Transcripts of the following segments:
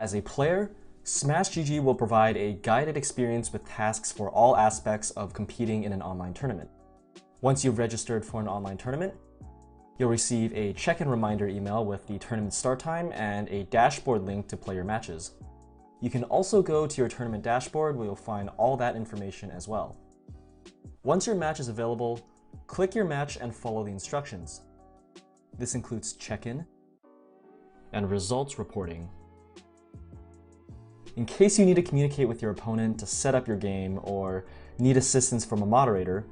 As a player, Smash GG will provide a guided experience with tasks for all aspects of competing in an online tournament. Once you've registered for an online tournament, you'll receive a check-in reminder email with the tournament start time and a dashboard link to play your matches. You can also go to your tournament dashboard where you'll find all that information as well. Once your match is available, click your match and follow the instructions. This includes check-in and results reporting. In case you need to communicate with your opponent to set up your game or need assistance from a moderator,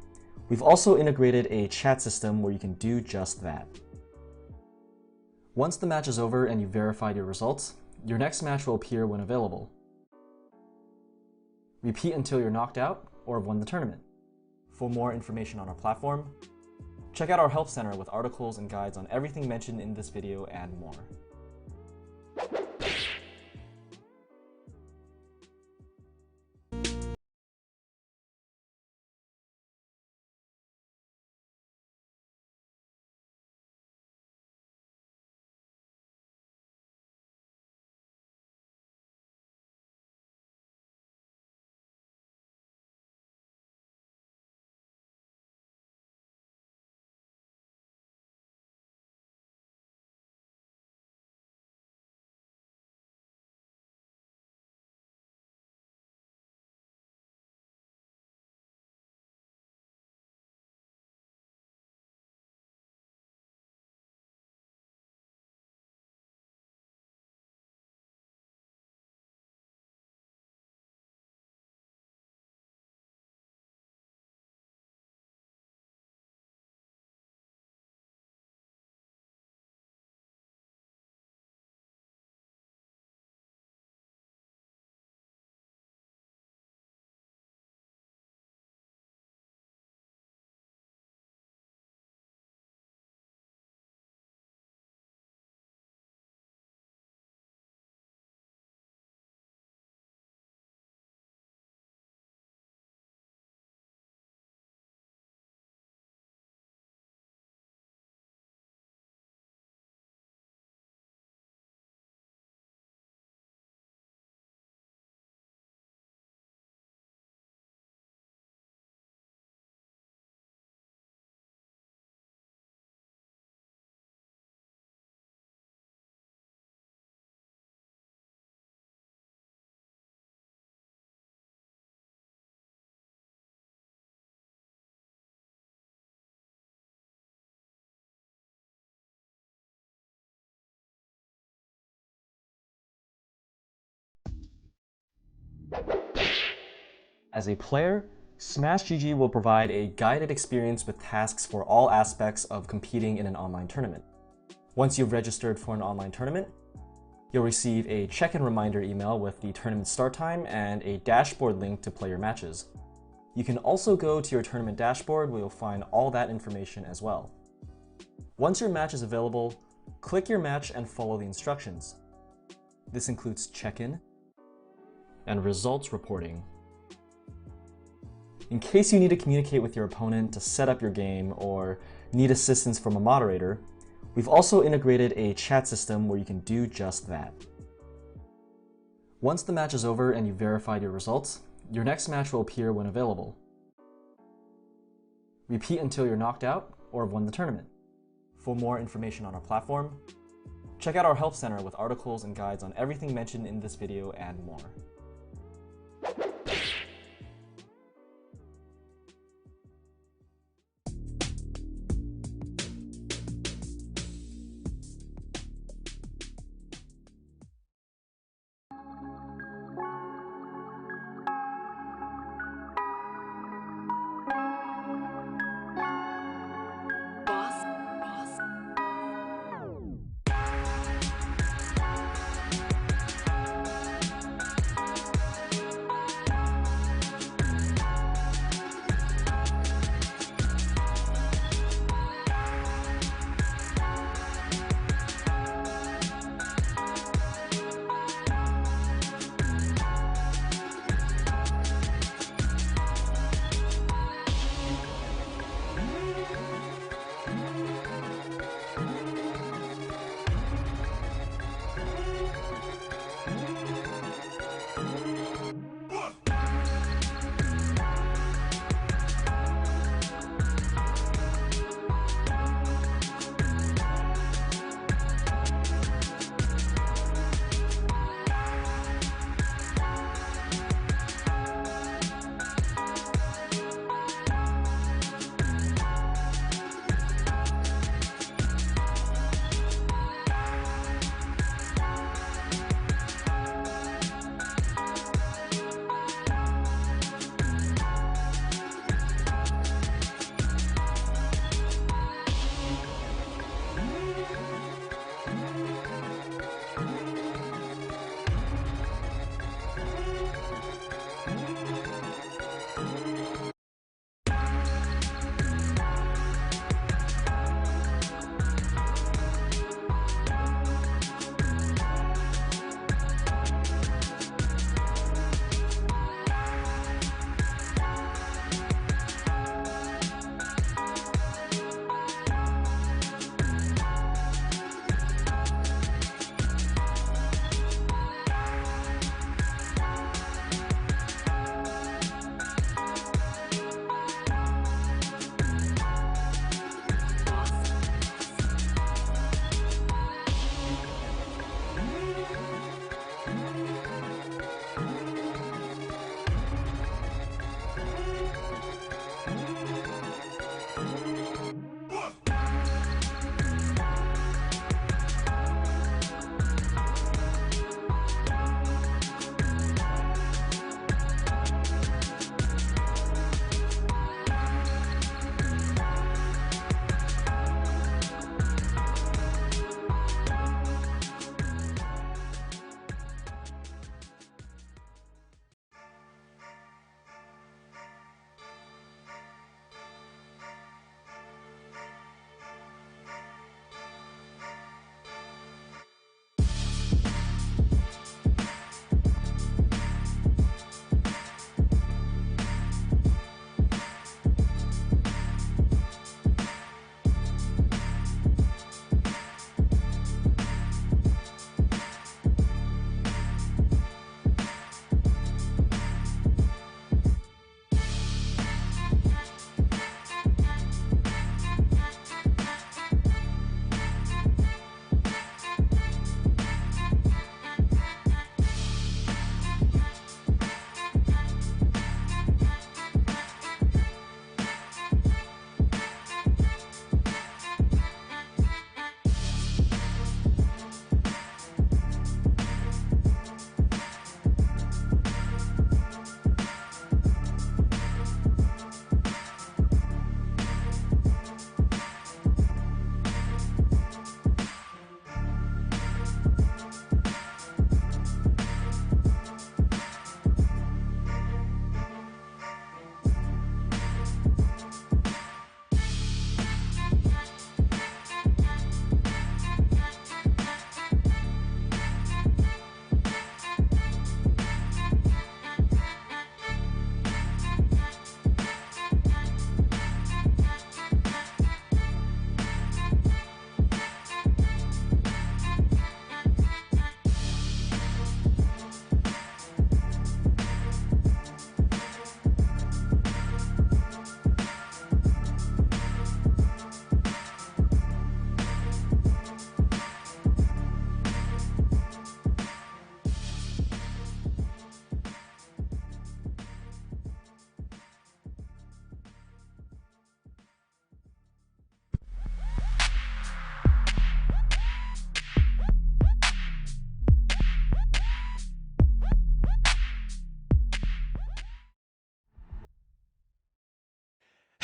we've also integrated a chat system where you can do just that. Once the match is over and you've verified your results, your next match will appear when available. Repeat until you're knocked out or have won the tournament. For more information on our platform, check out our Help Center with articles and guides on everything mentioned in this video and more. As a player, Smash GG will provide a guided experience with tasks for all aspects of competing in an online tournament. Once you've registered for an online tournament, you'll receive a check-in reminder email with the tournament start time and a dashboard link to play your matches. You can also go to your tournament dashboard where you'll find all that information as well. Once your match is available, click your match and follow the instructions. This includes check-in and results reporting. In case you need to communicate with your opponent to set up your game or need assistance from a moderator, we've also integrated a chat system where you can do just that. Once the match is over and you've verified your results, your next match will appear when available. Repeat until you're knocked out or have won the tournament. For more information on our platform, check out our help center with articles and guides on everything mentioned in this video and more.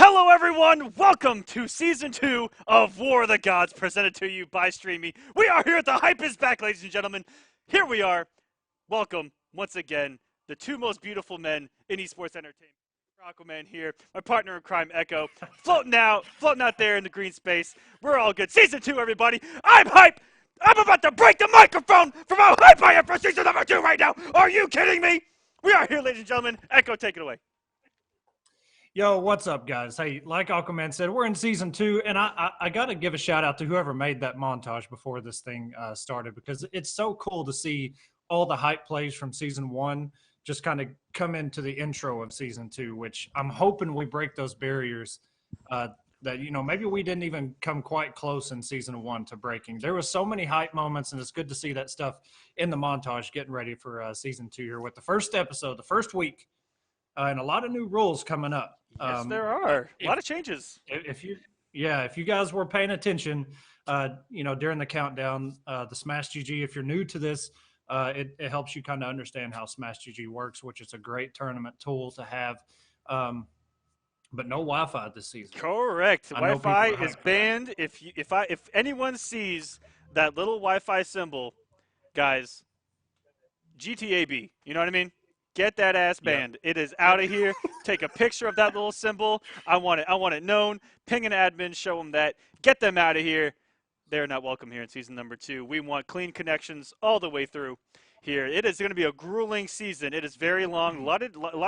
Hello, everyone! Welcome to Season 2 of War of the Gods, presented to you by StreamMe. We are here at the Hype is Back, ladies and gentlemen. Here we are. Welcome, once again, the two most beautiful men in esports entertainment. Aquaman here, my partner in crime, Echo, floating out there in the green space. We're all good. Season 2, everybody. I'm hype! I'm about to break the microphone from how hype I am for Season number 2 right now! Are you kidding me? We are here, ladies and gentlemen. Echo, take it away. Yo, what's up, guys? Hey, like Aquaman said, we're in Season 2, and I got to give a shout-out to whoever made that montage before this thing started, because it's so cool to see all the hype plays from Season 1 just kind of come into the intro of Season 2, which I'm hoping we break those barriers that, maybe we didn't even come quite close in Season 1 to breaking. There was so many hype moments, and it's good to see that stuff in the montage getting ready for Season 2 here with the first episode, the first week, and a lot of new rules coming up. Yes, there are a lot of changes. If you guys were paying attention, during the countdown, the Smash GG. If you're new to this, it helps you kind of understand how Smash GG works, which is a great tournament tool to have. But no Wi-Fi this season. Correct. Wi-Fi is banned. If anyone sees that little Wi-Fi symbol, guys, GTAB. You know what I mean? Get that ass banned. Yep. It is out of here. Take a picture of that little symbol. I want it known. Ping an admin. Show them that. Get them out of here. They're not welcome here in Season number 2. We want clean connections all the way through here. It is going to be a grueling season. It is very long. A lot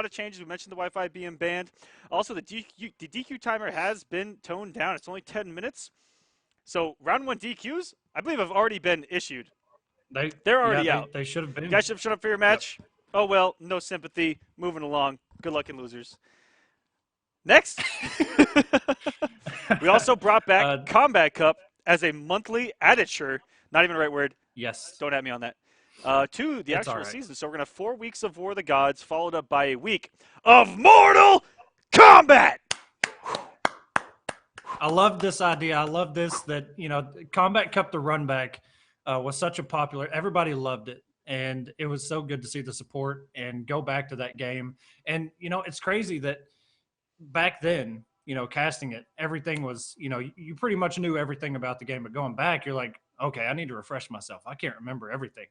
of changes. We mentioned the Wi-Fi being banned. Also, the DQ timer has been toned down. It's only 10 minutes. So round 1 DQs, I believe, have already been issued. They're already out. They should have been. You guys should have shut up for your match. Yep. Oh, well, no sympathy. Moving along. Good luck in losers. Next. We also brought back Kombat Cup as a monthly additure. Not even the right word. Yes. Don't at me on that. To the actual season. So we're going to have 4 weeks of War of the Gods, followed up by a week of Mortal Kombat. I love this idea. I love this that, Kombat Cup, the run back, was such a popular. Everybody loved it. And it was so good to see the support and go back to that game. And, it's crazy that back then, casting it, everything was, you pretty much knew everything about the game. But going back, you're like, okay, I need to refresh myself. I can't remember everything.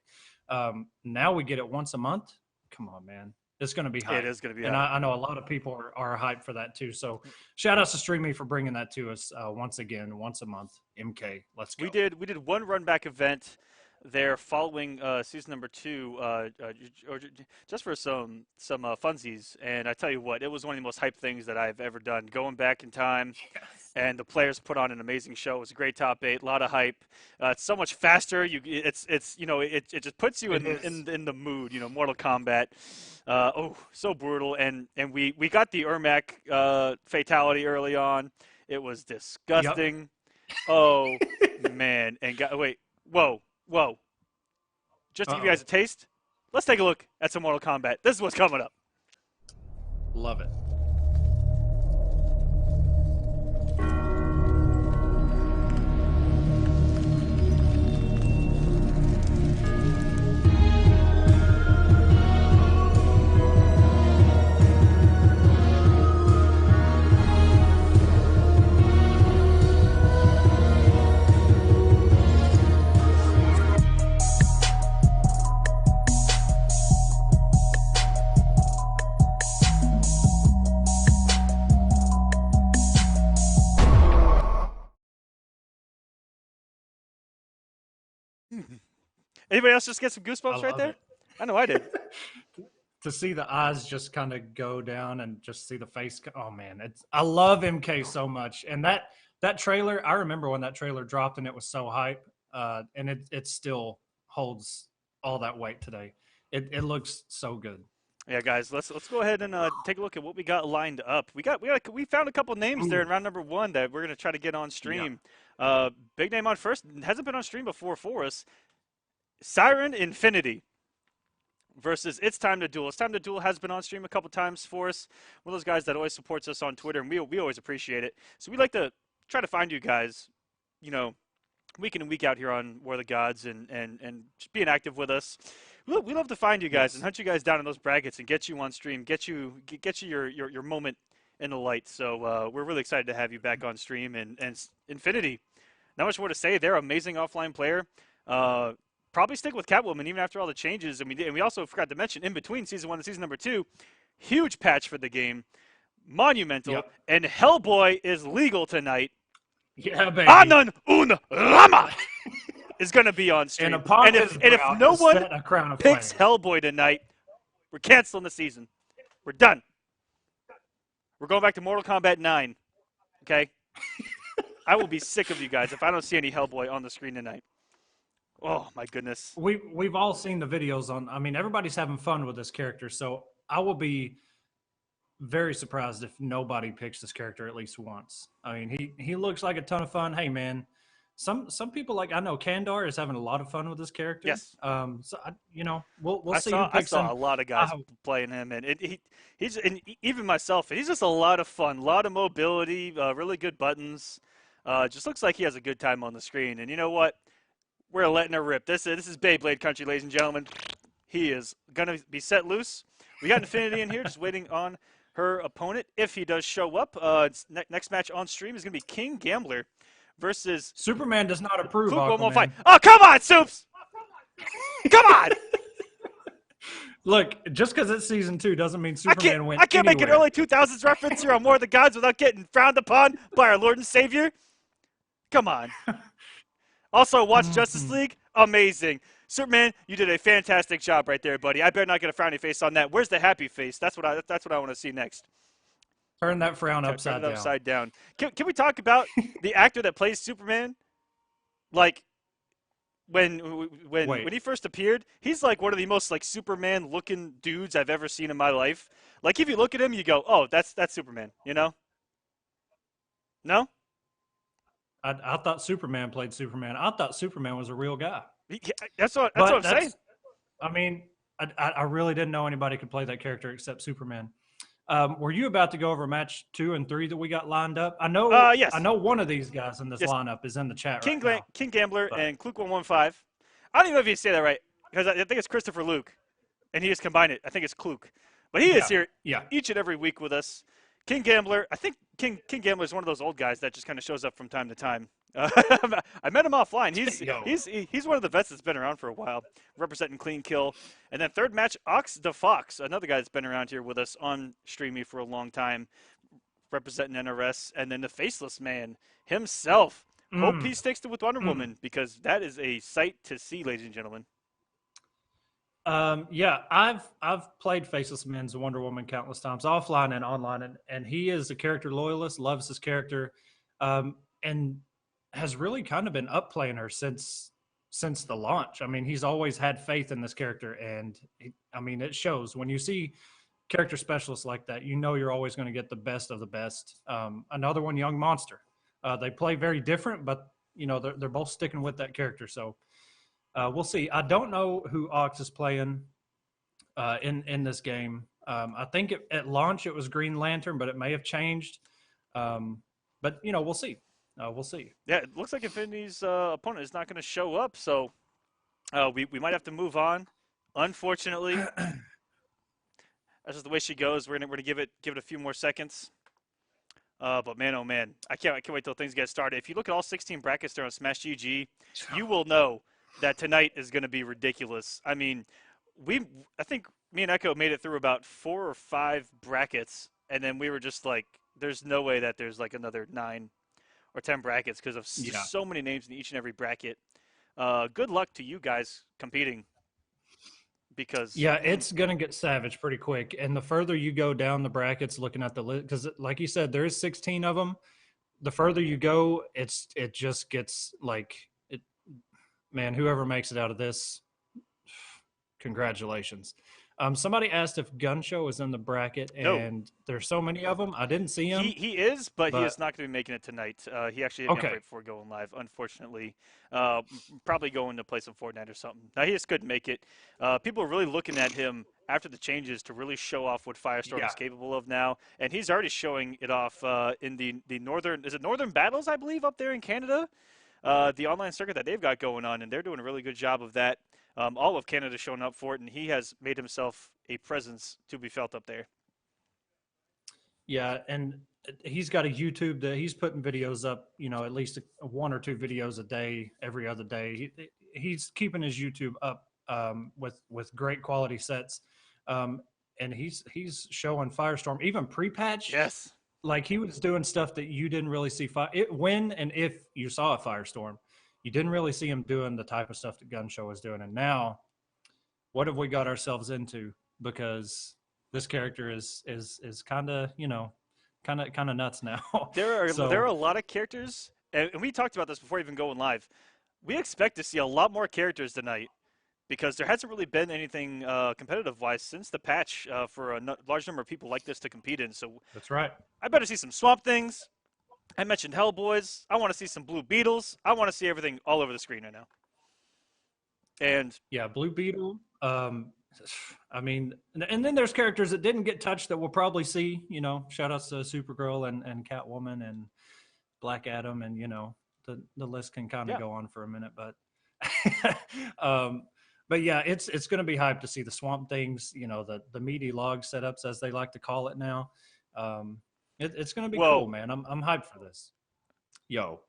Now we get it once a month. Come on, man. It's going to be hype. It is going to be and hype. I know a lot of people are hyped for that too. So shout out to StreamMe for bringing that to us once again, once a month. MK, let's go. We did one run back event there following Season number 2, or just for some funsies, and I tell you what, it was one of the most hype things that I've ever done. Going back in time, and the players put on an amazing show. It was a great top 8, a lot of hype. It's so much faster. It just puts you in the mood. Mortal Kombat. So brutal, and we got the Ermac fatality early on. It was disgusting. Yep. Oh man, and whoa. Just to give you guys a taste, let's take a look at some Mortal Kombat. This is what's coming up. Love it. Anybody else just get some goosebumps right there? It. I know I did. To see the eyes just kind of go down and just see the face. Oh man, I love MK so much. And that trailer, I remember when that trailer dropped and it was so hype. And it still holds all that weight today. It looks so good. Yeah, guys, let's go ahead and take a look at what we got lined up. We found a couple names there in round number 1 that we're gonna try to get on stream. Yeah. Big name on first, hasn't been on stream before for us. Siren Infinity versus It's Time to Duel. It's Time to Duel has been on stream a couple times for us. One of those guys that always supports us on Twitter, and we always appreciate it. So we like to try to find you guys, week in and week out here on War of the Gods and just being active with us. We love to find you guys and hunt you guys down in those brackets and get you on stream, get you your moment in the light. So we're really excited to have you back on stream. And Infinity, not much more to say. They're an amazing offline player. Probably stick with Catwoman even after all the changes. And we also forgot to mention, in between Season 1 and Season number 2, huge patch for the game. Monumental. Yep. And Hellboy is legal tonight. Yeah, baby. Anon un Lama is going to be on stream. And if no one picks Hellboy tonight, we're canceling the season. We're done. We're going back to Mortal Kombat 9. Okay? I will be sick of you guys if I don't see any Hellboy on the screen tonight. Oh, my goodness. We've all seen the videos on. I mean, everybody's having fun with this character, so I will be very surprised if nobody picks this character at least once. I mean, he looks like a ton of fun. Hey, man, some people, like, I know Kandar is having a lot of fun with this character. Yes. So we'll see. I saw a lot of guys playing him, and he's and even myself. He's just a lot of fun, a lot of mobility, really good buttons. Just looks like he has a good time on the screen. And you know what? We're letting her rip. This is Beyblade country, ladies and gentlemen. He is gonna be set loose. We got Infinity in here, just waiting on her opponent if he does show up. Next match on stream is going to be King Gambler versus Superman. Does not approve. Fluke 115. Oh, come on, Soups! Come on! Look, just because it's Season 2 doesn't mean Superman went I can't anywhere. make an early 2000s reference here on More of the Gods without getting frowned upon by our Lord and Savior. Come on. Also, watch Justice League. Amazing. Superman, you did a fantastic job right there, buddy. I better not get a frowny face on that. Where's the happy face? That's what I want to see next. Turn that frown upside down. Upside down. Can we talk about the actor that plays Superman? Like, when he first appeared, he's like one of the most like Superman looking dudes I've ever seen in my life. Like, if you look at him, you go, "Oh, that's Superman," you know? No? I thought Superman played Superman. I thought Superman was a real guy. That's what I'm saying. I mean, I really didn't know anybody could play that character except Superman. Were you about to go over match 2 and 3 that we got lined up? I know. Yes. I know one of these guys in this lineup is in the chat right now. King Gambler and Kluke 115. I don't even know if you say that right because I think it's Christopher Luke, and he just combined it. I think it's Kluke, but he is here each and every week with us. King Gambler, I think King Gambler is one of those old guys that just kind of shows up from time to time. I met him offline. He's one of the vets that's been around for a while, representing Clean Kill. And then third match, Ox the Fox, another guy that's been around here with us on StreamMe for a long time, representing NRS. And then the Faceless Man himself. Hope he sticks to with Wonder Woman because that is a sight to see, ladies and gentlemen. Yeah, I've played Faceless Man's Wonder Woman countless times, offline and online, and he is a character loyalist, loves his character, and has really kind of been upplaying her since the launch. I mean, he's always had faith in this character, and it shows when you see character specialists like that. You know, you're always going to get the best of the best. Another one, Young Monster. They play very different, but you know they're both sticking with that character. So. We'll see. I don't know who Ox is playing in this game. I think at launch it was Green Lantern, but it may have changed. But, you know, we'll see. We'll see. Yeah, it looks like Infinity's opponent is not going to show up, so we might have to move on, unfortunately. That's just the way she goes. We're gonna give it a few more seconds. But man, oh man, I can't wait till things get started. If you look at all 16 brackets there on Smash GG, you will know that tonight is going to be ridiculous. I mean, I think me and Echo made it through about 4 or 5 brackets, and then we were just like, there's no way that there's like another 9 or 10 brackets because of so many names in each and every bracket. Good luck to you guys competing because... Yeah, it's going to get savage pretty quick. And the further you go down the brackets looking at the list, because like you said, there is 16 of them. The further you go, it just gets like... Man, whoever makes it out of this, congratulations. Somebody asked if Gun Show is in the bracket, and there's so many of them. I didn't see him. He is, but he is not going to be making it tonight. He actually hit me up right before going live, unfortunately. Probably going to play some Fortnite or something. Now, he just couldn't make it. People are really looking at him after the changes to really show off what Firestorm is capable of now, and he's already showing it off in the Northern Battles, I believe, up there in Canada. The online circuit that they've got going on, and they're doing a really good job of that. All of Canada showing up for it, and he has made himself a presence to be felt up there. Yeah, and he's got a YouTube that he's putting videos up, at least one or two videos a day, every other day. He's keeping his YouTube up with great quality sets, and he's showing Firestorm even pre-patch. Yes. Like he was doing stuff that you didn't really see. When and if you saw a Firestorm, you didn't really see him doing the type of stuff that Gun Show was doing. And now, what have we got ourselves into? Because this character is kind of kind of nuts now. There are a lot of characters, and we talked about this before even going live. We expect to see a lot more characters tonight because there hasn't really been anything competitive-wise since the patch for a large number of people like this to compete in. So that's right. I better see some Swamp Things. I mentioned Hellboys. I want to see some Blue Beetles. I want to see everything all over the screen right now. And yeah, Blue Beetle. I mean, and then there's characters that didn't get touched that we'll probably see. Shout outs to Supergirl and Catwoman and Black Adam, and the list can kind of go on for a minute, but but yeah, it's going to be hyped to see the Swamp Things. The meaty log setups, as they like to call it now. It's going to be cool, man. I'm hyped for this. Yo,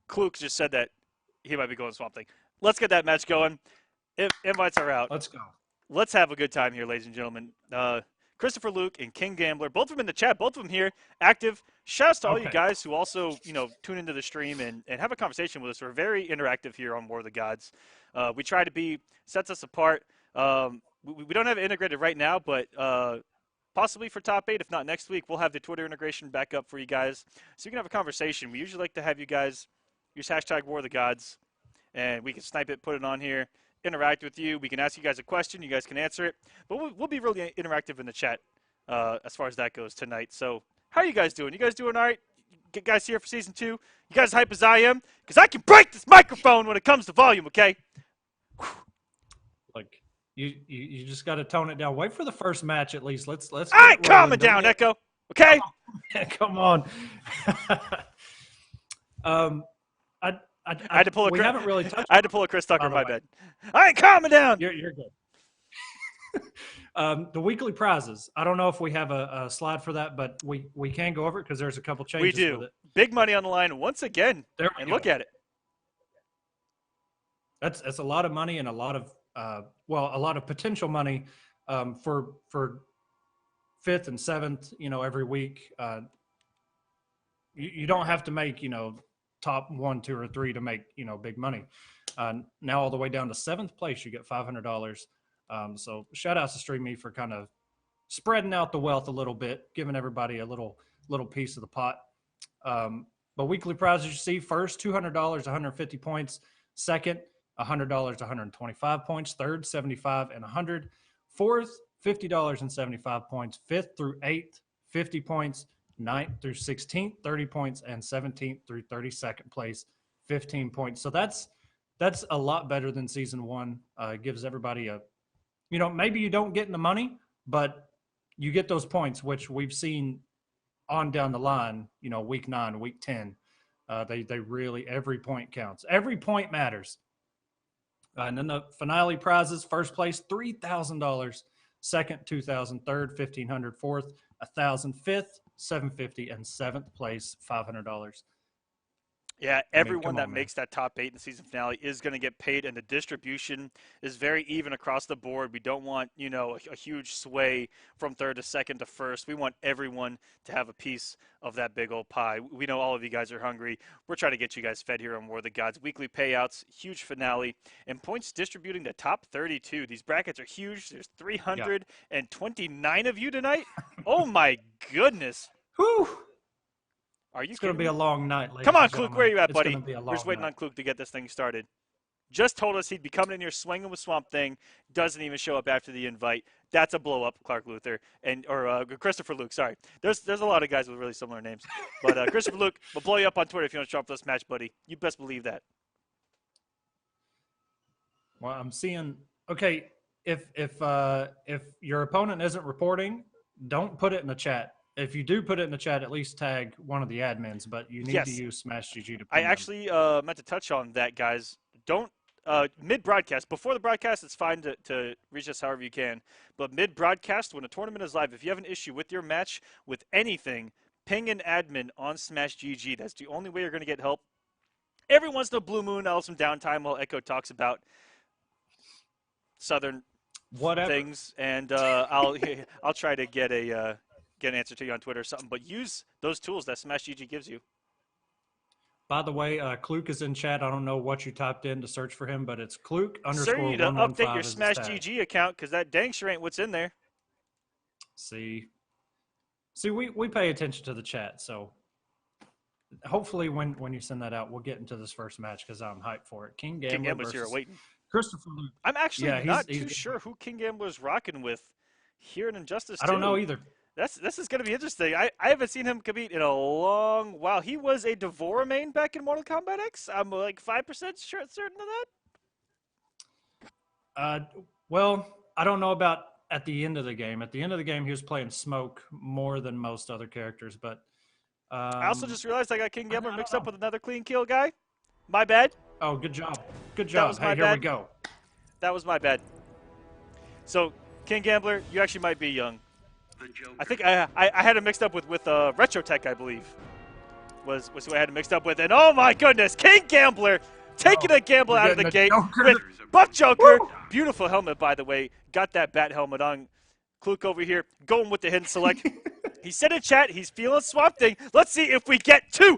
Kluk just said that he might be going Swamp Thing. Let's get that match going. If invites are out, let's go. Let's have a good time here, ladies and gentlemen. Christopher Luke and King Gambler, both of them in the chat, both of them here, active. Shouts to all you guys who also, tune into the stream and have a conversation with us. We're very interactive here on War of the Gods. We try to be, sets us apart. We don't have it integrated right now, but possibly for top 8, if not next week, we'll have the Twitter integration back up for you guys. So you can have a conversation. We usually like to have you guys use hashtag War of the Gods, and we can snipe it, put it on here, interact with you. We can ask you guys a question. You guys can answer it. But we'll be really interactive in the chat as far as that goes tonight. So how are you guys doing? You guys doing all right? You guys here for Season 2? You guys hype as I am? Because I can break this microphone when it comes to volume, okay? Like, you just got to tone it down. Wait for the firt match at least. Let's. I ain't calming down, Echo. Okay? Come on. I had to pull a. We haven't really touched. I had to pull a Chris Tucker. My bad. I ain't calming down. You're good. The weekly prizes. I don't know if we have a slide for that, but we can go over it because there's a couple changes. We do. With it. Big money on the line once again. And look at it. That's a lot of money and a lot of a lot of potential money for 5th and 7th. Every week. You don't have to make top 1, 2, or 3 to make big money. Now all the way down to 7th place, you get $500. So shout outs to StreamMe for kind of spreading out the wealth a little bit, giving everybody a little piece of the pot. But weekly prizes you see: first, $200, 150 points; second, $100, 125 points; third, 75 and 100; fourth, $50 and 75 points; fifth through 8th, 50 points; 9th through 16th, 30 points; and 17th through 32nd place, 15 points. So that's a lot better than Season 1. It gives everybody a, maybe you don't get in the money, but you get those points, which we've seen on down the line, week 9, week 10. They really, every point counts. Every point matters. And then the finale prizes: first place, $3,000; second, $2,000; third, $1,500; fourth, $1,000; fifth, $750; and 7th place, $500. Yeah, everyone that makes that top 8 in the season finale is going to get paid, and the distribution is very even across the board. We don't want, a huge sway from 3rd to 2nd to 1st. We want everyone to have a piece of that big old pie. We know all of you guys are hungry. We're trying to get you guys fed here on War of the Gods. Weekly payouts, huge finale, and points distributing the top 32. These brackets are huge. There's 329 of you tonight. Oh, my goodness. Whew. It's going to be a long night. Come on, Kluk, where are you at, buddy? We're just waiting on Kluk to get this thing started. Just told us he'd be coming in here swinging with Swamp Thing. Doesn't even show up after the invite. That's a blow up, Clark Luther or Christopher Luke. Sorry, there's a lot of guys with really similar names, but Christopher Luke will blow you up on Twitter if you want to show up for this match, buddy. You best believe that. Well, I'm seeing. Okay, if your opponent isn't reporting, don't put it in the chat. If you do put it in the chat, at least tag one of the admins, but you need to use Smash GG to put I actually meant to touch on that, guys. Don't mid-broadcast. Before the broadcast, it's fine to reach us however you can. But mid-broadcast, when a tournament is live, if you have an issue with your match, with anything, ping an admin on Smash GG. That's the only way you're going to get help. Every once in a blue moon, I'll have some downtime while Echo talks about Southern things, and I'll try to get an answer to you on Twitter or something. But use those tools that Smash GG gives you. By the way, Kluke is in chat. I don't know what you typed in to search for him, but it's Kluke _115. Sir, you need to update your Smash GG account because that dang sure ain't what's in there. See, we pay attention to the chat, so hopefully when you send that out, we'll get into this first match because I'm hyped for it. King Gambler versus here waiting. Christopher Luke. I'm actually not too sure who King Gambler's rocking with here in Injustice 2. I don't know either. This is going to be interesting. I haven't seen him compete in a long while. He was a Devora main back in Mortal Kombat X. I'm like 5% certain of that. Well, I don't know about at the end of the game. At the end of the game, he was playing Smoke more than most other characters. But I also just realized I got King Gambler mixed up with another clean kill guy. My bad. Oh, good job. Good job. Hey, here we go. That was my bad. So, King Gambler, you actually might be young. I think I had it mixed up with Retrotech, I believe, was who I had it mixed up with. And oh my goodness, King Gambler taking a gamble out of the gate with Buff Joker. Woo! Beautiful helmet, by the way. Got that bat helmet on. Kluke over here going with the hidden select. He said in chat he's feeling Swamp Thing. Let's see if we get 2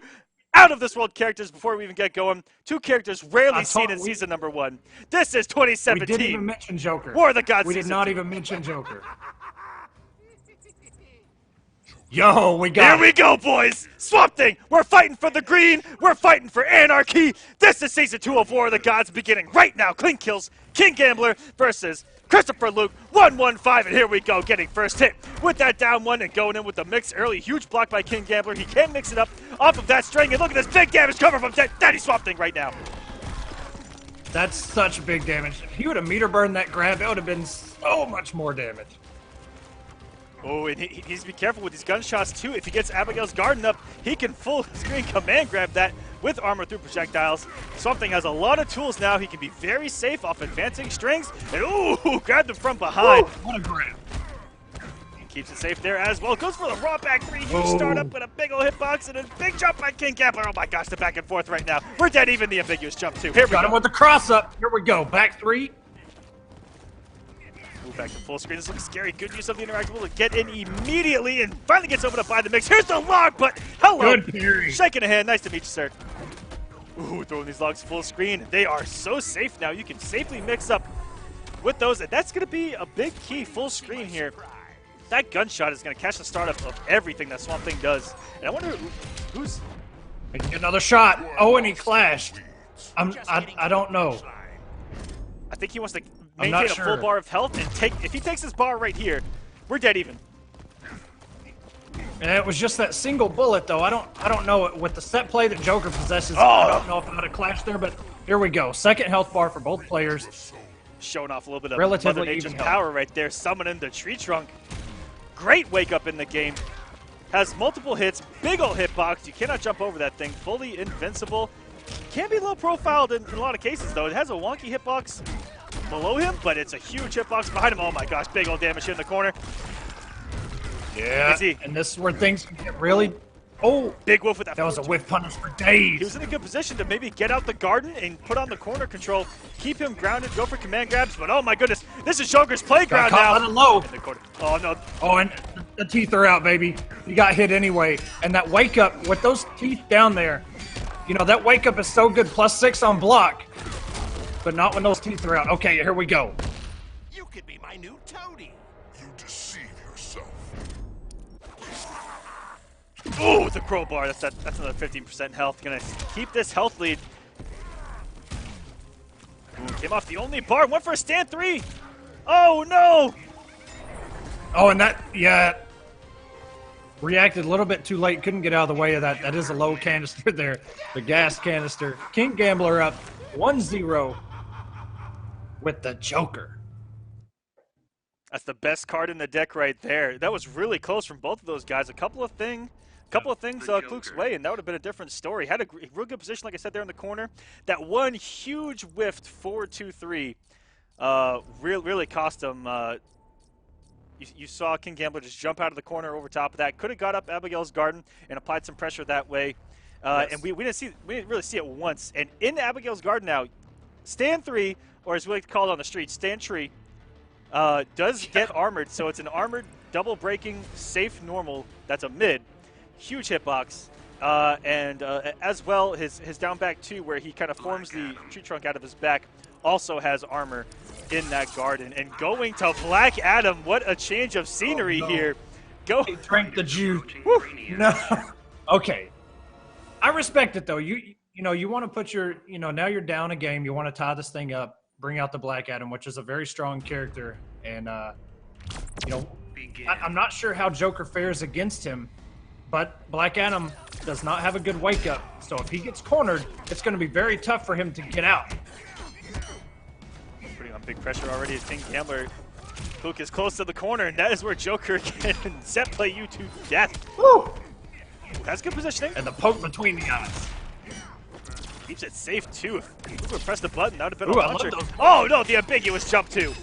out of this world characters before we even get going. 2 characters rarely seen in season number 1. This is 2017. We didn't even mention Joker. War of the Gods. We did not even mention Joker. Yo, we got Here we go, boys! Swamp Thing! We're fighting for the green! We're fighting for anarchy! This is Season 2 of War of the Gods beginning right now. Clean kills, King Gambler versus Christopher Luke, 115, and here we go, getting first hit with that down one and going in with the mix early. Huge block by King Gambler. He can mix it up off of that string, and look at this big damage cover from Daddy Swamp Thing right now. That's such big damage. If he would have meter burned that grab, it would have been so much more damage. Oh, and he needs to be careful with these gunshots, too. If he gets Abigail's Garden up, he can full screen command grab that with armor through projectiles. Swamp Thing has a lot of tools now. He can be very safe off advancing strings. And ooh, grabbed him from behind. Ooh, what a grab. He keeps it safe there as well. Goes for the raw back 3. Huge startup with a big ol' hitbox and a big jump by King Gambler. Oh my gosh, the back and forth right now. We're dead even the ambiguous jump, too. Here we go. Got him with the cross up. Here we go. Back 3. Back to full screen. This looks scary. Good use of the interactable to get in immediately and finally gets opened up by the mix. Here's the log, but hello. Good parry. Shaking a hand. Nice to meet you, sir. Ooh, throwing these logs full screen. They are so safe now. You can safely mix up with those, and that's going to be a big key full screen here. That gunshot is going to catch the startup of everything that Swamp Thing does. And I wonder who's... Another shot. Oh, and he clashed. I don't know. I think he wants to maintain a full bar of health and take. If he takes this bar right here, we're dead even. And it was just that single bullet, though. I don't know with the set play that Joker possesses. I don't know if I'm gonna clash there, but here we go. Second health bar for both players. Showing off a little bit of relatively Mother Nature's even power right there, summoning the tree trunk. Great wake up in the game. Has multiple hits, big ol' hitbox. You cannot jump over that thing. Fully invincible. Can be low profiled in a lot of cases, though. It has a wonky hitbox below him, but it's a huge hitbox behind him. Oh my gosh, big old damage in the corner. Yeah, and this is where things can get really... Oh, big whiff with that. That was a whiff punish for days. He was in a good position to maybe get out the garden and put on the corner control, keep him grounded, go for command grabs, but oh my goodness, this is Joker's playground now. Got low. Oh no. Oh, and the teeth are out, baby. You got hit anyway. And that wake up with those teeth down there, you know, that wake up is so good, +6 on block, but not when those teeth are out. Okay, here we go. You could be my new toady. You deceive yourself. Oh, the crowbar. That's another 15% health. Gonna keep this health lead. Ooh, came off the only bar. Went for a stand 3. Oh no. Oh, and that, yeah, reacted a little bit too late. Couldn't get out of the way of that. That is a low canister there. The gas canister. King Gambler up 1-0 with the Joker. That's the best card in the deck right there. That was really close from both of those guys. A couple of things couple of things Kluk's way, and that would have been a different story. Had a real good position, like I said, there in the corner. That one huge whiffed 4-2-3 really cost him. You saw King Gambler just jump out of the corner over top of that. Could have got up Abigail's garden and applied some pressure that way. Yes. And we didn't really see it once. And in Abigail's garden now, stand 3, or as we like to call it on the street, stand tree, does get armored. So it's an armored double breaking safe normal. That's a mid. Huge hitbox. And as well, his down back 2, where he kind of forms the tree trunk out of his back, also has armor in that garden. And going to Black Adam, what a change of scenery here. He drank the juice. Woo. No. Okay. I respect it though. You know, you want to put your, now you're down a game. You want to tie this thing up, bring out the Black Adam, which is a very strong character. And, I'm not sure how Joker fares against him, but Black Adam does not have a good wake up. So if he gets cornered, it's going to be very tough for him to get out. Putting on big pressure already as King Gambler. Kluk is close to the corner, and that is where Joker can set play you to death. Woo! That's good positioning. And the poke between the eyes. Keeps it safe, too. If Kluk would press the button, that would have been Ooh, a launcher. Oh, no, the ambiguous jump, too.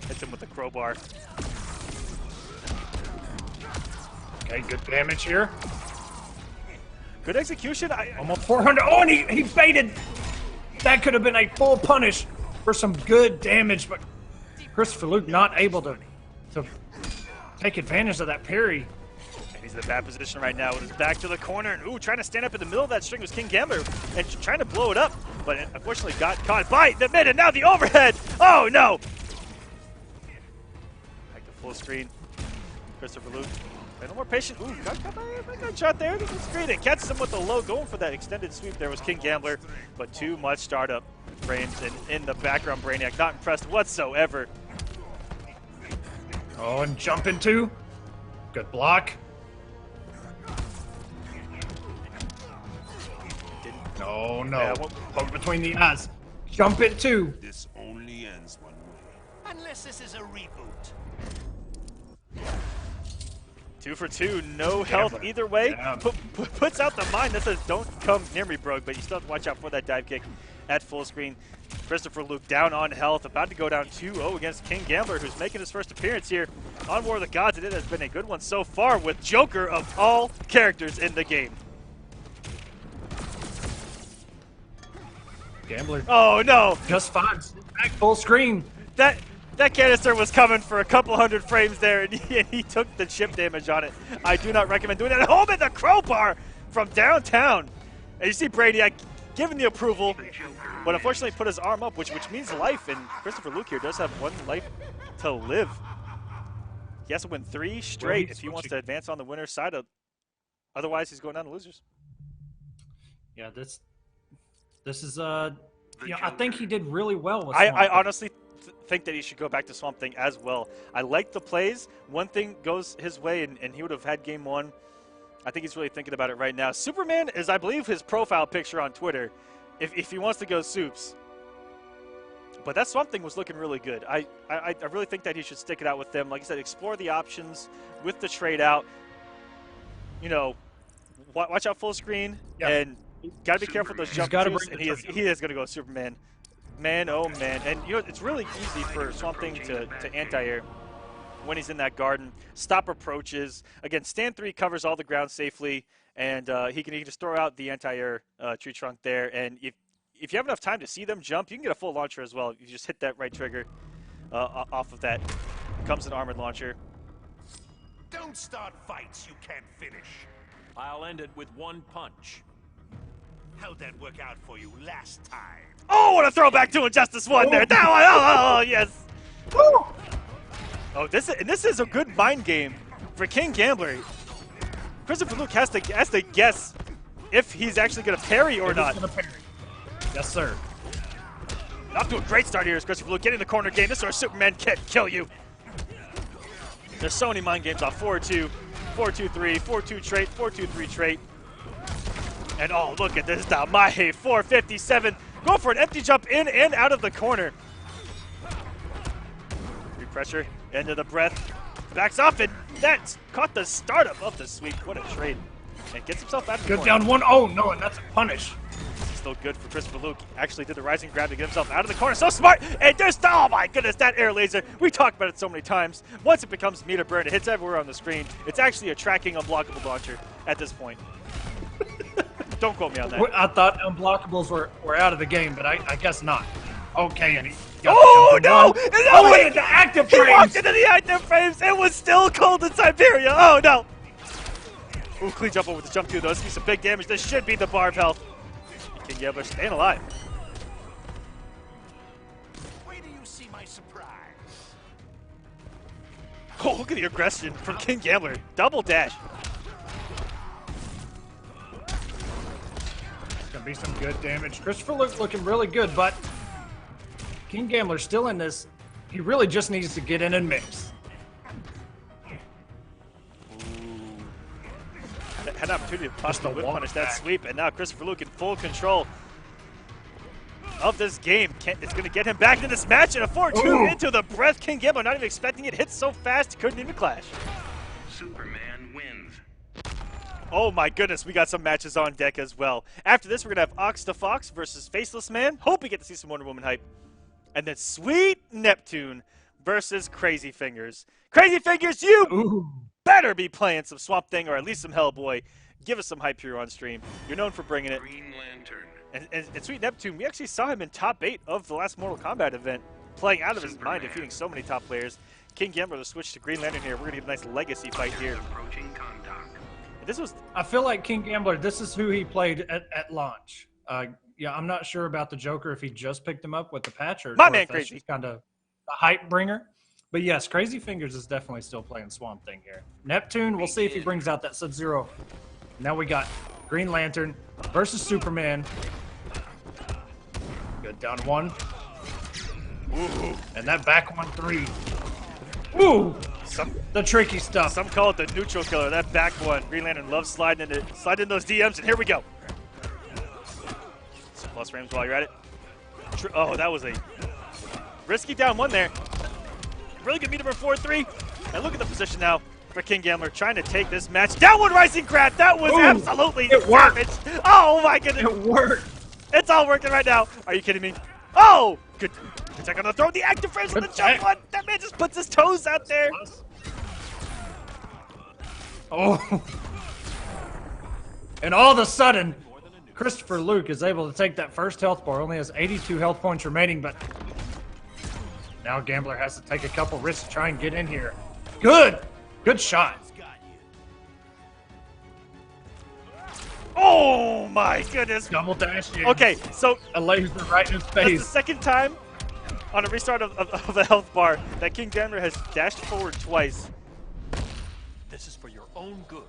Hits him with the crowbar. Okay, good damage here. Good execution. Almost 400. Oh, and he baited. That could have been a full punish for some good damage, but Christopher Luke not able to take advantage of that parry. He's in a bad position right now with his back to the corner. And, ooh, trying to stand up in the middle of that string was King Gambler and trying to blow it up, but unfortunately got caught by the mid, and now the overhead. Oh, no. Back to full screen. Christopher Luke. A little more patient. Ooh, got by a good shot there. This is great. It catches him with the low. Going for that extended sweep there was King Gambler, but too much startup frames. And in the background, Brainiac not impressed whatsoever. Oh, and jump into. Good block. No. Yeah, Poke between the eyes. Jump into. This only ends one way. Unless this is a reboot. 2 for 2, no health either way. Yeah. Puts out the mine that says, don't come near me, bro, but you still have to watch out for that dive kick at full screen. Christopher Luke down on health, about to go down 2-0 against King Gambler, who's making his first appearance here on War of the Gods, and it has been a good one so far with Joker of all characters in the game. Gambler. Oh, no. Just fine. Back full screen. That canister was coming for a couple hundred frames there, and he took the chip damage on it. I do not recommend doing that at home. In the crowbar from downtown. And you see Brainiac giving the approval, but unfortunately put his arm up, which means life. And Christopher Luke here does have 1 life to live. He has to win 3 straight if he wants to advance on the winner's side. Otherwise, he's going down to losers. Yeah, this is I think he did really well with I honestly think that he should go back to Swamp Thing as well. I like the plays. One thing goes his way, and he would have had game 1. I think he's really thinking about it right now. Superman is, I believe, his profile picture on Twitter, if he wants to go Supes. But that Swamp Thing was looking really good. I really think that he should stick it out with them. Like I said, explore the options with the trade out. Watch out full screen, and got to be careful with those jump juice, and he is going to go Superman. Man, oh man. And it's really easy for Swamp Thing to anti-air when he's in that garden. Stop approaches. Again, stand 3 covers all the ground safely, and he can just throw out the anti-air tree trunk there. And if you have enough time to see them jump, you can get a full launcher as well. If you just hit that right trigger off of that. Comes an armored launcher. Don't start fights you can't finish. I'll end it with 1 punch. How'd that work out for you last time? Oh, what a throwback to Injustice 1 there. That one, oh, yes. Woo. Oh, this is a good mind game for King Gambler. Christopher Luke has to guess if he's actually going to parry or not. Yes, sir. Off to a great start here as Christopher Luke getting the corner game. This is where Superman can't kill you. There's so many mind games off 4-2, 4-2-3, 4-2 trait, 4-2-3 trait. And oh, look at this now. Semiij 457. Go for an empty jump in and out of the corner. Free pressure into the breath Backs off, and that's caught the startup of the sweep. What a trade. And gets himself out of the Good corner. down one. Oh, no, and that's a punish. Still good for Christopher Luke. Actually did the rising grab to get himself out of the corner. So smart! And there's, oh my goodness, that air laser. We talked about it so many times. Once it becomes meter burn, it hits everywhere on the screen. It's actually a tracking unblockable launcher at this point. Don't quote me on that. I thought unblockables were out of the game, but I guess not. Okay, and he Oh no! Oh, into the active He frames! walked into the active frames. It was still cold in Siberia. Oh no! Ooh, clean jump over the jump too, though. This is some big damage. This should be the bar of health. King Gambler staying alive. Wait till you see my surprise. Oh, look at the aggression from King Gambler. Double dash. Gonna be some good damage. Christopher Luke looking really good, but King Gambler's still in this. He really just needs to get in and mix. Had an opportunity to possibly a whip walk punish that back. sweep, and now Christopher Luke in full control of this game. It's going to get him back into this match, and a 4-2 Ooh. into the breath. King Gambler not even expecting it. Hits so fast, he couldn't even clash. Superman wins. Oh my goodness, we got some matches on deck as well. After this, we're going to have Ox the Fox versus Faceless Man. Hope we get to see some Wonder Woman hype. And then Sweet Neptune versus Crazy Fingers. Crazy Fingers, you Ooh. better be playing some Swamp Thing or at least some Hellboy. Give us some hype here on stream. You're known for bringing it. Green Lantern. And Sweet Neptune, we actually saw him in top 8 of the last Mortal Kombat event, playing out of his mind, defeating so many top players. King Gambler to switch to Green Lantern here. We're going to get a nice legacy fight here. Approaching contact. And this was I feel like King Gambler, this is who he played at launch. Yeah, I'm not sure about the Joker if he just picked him up with the patch or, My or man if that's Crazy. just kind of a hype bringer. But yes, Crazy Fingers is definitely still playing Swamp Thing here. Neptune, we'll see if he brings out that Sub-Zero. Now we got Green Lantern versus Superman. Good down one. ooh, And that back 1-3. Ooh! some The tricky stuff. some call it the neutral killer. That back one, Green Lantern loves sliding in those DMs, and here we go. Some plus frames while you're at it. Oh, that was a risky down one there. Really good meter for 4-3. And look at the position now for King Gambler trying to take this match. Downward rising grab. That was Ooh, absolutely it worked. savage. Oh my goodness. It worked. It's all working right now. Are you kidding me? Oh, good check on the throw. The active frames on the Good jump check. one. That man just puts his toes out there. Oh. And all of a sudden, Christopher Luke is able to take that first health bar. Only has 82 health points remaining, but now Gambler has to take a couple risks to try and get in here. Good. Good shot. Oh my goodness. Double dash in. Okay, so A laser right in his that's the face. second time on a restart of the health bar that King Gambler has dashed forward twice. This is for your own good.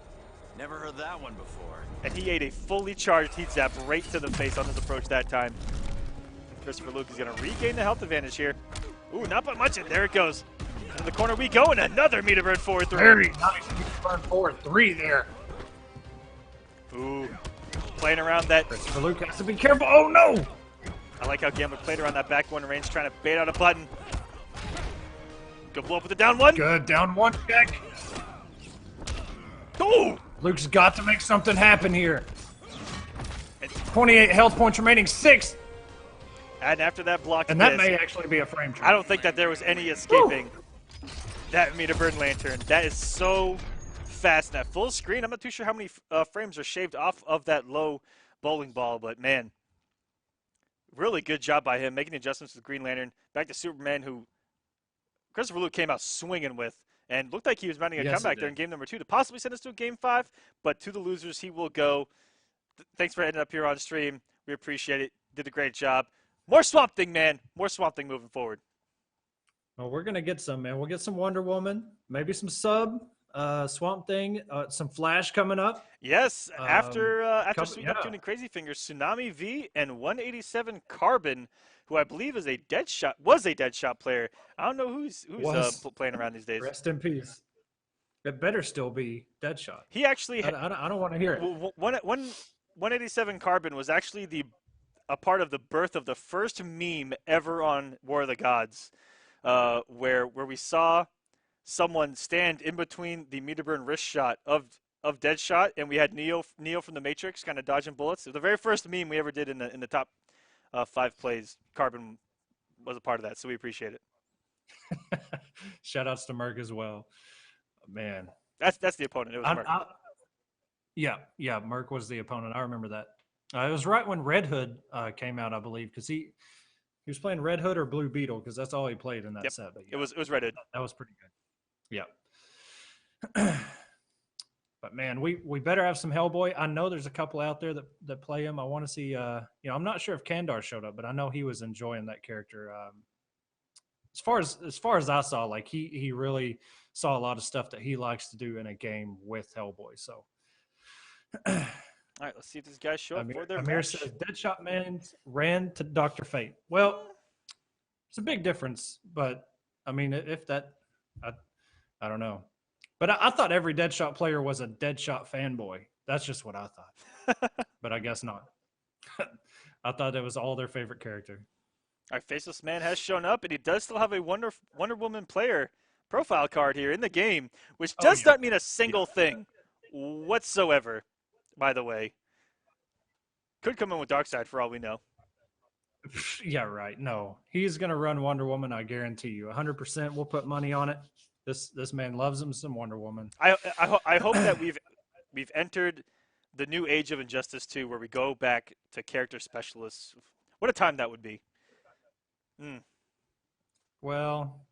Never heard that one before. And he ate a fully charged heat zap right to the face on his approach that time. Christopher Luke is going to regain the health advantage here. Ooh, not by much, and there it goes. In the corner we go, and another meter burn 4-3. Very nice. Burn forward 3 there. Ooh, playing around that. Christopher Luke has to be careful. Oh, no. I like how Gambler played around that back one range, trying to bait out a button. Go blow up with the down one. Good. Down one check. Ooh! Luke's got to make something happen here. 28 health points remaining. 6. And after that block, And that may actually be a frame trap. I don't think that there was any escaping that meter burn lantern. That is so fast. That full screen, I'm not too sure how many frames are shaved off of that low bowling ball, but man, really good job by him making the adjustments to the Green Lantern. Back to Superman, who Christopher Luke came out swinging with and looked like he was mounting a Yes, comeback he there in did. game number 2 to possibly send us to a game 5, but to the losers he will go. Thanks for ending up here on stream. We appreciate it. Did a great job. More Swamp Thing, man. More Swamp Thing moving forward. Well, we're gonna get some, man. We'll get some Wonder Woman, maybe some Swamp Thing, some Flash coming up. Yes, after couple- Sweet yeah. Neptune and Crazy Fingers, Tsunami V and 187 Carbon, who I believe is a was a Deadshot player. I don't know who's Was. playing around these days. Rest in peace. It better still be Deadshot. He actually I don't want to hear it. 187 Carbon was actually a part of the birth of the first meme ever on War of the Gods, where we saw someone stand in between the meter burn wrist shot of Deadshot, and we had Neo from the Matrix kind of dodging bullets. It was the very first meme we ever did in the top 5 plays. Carbon was a part of that, so we appreciate it. Shout outs to Merc as well. Man, that's the opponent. It was Merc. Yeah, Merc was the opponent. I remember that. It was right when Red Hood came out, I believe, because he was playing Red Hood or Blue Beetle, because that's all he played in that set. But yeah, it was Red Hood. That was pretty good. Yeah. But man, we better have some Hellboy. I know there's a couple out there that play him. I want to see. I'm not sure if Kandar showed up, but I know he was enjoying that character. As far as I saw, like he really saw a lot of stuff that he likes to do in a game with Hellboy. So, all right, let's see if these guys show up for their Amir match. says Deadshot Man ran to Dr. Fate. Well, it's a big difference, but I mean, if that, I don't know. But I thought every Deadshot player was a Deadshot fanboy. That's just what I thought. But I guess not. I thought it was all their favorite character. Our Faceless Man has shown up, and he does still have a Wonder Woman player profile card here in the game, which does not mean a single thing whatsoever, by the way. Could come in with Darkseid for all we know. Yeah, right. No, he's going to run Wonder Woman, I guarantee you. 100%. We'll put money on it. This man loves him some Wonder Woman. I hope that we've entered the new age of Injustice 2, where we go back to character specialists. What a time that would be. Well,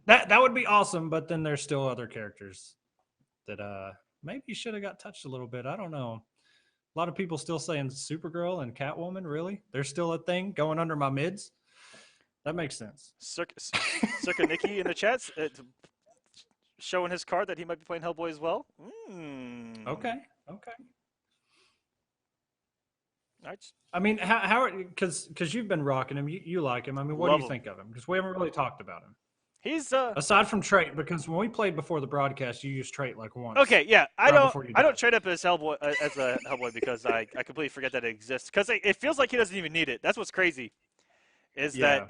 that would be awesome, but then there's still other characters that maybe should have got touched a little bit. I don't know. A lot of people still saying Supergirl and Catwoman. Really, they're still a thing going under my mids. That makes sense. Circa Nikki in the chats showing his card that he might be playing Hellboy as well. Okay. Right. I mean, how because you've been rocking him, you like him. I mean, what do you think of him? Because we haven't really talked about him. He's aside from trait, because when we played before the broadcast, you used trait like once. Okay, yeah, I don't trade up as Hellboy as a Hellboy because I completely forget that it exists, because it feels like he doesn't even need it. That's what's crazy. That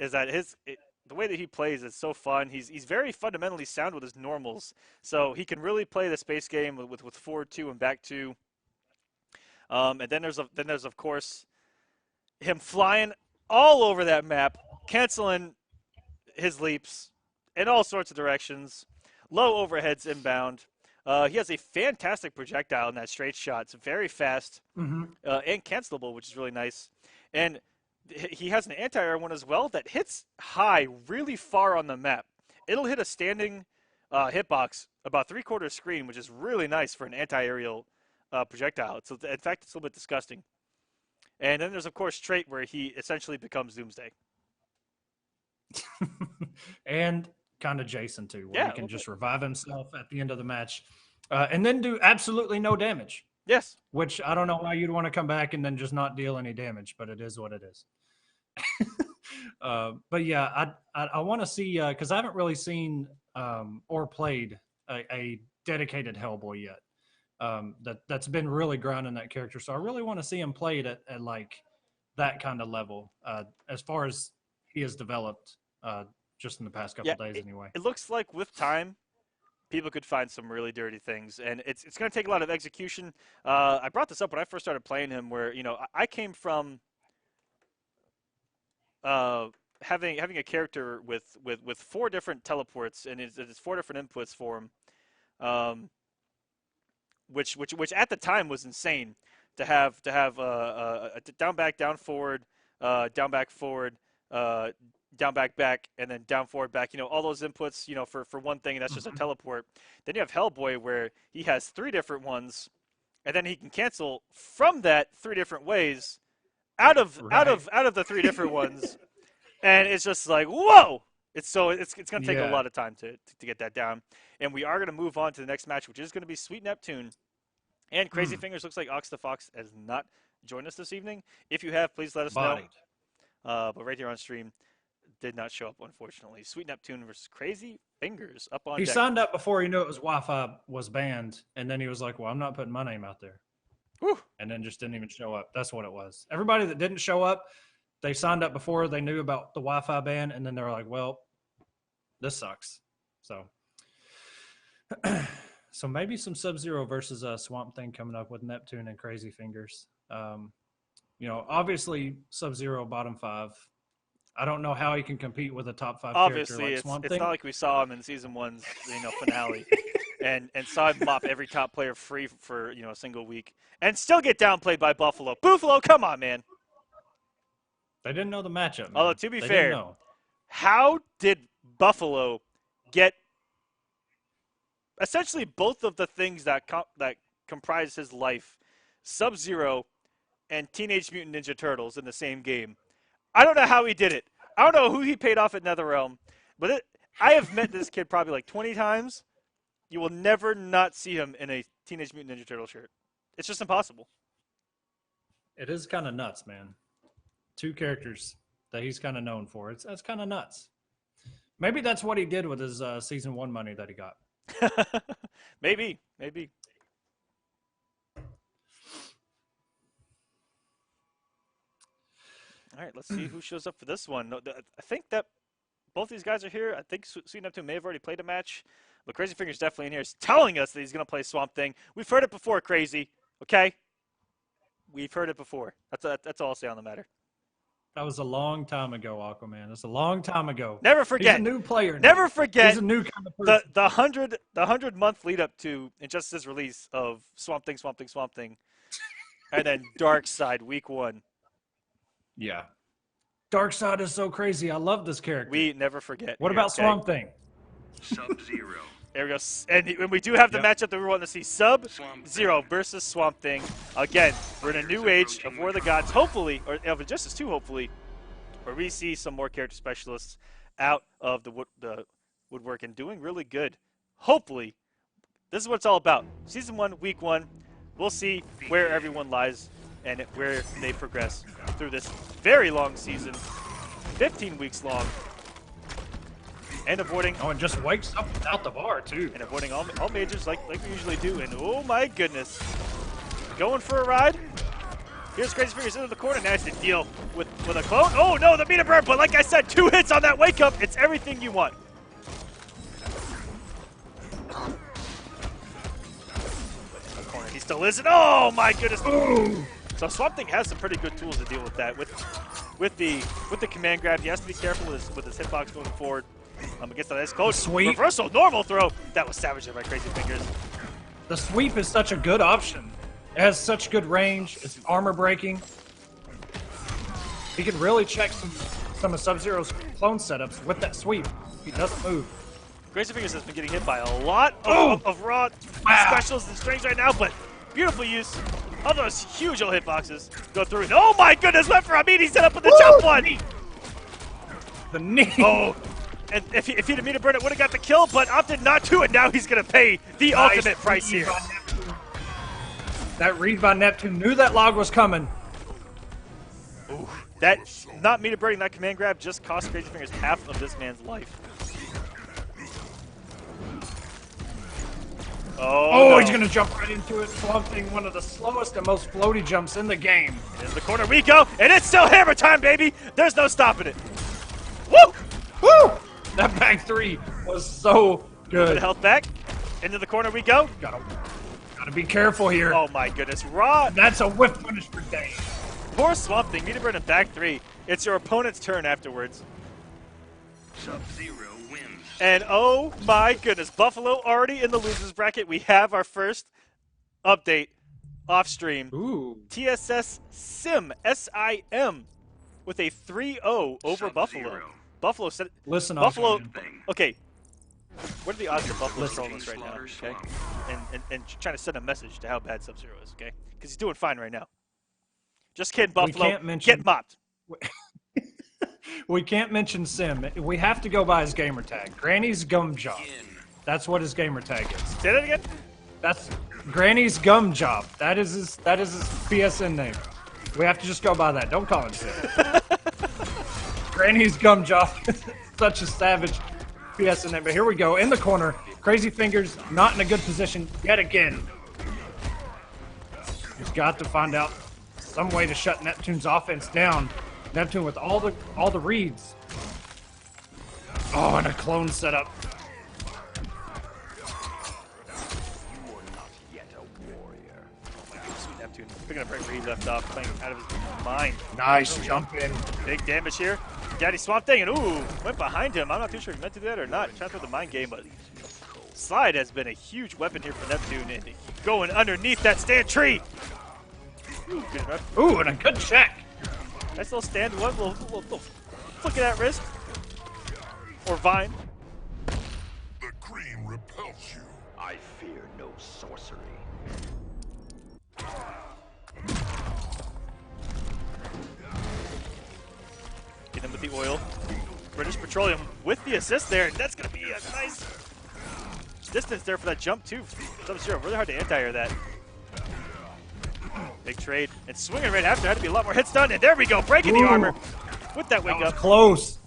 the way that he plays is so fun. He's very fundamentally sound with his normals, so he can really play the space game with forward 2 and back 2. And then there's of course him flying all over that map, canceling his leaps in all sorts of directions, low overheads inbound. He has a fantastic projectile in that straight shot. It's very fast and cancelable, which is really nice. And he has an anti-air one as well that hits high really far on the map. It'll hit a standing hitbox about 3/4 screen, which is really nice for an anti-aerial projectile. So in fact, it's a little bit disgusting. And then there's of course trait where he essentially becomes Doomsday. And kind of Jason too, where he can just revive himself at the end of the match, and then do absolutely no damage. Yes. Which I don't know why you'd want to come back and then just not deal any damage, but it is what it is. But yeah, I want to see, because I haven't really seen or played a dedicated Hellboy yet. That's been really grinding that character. So I really want to see him played at like that kind of level, as far as he has developed just in the past couple of days anyway. It looks like with time, people could find some really dirty things, and it's going to take a lot of execution. I brought this up when I first started playing him, where I came from having a character with 4 different teleports, and it's 4 different inputs for him, which at the time was insane to have a down back down forward, down back forward, down back, and then down forward back, all those inputs, for one thing, and that's just a teleport. Then you have Hellboy, where he has 3 different ones, and then he can cancel from that 3 different ways out of the 3 different ones. And it's just like, whoa! It's going to take a lot of time to get that down. And we are going to move on to the next match, which is going to be Sweet Neptune. And Crazy Fingers looks like Ox the Fox has not joined us this evening. If you have, please let us know. But right here on stream, did not show up, unfortunately. Sweet Neptune versus Crazy Fingers up on He deck. signed up before he knew it was Wi-Fi was banned, and then he was like, well, I'm not putting my name out there. Whew. And then just didn't even show up. That's what it was. Everybody that didn't show up, they signed up before they knew about the Wi-Fi ban, and then they were like, well, this sucks. So, so maybe some Sub-Zero versus Swamp Thing coming up with Neptune and Crazy Fingers. You know, obviously Sub-Zero bottom 5. I don't know how he can compete with a top 5 Obviously, character like Swamp it's Thing. not like we saw him in season 1's finale, and saw him mop every top player free for a single week, and still get downplayed by Buffalo. Buffalo, come on, man. They didn't know the matchup, man. Although to be They fair, didn't know. how did Buffalo get essentially both of the things that comprise his life, Sub-Zero and Teenage Mutant Ninja Turtles, in the same game? I don't know how he did it. I don't know who he paid off at NetherRealm, but I have met this kid probably like 20 times. You will never not see him in a Teenage Mutant Ninja Turtle shirt. It's just impossible. It is kind of nuts, man. 2 characters that he's kind of known for. That's kind of nuts. Maybe that's what he did with his season 1 money that he got. Maybe. All right, let's see who shows up for this one. I think that both these guys are here. I think Sweet Neptune may have already played a match, but Crazy Finger's definitely in here. He's telling us that he's going to play Swamp Thing. We've heard it before, Crazy. Okay? We've heard it before. That's all I'll say on the matter. That was a long time ago, Aquaman. That's a long time ago. Never forget. He's a new player now. Never forget. He's a new kind of person. The 100-month lead up to Injustice's release of Swamp Thing, and then Darkseid week 1. Yeah. Darkseid is so crazy. I love this character. We never forget. What about Swamp Thing? Sub-Zero. There we go. And we do have the matchup that we want to see. Sub-Zero versus Swamp Thing. Again, we're in a new age of War of the Gods, hopefully, or of Injustice 2, hopefully, where we see some more character specialists out of the woodwork and doing really good. Hopefully. This is what it's all about. Season 1, Week 1. We'll see where everyone lies and where they progress through this very long season, 15 weeks long, and avoiding. Oh, and just wakes up without the bar too. And avoiding all majors like we usually do. And oh my goodness, going for a ride. Here's Crazy Fingers into the corner. Now has to deal with a clone. Oh no, the meter burn. But like I said, 2 hits on that wake up. It's everything you want. He still isn't. Oh my goodness. Ooh. So Swamp Thing has some pretty good tools to deal with that. With the command grab, he has to be careful with his hitbox going forward. Against that ice coach. Sweep. Reversal, normal throw. That was savage there by Crazy Fingers. The sweep is such a good option. It has such good range. It's armor breaking. He can really check some of Sub-Zero's clone setups with that sweep. He doesn't move. Crazy Fingers has been getting hit by a lot of raw specials and strings right now, but beautiful use. All those huge old hitboxes go through. And oh my goodness, went for a meaty setup with the jump one. The knee. Oh, and if he'd have meter burn, it would have got the kill, but opted not to, and now he's going to pay the ultimate price here. That read by Neptune knew that log was coming. Ooh, that not meter burning, that command grab just cost Crazy Fingers half of this man's life. Oh, no. He's going to jump right into it. Swamp Thing, one of the slowest and most floaty jumps in the game. In the corner we go, and it's still hammer time, baby. There's no stopping it. Woo! Woo! That back 3 was so good. Health back. Into the corner we go. Gotta be careful here. Oh my goodness, raw. That's a whiff punish for Dane. Poor Swamp Thing, meter burn in back 3. It's your opponent's turn afterwards. Sub-Zero wins. And oh my goodness, Buffalo already in the losers bracket. We have our first update off stream. Ooh. TSS Sim, S-I-M, with a 3-0 over Sub-Zero. Buffalo. Buffalo said. Listen, Buffalo. Aquaman. Okay. What are the odds of Buffalo trolling us right now? Okay. And trying to send a message to how bad Sub-Zero is. Okay. Because he's doing fine right now. Just kidding, Buffalo. Get mopped. We can't mention Sim. We have to go by his gamer tag. Granny's Gum Job. That's what his gamer tag is. Say that again? That's Granny's Gum Job. That is his PSN name. We have to just go by that. Don't call him Sim. Granny's Gum Job. Such a savage PSN name. But here we go. In the corner. Crazy Fingers not in a good position yet again. He's got to find out some way to shut Neptune's offense down. Neptune with all the reads. Oh, and a clone setup. Neptune picking up right where he left off, playing out of his mind. Nice jump in. Big damage here. Daddy Swamp Thing, and ooh, went behind him. I'm not too sure if he meant to do that or not. Trying to throw the mind game, but slide has been a huge weapon here for Neptune, and going underneath that stand tree. Ooh, good enough. Ooh, and a good check. Nice little stand, one little flick of that wrist. Or vine. The cream repels you. I fear no sorcery. Get him with the oil. British Petroleum with the assist there. That's going to be a nice distance there for that jump, too. Sub-Zero, really hard to anti-air that. Big trade. And swinging right after. Had to be a lot more hits done. And there we go. Breaking the armor with that wing up. Close.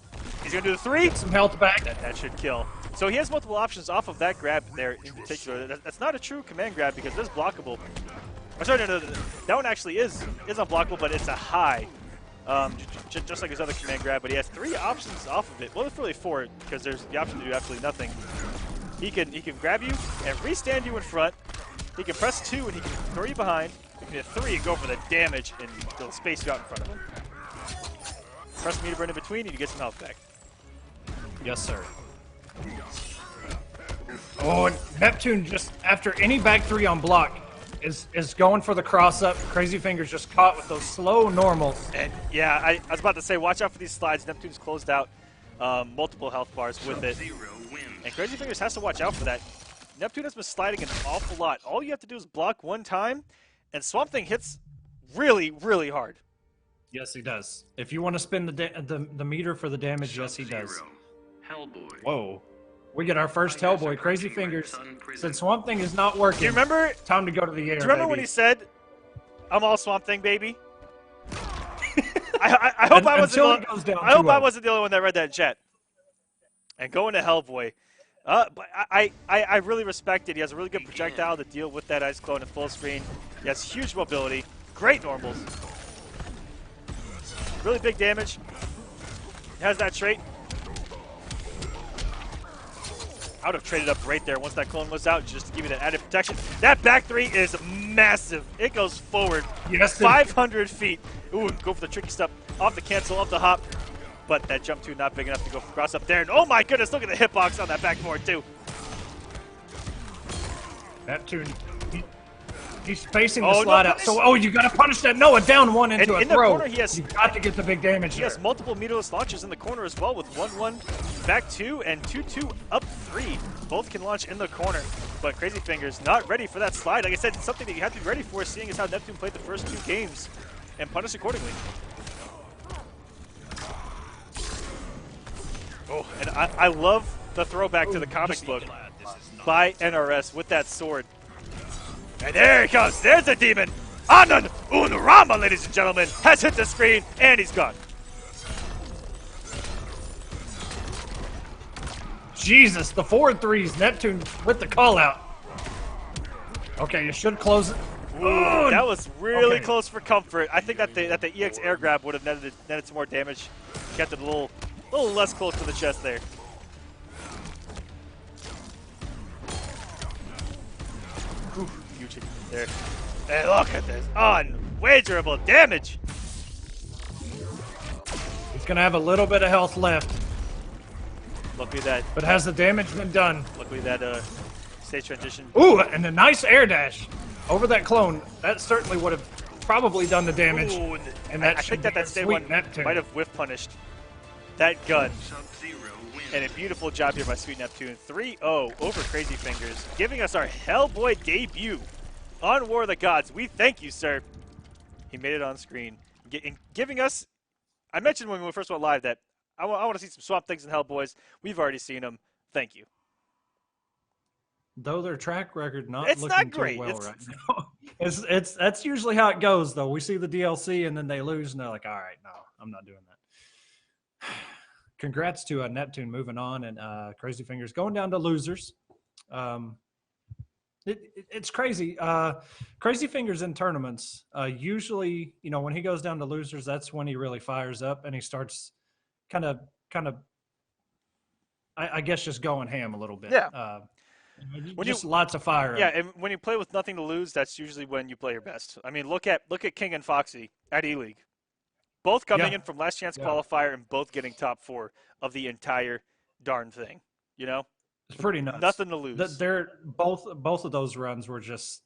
He's going to do the 3. Some health back. That should kill. So he has multiple options off of that grab there in particular. That's not a true command grab because it is blockable. Oh, sorry, no, that one actually is unblockable, but it's a high. Just like his other command grab, but he has 3 options off of it. Well, it's really 4 because there's the option to do absolutely nothing. He can grab you and restand you in front. He can press 2 and he can throw you behind. He can hit 3 and go for the damage and they'll space you out in front of him. Press meter burn in between and you get some health back. Yes, sir. Oh, and Neptune just, after any back 3 on block, is going for the cross-up. Crazy Fingers just caught with those slow normals. And yeah, I was about to say, watch out for these slides. Neptune's closed out multiple health bars with it. And Crazy Fingers has to watch out for that. Neptune has been sliding an awful lot. All you have to do is block 1 time, and Swamp Thing hits really, really hard. Yes, he does. If you want to spin the meter for the damage, yes, he does. Hellboy. Whoa. We get our first Hellboy. Crazy Fingers said Swamp Thing is not working. Do you remember? Time to go to the air, Do you remember when he said, "I'm all Swamp Thing, baby"? I hope I wasn't the only one that read that in chat. And going to Hellboy, but I really respect it. He has a really good projectile to deal with that ice clone in full screen. He has huge mobility, great normals, really big damage. He has that trait. I would have traded up right there once that clone was out just to give you that added protection. That back 3 is massive. It goes forward 500 feet. Ooh, go for the tricky stuff. Off the cancel, off the hop. But that jump 2 not big enough to go for cross up there. And oh my goodness, look at the hitbox on that back 4 too. Neptune, he's spacing the slide out. So, you got to punish that Noah down 1 into a throw. In the corner, you got to get the big damage. He has multiple meterless launches in the corner as well with 1-1 back 2 and 2-2 up 3. Both can launch in the corner. But Crazy Fingers not ready for that slide. Like I said, it's something that you have to be ready for, seeing as how Neptune played the first 2 games and punish accordingly. Oh, and I love the throwback to the comic book by NRS with that sword. And there he comes. There's the demon. Anand Unrama, ladies and gentlemen, has hit the screen, and he's gone. Jesus, the 4-3s. Neptune with the call out. Okay, you should close it. Ooh, that was really close for comfort. I think that the EX air grab would have netted some more damage. Kept it a little less close to the chest there. Ooh, huge there. And look at this unwagerable damage. He's gonna have a little bit of health left. Luckily that. But has the damage been done? Luckily that stage transition. Ooh, and a nice air dash over that clone. That certainly would have probably done the damage. Ooh, and that I think that stage one Neptune might have whiff punished that gun. And a beautiful job here by Sweet Neptune. 3-0 over Crazy Fingers, giving us our Hellboy debut on War of the Gods. We thank you, sir. He made it on screen. Giving us, I mentioned when we first went live that I want to see some Swamp Things and Hellboys. We've already seen them. Thank you. Though their track record It's looking not great. too well right now. That's usually how it goes, though. We see the DLC and then they lose, and they're like, all right, no, I'm not doing that. Congrats to Neptune moving on, and Crazy Fingers going down to losers. It's crazy. Crazy Fingers in tournaments, usually, when he goes down to losers, that's when he really fires up and he starts kind of, I guess, just going ham a little bit. Yeah. Just lots of fire. Yeah, and when you play with nothing to lose, that's usually when you play your best. I mean, look at King and Foxy at E-League. Both coming in from last chance qualifier and both getting top 4 of the entire darn thing. You know? It's pretty nuts. Nothing to lose. They're both of those runs were just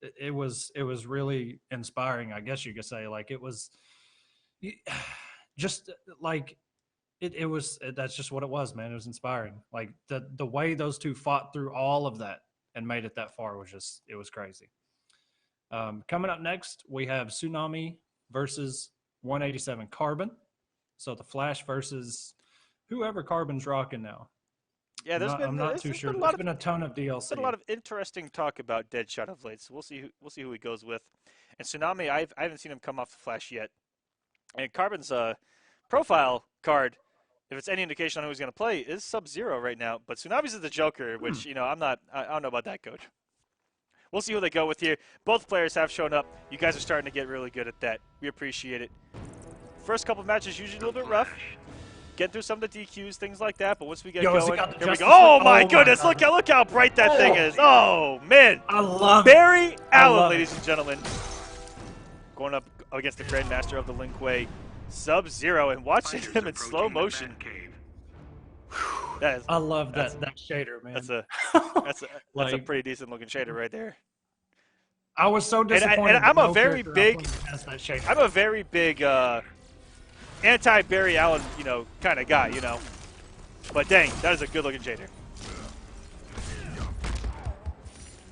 it was really inspiring, I guess you could say. Like it was just like it was that's just what it was, man. It was inspiring. Like the way those two fought through all of that and made it that far was just it was crazy. Coming up next, we have Tsunami versus 187 Carbon. So the Flash versus whoever Carbon's rocking now. Yeah, I'm not too sure. There's been a ton of DLC. Been a lot of interesting talk about Deadshot of late, so we'll see who he goes with. And Tsunami, I haven't seen him come off the Flash yet. And Carbon's profile card, if it's any indication on who he's going to play, is Sub-Zero right now. But Tsunami's is the Joker, which I don't know about that, Coach. We'll see who they go with here. Both players have shown up. You guys are starting to get really good at that. We appreciate it. First couple matches usually a little bit rough. Get through some of the DQs, things like that. But once we get going, here we go. Oh my goodness! Look how bright that thing is. Oh man! I love Barry Allen, ladies and gentlemen, going up against the Grandmaster of the Linkway, Sub-Zero, and watching him in slow motion. I love that shader, man. That's a pretty decent looking shader right there. I was so disappointed. And I'm a very big anti-Barry Allen, kind of guy, But dang, that is a good-looking shader.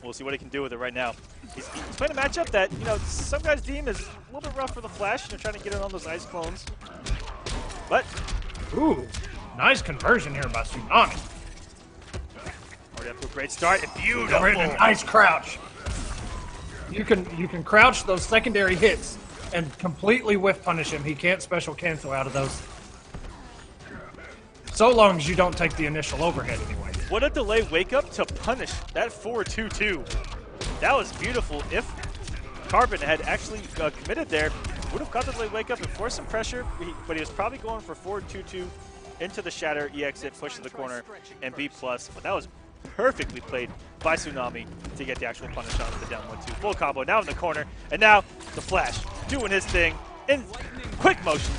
We'll see what he can do with it right now. He's playing a matchup that, some guys deem is a little bit rough for the Flash. They're trying to get in on those ice clones. But, ooh, nice conversion here by Tsunami. Already up to a great start. And beautiful. Nice crouch. You can crouch those secondary hits and completely whiff punish him. He can't special cancel out of those. So long as you don't take the initial overhead anyway. What a delay wake up to punish that 4-2-2. That was beautiful. If Carbon had actually committed there, would have caught the delay wake up and forced some pressure, but he was probably going for 4-2-2 into the shatter, E-exit, push to the corner, and B+. But that was perfectly played by Tsunami to get the actual punish on the down 1-2. Full combo now in the corner, and now the Flash doing his thing in quick motion.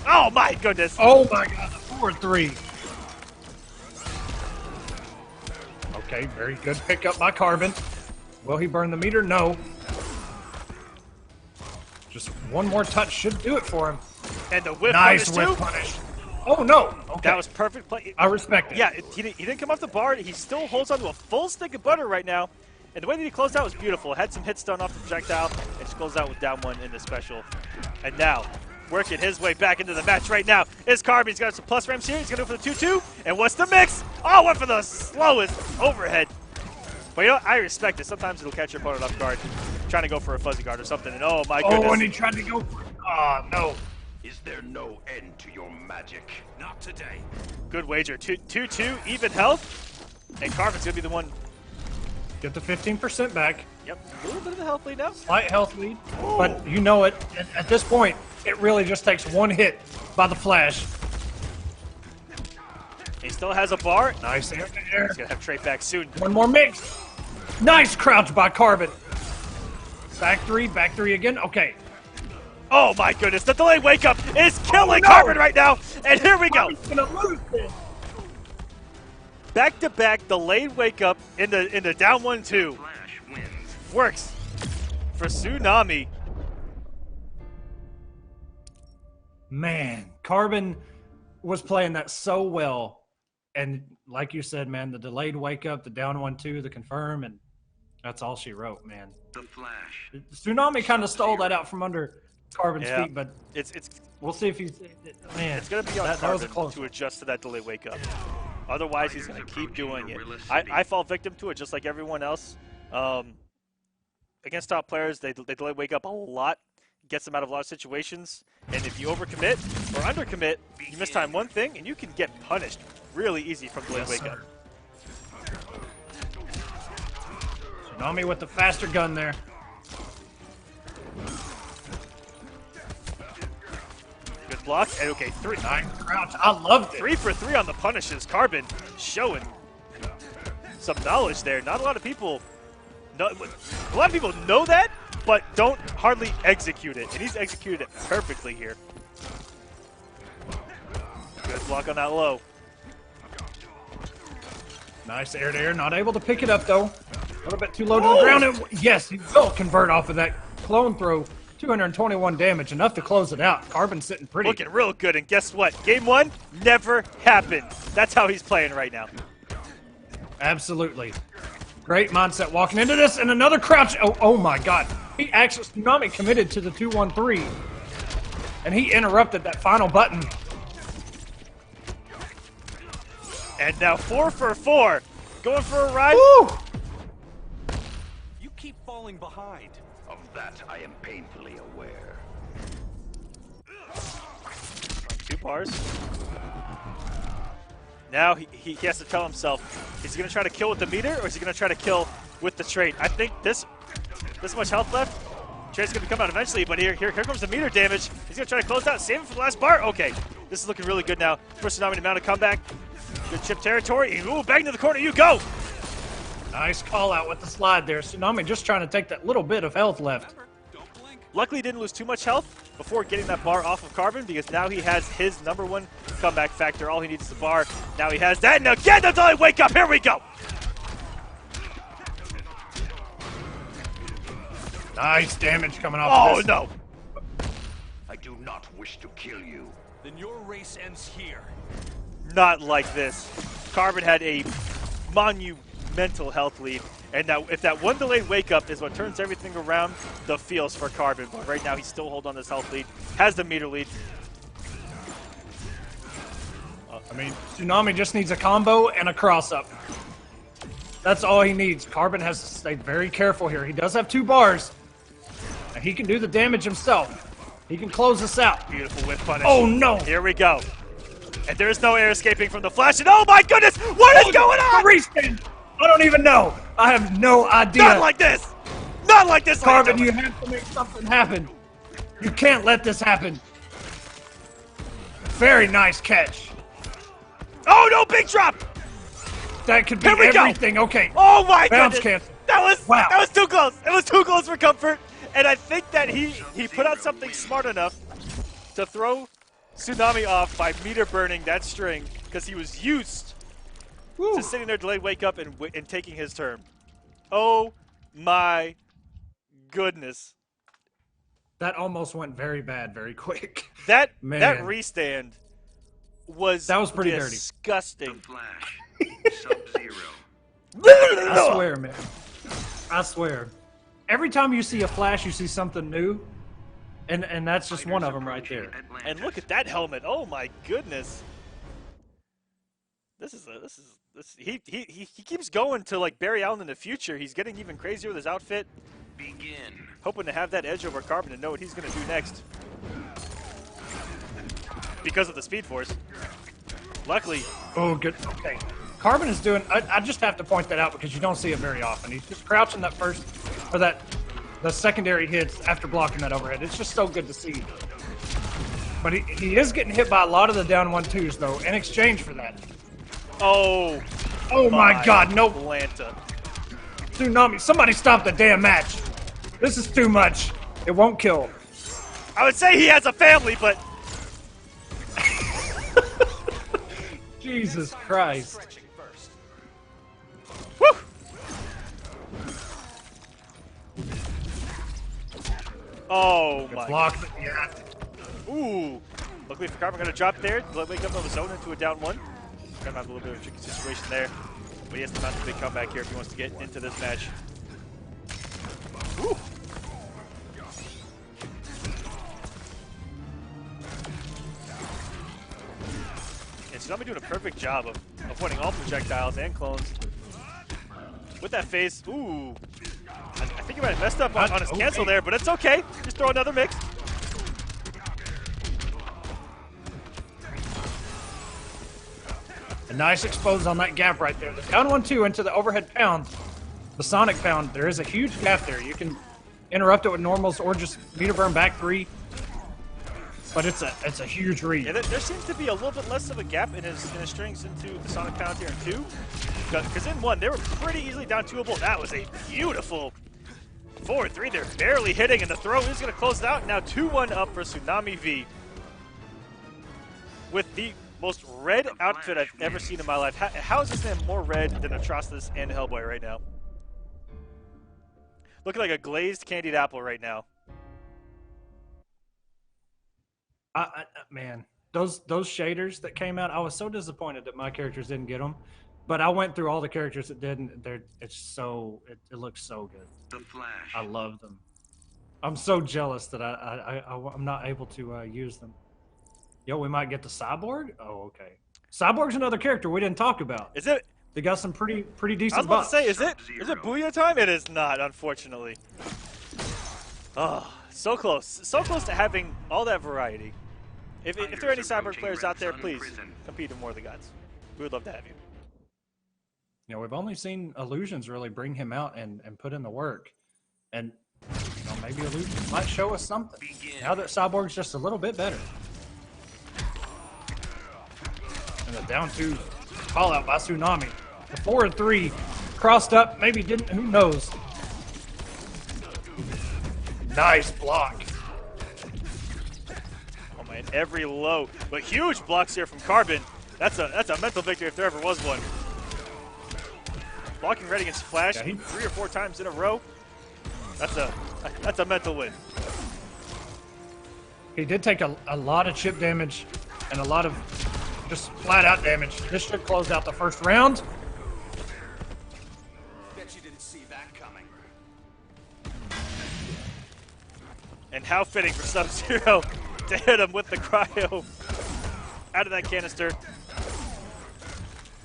Oh my goodness! Oh my god, the 4-3. Okay, very good pickup by Carbon. Will he burn the meter? No. Just one more touch should do it for him. And the whip nice punish whip punish. Oh no! Okay. That was perfect play. I respect it. Yeah, he didn't come off the bar. He still holds onto a full stick of butter right now. And the way that he closed out was beautiful. Had some hits done off the projectile, and just closed out with down 1 in the special. And now, working his way back into the match right now is Carbon. He's got some plus ramps here. He's going to go for the 2-2. And what's the mix? Oh, went for the slowest overhead. But I respect it. Sometimes it'll catch your opponent off guard, trying to go for a fuzzy guard or something. And oh my goodness. Oh, and he tried to go for it. Oh, no. Is there no end to your magic? Not today. Good wager. 2-2, even health. And Carbon's going to be the one. Get the 15% back. Yep, a little bit of a health lead now. Slight health lead. Ooh. But you know it. At this point, it really just takes one hit by the Flash. He still has a bar. Nice air. He's going to have Trey back soon. One more mix. Nice crouch by Carbon. Back three again. Okay. Oh my goodness, the delay wake up is killing Carbon right now. And here we go. He's gonna lose this. Back to back delayed wake up in the down 1-2. Works for Tsunami. Man, Carbon was playing that so well. And like you said, man, the delayed wake up, the down 1-2, the confirm, and that's all she wrote, man. The Flash. Tsunami kind of stole that out from under Carbon's feet, but it's we'll see if he's man. It's gonna be on Carbon to adjust to that delay wake up. Otherwise, he's gonna keep doing it. I fall victim to it just like everyone else. Against top players, they delay wake up a lot, gets them out of a lot of situations. And if you overcommit or undercommit, you miss time one thing, and you can get punished really easy from delayed wake up. Tsunami with the faster gun there. Good block. And okay, 3. Nice crouch. I loved it. 3 for 3 on the punishes. Carbon showing some knowledge there. Not a lot of people know, a lot of people know that, but don't hardly execute it. And he's executed it perfectly here. Good block on that low. Nice air to air. Not able to pick it up, though. A little bit too low to the ground. And yes, he will convert off of that clone throw. 221 damage, enough to close it out. Carbon sitting pretty. Looking real good, and guess what? Game 1 never happened. That's how he's playing right now. Absolutely. Great mindset walking into this, and another crouch. Oh my God. He actually, Tsunami committed to the 2-1-3, and he interrupted that final button. And now 4 for 4. Going for a ride. Woo! You keep falling behind. Of that, I am painfully aware. 2 bars. Now he has to tell himself, is he going to try to kill with the meter, or is he going to try to kill with the trait? I think this much health left. Trait's going to come out eventually, but here comes the meter damage. He's going to try to close out, save it for the last bar. Okay, this is looking really good now. First Tsunami to mount a comeback. Good chip territory. Ooh, bang to the corner, you go! Nice call out with the slide there. Tsunami just trying to take that little bit of health left. Luckily, he didn't lose too much health before getting that bar off of Carbon, because now he has his #1 comeback factor. All he needs is the bar. Now he has that, and again, the delayed wake up. Here we go. Nice damage coming off of this. No. I do not wish to kill you. Then your race ends here. Not like this. Carbon had a monumental health lead, and now if that one delayed wake up is what turns everything around, the feels for Carbon. But right now he's still holding on this health lead, has the meter lead. I mean, Tsunami just needs a combo and a cross up. That's all he needs. Carbon has to stay very careful here. He does have 2 bars, and he can do the damage himself. He can close this out. Beautiful whip punish. Oh no! Here we go. And there is no air escaping from the flash, and oh my goodness, what is going on? Restand. I don't even know. I have no idea. Not like this! Not like this! Carbon, you have to make something happen. You can't let this happen. Very nice catch. Oh no, big drop! That could be Here we everything. Go. Okay. Oh my Bounce goodness! cancel. Wow. That was too close. It was too close for comfort. And I think that he put out something smart enough to throw Tsunami off by meter burning that string, because he was used to sitting there delayed wake up and taking his turn. Oh my goodness. That almost went very bad very quick. That Man. was pretty dirty. disgusting. Flash. Sub-Zero. I swear, man. I swear. Every time you see a flash, you see something new. And that's just one of them right there. And look at that helmet. Oh my goodness. He keeps going to like Barry Allen in the future. He's getting even crazier with his outfit. Begin. Hoping to have that edge over Carbon and know what he's going to do next. Because of the Speed Force. Luckily. Oh, good. Okay. Carbon is doing. I just have to point that out because you don't see it very often. He's just crouching that first, or the secondary hits after blocking that overhead. It's just so good to see. But he is getting hit by a lot of the down 1-2s though, in exchange for that. Oh my God! No. Atlanta. Tsunami! Somebody stop the damn match! This is too much. It won't kill. I would say he has a family, but Jesus Christ! woo! Oh my! Block. Yeah. Ooh! Luckily for Carbon, gonna drop there. Wake up on his own into a down 1. Gonna have a little bit of a tricky situation there, but he has to mount a big comeback here if he wants to get into this match. Ooh! And Tsunami doing a perfect job of avoiding all projectiles and clones. With that phase, ooh! I think he might have messed up on his cancel there, but it's okay. Just throw another mix. A nice expose on that gap right there. The down 1-2 into the overhead pound. The Sonic pound. There is a huge gap there. You can interrupt it with normals or just meter burn back 3. but it's a huge read. Yeah, there seems to be a little bit less of a gap in his strings into the Sonic Palantir in 2. Because in 1, they were pretty easily down 2-able. That was a beautiful 4-3. They're barely hitting, and the throw is going to close it out. Now 2-1 up for Tsunami V. With the most red outfit I've ever seen in my life. How is this man more red than Atrocitus and Hellboy right now? Looking like a glazed candied apple right now. Man, those shaders that came out, I was so disappointed that my characters didn't get them. But I went through all the characters that did, and it looks so good. The Flash. I love them. I'm so jealous that I'm not able to use them. Yo, we might get the Cyborg? Oh, okay. Cyborg's another character we didn't talk about. Is it? They got some pretty decent I was about buffs. to say, is it Booyah time? It is not, unfortunately. Oh, so close. So close to having all that variety. If there are any Cyborg players out there, please compete in War of the Gods. We would love to have you. You know, we've only seen Illusions really bring him out and put in the work. And, you know, maybe Illusions might show us something. Now that Cyborg's just a little bit better. And the down 2 call out by Tsunami. The 4-3 crossed up, maybe didn't, who knows. Nice block. Oh man, every low, but huge blocks here from Carbon. That's a mental victory if there ever was one. Blocking red against Flash 3 or 4 times in a row. That's a mental win. He did take a lot of chip damage and a lot of just flat out damage. This should close out the first round. Bet you didn't see that coming. And how fitting for Sub-Zero to hit him with the cryo out of that canister.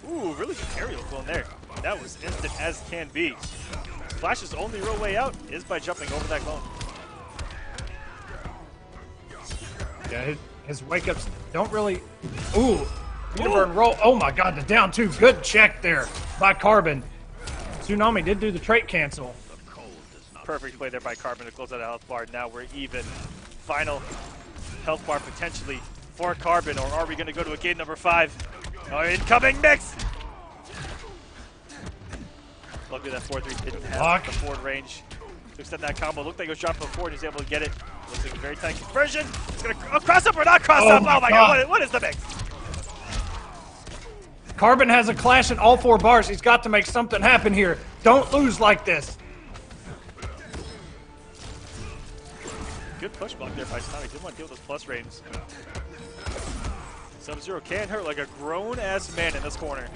Ooh, really good aerial clone there. That was instant as can be. Flash's only real way out is by jumping over that clone. Yeah, his wake-ups don't really... Ooh, Uniburn roll. Oh my god, the down 2. Good check there by Carbon. Tsunami did do the trait cancel. Perfect play there by Carbon to close out a health bar. Now we're even. Final health bar potentially for Carbon, or are we going to go to a game number 5? Oh, incoming mix! Luckily that 4-3 didn't have the forward range to extend that combo. Looked like it was dropping forward, he was able to get it. Looks like a very tight conversion. It's going to cross up or not cross up. Oh my god, what is the mix? Carbon has a clash in all 4 bars. He's got to make something happen here. Don't lose like this. Good push block there by Sonic. Didn't want to deal with those plus ranges. Sub-Zero can hurt like a grown-ass man in this corner.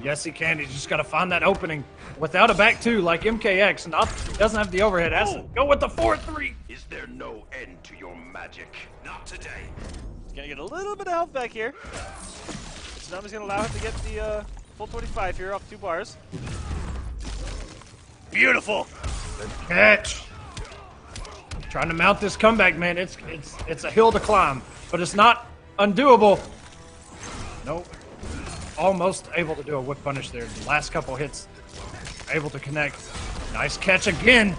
Yes, he can. He's just got to find that opening without a back 2 like MKX. And doesn't have the overhead. Has to go with the 4-3. Is there no end to your magic? Not today. He's going to get a little bit of health back here. Tsunami's going to allow him to get the full 25 here off 2 bars. Beautiful. Good catch. Trying to mount this comeback, man. It's a hill to climb, but it's not undoable. Nope. Almost able to do a whip punish there. The last couple hits, able to connect. Nice catch again.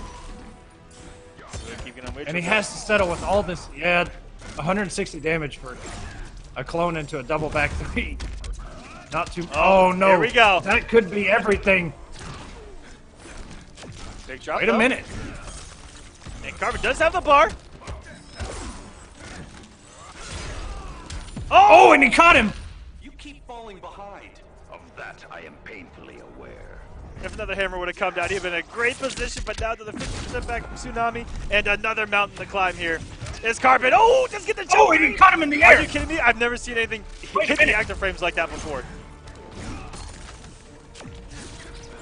And he has to settle with all this. Yeah, 160 damage for a clone into a double back 3. Not too. Oh no! Here we go. That could be everything. Big drop. Wait a minute. And Carbon does have the bar. Oh, and he caught him. You keep falling behind. Of that, I am painfully aware. If another hammer would have come down, he'd been in a great position, but now to the 50% back from Tsunami, and another mountain to climb here. Is Carbon. Oh, just get the jump. Oh, and he caught him in the air. Are you kidding me? I've never seen anything hit the active frames like that before.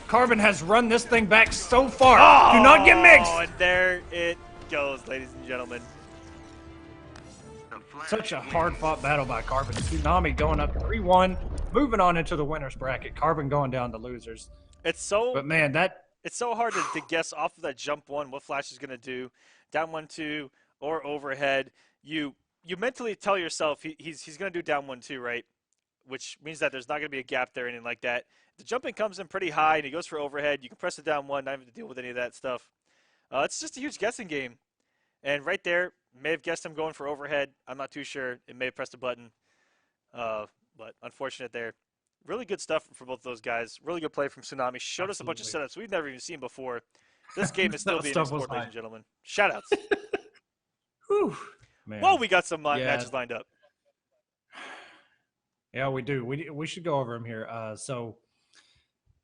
Carbon has run this thing back so far. Oh, do not get mixed. And there it goes, ladies and gentlemen. Such a hard-fought battle by Carbon. Tsunami going up 3-1, moving on into the winners bracket. Carbon going down to losers. But man, it's so hard to guess off of that jump 1 what Flash is going to do. Down 1-2 or overhead. You mentally tell yourself he's going to do down 1-2, right? Which means that there's not going to be a gap there or anything like that. The jumping comes in pretty high, and he goes for overhead. You can press it down 1, not even to deal with any of that stuff. It's just a huge guessing game. And right there, May have guessed him going for overhead. I'm not too sure. It may have pressed a button. But unfortunate there. Really good stuff for both of those guys. Really good play from Tsunami. Showed us a bunch of setups we've never even seen before. This game is still being explored, ladies and gentlemen. Shoutouts. Whew, man. Well, we got some matches lined up. Yeah, we do. We should go over them here. So,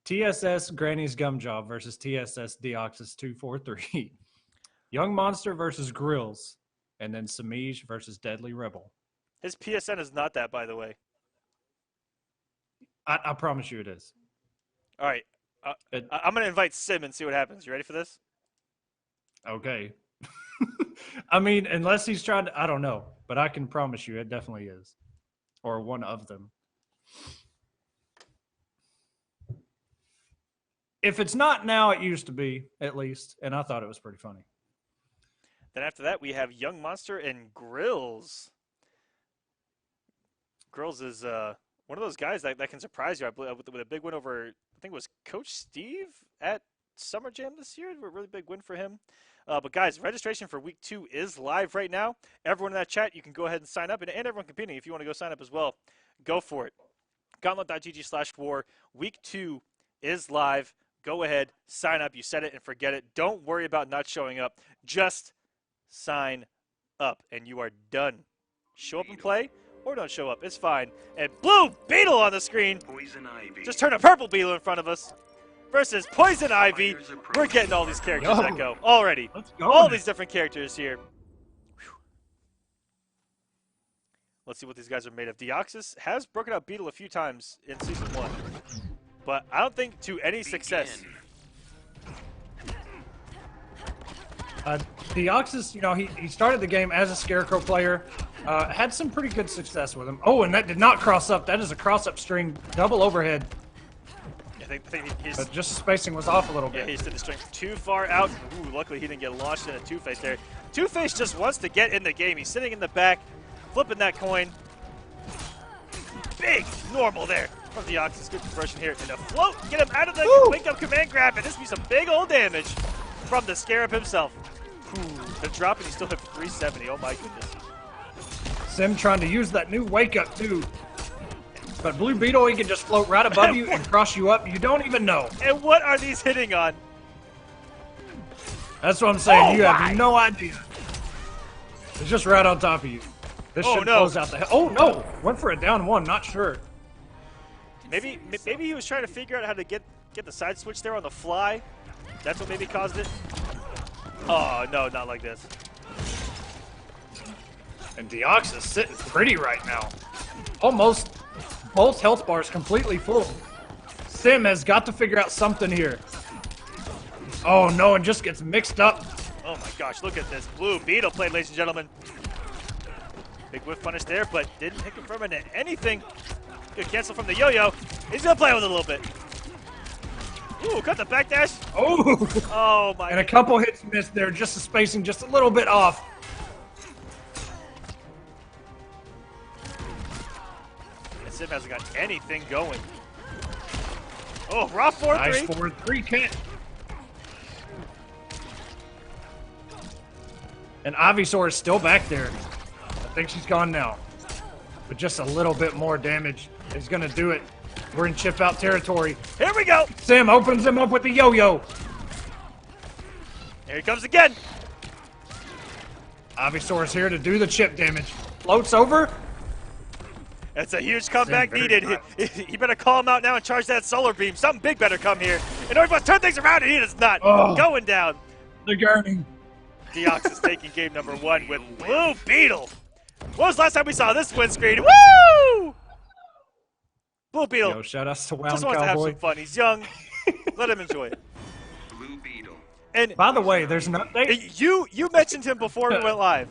TSS Granny's Gum Job versus TSS Deoxys 243. Young Monster versus Grills. And then Semiij versus Deadly Rebel. His PSN is not that, by the way. I promise you it is. All right. I'm going to invite Sim and see what happens. You ready for this? Okay. I mean, unless he's trying to, I don't know. But I can promise you it definitely is. Or one of them. If it's not now, it used to be, at least. And I thought it was pretty funny. Then after that, we have Young Monster and Grills. Grills is one of those guys that can surprise you. I believe with a big win over, I think it was Coach Steve at Summer Jam this year. A really big win for him. But guys, registration for week 2 is live right now. Everyone in that chat, you can go ahead and sign up. And everyone competing, if you want to go sign up as well, go for it. Gauntlet.gg/war. Week 2 is live. Go ahead, sign up. You set it and forget it. Don't worry about not showing up. Just sign up, and you are done. Show up and play, or don't show up. It's fine. And blue Beetle on the screen. Poison Ivy. Just turn a purple Beetle in front of us. Versus Poison Ivy. We're getting all these characters that go already. Let's go. All these different characters here. Whew. Let's see what these guys are made of. Deoxys has broken out Beetle a few times in Season 1. But I don't think to any success. Deoxys, you know, he started the game as a Scarecrow player. Had some pretty good success with him. Oh, and that did not cross up. That is a cross-up string, double overhead. I think But just the spacing was off a little yeah, bit. he just did the string too far out. Ooh, luckily he didn't get launched in a Two-Face there. Two-Face just wants to get in the game. He's sitting in the back, flipping that coin. Big normal there from Deoxys. Good conversion here. And a float. Get him out of the wake-up command grab. And this will be some big old damage from the Scarab himself. Ooh, the drop, and he still hit 370. Oh, my goodness. Sim trying to use that new wake-up, too. But Blue Beetle, he can just float right above you and cross you up. You don't even know. And what are these hitting on? That's what I'm saying. Oh, you have no idea. It's just right on top of you. This should close out the... Oh, no. Went for a down one. Not sure. Maybe he was trying to figure out how to get the side switch there on the fly. That's what maybe caused it. Oh, no, not like this. And Deoxys sitting pretty right now. Almost both health bars completely full. Sim has got to figure out something here. Oh, no, and just gets mixed up. Oh, my gosh, look at this. Blue Beetle play, ladies and gentlemen. Big whiff punish there, but didn't hit confirm into anything. Good cancel from the yo-yo. He's going to play with it a little bit. Ooh, got the backdash. Oh! Oh, my. And a couple hits missed there, just the spacing just a little bit off. And Sim hasn't got anything going. Oh, raw 4-3. Nice 4-3 can't. And Ivysaur is still back there. I think she's gone now. But just a little bit more damage is going to do it. We're in chip-out territory. Here we go. Sim opens him up with the yo-yo. Here he comes again. Ivysaur is here to do the chip damage. Floats over. That's a huge comeback needed. He better call him out now and charge that solar beam. Something big better come here. In order for us to turn things around, and he does not. Going down. The gurning. Deoxys taking game number 1 with Blue Beetle. When was the last time we saw this win screen? Woo! Blue Beetle. Yo, shout outs to Wound just wants to have Cowboy. some fun. He's young. Let him enjoy it. Blue Beetle. And by the way, there's an update. You mentioned him before we went live.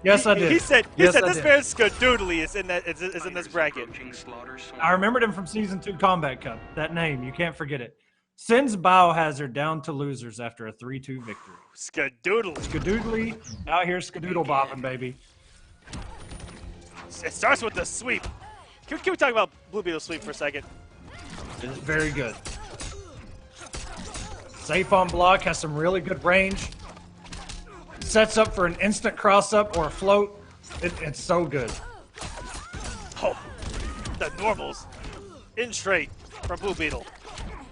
Yes, I did. He said yes, this man Skadoodly is in that is in this bracket. I remembered him from Season 2 Kombat Cup. That name, you can't forget it. Sends Biohazard down to losers after a 3-2 victory. Skadoodly. Skadoodly, out here skadoodle bopping, baby. It starts with the sweep. Can we talk about Blue Beetle sweep for a second? It is very good. Safe on block, has some really good range. sets up for an instant cross-up or a float. It's so good. Oh, the normals. In straight from Blue Beetle.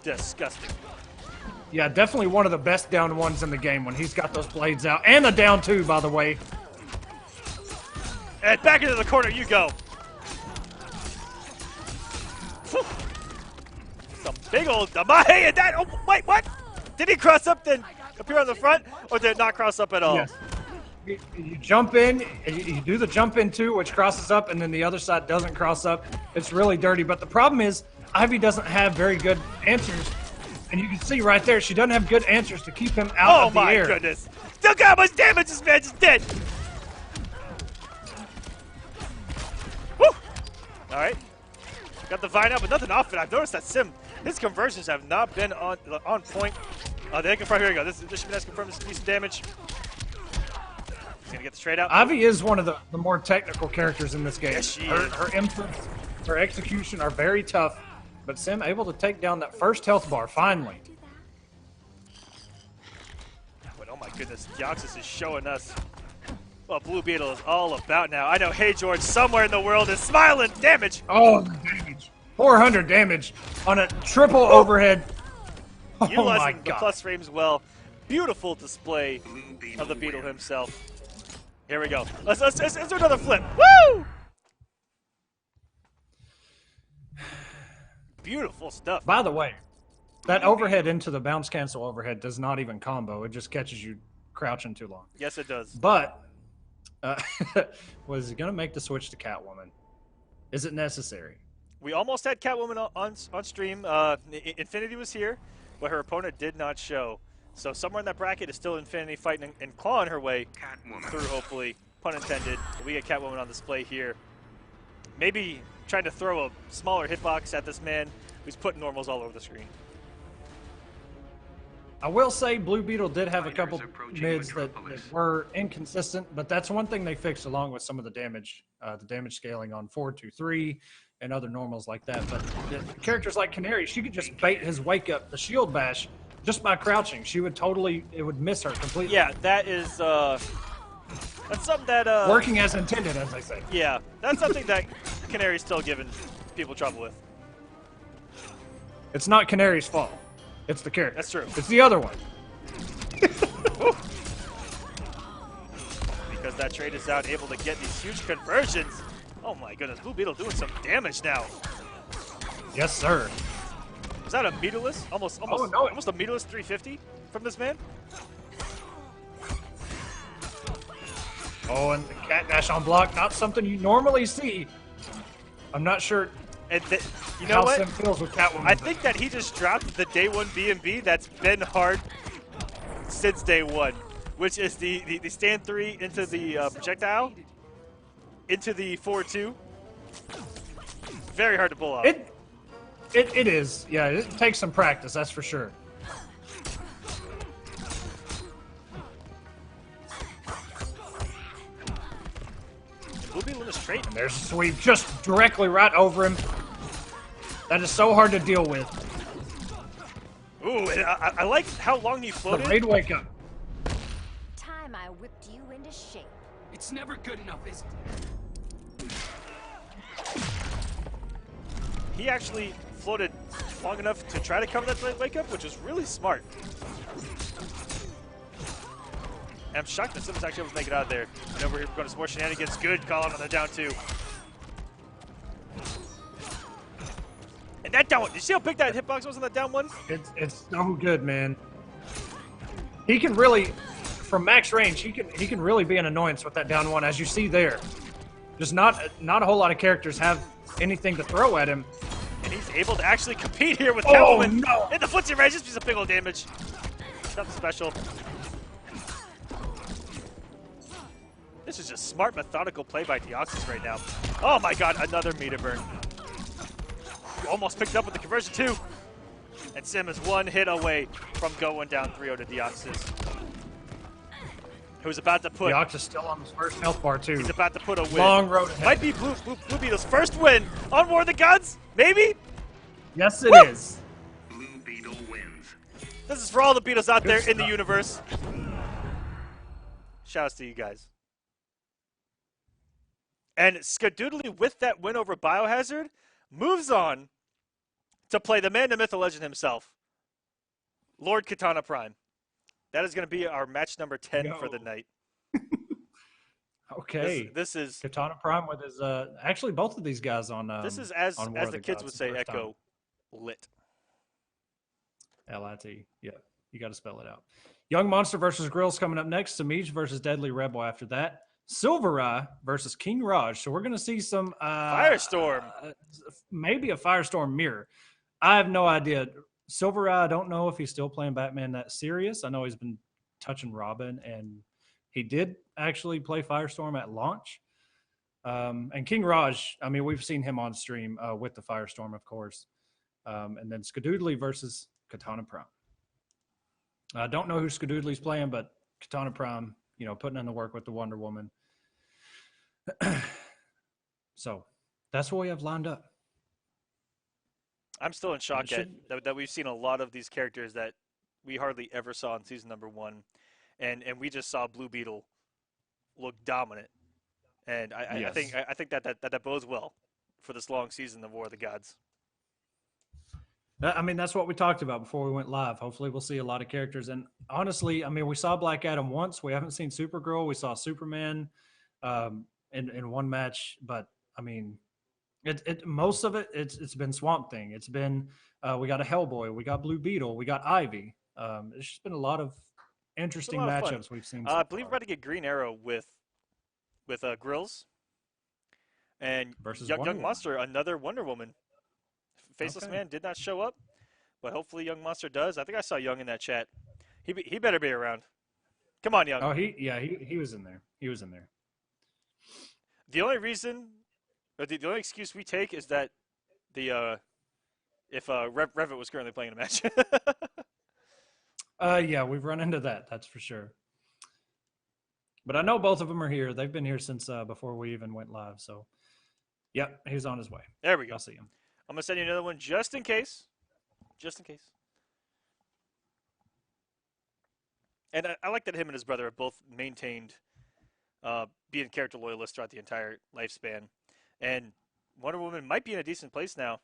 Disgusting. Yeah, definitely one of the best down ones in the game when he's got those blades out. And a down two, by the way. And back into the corner you go. Whew. Some big old Hey, and that. Oh, wait, what? Did he cross up then appear on the front? Or did it not cross up at all? Yes. You jump in, you do the jump in too, which crosses up, and then the other side doesn't cross up. It's really dirty. But the problem is, Ivy doesn't have very good answers. And you can see right there, she doesn't have good answers to keep him out of the air. Oh my goodness. Look how much damage this man just did. Woo! Alright. Got the vine out, but nothing off it. I've noticed that Sim, his conversions have not been on point. They confirm, here we go. This should be nice confirm this decent damage. He's gonna get the straight out. Ivy is one of the more technical characters in this game. Yes, she her is. Her inputs, her execution are very tough. But Sim able to take down that first health bar, finally. But oh my goodness, Deoxys is showing us what Blue Beetle is all about now. I know Hey George somewhere in the world is smiling. Damage! Oh, the damage. 400 damage on a triple overhead. Oh my Utilizing the God. plus frames well. Beautiful display of the Beetle himself. Here we go. Let's do another flip. Woo! Beautiful stuff. By the way, that overhead into the bounce cancel overhead does not even combo. It just catches you crouching too long. Yes, it does. But was he going to make the switch to Catwoman? Is it necessary? We almost had Catwoman on stream. Infinity was here, but her opponent did not show. So somewhere in that bracket is still Infinity fighting and clawing her way through, hopefully. Pun intended. We get Catwoman on display here. Maybe trying to throw a smaller hitbox at this man who's putting normals all over the screen. I will say Blue Beetle did have a couple mids that were inconsistent, but that's one thing they fixed along with some of the damage scaling on 4-2-3 and other normals like that. But the characters like Canary, she could just bait his wake up, the shield bash, just by crouching. She would it would miss her completely. Yeah, that is that's something that working as intended, as they say. Yeah, that's something that Canary's still giving people trouble with. It's not Canary's fault. It's the character. That's true. It's the other one. Because that trade is out, able to get these huge conversions. Oh my goodness, Blue Beetle doing some damage now. Yes, sir. Was that a meterless? Almost a meterless 350 from this man? Oh, and the cat dash on block, not something you normally see. I'm not sure And you know how what? Sim feels with Catwoman. I think that he just dropped the day one B&B that's been hard since day one, which is the stand 3 into the projectile, into the 4-2. Very hard to pull off. It is. Yeah, it takes some practice, that's for sure. Blue Beetle in a straight. And there's a sweep just directly right over him. That is so hard to deal with. Ooh, and I like how long he The floated. raid wake up. Time I whipped you into shape. It's never good enough, is it? He actually floated long enough to try to cover that wake up, which was really smart. And I'm shocked that Sims actually able to make it out of there. And over here we're going to some more shenanigans. Good call out on the down 2. And that down one, did you see how big that hitbox was on that down 1? It's so good, man. He can really, from max range, he can really be an annoyance with that down 1, as you see there. Just not a whole lot of characters have anything to throw at him. And he's able to actually compete here with Oh, Catwoman. no. Hit the footsie range, just piece of big old damage. Nothing special. This is just smart, methodical play by Deoxys right now. Oh my god, another meter burn. Almost picked up with the conversion too. And Sim is one hit away from going down 3-0 to Deoxys. Who's about to put... Deoxys still on his first health bar, too. He's about to put a win. Long road ahead. Might be Blue Beetle's first win on War of the Gods? Maybe? Yes, it Woo! is. Blue Beetle wins. This is for all the Beetles out there in the universe. Shouts to you guys. And Skadoodly, with that win over Biohazard, moves on to play the man, the myth, the legend himself, Lord Katana Prime. That is going to be our match number 10 for the night. Okay. This is Katana Prime with his actually both of these guys on this is as the kids would say, Echo lit. LIT. Yeah, you got to spell it out. Young Monster versus Grills coming up next. Semiij versus Deadly Rebel after that. SylverRye versus King Raj. So we're going to see some Firestorm. Maybe a Firestorm mirror. I have no idea. SylverRye, I don't know if he's still playing Batman that serious. I know he's been touching Robin, and he did actually play Firestorm at launch. And King Raj, I mean, we've seen him on stream with the Firestorm, of course. And then Skadoodly versus Katana Prime. I don't know who Skadoodly's playing, but Katana Prime, you know, putting in the work with the Wonder Woman. So that's what we have lined up. I'm still in shock that we've seen a lot of these characters that we hardly ever saw in season number 1. And we just saw Blue Beetle look dominant. And I think that bodes well for this long season of War of the Gods. I mean, that's what we talked about before we went live. Hopefully we'll see a lot of characters. And honestly, I mean, we saw Black Adam once. We haven't seen Supergirl. We saw Superman in one match. But, I mean, most of it's been Swamp Thing. It's been we got a Hellboy. We got Blue Beetle. We got Ivy. It's just been a lot of interesting matchups we've seen. I believe we're about to get Green Arrow with Grills. And versus Young Monster, another Wonder Woman. Faceless Man did not show up, but hopefully Young Monster does. I think I saw Young in that chat. He better be around. Come on, Young. Oh, he was in there. He was in there. The only reason, or the only excuse we take is that if Revit was currently playing a match. Yeah, we've run into that. That's for sure. But I know both of them are here. They've been here since before we even went live. So, yep, he's on his way. There we go. I'll see him. I'm going to send you another one just in case. Just in case. And I like that him and his brother have both maintained being character loyalists throughout the entire lifespan. And Wonder Woman might be in a decent place now.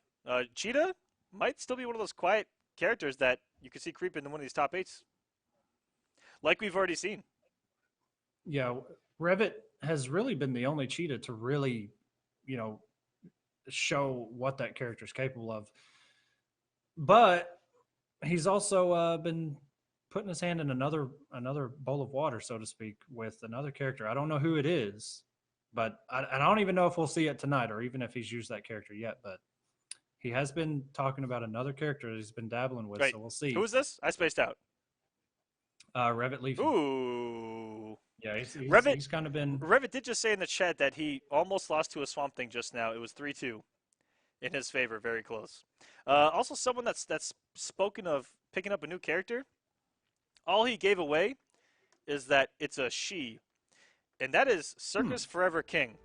Cheetah might still be one of those quiet characters that you could see creep into one of these top 8s. Like we've already seen. Yeah, Revit has really been the only Cheetah to really, you know, show what that character is capable of. But he's also been putting his hand in another bowl of water, so to speak, with another character. I don't know who it is, but I don't even know if we'll see it tonight or even if he's used that character yet. But he has been talking about another character that he's been dabbling with, so we'll see. Who is this? I spaced out. Revit Leafy. Ooh. Yeah, he's kind of been... Revit did just say in the chat that he almost lost to a Swamp Thing just now. It was 3-2 in his favor. Very close. Also, someone that's spoken of picking up a new character, all he gave away is that it's a she. And that is Circus Forever King,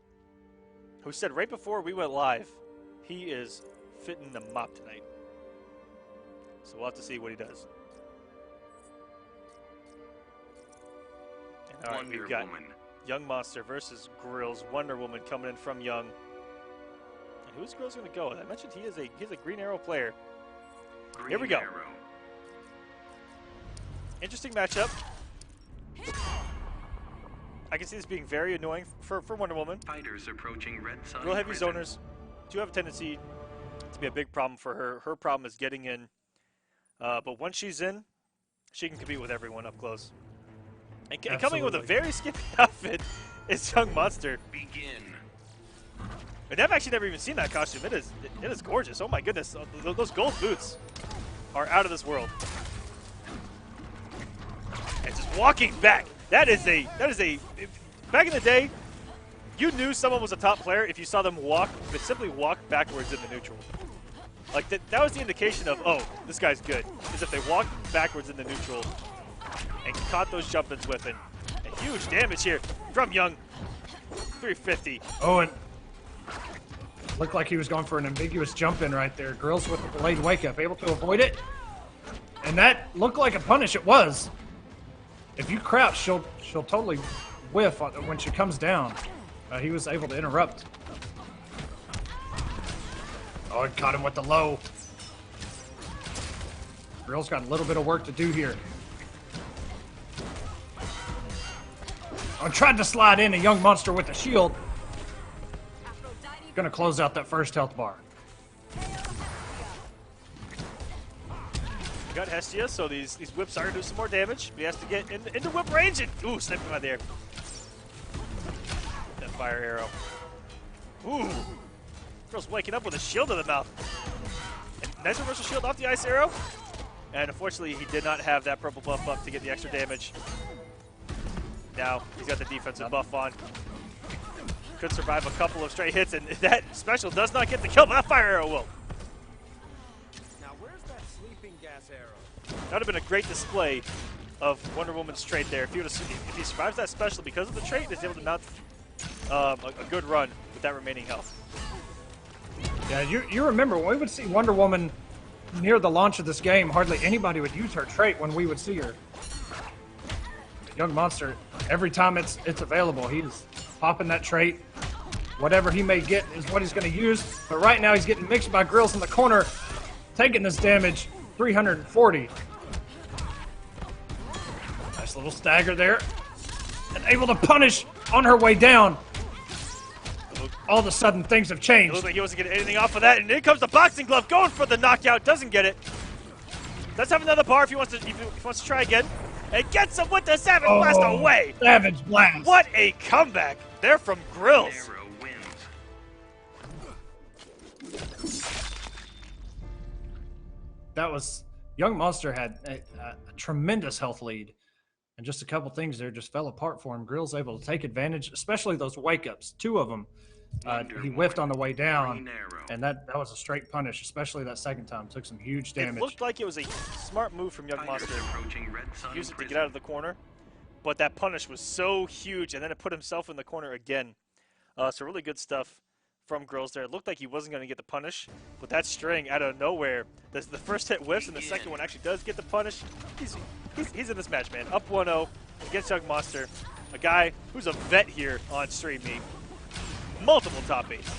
who said right before we went live, he is fitting the mop tonight. So we'll have to see what he does. All right, we've got Young Monster versus Grills. Wonder Woman coming in from Young. And who's Grills going to go with? I mentioned he's a Green Arrow player. Here we go. Interesting matchup. I can see this being very annoying for Wonder Woman. Fighters approaching Red Sun. Real heavy zoners do have a tendency to be a big problem for her. Her problem is getting in. But once she's in, she can compete with everyone up close. And coming with a very skimpy outfit is Young Monster. Begin. And I've actually never even seen that costume. It is gorgeous. Oh my goodness, those gold boots are out of this world. And just walking back. That is a. Back in the day, you knew someone was a top player if you saw them simply walk backwards in the neutral. Like that was the indication of, oh, this guy's good. Is if they walked backwards in the neutral and caught those jump-ins with it. And huge damage here from Young. 350. Oh, and looked like he was going for an ambiguous jump-in right there. Grills with the delayed wake-up, able to avoid it. And that looked like a punish. It was. If you crouch, she'll totally whiff when she comes down. He was able to interrupt. Oh, it caught him with the low. Girl's got a little bit of work to do here. I tried to slide in a young monster with a shield. Gonna close out that first health bar. We got Hestia, so these whips are gonna do some more damage. He has to get into whip range and snip him out there. That fire arrow. Ooh, girl's waking up with a shield in the mouth. And nice reversal shield off the ice arrow. And unfortunately, he did not have that purple buff up to get the extra damage. Now he's got the defensive buff on. Could survive a couple of straight hits, and that special does not get the kill, but that fire arrow will. Now where's that sleeping gas arrow? That would have been a great display of Wonder Woman's trait there. If he survives that special because of the trait, he's able to mount a good run with that remaining health. Yeah, you remember when we would see Wonder Woman near the launch of this game, hardly anybody would use her trait when we would see her. Young Monster, every time it's available, he's popping that trait. Whatever he may get is what he's going to use. But right now he's getting mixed by Grills in the corner, taking this damage, 340. Nice little stagger there. And able to punish on her way down. All of a sudden, things have It changed. looked like he wasn't getting anything off of that, and in comes the boxing glove, going for the knockout, doesn't get it. Does have another bar if he wants to try again. And gets him with the Savage Blast away. Savage Blast. What a comeback there from Grills. Arrow wins. That was Young Monster had a tremendous health lead, and just a couple things there just fell apart for him. Grill's able to take advantage, especially those wake ups. Two of them, he whiffed on the way down, and that was a straight punish. Especially that second time, took some huge damage. It looked like it was a smart move from Young Monster. Use it to get out of the corner, but that punish was so huge, and then it put himself in the corner again. So really good stuff from Grills there. It looked like he wasn't going to get the punish, but that string out of nowhere, the first hit whiffs, and the second one actually does get the punish. He's in this match, man. Up 1-0 against Young Monster, a guy who's a vet here on StreamMe. Multiple top 8s.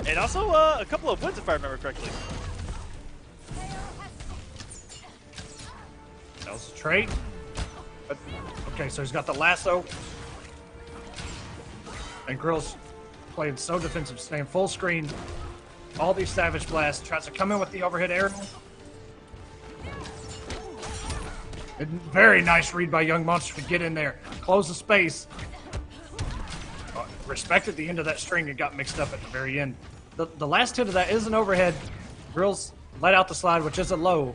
And also a couple of wins, if I remember correctly. That was a trait. Okay, so he's got the lasso. And Grill's playing so defensive, staying full screen. All these Savage Blasts. Tries to come in with the overhead arrow. Very nice read by Young Monster to get in there. Close the space. Respected the end of that string and got mixed up at the very end. The last hit of that is an overhead. Grills let out the slide, which is a low.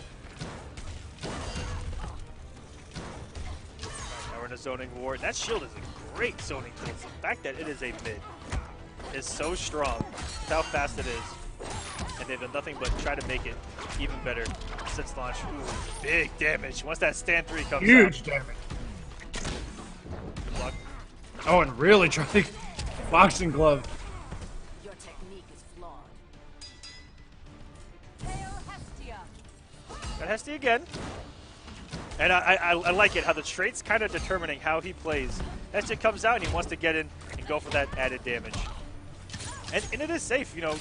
Now we're in a zoning war. That shield is a great zoning tool. The fact that it is a mid is so strong. That's how fast it is. And they've done nothing but try to make it even better since launch. Ooh, big damage. Once that stand 3 comes Huge out. damage. Good luck. Oh, and really trying boxing glove. Your technique is flawed. Got Hestia again. And I like it, how the trait's kind of determining how he plays. Hestia comes out and he wants to get in and go for that added damage. And it is safe, you know.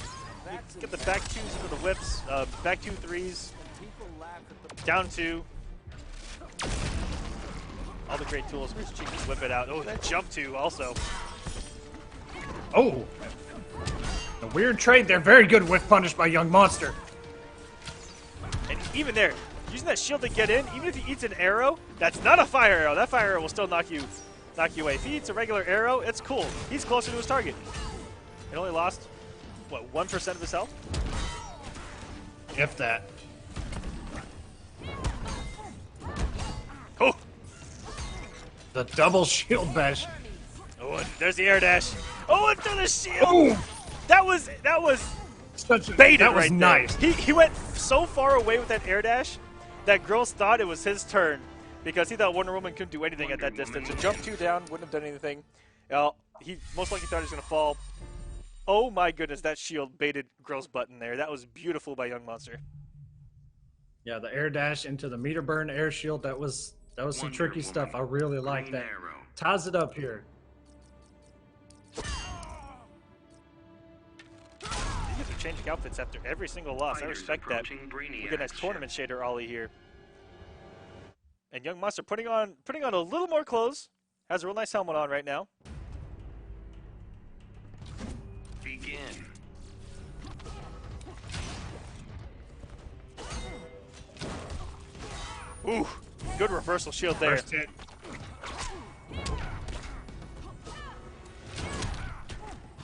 You get the back 2s for the whips, back 2 3s, down 2. All the great tools. Just whip it out. Oh, that jump 2 also. Oh. The weird trade there. Very good whiff punish by Young Monster. And even there, using that shield to get in, even if he eats an arrow, that's not a fire arrow. That fire arrow will still knock you away. If he eats a regular arrow, it's cool. He's closer to his target. It only lost, what, 1% of his health? If that. Oh! The double shield bash. Oh, and there's the air dash. Oh, and through the shield! Boom! That was Such a, baited that was right nice. there. He went so far away with that air dash that Grills thought it was his turn because he thought Wonder Woman couldn't do anything at that distance. A jump 2 down wouldn't have done anything. He most likely thought he was going to fall. Oh my goodness, that shield baited Grills' button there. That was beautiful by Young Monster. Yeah, the air dash into the meter burn air shield. That was some tricky stuff. I really like that. Ties it up here. You guys are changing outfits after every single loss. I respect that. We get a nice tournament shader ollie here. And Young Monster putting on a little more clothes. Has a real nice helmet on right now. Begin. Ooh, good reversal shield there. First hit.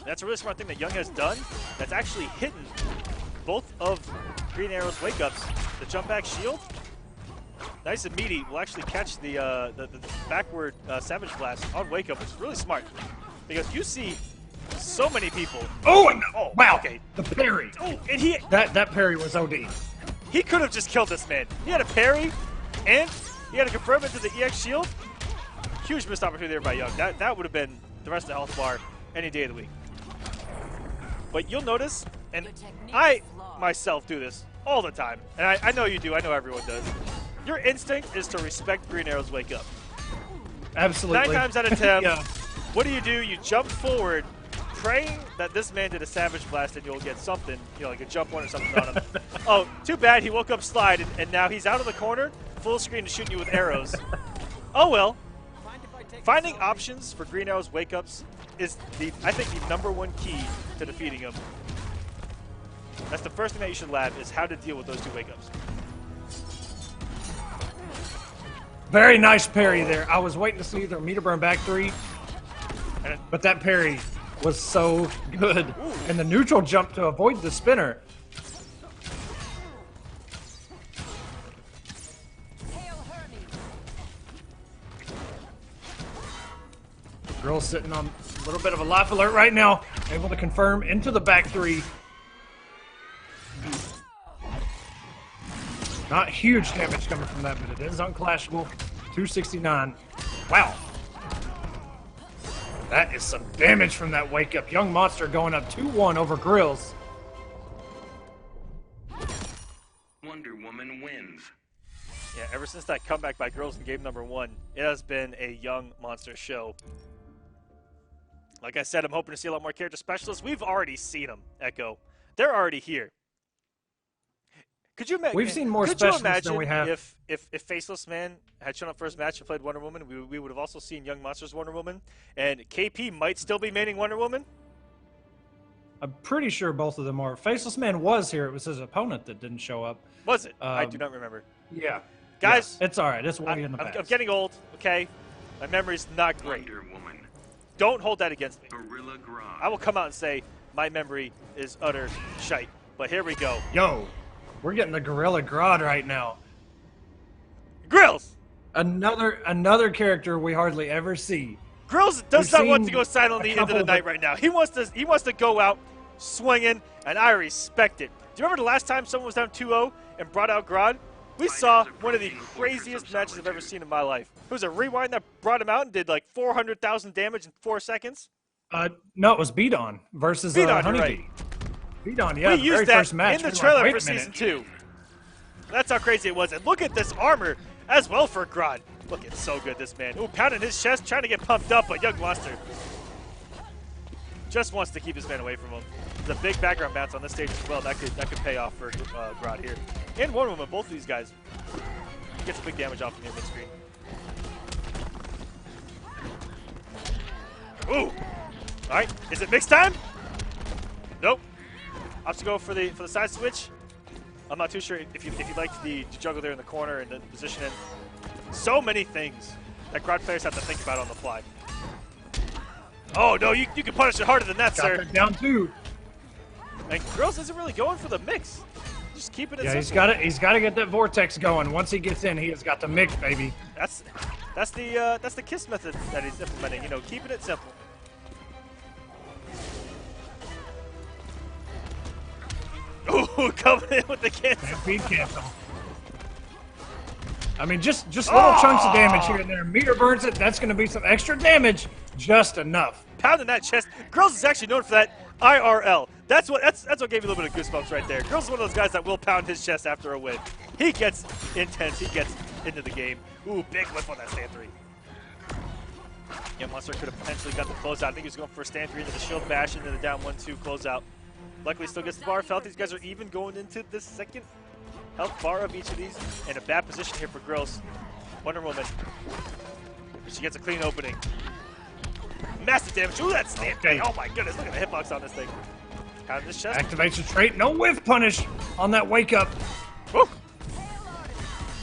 That's a really smart thing that Young has done. That's actually hidden both of Green Arrow's wake-ups. The jump back shield, nice and meaty, will actually catch the backward Savage Blast on wake-up, which is really smart. Because you see so many people. Oh, wow. Okay. The parry. Oh, and that parry was OD. he could have just killed this man. He had a parry, and he had a confirm into the EX shield. Huge missed opportunity there by Young. That would have been the rest of the health bar any day of the week. But you'll notice, and I myself do this all the time, and I know you do, I know everyone does. Your instinct is to respect Green Arrow's wake up. Absolutely. 9 times out of 10, Yeah. what do? You jump forward, praying that this man did a Savage Blast and you'll get something, like a jump one or something on him. Oh, too bad, he woke up slide, and now he's out of the corner, full screen to shoot you with arrows. Oh well. Finding options for Green Arrow's wake-ups is, I think, the #1 key to defeating him. That's the first thing that you should lab, is how to deal with those 2 wake-ups. Very nice parry there. I was waiting to see their meter burn back 3, but that parry was so good. Ooh. And the neutral jump to avoid the spinner. Girl's sitting on a little bit of a life alert right now. Able to confirm into the back 3. Not huge damage coming from that, but it is unclashable. 269. Wow. That is some damage from that wake up. Young Monster going up 2-1 over Grills. Wonder Woman wins. Yeah, ever since that comeback by Girls in game #1, it has been a Young Monster show. Like I said, I'm hoping to see a lot more character specialists. We've already seen them, Echo. They're already here. Could you imagine? We've seen more specialists than we have. If Faceless Man had shown up first match and played Wonder Woman, we would have also seen Young Monsters Wonder Woman, and KP might still be maining Wonder Woman. I'm pretty sure both of them are. Faceless Man was here. It was his opponent that didn't show up. Was it? I do not remember. Yeah. Guys, yeah, it's all right. It's way in the past. I'm getting old, okay? My memory's not great. Wonder Woman. Don't hold that against me. Gorilla Grodd. I will come out and say my memory is utter shite. But here we go. Yo, we're getting the Gorilla Grodd right now. Grills! Another character we hardly ever see. Grills does not want to go a silently into the couple night right now. He wants to go out swinging, and I respect it. Do you remember the last time someone was down 2-0 and brought out Grodd? We saw one of the craziest matches I've ever seen in my life. It was a rewind that brought him out and did like 400,000 damage in 4 seconds. No, it was Beat-On versus HoneyBee. Right. Beat-On, yeah, We used very that first match. in the trailer for Season 2. That's how crazy it was. And look at this armor as well for Grodd. Look, it's so good, this man. Ooh, pounding his chest, trying to get pumped up, but Young Monster just wants to keep his man away from him. The big background bounce on this stage as well. That could pay off for Grodd here. And Wonder Woman, both of these guys. He gets big damage off from the mid-screen. Ooh! Alright, is it mix time? Nope. Opts to go for the side switch. I'm not too sure if you like the juggle there in the corner and the position in. So many things that Grodd players have to think about on the fly. Oh no, you can punish it harder than that, sir. Got down 2. And Grills isn't really going for the mix. Just keeping it simple. He's got to get that vortex going. Once he gets in, he has got the mix, baby. That's the KISS method that he's implementing. You know, keeping it simple. Ooh, coming in with the cancel. Feed cancel. I mean, just little chunks of damage here and there. Meter burns it. That's going to be some extra damage. Just enough. Pounding that chest. Grills is actually known for that IRL. That's what gave me a little bit of goosebumps right there. Grodd's one of those guys that will pound his chest after a win. He gets intense. He gets into the game. Ooh, big whip on that stand 3. Yeah, Monster could have potentially got the closeout. I think he was going for a stand 3 into the shield bash into the down 1-2 closeout. Luckily, still gets the bar. Felt these guys are even going into the second health bar of each of these. In a bad position here for Grills. Wonder Woman. She gets a clean opening. Massive damage. Ooh, that's stand 3. Oh my goodness, look at the hitbox on this thing. Out of this chest. Activates a trait. No whiff punish on that wake up. Woo.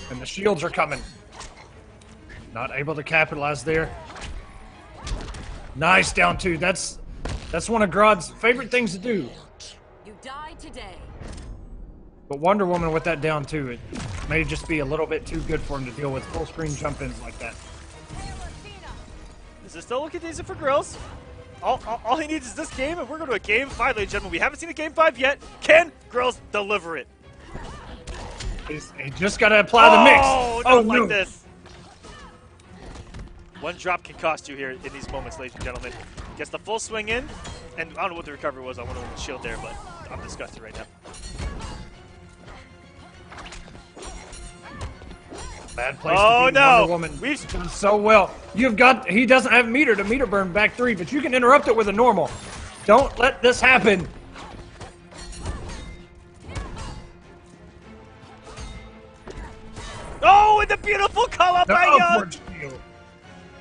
And the shields are coming. Not able to capitalize there. Nice down 2. That's one of Grodd's favorite things to do. You died today. But Wonder Woman with that down 2, it may just be a little bit too good for him to deal with full screen jump ins like that. This is still looking decent for Grills. All he needs is this game, and we're going to a game 5, ladies and gentlemen. We haven't seen a game 5 yet. Can Grills deliver it? He just got to apply the mix. Oh, no. like this. One drop can cost you here in these moments, ladies and gentlemen. Gets the full swing in, and I don't know what the recovery was on Wonder Woman's shield there, but I'm disgusted right now. Bad place to be. Wonder Woman. We've done so well. He doesn't have meter to meter burn back 3, but you can interrupt it with a normal. Don't let this happen. Oh, and the beautiful call out by Young. Upward shield.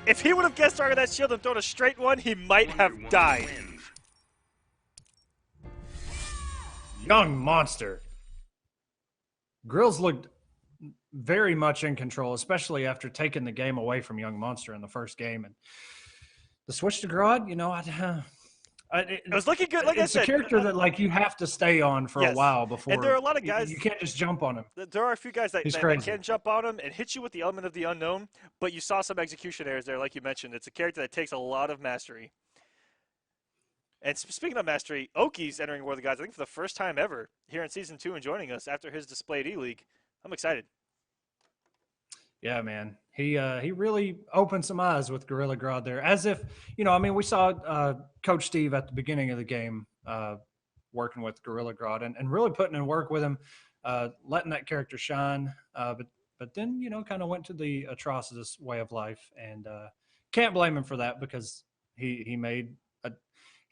If he would have guest targeted that shield and thrown a straight one, he might have died. Young Monster. Grills looked very much in control, especially after taking the game away from Young Monster in the first game. And the switch to Grodd, you know, it was looking good. Like I said, it's a character that like you have to stay on for a while before. And there are a lot of guys you can't just jump on him. There are a few guys that can jump on him and hit you with the element of the unknown, but you saw some execution errors there, like you mentioned. It's a character that takes a lot of mastery. And speaking of mastery, Oki's entering War of the Gods, I think for the first time ever here in Season 2 and joining us after his display at E-League. I'm excited. Yeah, man. He really opened some eyes with Gorilla Grodd there. As if, you know, I mean, we saw Coach Steve at the beginning of the game working with Gorilla Grodd and really putting in work with him, letting that character shine. But then, you know, kind of went to the Atrocitus way of life. And can't blame him for that because he made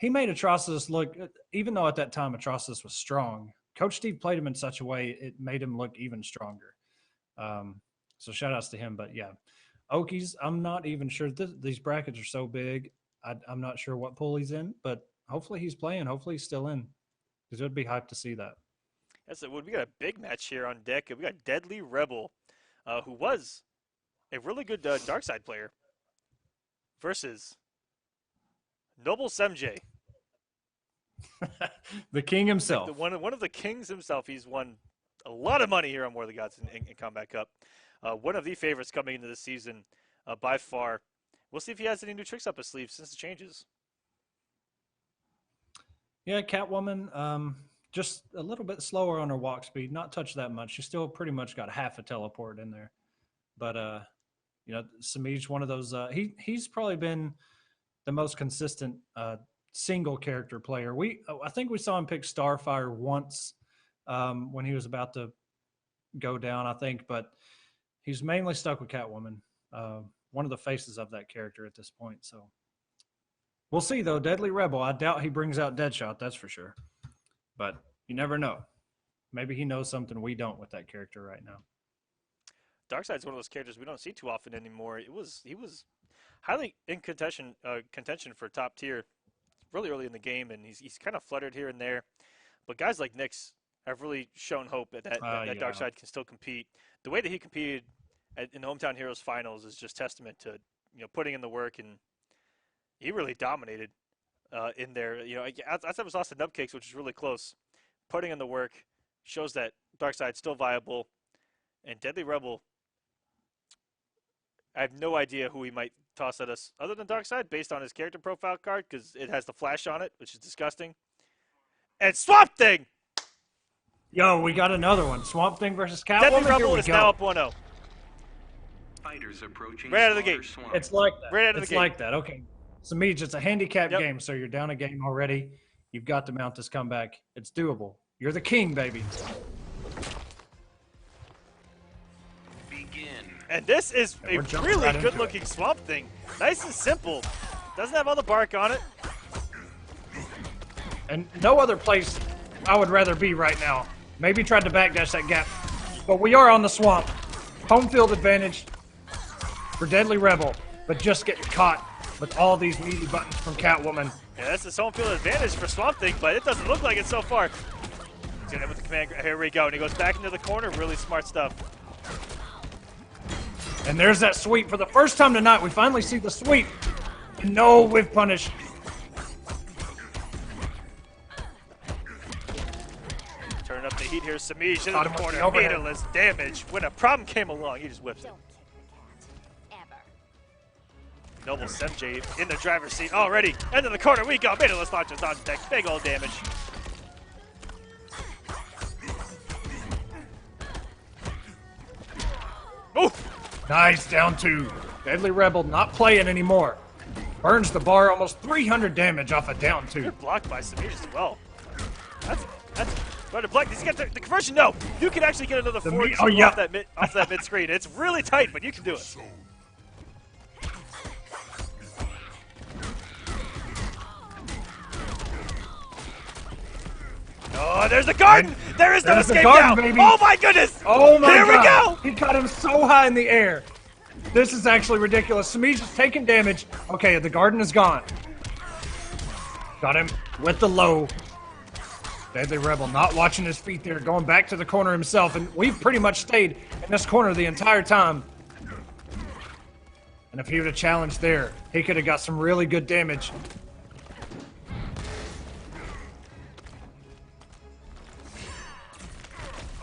Atrocitus look, even though at that time Atrocitus was strong, Coach Steve played him in such a way it made him look even stronger. So shout outs to him. But yeah, Okies, I'm not even sure. These brackets are so big. I'm not sure what pool he's in, but hopefully he's playing. Hopefully he's still in because it would be hyped to see that. Yes, we got a big match here on deck. We got Deadly Rebel, who was a really good Darkseid player, versus Noble Semiij. The king himself. One of the kings himself. He's won a lot of money here on War of the Gods in Kombat Cup. One of the favorites coming into this season by far. We'll see if he has any new tricks up his sleeve since the changes. Yeah, Catwoman, just a little bit slower on her walk speed. Not touched that much. She still pretty much got half a teleport in there. But, you know, Semiij, one of those. He's probably been the most consistent single character player. I think we saw him pick Starfire once when he was about to go down, I think, but he's mainly stuck with Catwoman, one of the faces of that character at this point. So we'll see, though. Deadly Rebel, I doubt he brings out Deadshot, that's for sure. But you never know. Maybe he knows something we don't with that character right now. Darkseid's one of those characters we don't see too often anymore. He was highly in contention for top tier really early in the game, and he's kind of fluttered here and there. But guys like Nyx have really shown hope that Darkseid can still compete. The way that he competed in the Hometown Heroes finals is just testament to, you know, putting in the work, and he really dominated in there. You know, outside was lost to Nubcakes, which is really close. Putting in the work shows that Darkseid's still viable, and Deadly Rebel, I have no idea who he might toss at us other than Darkseid based on his character profile card because it has the flash on it, which is disgusting. And Swamp Thing! Yo, we got another one. Swamp Thing versus Catwoman. Deadly Rebel is now up 1-0. Fighters approaching right out of the gate. It's like that. Right out of the gate. It's like that. Okay. Semiij, it's a handicap game, so you're down a game already. You've got to mount this comeback. It's doable. You're the king, baby. Begin. And this is a we're jumping really right into good-looking Swamp Thing. Nice and simple. Doesn't have all the bark on it. And no other place I would rather be right now. Maybe tried to backdash that gap. But we are on the swamp. Home field advantage for Deadly Rebel. But just getting caught with all these meaty buttons from Catwoman. Yeah, that's his home field advantage for Swamp Thing, but it doesn't look like it so far. He's gonna hit with the command. Here we go, and he goes back into the corner. Really smart stuff. And there's that sweep. For the first time tonight, we finally see the sweep. And no whiff punish. Turning up the heat here. Semiij in Got the him with corner. the overhead. Beetle damage. When a problem came along, he just whips it. Don't kick the cat. Ever. Noble Semiij in the driver's seat already. Into the corner we go. Beetle launches on deck. Big old damage. Ooh! Nice, down 2. Deadly Rebel not playing anymore. Burns the bar, almost 300 damage off a down 2. Good block by Semiij as well. That's better block. Does he get the conversion? No. You can actually get another 4 off that mid screen. It's really tight, but you can do it. Oh, there's the garden! There is no There's the escape garden, now! baby. Oh my goodness! Oh my Here god! we He caught him so high in the air. This is actually ridiculous. Semiij is taking damage. Okay, the garden is gone. Got him with the low. Deadly Rebel not watching his feet there, going back to the corner himself, and we've pretty much stayed in this corner the entire time. And if he would have challenged there, he could have got some really good damage.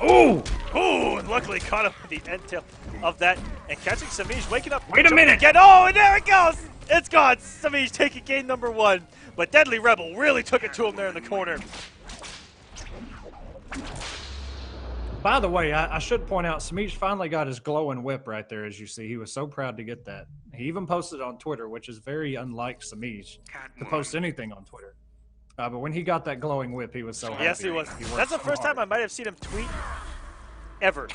Ooh! Ooh, and luckily caught him with the end tail of that. And catching Semiij, waking up. Wait a minute! Again. Oh, and there it goes! It's gone! Semiij taking game number 1. But Deadly Rebel really took it to him there in the corner. By the way, I should point out, Semiij finally got his glowing whip right there, as you see. He was so proud to get that. He even posted on Twitter, which is very unlike Semiij to post anything on Twitter. But when he got that glowing whip, he was so happy. Yes, he was. worked That's the so first hard. time I might have seen him tweet ever.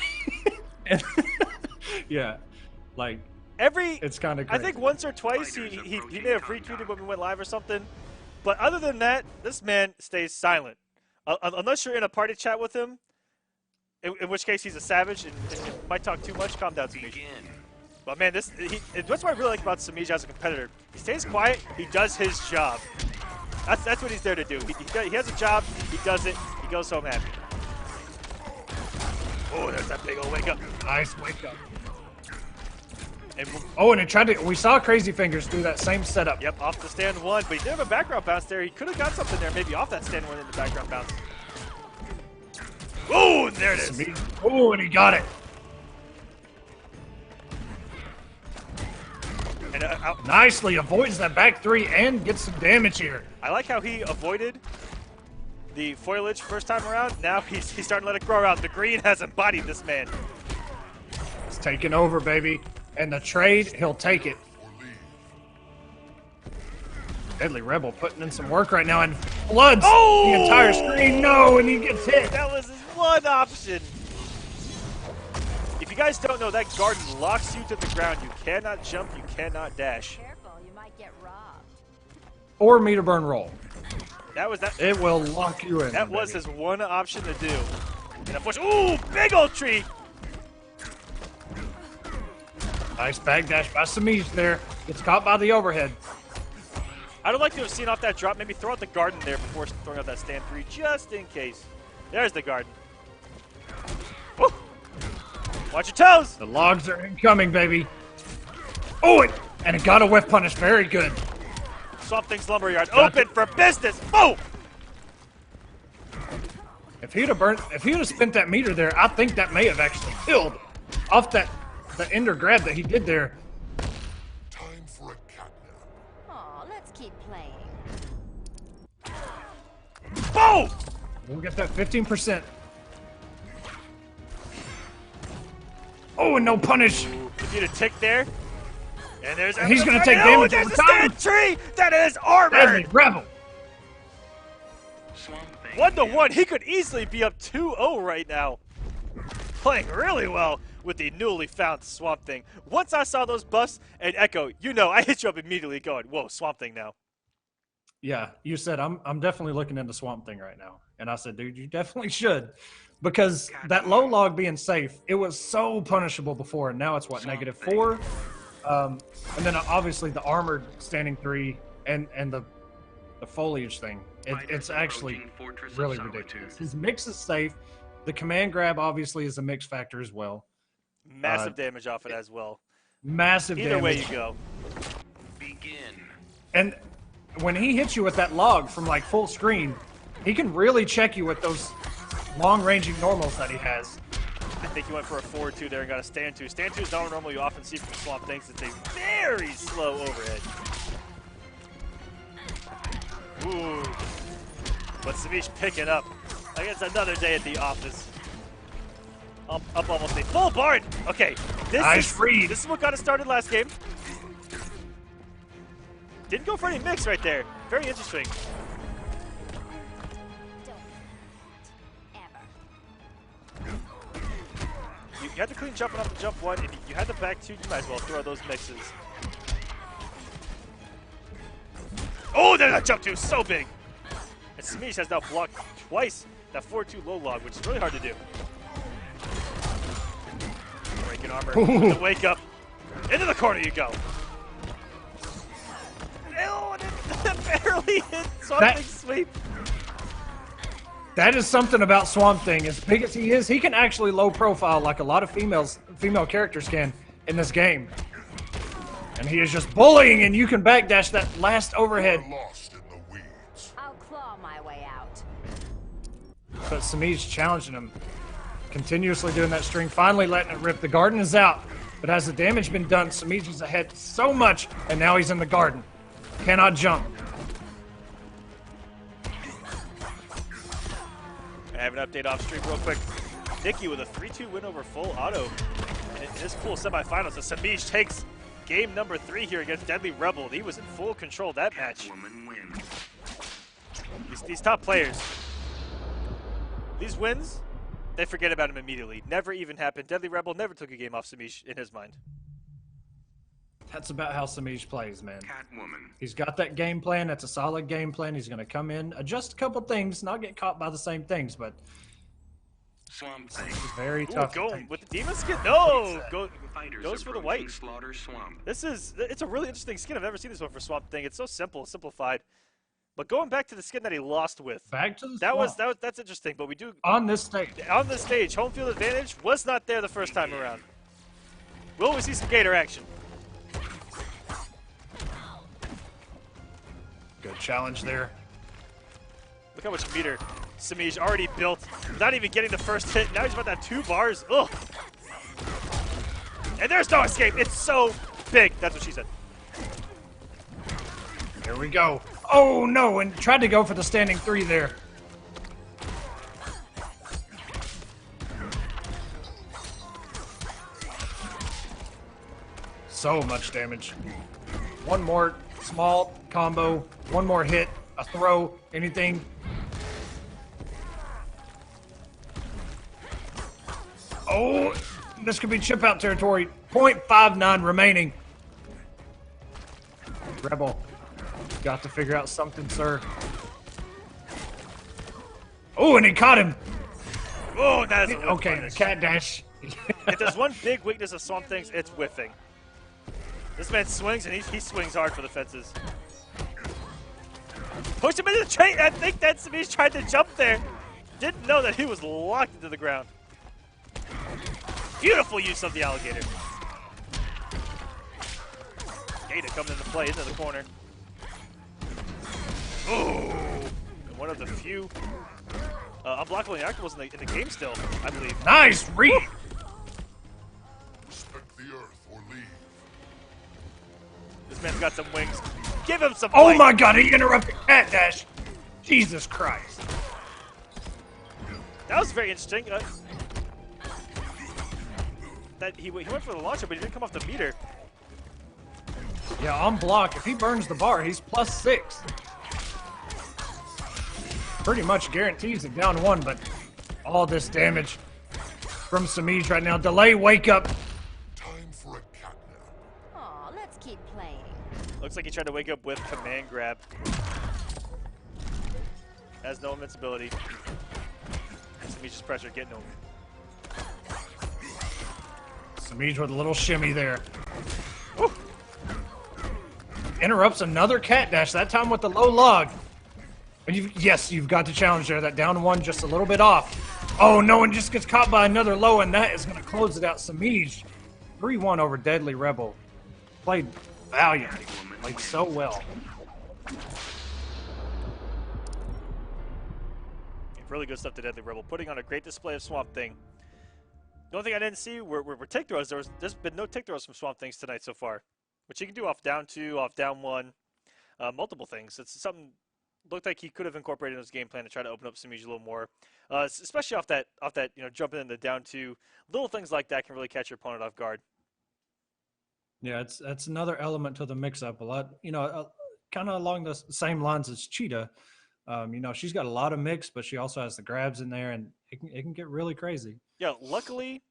Yeah, like, Every it's kind of I great. think once or twice he may have retweeted when we went live or something. But other than that, this man stays silent. Unless you're in a party chat with him, in which case he's a savage and might talk too much. Calm down, Semiij. But man, that's what I really like about Semiij as a competitor. He stays quiet. He does his job. That's what he's there to do. He has a job. He does it. He goes home happy. Oh, there's that big old wake up. Nice wake up. And Oh, and it tried to. We saw Crazy Fingers do that same setup. yep, off the stand 1, but he did have a background bounce there. He could have got something there, maybe off that stand 1 in the background bounce. Oh, and there it is. Oh, and he got it. And Nicely avoids that back 3 and gets some damage here. I like how he avoided the foliage first time around. Now he's starting to let it grow out. The green has embodied this man. It's taking over, baby. And the trade, he'll take it. Deadly Rebel putting in some work right now and floods the entire screen. No, and he gets hit. That was his one option. If you guys don't know, that garden locks you to the ground. You cannot jump. You cannot dash. Careful, you might get robbed. Or meter burn roll. That was that. It will lock you in. That was baby. his one option to do. And unfortunately, ooh, big old tree. Nice backdash by Semiij there. Gets caught by the overhead. I'd like to have seen off that drop. Maybe throw out the garden there before throwing out that stand 3, just in case. There's the garden. Woo. Watch your toes. The logs are incoming, baby. Oh, and it got a whiff punish. Very good. Swamp Thing's Lumberyard open for business. Boom. If he'd have spent that meter there, I think that may have actually killed off the ender grab that he did there. Time for a catnap. Aw, let's keep playing. Boom. We'll get that 15%. Oh, and no punish. If you'd have ticked there, and there's He's gonna take damage there's over the time. stand tree. That is armor. Deadly Rebel. 1-1. He could easily be up 2-0 right now. Playing really well with the newly found Swamp Thing. Once I saw those buffs, and Echo, you know, I hit you up immediately going, whoa, Swamp Thing now. Yeah, you said I'm definitely looking into Swamp Thing right now. And I said, dude, you definitely should. Because that low log being safe, it was so punishable before, and now it's what, -4? And then obviously the armored standing 3 and the foliage thing. It's actually really ridiculous. His mix is safe. The command grab obviously is a mix factor as well. Massive damage off it as well. Massive Either damage. way you go. Begin. And when he hits you with that log from like full screen, he can really check you with those long-ranging normals that he has. I think he went for a 4-2 there and got a stand 2. Stand 2 is not normal you often see from Swamp Things. It's a very slow overhead. Ooh. But Semiij picking up. I guess another day at the office. Up almost a full Bard. Okay, this is what got us started last game. Didn't go for any mix right there. Very interesting. You had the clean jumping off the jump 1. If you had the back 2, you might as well throw those mixes. Oh, that jump 2 is so big. And Semiij has now blocked twice that 4-2 low log, which is really hard to do. Breaking armor, with the wake up. Into the corner you go. Oh, and it barely hit Swamp Thing sweep. That is something about Swamp Thing. As big as he is, he can actually low profile like a lot of female characters can in this game. And he is just bullying, and you can backdash that last overhead. I'll claw my way out. But Semiij challenging him, continuously doing that string, finally letting it rip. The garden is out, but has the damage been done? Semiij is ahead so much, and now he's in the garden. Cannot jump. I have an update off stream real quick. Nikki with a 3-2 win over Full Auto in this cool semifinals. So Semiij takes game number 3 here against Deadly Rebel. He was in full control of that match. These top players, these wins, they forget about him immediately. Never even happened. Deadly Rebel never took a game off Semiij in his mind. That's about how Semiij plays, man. Catwoman. He's got that game plan. That's a solid game plan. He's going to come in, adjust a couple things, not get caught by the same things, but Swamp Thing. It's very tough. Going with the demon skin. No, goes for the white. It's a really interesting skin. I've never seen this one for Swamp Thing. It's so simple, simplified. But going back to the skin that he lost with, back to the that's interesting. But we do on this stage, home field advantage was not there the first time around. Will we see some Gator action? Good challenge there. Look how much meter Semiij already built, not even getting the first hit. Now he's about to have 2 bars. Ugh. And there's no escape. It's so big. That's what she said. Here we go. Oh no, and tried to go for the standing 3 there. So much damage. One more small combo, one more hit, a throw, anything. Oh, this could be chip out territory. 0.59 remaining. Rebel, got to figure out something, sir. Oh, and he caught him. Oh, that is okay. The cat dash. If there's one big weakness of Swamp Things, it's whiffing. This man swings, and he swings hard for the fences. Push him into the train. I think that Semiij tried to jump there. Didn't know that he was locked into the ground. Beautiful use of the alligator. Gator coming into play into the corner. Ooh. One of the few unblockable inactivables in the game still, I believe. Nice read. Respect the earth or leave. This man's got some wings. Give him some Oh fight. my god, he interrupted cat dash. Jesus Christ. That was very interesting. That he went for the launcher, but he didn't come off the meter. Yeah, on block, if he burns the bar, he's +6. pretty much guarantees it down 1, but all this damage from Semiij right now. Delay, wake up. Time for a cat nap. Aw, let's keep playing. Looks like he tried to wake up with command grab. Has no invincibility. Semiij's pressure getting him. Semiij with a little shimmy there. Woo. Interrupts another cat dash, that time with the low log. And you've got the challenge there. That down 1 just a little bit off. Oh no, and just gets caught by another low, and that is going to close it out. Semiij, 3-1 over Deadly Rebel. Played valiantly. Played so well. Really good stuff to Deadly Rebel. Putting on a great display of Swamp Thing. The only thing I didn't see were tick throws. There's been no tick throws from Swamp Things tonight so far. Which he can do off down 2, off down 1. Multiple things. It's something looked like he could have incorporated in his game plan to try to open up Semiij a little more. Especially off that jumping in the down 2. Little things like that can really catch your opponent off guard. Yeah, that's another element to the mix-up. A lot, kind of along the same lines as Cheetah. She's got a lot of mix, but she also has the grabs in there, and it can get really crazy. Yeah, luckily,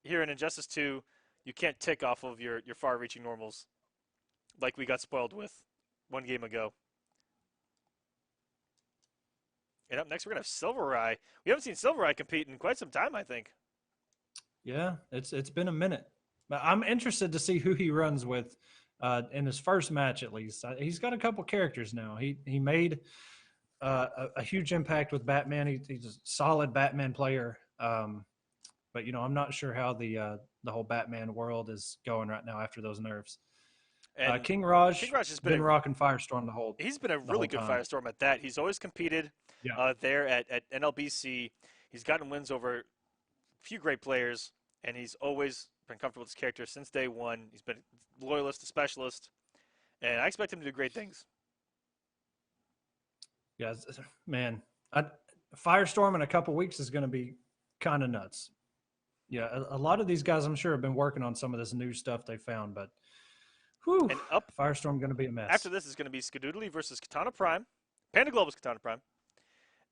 here in Injustice 2, you can't tick off of your far-reaching normals like we got spoiled with 1 game ago. And up next, we're going to have SylverRye. We haven't seen SylverRye compete in quite some time, I think. Yeah, it's been a minute. But I'm interested to see who he runs with in his first match, at least. He's got a couple characters now. He made a huge impact with Batman. He's a solid Batman player. But I'm not sure how the whole Batman world is going right now after those nerfs. And King Raj has been rocking Firestorm the whole. He's been a really good time. Firestorm at that. He's always competed there at NLBC. He's gotten wins over a few great players, and he's always been comfortable with his character since day 1. He's been a loyalist, a specialist, and I expect him to do great things. Yeah, man. Firestorm in a couple weeks is going to be kind of nuts. Yeah, a lot of these guys, I'm sure, have been working on some of this new stuff they found, but whew, and up Firestorm going to be a mess. After this is going to be Skadoodly versus Katana Prime, Panda Global's Katana Prime,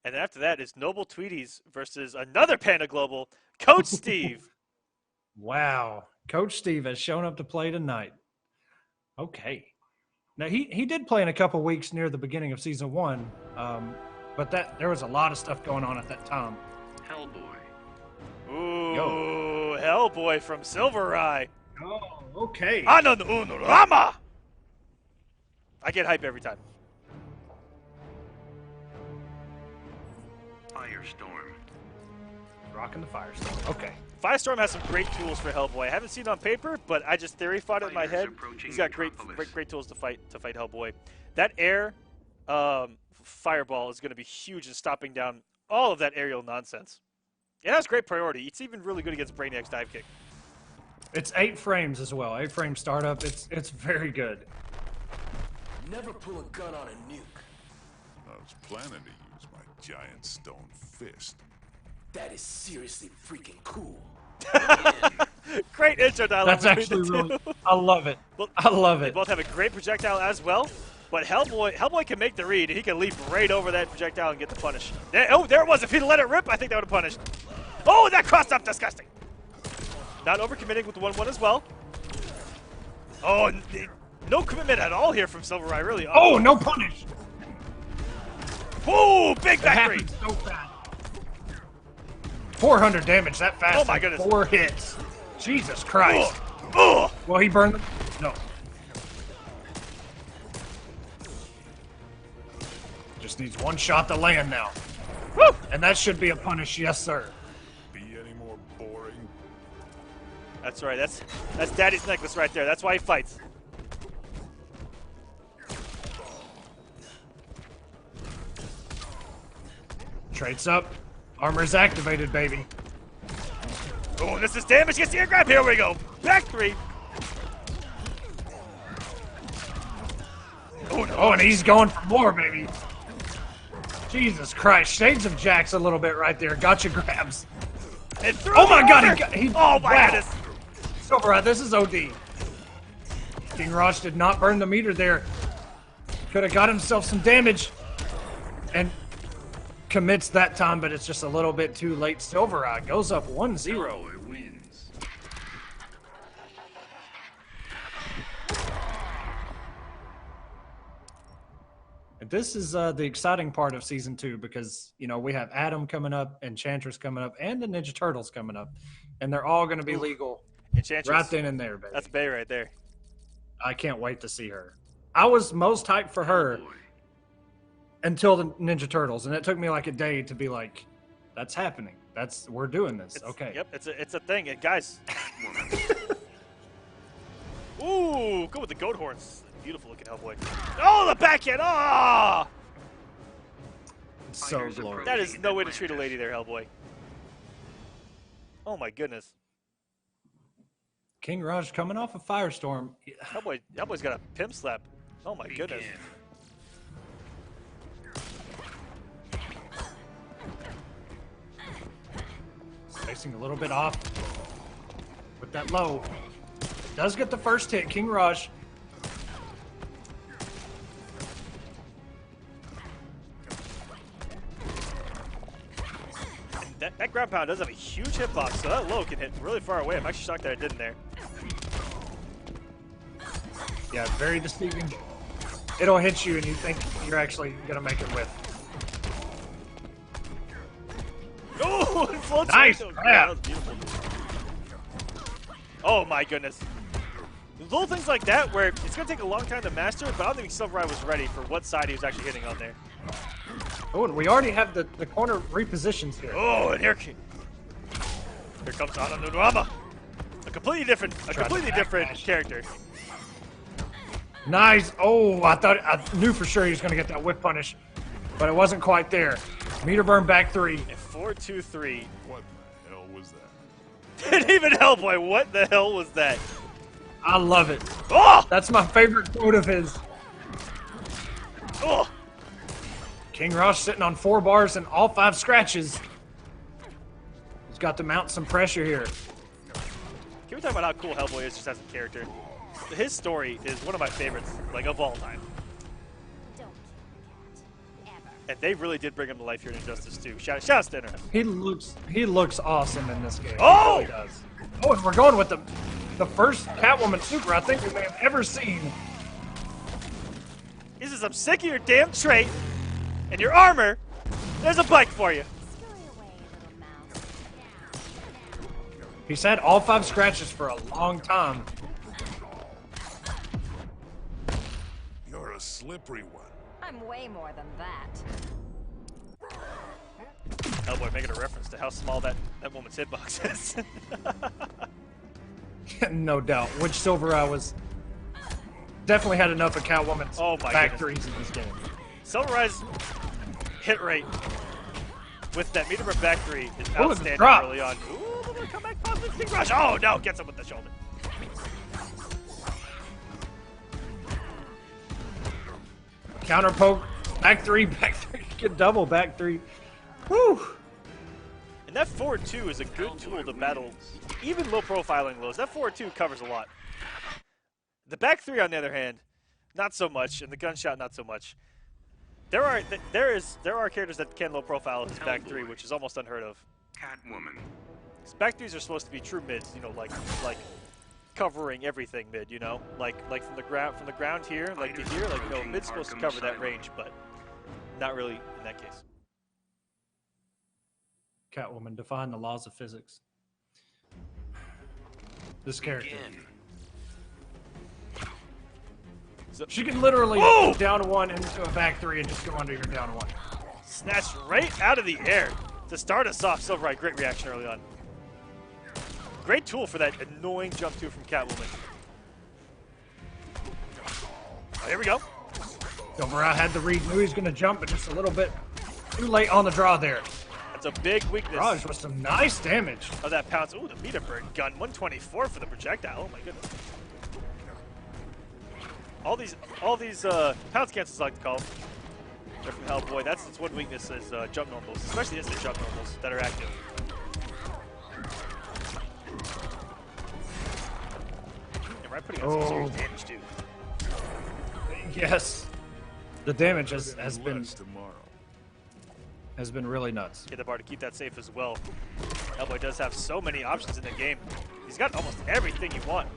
and then after that is Noble Tweedy's versus another Panda Global, Coach Steve. Wow, Coach Steve has shown up to play tonight. Okay, now he did play in a couple weeks near the beginning of season 1, but there was a lot of stuff going on at that time. Hellboy. Ooh, Hellboy from SylverRye. Oh, okay. Rama. I get hype every time. Firestorm. Rocking the Firestorm. Okay. Firestorm has some great tools for Hellboy. I haven't seen it on paper, but I just theory fought it in my head. He's got great tools to fight Hellboy. That air fireball is going to be huge in stopping down all of that aerial nonsense. It has great priority. It's even really good against Brainiac's dive kick. It's 8 frames as well. 8 frame startup. It's very good. Never pull a gun on a nuke. I was planning to use my giant stone fist. That is seriously freaking cool. Great intro dialogue. That's actually really. I love it. I love They it. both have a great projectile as well. But Hellboy can make the read. He can leap right over that projectile and get the punish. There it was. If he'd let it rip, I think that would have punished. Oh, that crossed up. Disgusting. Not overcommitting with the 1-1 as well. Oh, no commitment at all here from SylverRye, really. Oh, no punish. Whoa, big back three. So fast. 400 damage that fast. Oh, my goodness. 4 hits. Jesus Christ. Oh. Well, he burned them. No. Just needs 1 shot to land now. Woo. And that should be a punish, yes, sir. Be any more boring? That's right. That's Daddy's necklace right there. That's why he fights. Traits up. Armor's activated, baby. Oh, this is damage. Gets the air grab. Here we go. Back 3. Oh, no. Oh, and he's going for more, baby. Jesus Christ. Shades of Jax a little bit right there. Gotcha grabs. And oh, my God. He oh, my goodness. SylverRye, this is OD. King Raj did not burn the meter there. Could have got himself some damage. And commits that time, but it's just a little bit too late. SylverRye goes up 1-0. Hellboy wins. This is the exciting part of season 2 because, you know, we have Adam coming up, Enchantress coming up, and the Ninja Turtles coming up. And they're all going to be legal Enchantress. right then and there, baby. That's Bay right there. I can't wait to see her. I was most hyped for her until the Ninja Turtles, and it took me like a day to be like, that's happening. We're doing this. Okay. Yep, it's a thing. And guys. Ooh, go with the goat horns. Beautiful looking Hellboy. Oh, the backhand! Ah! So glorious. That is no way to treat a lady there, Hellboy. Oh my goodness. King Raj coming off a Firestorm. Hellboy's got a pimp slap. Oh my goodness. Facing a little bit off with that low. Does get the first hit, King Raj. That ground pound does have a huge hitbox, so that low can hit really far away. I'm actually shocked that it didn't there. Yeah, very deceiving. It'll hit you and you think you're actually going to make it with. Oh, it floats nice! right. Yeah. That was beautiful. Oh my goodness. Little things like that where it's going to take a long time to master, but I don't think SylverRye was ready for what side he was actually hitting on there. Oh, and we already have the corner repositions here. Oh, and here comes Ananurama. A completely different character. Nice. Oh, I knew for sure he was going to get that whip punish, but it wasn't quite there. Meter burn back 3. And 4-2-3. What the hell was that? And even Hellboy, what the hell was that? I love it. Oh! That's my favorite quote of his. Oh! King Ross sitting on 4 bars and all 5 scratches. He's got to mount some pressure here. Can we talk about how cool Hellboy is just as a character? His story is one of my favorites, like, of all time. Don't kill the cat. Ever. And they really did bring him to life here in Injustice 2. Shout out to Internet. He looks awesome in this game. Oh! He really does. Oh, and we're going with the first Catwoman super I think we may have ever seen. He says, I'm sick of your damn trait and your armor. There's a bike for you. Scurry away, little mouse. He's had all 5 scratches for a long time. You're a slippery one. I'm way more than that. Hellboy making a reference to how small that woman's hitbox is. No doubt. Which SylverRye was definitely had enough of Catwoman's back goodness. 3s in this game. SylverRye's hit rate with that meter back 3 is Ooh, outstanding drop. early on. Ooh, little comeback positive King Rush. Oh no, gets him with the shoulder. Counter poke, back 3, get double, back 3. Woo! And that forward 2 is a good tool to battle even low profiling lows. That forward 2 covers a lot. The back 3, on the other hand, not so much, and the gunshot not so much. There are characters that can low profile his back 3, which is almost unheard of. Catwoman. His back 3s are supposed to be true mids, you know, like covering everything mid, you know, like from the ground here, like to here, like, you know, mid's supposed to cover that range, but not really in that case. Catwoman, define the laws of physics. This character. She can literally go down 1 into a back 3 and just go under your down 1. Snatched right out of the air to start us off. SylverRye, great reaction early on. Great tool for that annoying jump 2 from Catwoman. Oh, here we go. SylverRye had the read, knew he was going to jump, but just a little bit too late on the draw there. That's a big weakness. Raj with some nice damage. Of that pounce. Ooh, the meter burn gun. 124 for the projectile. Oh my goodness. All these pounce cancels, I like to call them. They're from Hellboy. That's its one weakness is jump normals, especially instant jump normals that are active. And right putting on some serious damage too. Yes. The damage has been... has been really nuts. Get the bar to keep that safe as well. Hellboy does have so many options in the game. He's got almost everything you want.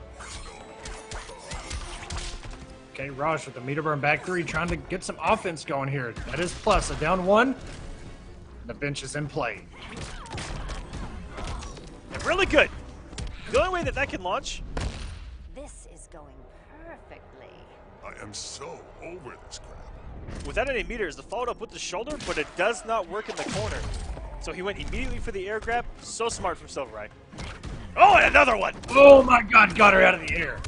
Okay, Raj with the meter burn back three, trying to get some offense going here. That is plus. A down one. The bench is in play. And really good. The only way that that can launch. This is going perfectly. I am so over this crap. Without any meters, the followed up with the shoulder, but it does not work in the corner. So he went immediately for the air grab. So smart from SylverRye. Oh, and another one! Oh my God, got her out of the air.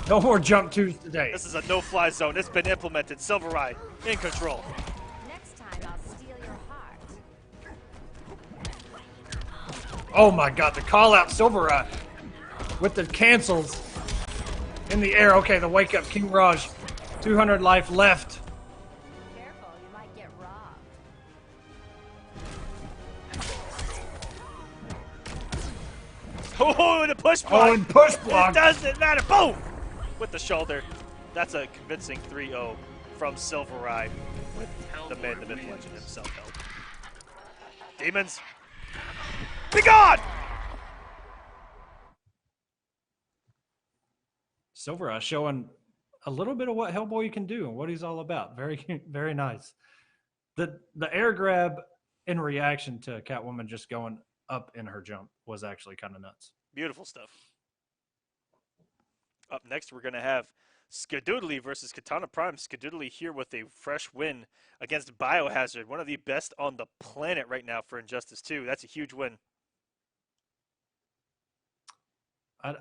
No more jump twos today. This is a no-fly zone. It's been implemented. SylverRye in control. Next time I'll steal your heart. Oh my God, the call out SylverRye with the cancels in the air. Okay, the wake up King Raj. 200 life left. Careful, you might get robbed. Oh, and a push block. Oh, and push block. It doesn't matter. Boom! With the shoulder. That's a convincing 3-0 from SylverRye with the man, the myth, legend himself. Demons, be gone! SylverRye showing a little bit of what Hellboy can do and what he's all about. Very, very nice. The air grab in reaction to Catwoman just going up in her jump was actually kind of nuts. Beautiful stuff. Up next, we're going to have Skadoodly versus Katana Prime. Skadoodly here with a fresh win against Biohazard, one of the best on the planet right now for Injustice 2. That's a huge win.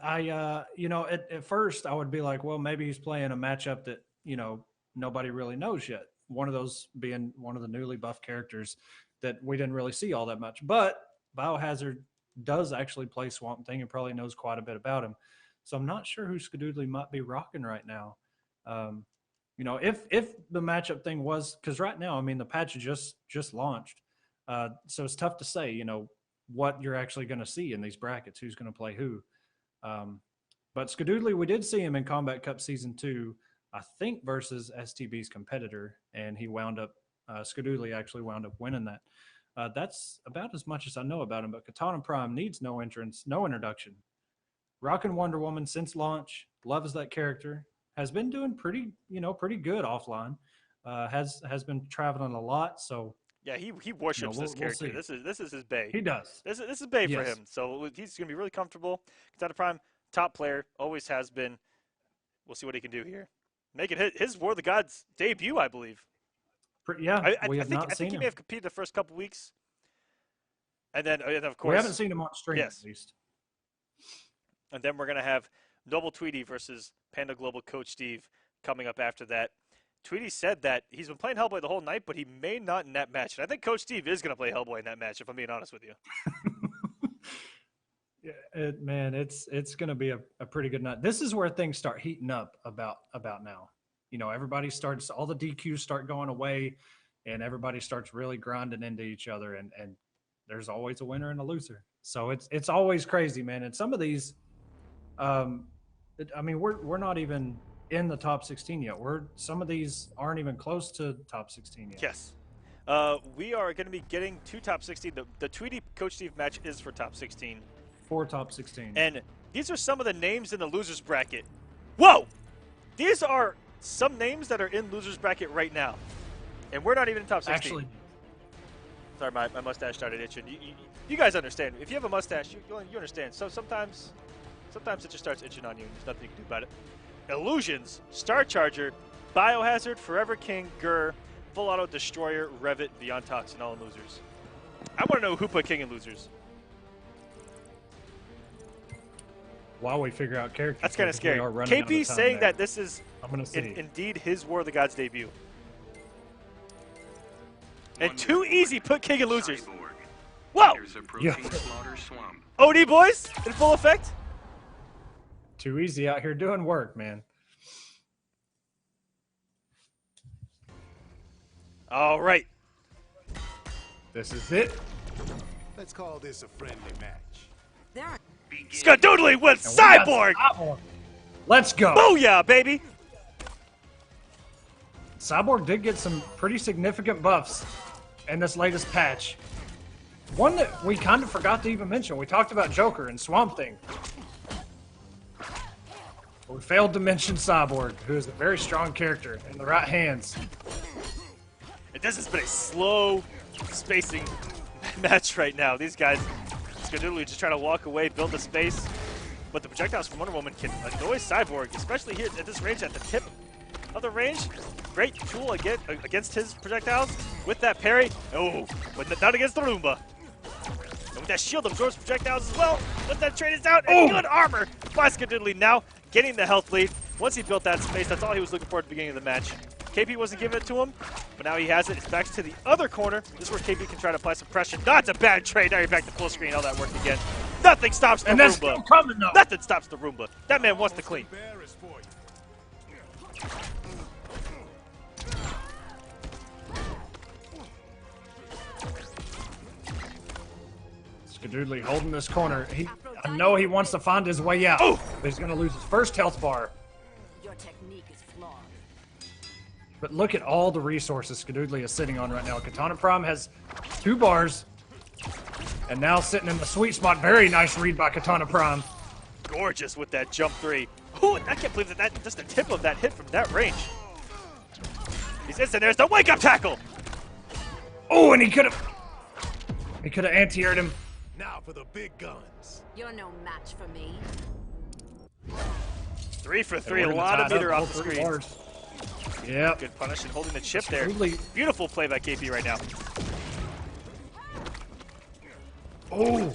You know, at first I would be like, well, maybe he's playing a matchup that, you know, nobody really knows yet. One of those being one of the newly buff characters that we didn't really see all that much. But Biohazard does actually play Swamp Thing and probably knows quite a bit about him. So I'm not sure who Skadoodly might be rocking right now. You know, if the matchup thing was, because right now, I mean, the patch just launched. So it's tough to say, you know, what you're actually going to see in these brackets, who's going to play who. But Skadoodly, we did see him in Kombat Cup Season 2, I think, versus STB's competitor, and he wound up, Skadoodly actually wound up winning that. That's about as much as I know about him, but Katana Prime needs no entrance, no introduction. Rockin' Wonder Woman since launch, loves that character, has been doing pretty good offline, has been traveling a lot, so. Yeah, he worships this character. This is his bae. He does. This is bae for Yes. him. So he's going to be really comfortable. Katana Prime, top player, always has been. We'll see what he can do here. Make it his War of the Gods debut, I believe. Yeah, I we have think, not I seen think he him. may have competed the first couple weeks. And then of course. We haven't seen him on stream, yes. at least. And then we're going to have Noble Tweedy versus Panda Global Coach Steve coming up after that. Tweedy said that he's been playing Hellboy the whole night, but he may not in that match. And I think Coach Steve is going to play Hellboy in that match, if I'm being honest with you. Yeah, man, it's going to be a pretty good night. This is where things start heating up about now. You know, everybody starts, all the DQs start going away, and everybody starts really grinding into each other, and there's always a winner and a loser. So it's always crazy, man. And some of these, I mean, we're not even in the top 16 yet. Some of these aren't even close to top 16 yet. Yes. We are going to be getting to top 16. The Tweedy Coach Steve match is for top 16. For top 16. And these are some of the names in the losers bracket. Whoa! These are some names that are in losers bracket right now. And we're not even in top 16. Actually. Sorry, my mustache started itching. You guys understand. If you have a mustache, you understand. So sometimes it just starts itching on you, and there's nothing you can do about it. Illusions, Star Charger, Biohazard, Forever King, Gur, Full Auto, Destroyer, Revit, Beyond Toxin, all in losers. I want to know who put King in losers. While we figure out characters. That's kind of scary. KP saying that this is indeed his War of the Gods debut. And too easy put King in losers. Whoa! Yeah. OD boys in full effect. Too easy out here doing work, man. All right. This is it. Let's call this a friendly match. Skadoodly with Cyborg! Let's go. Booyah, baby! Cyborg did get some pretty significant buffs in this latest patch. One that we kind of forgot to even mention. We talked about Joker and Swamp Thing. But we failed to mention Cyborg, who is a very strong character in the right hands. This has been a slow spacing match right now. These guys, Skadoodly just trying to walk away, build the space. But the projectiles from Wonder Woman can annoy Cyborg, especially here at this range, at the tip of the range. Great tool against his projectiles with that parry. Oh, but not against the Roomba. And with that shield absorbs projectiles as well. Let that trade is out, and good armor by Skadoodly now getting the health lead. Once he built that space, that's all he was looking for at the beginning of the match. KP wasn't giving it to him, but now he has it. It's back to the other corner. This is where KP can try to apply some pressure. That's a bad trade. Now you're back to full screen. All that worked again. Nothing stops the and that's Roomba. still coming, though. Nothing stops the Roomba. That man wants to clean. Skadoodly holding this corner. I know he wants to find his way out, but he's going to lose his first health bar. Your technique is flawed. But look at all the resources Skadoodly is sitting on right now. Katana Prime has 2 bars, and now sitting in the sweet spot. Very nice read by Katana Prime. Gorgeous with that jump 3. Ooh, I can't believe that just the tip of that hit from that range. He's instant. There's the wake-up tackle. Oh, and he could have anti-aired him. Now for the big guns. You're no match for me. 3 for 3. A lot of meter off the screen. Yeah. Good punish and holding the chip there. Skadoodly. Beautiful play by KP right now. Oh.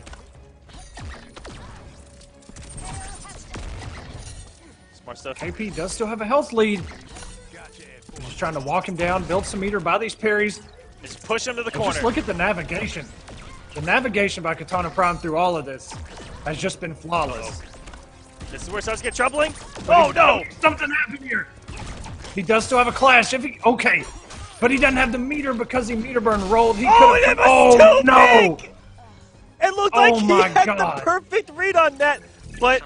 Smart stuff. KP does still have a health lead. He's just trying to walk him down, build some meter, buy these parries. Just push him to the And corner. just look at the navigation. The navigation by Katana Prime through all of this has just been flawless. This is where it starts to get troubling. Oh, no! Something happened here. He does still have a clash. Okay. But he doesn't have the meter because he meter burn rolled. He Oh, could have. it was too no! big! It looked like he my had God. the perfect read on that, but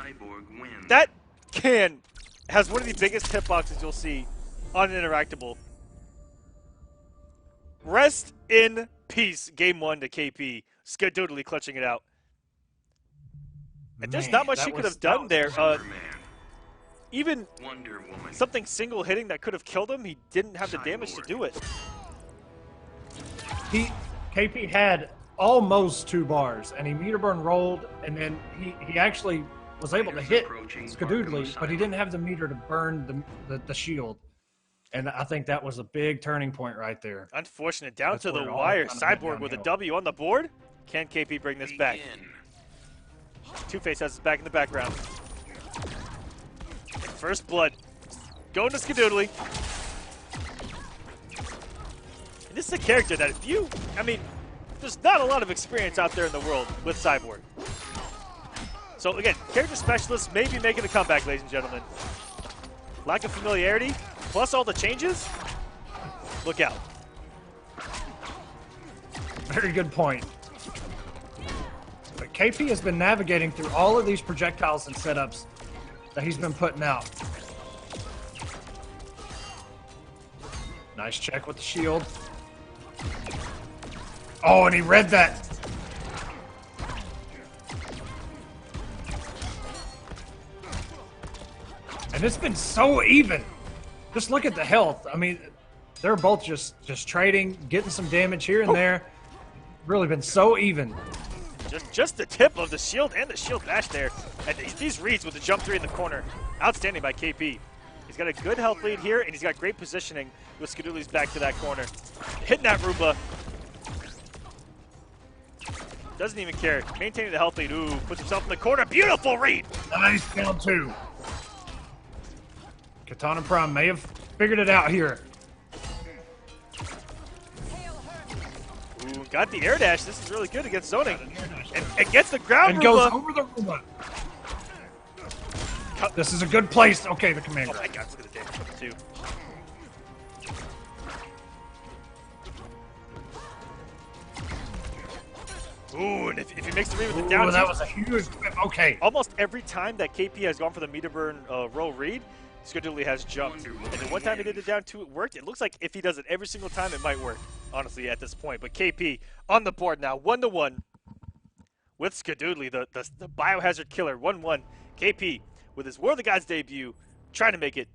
that can has one of the biggest hitboxes you'll see on an interactable. Rest in peace, game 1 to KP. Skadoodly clutching it out. And there's not much he could have done there. Even something single hitting that could have killed him, he didn't have the damage to do it. KP had almost 2 bars, and he meter burn rolled, and then he actually was able to hit Skadoodly, but he didn't have the meter to burn the shield. And I think that was a big turning point right there. Unfortunate. Down That's to the where it all wire. kind of went Cyborg with a downhill. W on the board. Can KP bring this back? Two-Face has his back in the background. And first blood. Going to Skadoodly. And this is a character that there's not a lot of experience out there in the world with Cyborg. So again, character specialists may be making a comeback, ladies and gentlemen. Lack of familiarity, plus all the changes. Look out. Very good point. But KP has been navigating through all of these projectiles and setups that he's been putting out. Nice check with the shield. Oh, and he read that. And it's been so even. Just look at the health. I mean, they're both just trading, getting some damage here and there. Really been so even. Just the tip of the shield and the shield bash there. And these reads with the jump 3 in the corner. Outstanding by KP. He's got a good health lead here, and he's got great positioning with Skadoodly's back to that corner. Hitting that Roomba. Doesn't even care. Maintaining the health lead. Ooh, puts himself in the corner. Beautiful read. Nice down 2. Katana Prime may have figured it out here. Ooh, got the air dash. This is really good against zoning. And gets the ground And Roomba. goes over the Roomba. This is a good place. Okay, the commander. Oh my god, look at the damage from the 2. Ooh, and if he makes the read with the down, that was a huge whip. Okay. Almost every time that KP has gone for the meter burn roll read, Skadooly has jumped. And the one time he did the down 2, it worked. It looks like if he does it every single time, it might work, honestly, at this point. But KP on the board now, 1-1 with Skadooly, the Biohazard killer, 1-1. KP with his War of the Gods debut, trying to make it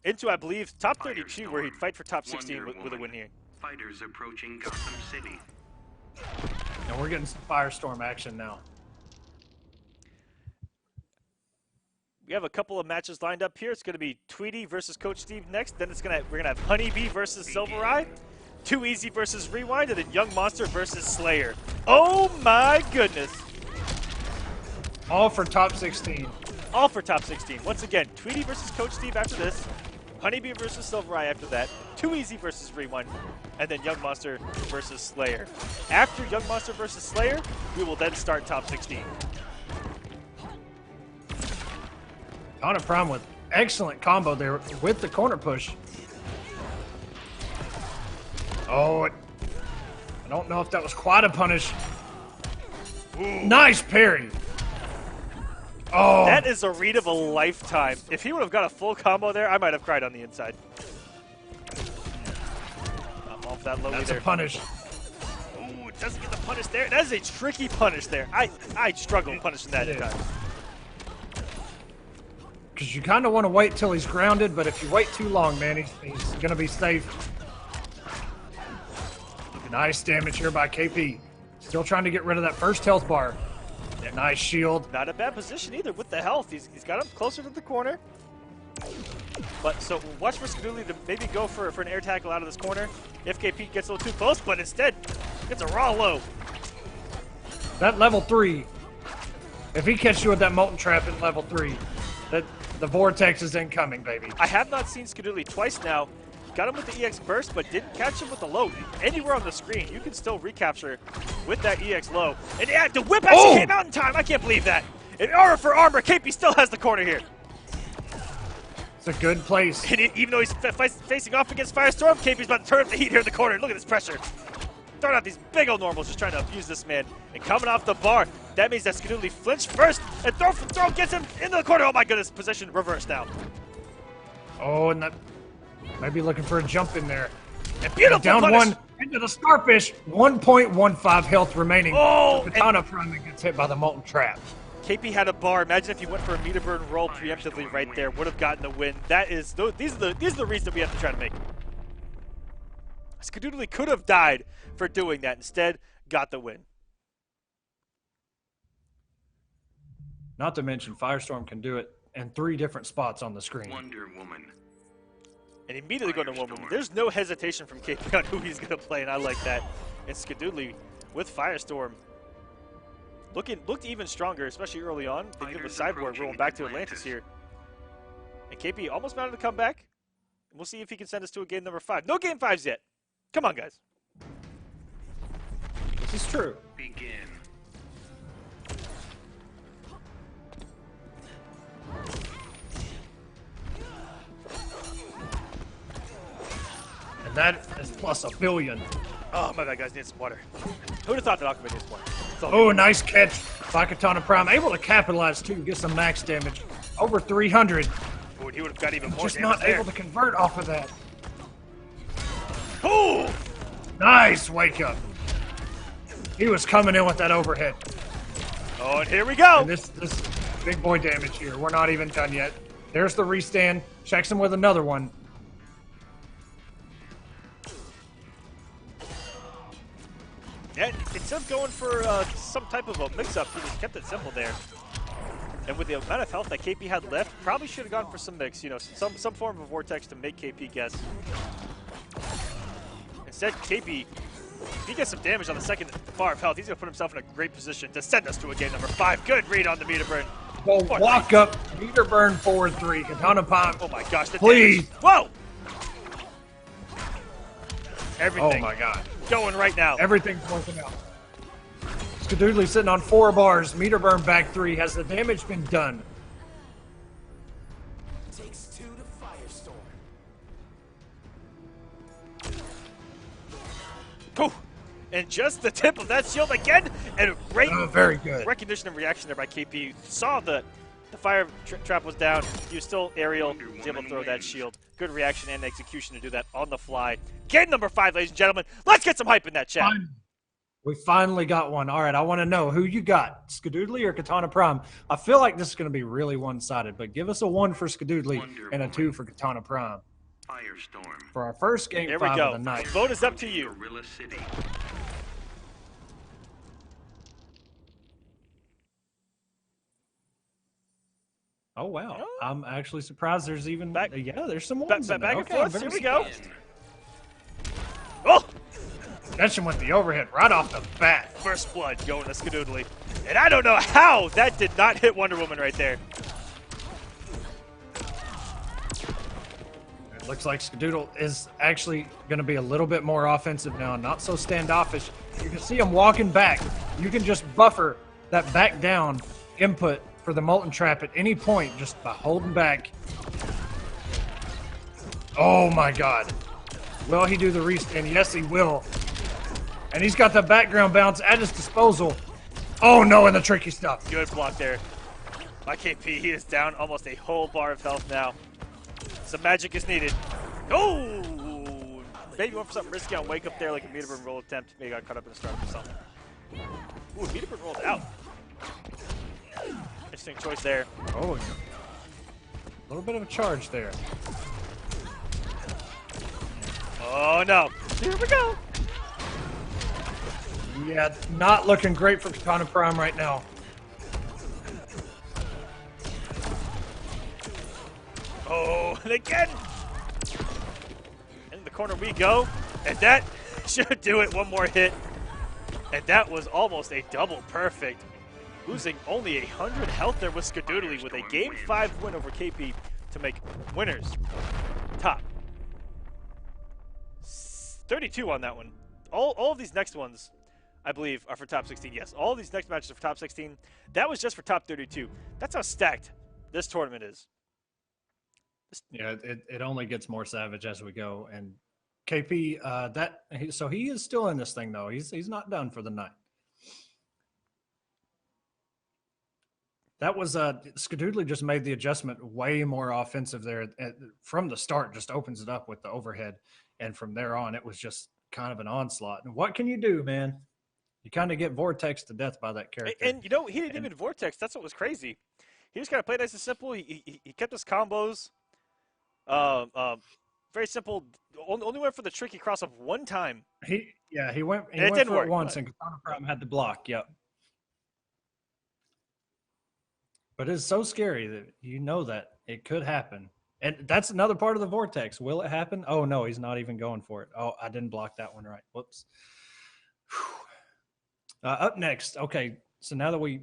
into, I believe, top 32, where he'd fight for top 16 with a win here. Fighters approaching Gotham City. And we're getting some Firestorm action now. We have a couple of matches lined up here. It's going to be Tweedy versus Coach Steve next. Then we're going to have HoneyBee versus SylverRye, Too Easy versus Rewind, and then Young Monster versus Slayer. Oh my goodness! All for top 16. All for top 16. Once again, Tweedy versus Coach Steve after this, HoneyBee versus SylverRye after that, Too Easy versus Rewind, and then Young Monster versus Slayer. After Young Monster versus Slayer, we will then start top 16. On a prime with excellent combo there with the corner push. Oh, I don't know if that was quite a punish. Ooh. Nice parry. Oh, that is a read of a lifetime. If he would have got a full combo there, I might have cried on the inside. I'm off that low. That's there. A punish. Ooh, it doesn't get the punish there. That is a tricky punish there. I struggle punishing that time. Because you kind of want to wait till he's grounded, but if you wait too long, man, he's going to be safe. Nice damage here by KP. Still trying to get rid of that first health bar. Nice shield. Not a bad position either with the health. He's got him closer to the corner. But so watch for Skadooly to maybe go for an air tackle out of this corner if KP gets a little too close, but instead gets a raw low. That level 3, if he catches you with that Molten Trap in level 3, the Vortex is incoming, baby. I have not seen Skadooly twice now. Got him with the EX burst, but didn't catch him with the low. Anywhere on the screen, you can still recapture with that EX low. And yeah, the whip actually came out in time. I can't believe that. And armor for armor, KP still has the corner here. It's a good place. And even though he's facing off against Firestorm, KP's about to turn up the heat here in the corner. Look at this pressure. Throwing out these big old normals, just trying to abuse this man. And coming off the bar, that means that Skadooly flinched first, and throw gets him into the corner. Oh my goodness, position reversed now. Oh, and that might be looking for a jump in there. And beautiful down punish. One into the Starfish. 1.15 health remaining. Oh, Katana Prime gets hit by the Molten Trap. KP had a bar. Imagine if he went for a meter burn roll preemptively right there, would have gotten the win. These are the reads that we have to try to make. Skadooly could have died for doing that. Instead, got the win. Not to mention, Firestorm can do it in 3 different spots on the screen. Wonder Woman. And immediately go to Wonder Woman. There's no hesitation from KP on who he's going to play, and I like that. And Skadooly with Firestorm looked even stronger, especially early on. They give a Cyborg rolling back to Atlantis here. And KP almost mounted to come back. And we'll see if he can send us to a game number 5. No game 5s yet. Come on, guys. This is true. Begin. And that is plus $1 billion. Oh, my bad, guys. Need some water. Who would have thought that Aquaman needs water? Oh, nice catch by Katana Prime. Able to capitalize, too. Get some max damage. Over 300. Oh, he would have got even more Just damage not able to convert off of that. Oh! Nice wake up. He was coming in with that overhead. Oh, and here we go. And this big boy damage here. We're not even done yet. There's the restand. Checks him with another one. Yeah, instead of going for some type of a mix-up, he just kept it simple there. And with the amount of health that KP had left, probably should have gone for some mix, some form of vortex to make KP guess. Instead, KP, if he gets some damage on the second bar of health, he's going to put himself in a great position to send us to a game number 5. Good read on the meter burn. Well, walk up, meter burn forward 3. Katana Prime. Oh my gosh, the please. Damage. Whoa! Everything. Oh my god. Going right now. Everything's working out. Skadooly sitting on 4 bars. Meter burn back 3. Has the damage been done? Takes 2 to Firestorm. Cool. And just the tip of that shield again, and a great very good recognition and reaction there by KP. Saw the fire trap was down. He was still aerial, was able to throw that shield. Good reaction and execution to do that on the fly. Game number 5, ladies and gentlemen. Let's get some hype in that chat. We finally got one. All right, I want to know who you got, Skadoodly or Katana Prime. I feel like this is going to be really one-sided, but give us a 1 for Skadoodly and a 2 for Katana Prime. Firestorm. For our first game 5 of the night. Vote is up to you. Gorilla City. Oh, wow. I'm actually surprised there's even... there's some ones back and okay, forth. Here we go. Oh! That one went the overhead right off the bat. First blood going to Skadoodly. And I don't know how that did not hit Wonder Woman right there. It looks like Skadoodle is actually going to be a little bit more offensive now, not so standoffish. You can see him walking back. You can just buffer that back down input for the Molten Trap at any point just by holding back. Oh my God. Will he do the restand? Yes, he will. And he's got the background bounce at his disposal. Oh no, and the tricky stuff. Good block there by KP. He is down almost a whole bar of health now. Some magic is needed. Oh! Maybe went for something risky on wake up there, like a meter burn roll attempt. Maybe got caught up in the start or something. Ooh, meter burn rolled out. Interesting choice there. Oh, a little bit of a charge there. Oh no! Here we go. Yeah, not looking great for Katana Prime right now. Oh, and again! In the corner we go, and that should do it. One more hit, and that was almost a double perfect. Losing only 100 health there with Skadoodly with a Game 5 win over KP to make winners top 32 on that one. All of these next ones, I believe, are for top 16. Yes, all of these next matches are for top 16. That was just for top 32. That's how stacked this tournament is. Yeah, it only gets more savage as we go. And KP, so he is still in this thing though. He's not done for the night. That was Skadoodly just made the adjustment way more offensive there from the start. Just opens it up with the overhead, and from there on, it was just kind of an onslaught. And what can you do, man? You kind of get vortex to death by that character. And you know, he didn't even vortex. That's what was crazy. He just kind of played nice and simple. He kept his combos. Very simple. Only went for the tricky cross up one time. He went for it once, and Katana Prime had to block. Yep. But it's so scary that you know that it could happen. And that's another part of the vortex. Will it happen? Oh, no, he's not even going for it. Oh, I didn't block that one right. Whoops. Up next. Okay, so now that we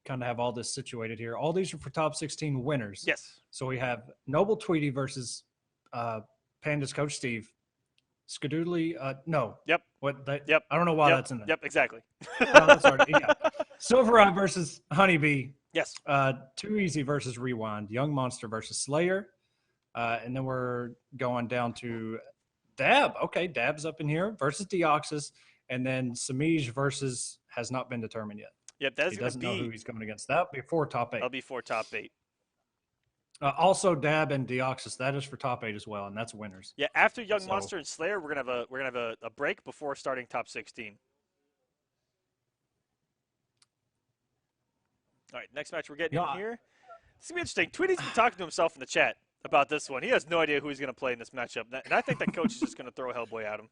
kind of have all this situated here, all these are for top 16 winners. Yes. So we have Noble Tweedy versus Panda's Coach Steve. Skadoodly, no. Yep. Yep. I don't know why that's in there. Yep, exactly. No, sorry. Yeah. SylverRye versus HoneyBee. Yes. Too Easy versus Rewind. Young Monster versus Slayer. And then we're going down to Dab. Okay, Dab's up in here versus Deoxys. And then Semiij versus has not been determined yet. Yep, that is he going to be... doesn't know who he's coming against. That'll be for top 8. That'll be for top 8. Also, Dab and Deoxys, that is for top 8 as well, and that's winners. Yeah, after Young Monster and Slayer, we're gonna have a break before starting top 16. All right, next match we're getting in here. It's gonna be interesting. Tweedy's been talking to himself in the chat about this one. He has no idea who he's gonna play in this matchup, and I think that coach is just gonna throw Hellboy at him.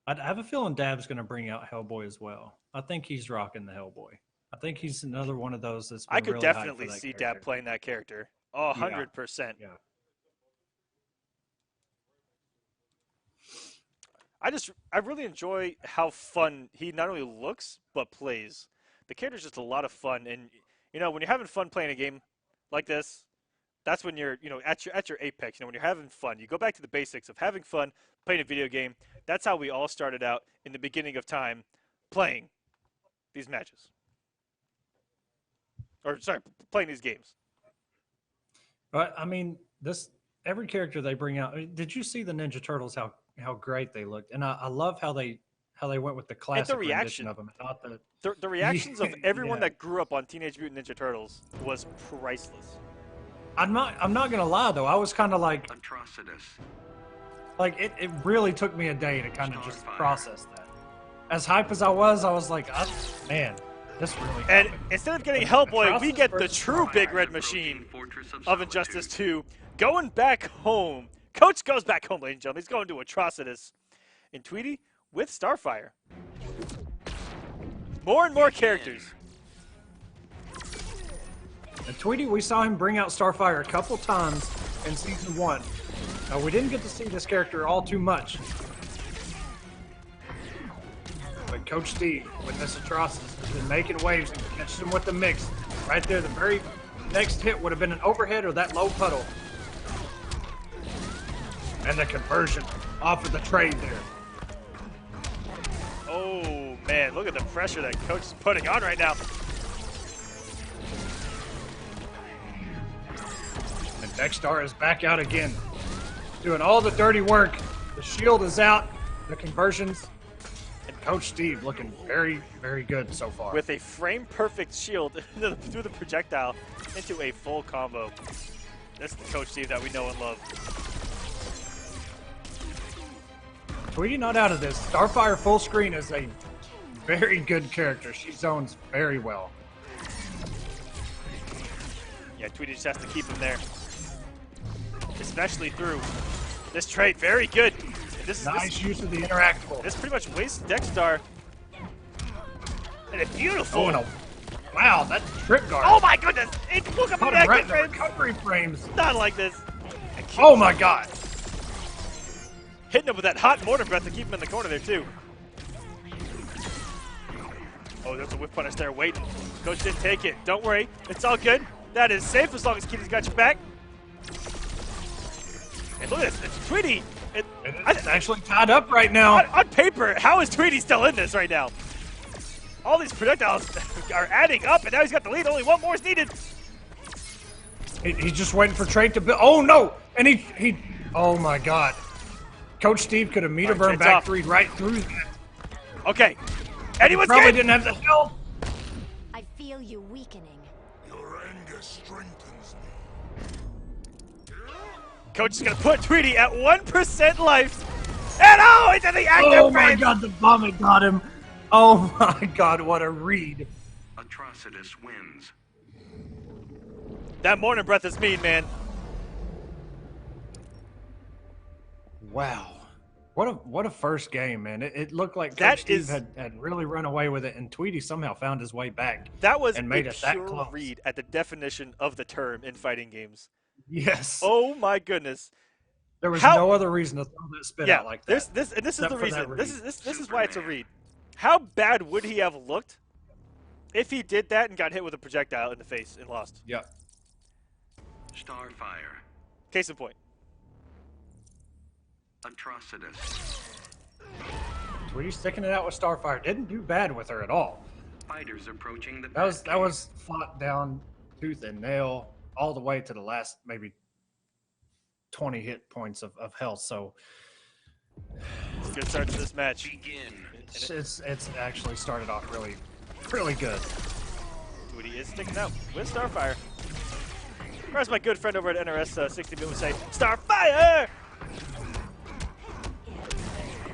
I have a feeling Dab's going to bring out Hellboy as well. I think he's rocking the Hellboy. I think he's another one of those that's been I could really definitely hyped for that see character. Dab playing that character. Oh, 100%. Yeah. I really enjoy how fun he not only looks but plays. The character's just a lot of fun, and you know when you're having fun playing a game like this, that's when you're at your apex. You know when you're having fun, you go back to the basics of having fun playing a video game. That's how we all started out in the beginning of time, playing these matches. Or sorry, playing these games. But I mean, this every character they bring out. I mean, did you see the Ninja Turtles? How great they looked, and I love how they went with the classic rendition of them. The reactions of everyone yeah. that grew up on Teenage Mutant Ninja Turtles was priceless. I'm not gonna lie though. I was kind of like Atrocitus. Like it really took me a day to kind of just process that. As hype as I was like, man, this really. And happened. instead of getting Hellboy, we get the versus true Big Red Machine of Injustice 2 going back home. Coach goes back home, ladies and gentlemen. He's going to Atrocitus in Tweedy with Starfire. More and more characters. And Tweedy, we saw him bring out Starfire a couple times in Season 1. We didn't get to see this character all too much. But Coach Steve, with this Atrocitus, has been making waves and catched him with the mix. Right there, the very next hit would have been an overhead or that low puddle. And the conversion off of the trade there. Oh, man, look at the pressure that Coach is putting on right now. And Dexstar is back out again, doing all the dirty work. The shield is out, the conversions, and Coach Steve looking very, very good so far. With a frame-perfect shield through the projectile into a full combo. That's the Coach Steve that we know and love. Tweedy not out of this. Starfire full screen is a very good character. She zones very well. Yeah, Tweedy just has to keep him there. Especially through this trade. Very good. And this is nice use of the interactable. This pretty much wastes Dexstar. And a beautiful. Oh, no. Wow, that trip guard. Oh my goodness! Look at Put that him right in the frames. recovery frames. Not like this. Oh my god. Hitting him with that hot mortar breath to keep him in the corner there too. Oh, there's a whip punish there waiting. Coach didn't take it. Don't worry. It's all good. That is safe as long as Kitty's got your back. And look at this. It's Tweedy. It's actually tied up right now. On paper, how is Tweedy still in this right now? All these projectiles are adding up, and now he's got the lead. Only one more is needed. He's just waiting for Trade to build. Oh no! And he. Oh my god. Coach Steve could have meter burned back off. 3 right through that. Okay. Anyone's probably good? didn't have the health. I feel you weakening. Your anger strengthens me. Coach is going to put Tweedy at 1% life. And oh, it's in the active Oh my frame. god, the vomit got him. Oh my god, what a read. Atrocitus wins. That morning breath is mean, man. Wow. What a first game, man. It looked like That Coach Steve is- had really run away with it, and Tweedy somehow found his way back. That was and made a it that pure close. read at the definition of the term in fighting games. Yes. Oh my goodness. There was How- no other reason to throw that spin out like that. This is except the for that reason. This read. is this is why it's a read. How bad would he have looked if he did that and got hit with a projectile in the face and lost? Yeah. Starfire. Case in point. Atrocitus. Tweedy sticking it out with Starfire. Didn't do bad with her at all. Fighters approaching the That was fought down tooth and nail all the way to the last maybe 20 hit points of health. So Good start to this match. Begin. it's actually started off really, really good. Tweedy is sticking out with Starfire. Or as my good friend over at NRS 60-bit would say, Starfire!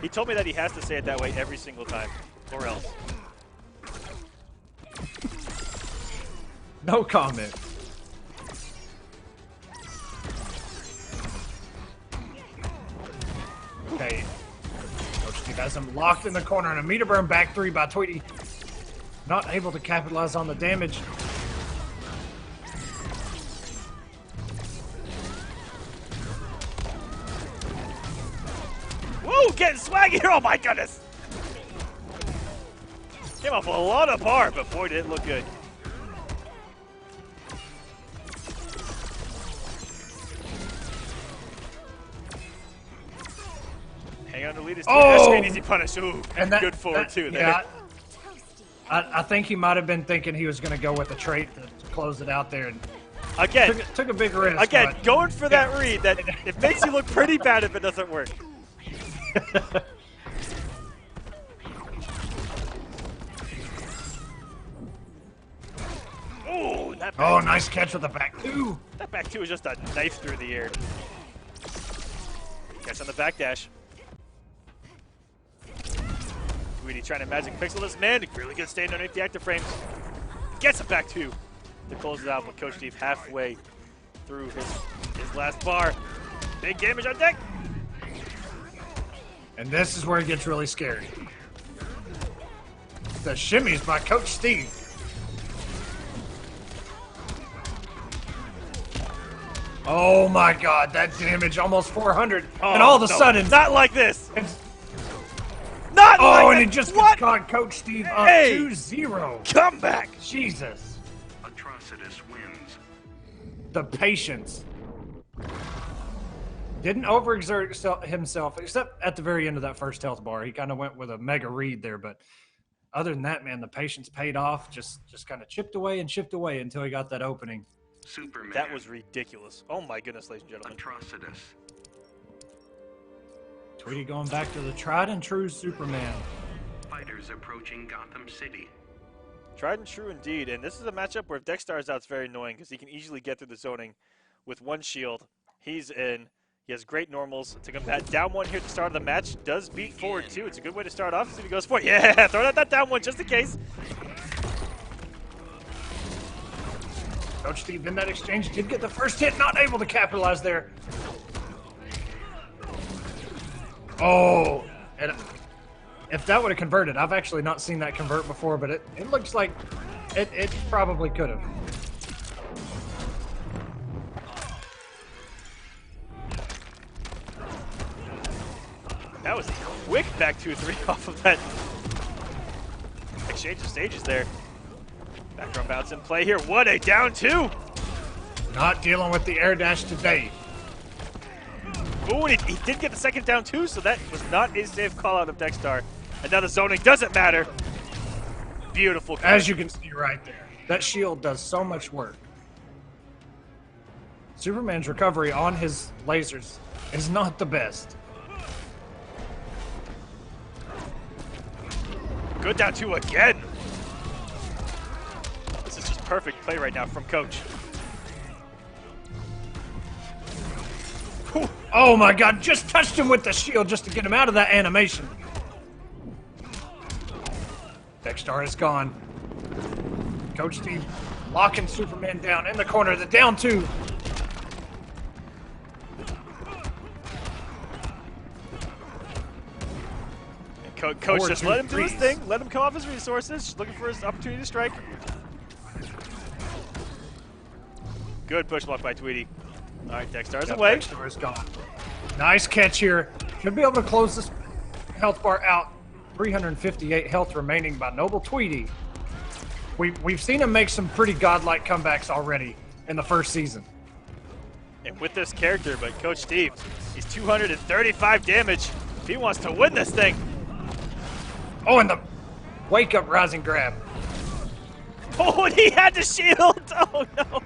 He told me that he has to say it that way every single time, or else. No comment. Okay. Coach Steve has him locked in the corner and a meter burn back 3 by Tweedy. Not able to capitalize on the damage. Woo, getting swaggy here, oh my goodness! Came off a lot of bar, but boy, did it look good. Hang on to lead us to an easy punish. Ooh, And that, good forward that- too. Yeah, Toasty. I think he might have been thinking he was going to go with a trait to close it out there. And Again, took a big risk. Again, but going for that read, that it makes you look pretty bad if it doesn't work. Oh, that back nice catch with the back two. That back two is just a knife through the air. Catch on the backdash. Tweedy trying to magic pixel this man. Really good staying underneath the active frames. Gets it back two to close it out, but Coach Steve halfway through his last bar. Big damage on deck. And this is where it gets really scary. The shimmies by Coach Steve. Oh my God, that damage, almost 400. And all of a sudden... Not like this. Not like and this. it just What? caught Coach Steve up Hey. 2-0. Come back. Jesus. Atrocitus wins. The patience. Didn't overexert himself, except at the very end of that first health bar. He kind of went with a mega read there, but other than that, man, the patience paid off. Just kind of chipped away and chipped away until he got that opening. Superman. That was ridiculous. Oh my goodness, ladies and gentlemen. Atrocitus. Tweedy going back to the tried and true Superman. Fighters approaching Gotham City. Tried and true indeed. And this is a matchup where if Dexter is out, it's very annoying because he can easily get through the zoning with one shield. He's in. He has great normals to combat. Down one here at the start of the match. Does beat forward too. It's a good way to start off. See if he goes for it. Yeah, throw out that down one just in case. Coach Steve in that exchange did get the first hit, not able to capitalize there. Oh, and if that would have converted, I've actually not seen that convert before, but it looks like it probably could have. That was a quick back 2-3 off of that exchange of stages there. Background bounce in play here. What a down two! Not dealing with the air dash today. Ooh, and he did get the second down too, so that was not a safe call out of Dexter. And now the zoning doesn't matter. Beautiful. As you can see right there, that shield does so much work. Superman's recovery on his lasers is not the best. Good down two again. This is just perfect play right now from Coach. Whew. Oh my God, just touched him with the shield just to get him out of that animation. Dexter is gone. Coach Steve locking Superman down in the corner, the down two. Coach just let him do his thing, let him come off his resources, just looking for his opportunity to strike. Good push block by Tweedy. All right, Dexter's away. Dexter is gone. Nice catch here. Should be able to close this health bar out. 358 health remaining by Noble Tweedy. We've seen him make some pretty godlike comebacks already in the first season. And with this character, but Coach Steve, he's 235 damage. If he wants to win this thing. Oh, and the wake-up rising grab. Oh, and he had the shield. Oh, no.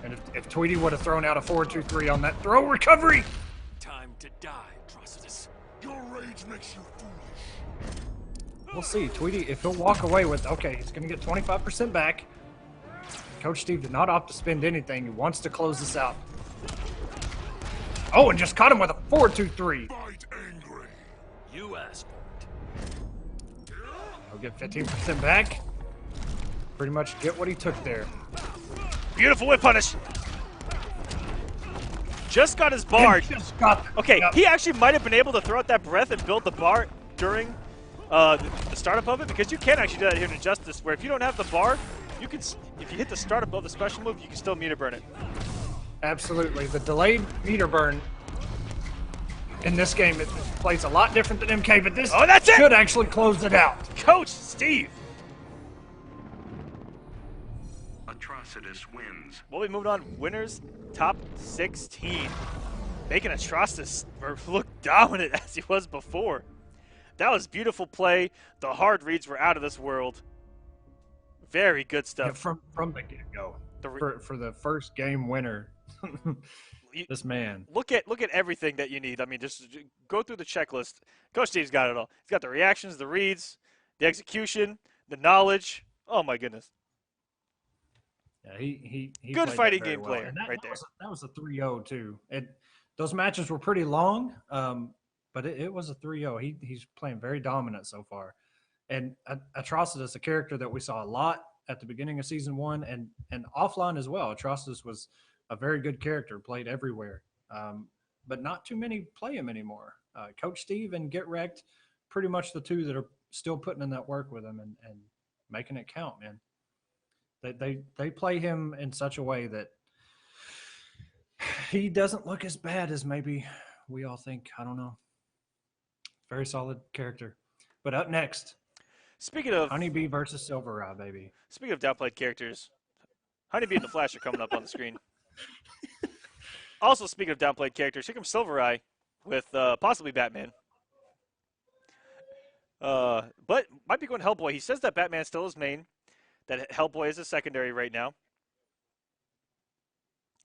And if Tweedy would have thrown out a 4-2-3 on that throw recovery. Time to die, Atrocitus. Your rage makes you foolish. We'll see. Tweedy, if he'll walk away with, okay, he's going to get 25% back. Coach Steve did not opt to spend anything. He wants to close this out. Oh, and just caught him with a 4-2-3. Fight angry. You asked for it. He'll get 15% back. Pretty much get what he took there. Beautiful whip punish. Just got his bar. Okay, he actually might have been able to throw out that breath and build the bar during the startup of it, because you can actually do that here in Injustice, where if you don't have the bar, you can, if you hit the startup of the special move, you can still meter burn it. Absolutely. The delayed meter burn in this game, it plays a lot different than MK, but this should actually close it out. Coach Steve. Atrocitus wins. We'll be moving on. Winners, top 16. Making Atrocitus look dominant as he was before. That was beautiful play. The hard reads were out of this world Very good stuff. Yeah, from the get-go. For the first game winner. This man. Look at everything that you need. I mean, just go through the checklist. Coach Steve's got it all. He's got the reactions, the reads, the execution, the knowledge. Oh my goodness. Yeah, he good fighting game well. player right there. That was a 3-0 too. Those matches were pretty long, but it was a 3-0. He's playing very dominant so far. And Atrocitus, a character that we saw a lot at the beginning of season 1 and offline as well. Atrocitus was a very good character, played everywhere. But not too many play him anymore. Coach Steve and Get Wrecked, pretty much the two that are still putting in that work with him and making it count, man. They play him in such a way that he doesn't look as bad as maybe we all think. I don't know. Very solid character. But up next, speaking of HoneyBee versus SylverRye, baby. Speaking of downplayed characters, HoneyBee and the Flash are coming up on the screen. Also, speaking of downplayed characters, here comes SylverRye with possibly Batman. But might be going Hellboy. He says that Batman's still his main, that Hellboy is a secondary right now.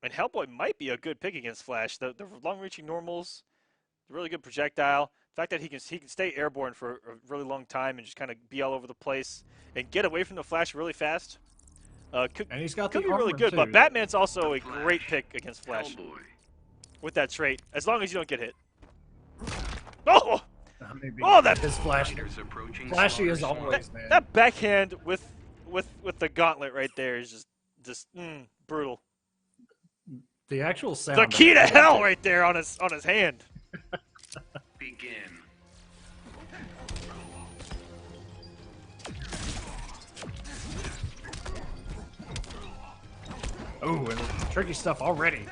And Hellboy might be a good pick against Flash. The long-reaching normals, the really good projectile, the fact that he can stay airborne for a really long time and just kind of be all over the place and get away from the Flash really fast. And he's got could the be really good, too. but Batman's also a great pick against Flash Hellboy. with that trait, as long as you don't get hit. Oh! That his flashy. Flashy as always, man. That backhand with the gauntlet right there is just brutal. The actual sound. The key to hell right there on his hand. Begin. Oh, and tricky stuff already.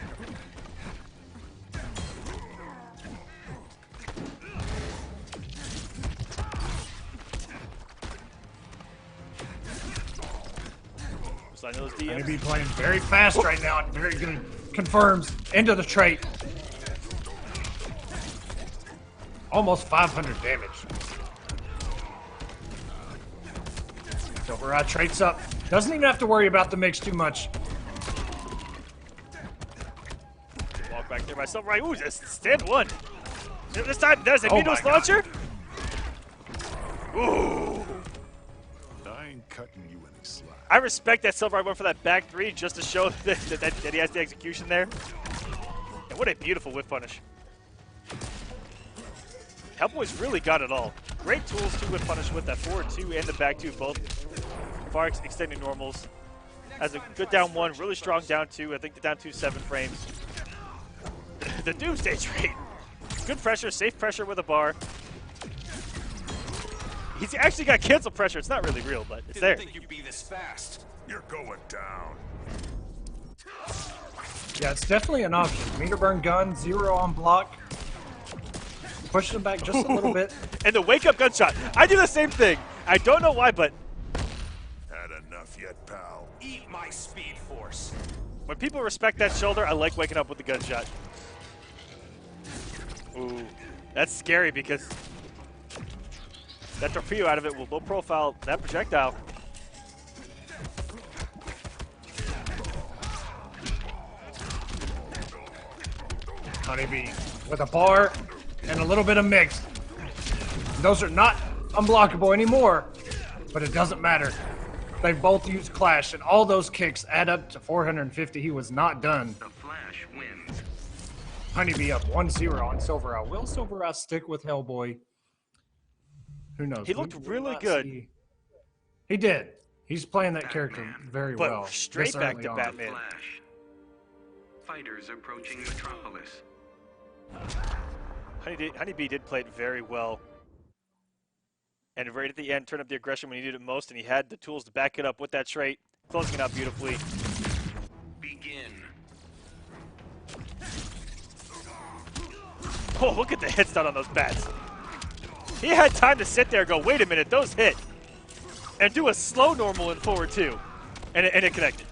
HoneyBee playing very fast right now and very good. Confirms into the trait. Almost 500 damage. SylverRye traits up. Doesn't even have to worry about the mix too much. Walk back there by SylverRye. Ooh, just stand one. This time there's a Beetle's launcher. Ooh. I ain't cutting you any slack. I respect that SylverRye went for that back three just to show that he has the execution there. And what a beautiful whiff punish. Hellboy's really got it all. Great tools to whip punish with that forward two and the back two, both far extending normals. Has a good down one, really strong down two. I think the down two 7 frames. The Doomsday trait. Good pressure, safe pressure with a bar. He's actually got cancel pressure. It's not really real, but it's there. Didn't think you'd be this fast. You're going down. Yeah, it's definitely an option. Meter burn gun, 0 on block. Pushing him back just a little bit. And the wake up gunshot. I do the same thing. I don't know why, but Had enough yet, pal? Eat my speed force. when people respect that shoulder, I like waking up with the gunshot. Ooh, that's scary because that torpedo out of it will low profile that projectile. HoneyBee with a bar and a little bit of mix. Those are not unblockable anymore, but it doesn't matter. They both use Clash, and all those kicks add up to 450. He was not done. The Flash wins. HoneyBee up 1-0 on SylverRye. Will SylverRye stick with Hellboy? Who knows? He looked really good. He did. He's playing that character very But well. straight back to on. Batman. Flash. Fighters approaching Metropolis. HoneyBee did play it very well. And right at the end, turned up the aggression when he needed it most, and he had the tools to back it up with that trait, closing it out beautifully. Begin. Oh, look at the hit stun on those bats. He had time to sit there and go, wait a minute, those hit. And do a slow normal in forward two. And it connected.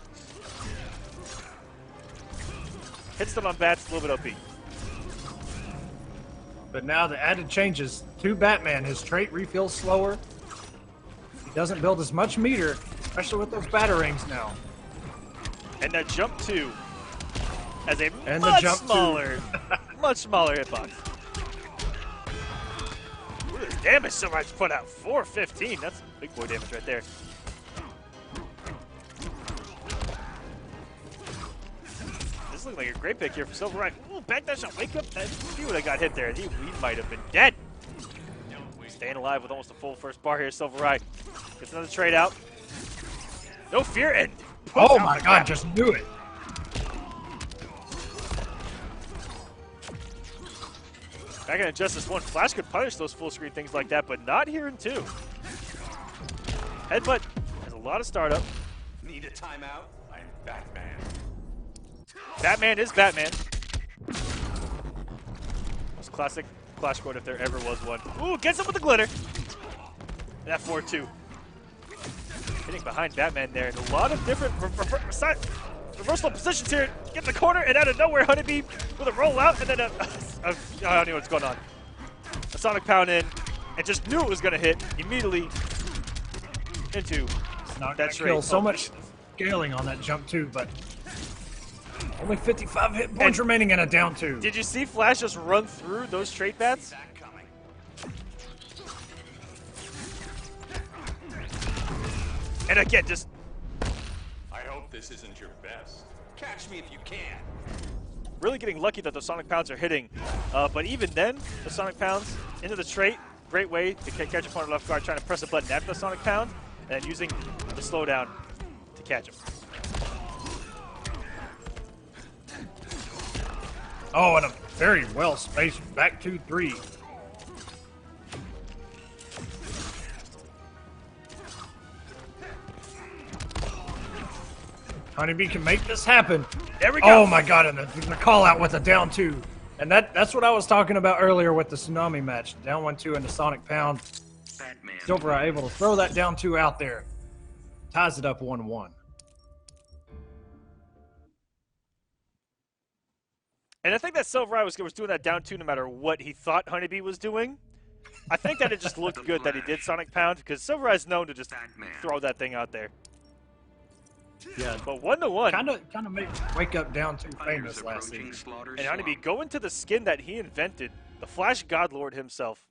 Hit stun on bats, a little bit OP. But now the added changes to Batman. His trait refills slower. He doesn't build as much meter, Especially with those batarangs now. And that jump 2 has a And much the jump smaller, much smaller hitbox. Look at the damage Silverrye's put out. 415. That's big boy damage right there. This looks like a great pick here for SylverRye. Ooh, back that shot. Wake up. If he would have got hit there, he might have been dead. Staying alive with almost a full first bar here, SylverRye. Gets another trade out. No fear and oh my god, just knew it. Back in Injustice 1, Flash could punish those full screen things like that, but not here in 2. Headbutt has a lot of startup. Need a timeout? I'm Batman. Batman is Batman. Most classic Flash quote if there ever was one. Ooh, gets him with the glitter. And that 4-2. Hitting behind Batman there, and a lot of different reversal positions here. Get in the corner, and out of nowhere, HoneyBee with a rollout, and then I don't know what's going on. A Sonic Pound in, and just knew it was going to hit immediately into that trade. Kill. So much scaling on that jump too, but only 55 hit points remaining and a down 2. Did you see Flash just run through those trait bats? And again, just... I hope this isn't your best. Catch me if you can. Really getting lucky that the Sonic Pounds are hitting. But even then, the Sonic Pounds into the trait, great way to catch opponent left guard, trying to press a button after the Sonic Pound, and then using the slowdown to catch him. Oh, and a very well spaced back 2-3. HoneyBee can make this happen. There we go. Oh my god, and the call out with a down 2. And that's what I was talking about earlier with the Tsunami match. Down 1-2 and the Sonic Pound. SylverRye able to throw that down 2 out there. Ties it up 1-1. And I think that SylverRye was doing that down 2 no matter what he thought HoneyBee was doing. I think that it just looked good that he did Sonic Pound, because SylverRye's known to just throw that thing out there. Yeah, but 1-1. Kind of made Wake Up down 2 famous last season. And HoneyBee going to the skin that he invented, the Flash Godlord himself.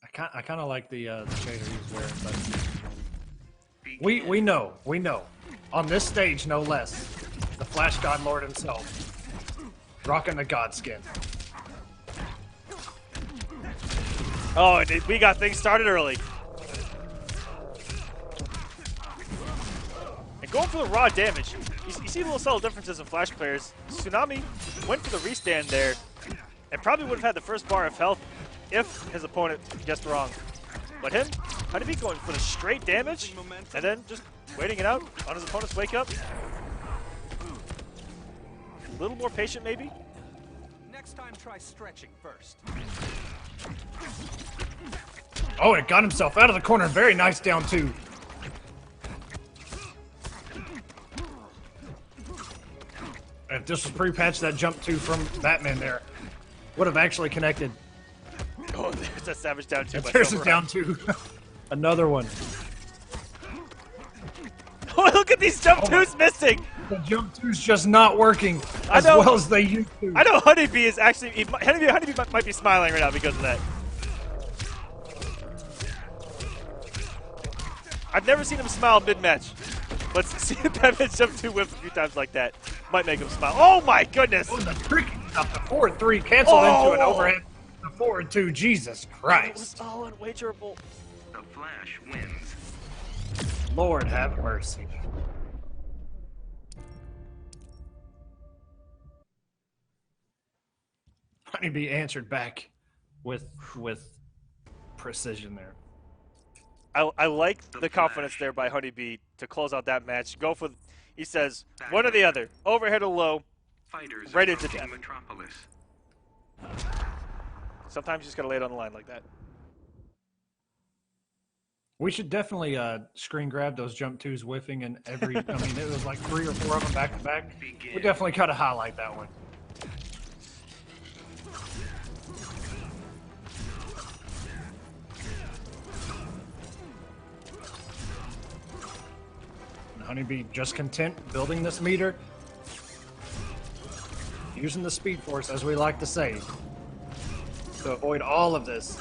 I kind of like the shader he's wearing, but we know on this stage no less, the Flash Godlord himself rocking the God skin. Oh, and we got things started early. And going for the raw damage. You see little subtle differences in Flash players. Tsunami went for the restand there and probably would have had the first bar of health if his opponent guessed wrong. But him, HoneyBee going for the straight damage and then just waiting it out on his opponent's wake up. A little more patient maybe. Next time try stretching first. Oh, it got himself out of the corner. Very nice down 2. If this was pre-patched, that jump 2 from Batman there would have actually connected. Oh, there's a savage down 2. There's a down 2. Another one. Oh, look at these jump 2s missing. The jump 2's just not working as well as they used to. I know HoneyBee is actually... HoneyBee might be smiling right now because of that. I've never seen him smile mid-match. But seeing Batman jump 2 whip a few times like that might make him smile. Oh my goodness! Oh, the tricky stuff. The forward 3 canceled into an overhead. The forward 2, Jesus Christ. It was all unwagerable. The Flash wins. Lord have mercy. HoneyBee answered back with precision there. I like the confidence there by HoneyBee to close out that match. Go for, he says, one or the other, overhead or low, right into death. Sometimes you just gotta lay it on the line like that. We should definitely screen grab those jump 2s whiffing and every, I mean, it was like 3 or 4 of them back to back. We definitely gotta highlight that one. HoneyBee just content building this meter, using the Speed Force, as we like to say, to avoid all of this.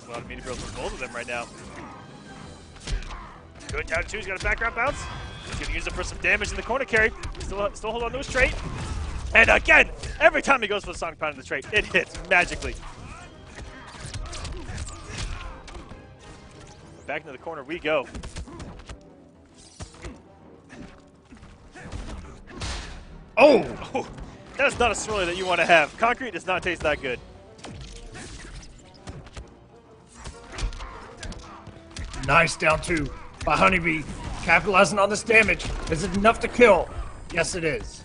A lot of meter builds from both of them right now. Good down two. He's got a background bounce. He's going to use it for some damage in the corner carry. Still hold on to his trait. And again, every time he goes for the Sonic Pound in the trait, it hits magically. Back into the corner we go. Oh! That is not a swirly that you want to have. Concrete does not taste that good. Nice down two by HoneyBee. Capitalizing on this damage. Is it enough to kill? Yes, it is.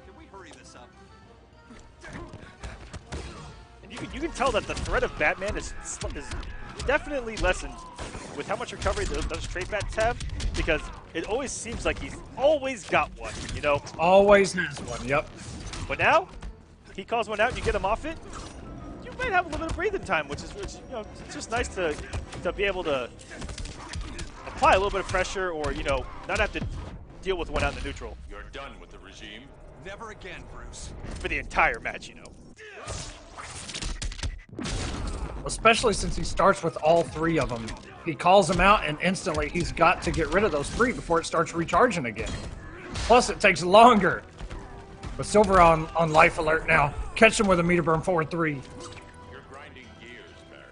Can we hurry this up? And you can tell that the threat of Batman is definitely lessened with how much recovery those trait bats have, because it always seems like he's always got one, you know? Always has one, yep. But now, he calls one out and you get him off it, you might have a little bit of breathing time, which you know, it's just nice to be able to apply a little bit of pressure, or, you know, not have to deal with one out in the neutral. You're done with the regime. Never again, Bruce. For the entire match, you know. Especially since he starts with all three of them. He calls them out, and instantly he's got to get rid of those three before it starts recharging again. Plus, it takes longer. But SylverRye on life alert now. Catch him with a meter burn 4-3. You're grinding gears, Barry.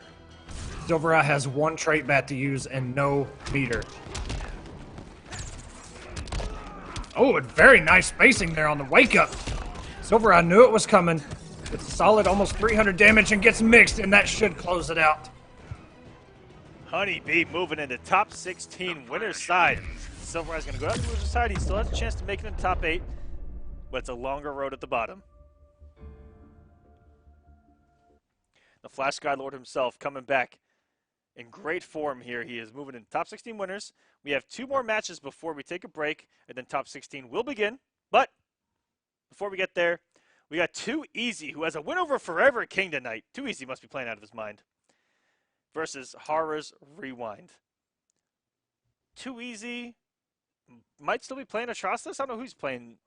SylverRye has one trait bat to use and no meter. Oh, and very nice spacing there on the wake up. SylverRye knew it was coming. It's a solid almost 300 damage and gets mixed, and that should close it out. HoneyBee moving into top 16 winner's side. SylverRye's going to go out to the loser's side. He still has a chance to make it in the top 8, but it's a longer road at the bottom. The Flash Skylord himself coming back in great form here. He is moving into top 16 winners. We have 2 more matches before we take a break, and then top 16 will begin. But before we get there, we got Too Easy, who has a win over Forever King tonight. Too Easy must be playing out of his mind. Versus Horror's Rewind. Too Easy might still be playing Atrocitus. I don't know who's playing.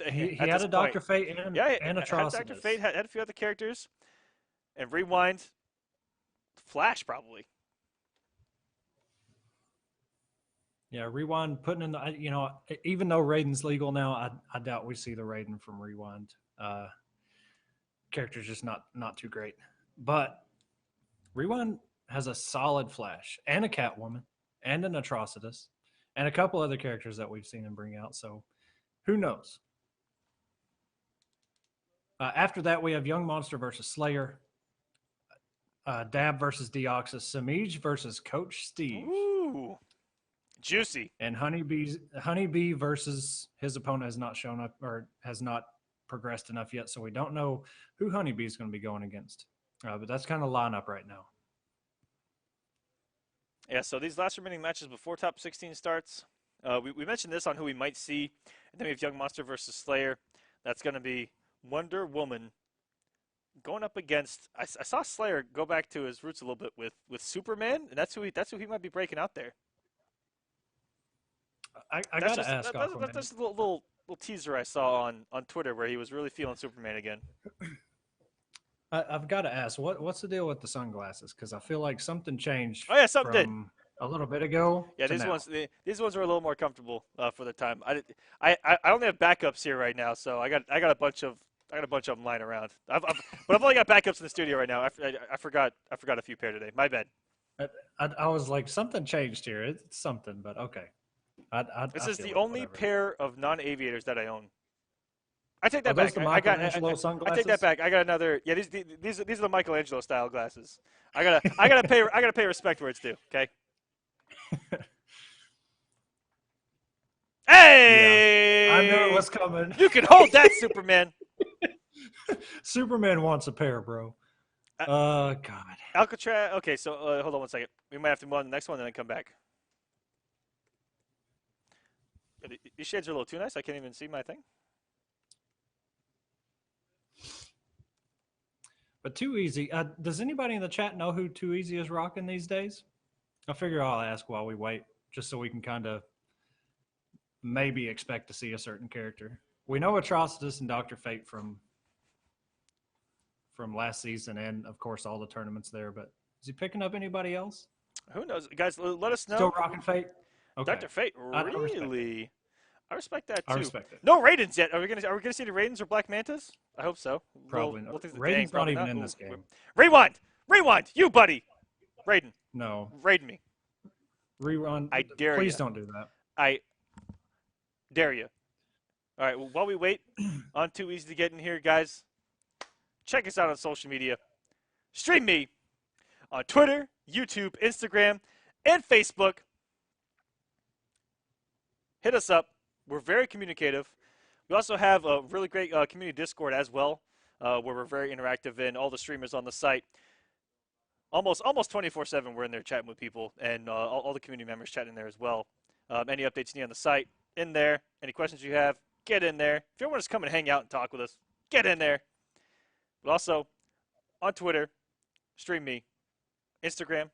He had a Dr. Fate and Atrocitus. Dr. Fate had a few other characters. And Rewind, Flash probably. Yeah, Rewind putting in the, you know, even though Raiden's legal now, I doubt we see the Raiden from Rewind. Character's just not too great. But Rewind has a solid Flash and a Catwoman and an Atrocitus and a couple other characters that we've seen him bring out. So who knows? After that, we have Young Monster versus Slayer. Dab versus Deoxys. Semiij versus Coach Steve. Ooh. Juicy. And HoneyBee versus his opponent has not shown up or has not progressed enough yet, so we don't know who HoneyBee is going to be going against. But that's kind of the lineup right now. Yeah, so these last remaining matches before top 16 starts, we mentioned this on who we might see. And then we have Young Monster versus Slayer. That's going to be Wonder Woman going up against. I saw Slayer go back to his roots a little bit with Superman, and that's who he might be breaking out there. I gotta ask. That's just a little teaser I saw on Twitter where he was really feeling Superman again. I've got to ask, what's the deal with the sunglasses? Because I feel like something changed. Oh yeah, something did a little bit ago. Yeah, these ones are a little more comfortable for the time. I only have backups here right now, so I got a bunch of them lying around. But I've only got backups in the studio right now. I forgot a few pair today. My bad. I was like, something changed here. It's something, but okay. This is the only pair of non-aviators that I own. I take that back. I take that back. I got another. Yeah, these are the Michelangelo style glasses. I gotta pay respect where it's due. Okay. Hey! Yeah, I knew it was coming. You can hold that, Superman. Superman wants a pair, bro. God. Alcatraz. Okay, so hold on one second. We might have to move on to the next one and then come back. These shades are a little too nice. I can't even see my thing. But Too Easy, does anybody in the chat know who Too Easy is rocking these days? I figure I'll ask while we wait, just so we can kind of maybe expect to see a certain character. We know Atrocitus and Dr. Fate from last season and, of course, all the tournaments there, but is he picking up anybody else? Who knows? Guys, let us know. Still rocking Fate? Okay. Dr. Fate, really? I respect that, too. I respect it. No Raidens yet. Are we gonna see the Raidens or Black Mantas? I hope so. Probably not. We'll think Raiden's not even in this game. Rewind! Rewind! You, buddy! Raiden. No. Raid me. Rerun. I dare you. Please don't do that. I dare you. All right, well, while we wait on Too Easy to get in here, guys, check us out on social media. StreamMe on Twitter, YouTube, Instagram, and Facebook. Hit us up. We're very communicative. We also have a really great community Discord as well, where we're very interactive, and all the streamers on the site. Almost 24/7, we're in there chatting with people, and all the community members chatting there as well. Any updates you need on the site, in there. Any questions you have, get in there. If you want to just come and hang out and talk with us, get in there. But also, on Twitter, StreamMe, Instagram,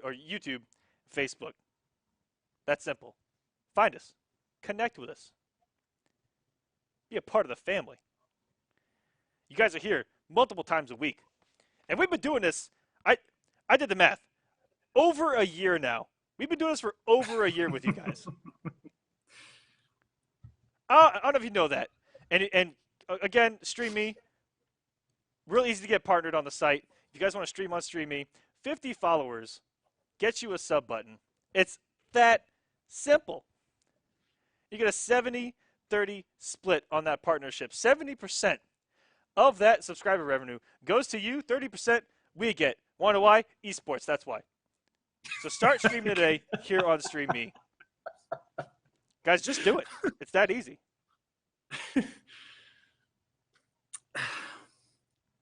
or YouTube, Facebook. That's simple. Find us. Connect with us. Be a part of the family. You guys are here multiple times a week. And we've been doing this, I did the math, over a year now. We've been doing this for over a year with you guys. I don't know if you know that. And again, StreamMe, real easy to get partnered on the site. If you guys want to stream on StreamMe, 50 followers gets you a sub button. It's that simple. You get a 70-30 split on that partnership. 70% of that subscriber revenue goes to you. 30% we get. Want to know why? Esports, that's why. So start streaming today here on StreamMe. Guys, just do it. It's that easy.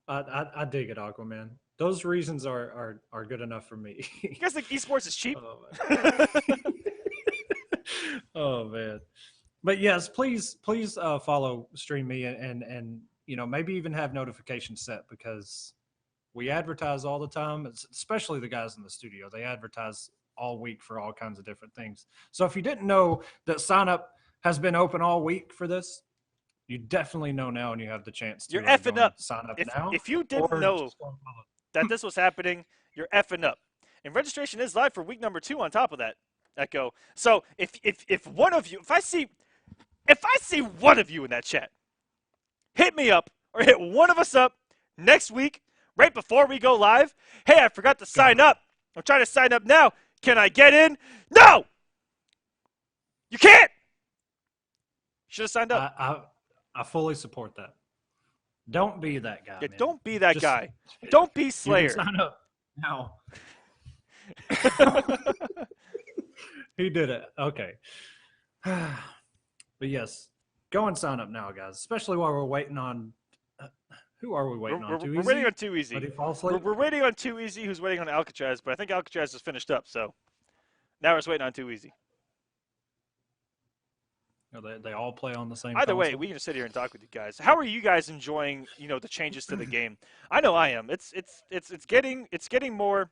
I dig it, Aquaman. Those reasons are good enough for me. You guys think esports is cheap? Oh man. But yes, please follow StreamMe and you know, maybe even have notifications set, because we advertise all the time, especially the guys in the studio. They advertise all week for all kinds of different things. So if you didn't know that sign up has been open all week for this, you definitely know now, and you have the chance to. You're effing up. Sign up now. If you didn't know that this was happening, you're effing up. And registration is live for week number 2 on top of that, Echo. So if one of you, if I see one of you in that chat, hit me up or hit one of us up next week, right before we go live. Hey, I forgot to sign up. I'm trying to sign up now. Can I get in? No! You can't! You should have signed up. I fully support that. Don't be that guy. Yeah, man. Don't be that guy. Don't be Slayer. Sign up now. He did it. Okay. But yes, go and sign up now, guys. Especially while we're waiting on. Who are we waiting on? We're waiting on Too Easy. We're waiting on Too Easy, who's waiting on Alcatraz, but I think Alcatraz is finished up, so now we're just waiting on Too Easy. They all play on the same. Either way, console? we can just sit here and talk with you guys. How are you guys enjoying, the changes to the game? I know I am. It's getting more.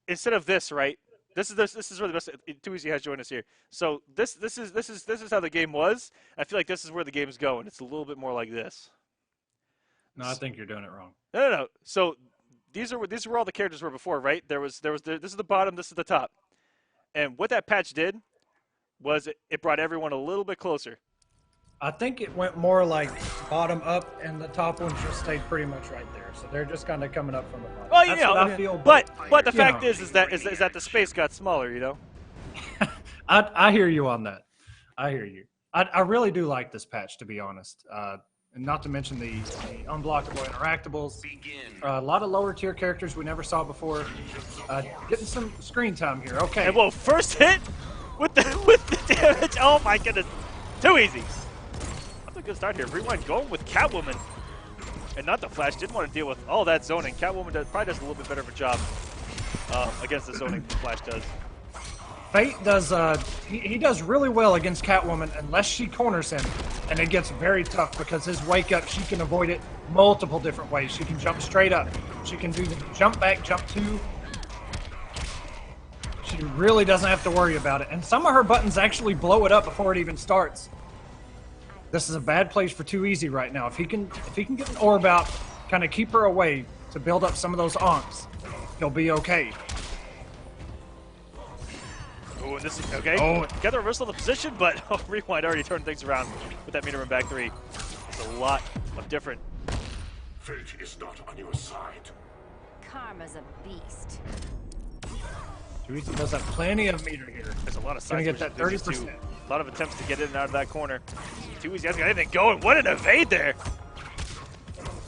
Instead of this, right? This is where the best. Too Easy has joined us here. So this is how the game was. I feel like this is where the game's going. It's a little bit more like this. No, I think you're doing it wrong. No. So these are where all the characters were before, right? This is the bottom. This is the top. And what that patch did was it brought everyone a little bit closer. I think it went more like bottom up, and the top ones just stayed pretty much right there. So they're just kind of coming up from the bottom. Well, That's what I feel. But the fact is that the space got smaller. I hear you on that. I hear you. I really do like this patch, to be honest. And not to mention the unblockable interactables. A lot of lower tier characters we never saw before. Getting some screen time here. Okay. And well, first hit with the damage. Oh my goodness. Too Easy. That's a good start here. Rewind going with Catwoman. And not the Flash. Didn't want to deal with all that zoning. Catwoman probably does a little bit better of a job against the zoning than Flash does. Fate does, he does really well against Catwoman unless she corners him. And it gets very tough because his wake up, she can avoid it multiple different ways. She can jump straight up. She can do the jump back, jump two. She really doesn't have to worry about it. And some of her buttons actually blow it up before it even starts. This is a bad place for Too Easy right now. If he can get an orb out, kind of keep her away to build up some of those onks, he'll be okay. Oh, this is okay. Oh, got the reversal of the position, but Rewind already turned things around with that meter run back three. It's a lot of different. Fate is not on your side. Karma's a beast. Too Easy does have plenty of meter here. There's a lot of sides. Gonna get that 30%. A lot of attempts to get in and out of that corner. Too Easy hasn't got anything going. What an evade there!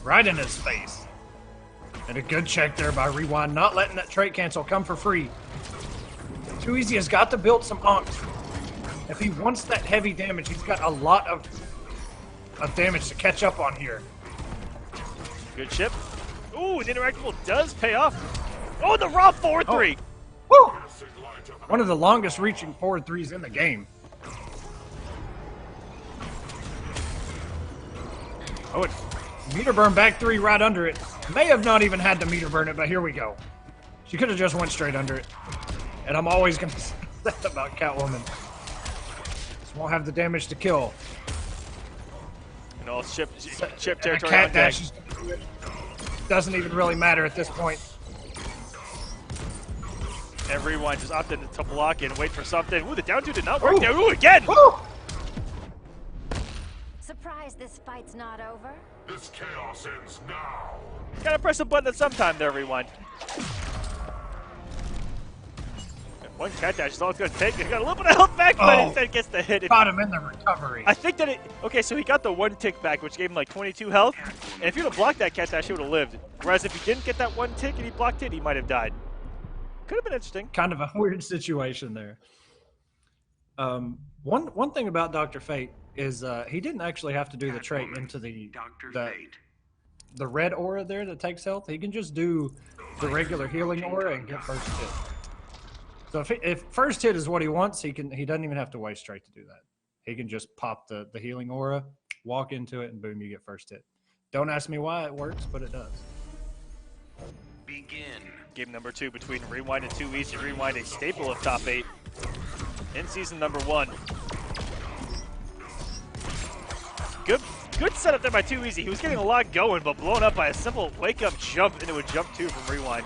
Right in his face. And a good check there by Rewind, not letting that trait cancel come for free. Too Easy has got to build some onks. If he wants that heavy damage, he's got a lot of damage to catch up on here. Good chip. Ooh, the interactable does pay off. Oh, the raw forward three. Woo! One of the longest reaching forward threes in the game. Oh, it meter burn back three right under it. May have not even had to meter burn it, but here we go. She could have just went straight under it. And I'm always going to say that about Catwoman. Just won't have the damage to kill. And all chip territory cat on deck. dash doesn't even really matter at this point. And Rewind just opted to block and wait for something. Ooh, the down two did not work Ooh. there. Ooh, again! Woo! Surprised this fight's not over? This chaos ends now. Gotta press a button at some time there, Rewind. One cat dash is all it's gonna take. He got a little bit of health back, but instead gets the hit. Caught him in the recovery. I think that okay, so he got the one tick back, which gave him like 22 health. And if he would have blocked that cat dash, he would have lived. Whereas if he didn't get that one tick and he blocked it, he might have died. Could have been interesting. Kind of a weird situation there. One thing about Dr. Fate is he didn't actually have to do the trait into the red aura there that takes health. He can just do the regular healing aura and get first hit. So if first hit is what he wants, he doesn't even have to waste straight to do that. He can just pop the healing aura, walk into it, and boom, you get first hit. Don't ask me why it works, but it does. Begin. Game number 2 between Rewind and Too Easy. Rewind, a staple of top 8 in season number 1. Good setup there by Too Easy. He was getting a lot going, but blown up by a simple wake-up jump into a jump 2 from Rewind.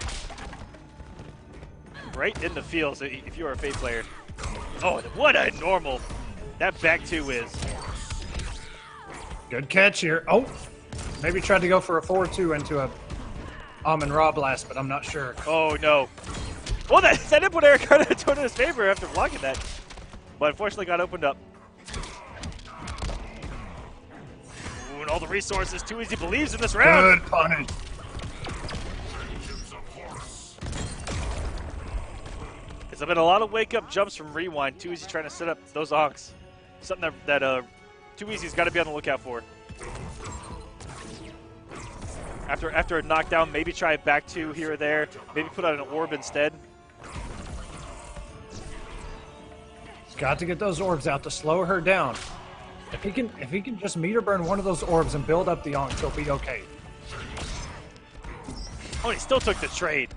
Right in the field, so if you're a Fate player. Oh, what a normal that back 2 is. Good catch here. Oh, maybe tried to go for a 4-2 into a Amon-Ra blast, but I'm not sure. Oh, no. Well, that input air kind of turned in his favor after blocking that. But unfortunately got opened up. Ooh, and all the resources. Too Easy believes in this round. Good punish. There's been a lot of wake-up jumps from Rewind. Too Easy trying to set up those onks. Something that Too Easy's got to be on the lookout for. After a knockdown, maybe try it back 2 here or there. Maybe put out an orb instead. He's got to get those orbs out to slow her down. If he can just meter burn one of those orbs and build up the onk, he'll be okay. Oh, he still took the trade.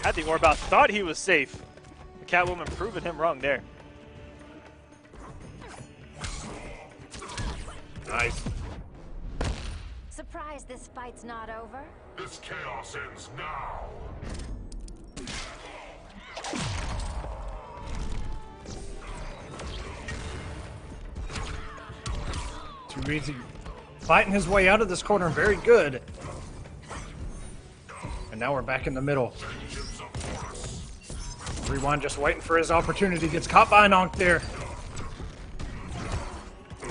Had the orb out, thought he was safe. The Catwoman proving him wrong there. Nice. Surprised this fight's not over? This chaos ends now. Too Easy fighting his way out of this corner, very good. And now we're back in the middle. Rewind just waiting for his opportunity. Gets caught by an onk there.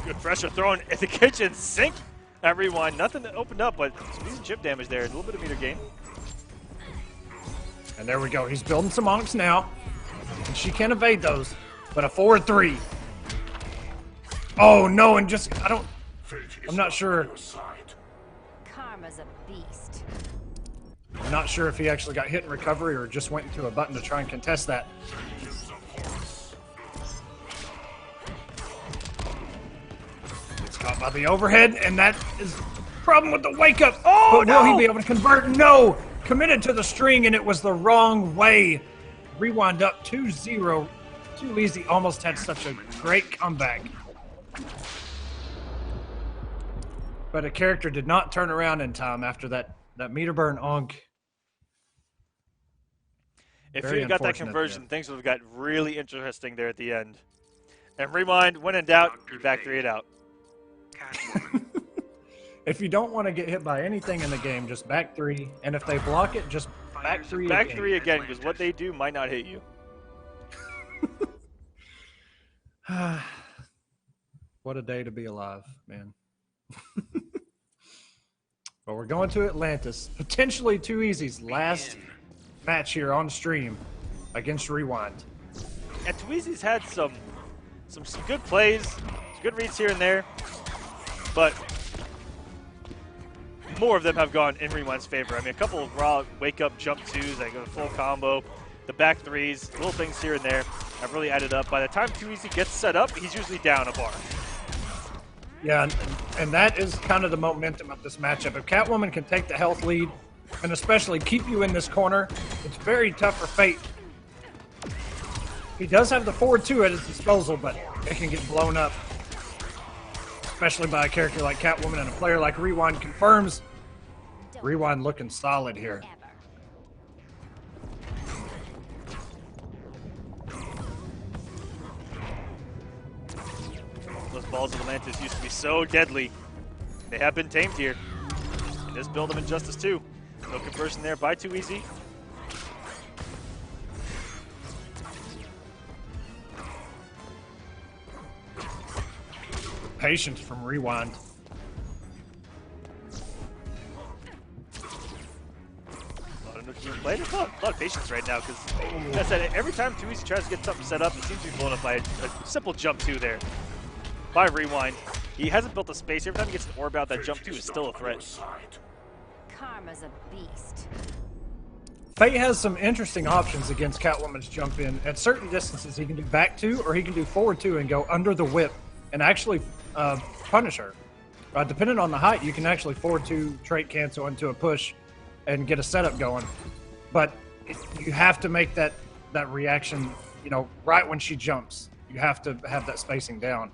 Good pressure thrown at the kitchen sink. That Rewind, nothing that opened up, but some decent chip damage there. A little bit of meter gain. And there we go. He's building some onks now. And she can't evade those. But a 4-3. Oh no, and just I'm not sure. Karma's a beast. I'm not sure if he actually got hit in recovery or just went into a button to try and contest that. by the overhead, and that is the problem with the wake up. Oh, but will he be able to convert? No! Committed to the string, and it was the wrong way. Rewind up 2-0. Too easy. Almost had such a great comeback. But a character did not turn around in time after that meter burn onk. If you got that conversion, things would have got really interesting there at the end. And rewind, when in doubt, you back 3 it out. If you don't want to get hit by anything in the game, just back 3. And if they block it, just back 3 back again. 3 again, because what they do might not hit you. What a day to be alive, man. Well, we're going to Atlantis. Potentially 2Easy's last match here on stream against Rewind. And 2Easy's had some good plays, some good reads here and there, but more of them have gone in Rewind's favor. I mean, a couple of raw wake-up jump 2s, like a full combo, the back 3s, little things here and there have really added up. By the time 2Easy gets set up, he's usually down a bar. Yeah, and that is kind of the momentum of this matchup. If Catwoman can take the health lead, and especially keep you in this corner, it's very tough for Fate. He does have the forward 2 at his disposal, but it can get blown up. Especially by a character like Catwoman and a player like Rewind confirms. Rewind looking solid here. Those balls of Atlantis used to be so deadly. They have been tamed here. In this build of Injustice 2. No conversion there by 2Easy. Patience from Rewind. There's a lot of patience right now because, like I said, every time 2Easy tries to get something set up, it seems to be blown up by a simple jump 2 there. By Rewind. He hasn't built a space. Every time he gets an orb out, that jump 2 is still a threat. Karma's a beast. Fate has some interesting options against Catwoman's jump in. At certain distances, he can do back 2 or he can do forward 2 and go under the whip and actually punish her. Depending on the height, you can actually forward 2 trait cancel into a push and get a setup going. But you have to make that reaction, right when she jumps. You have to have that spacing down.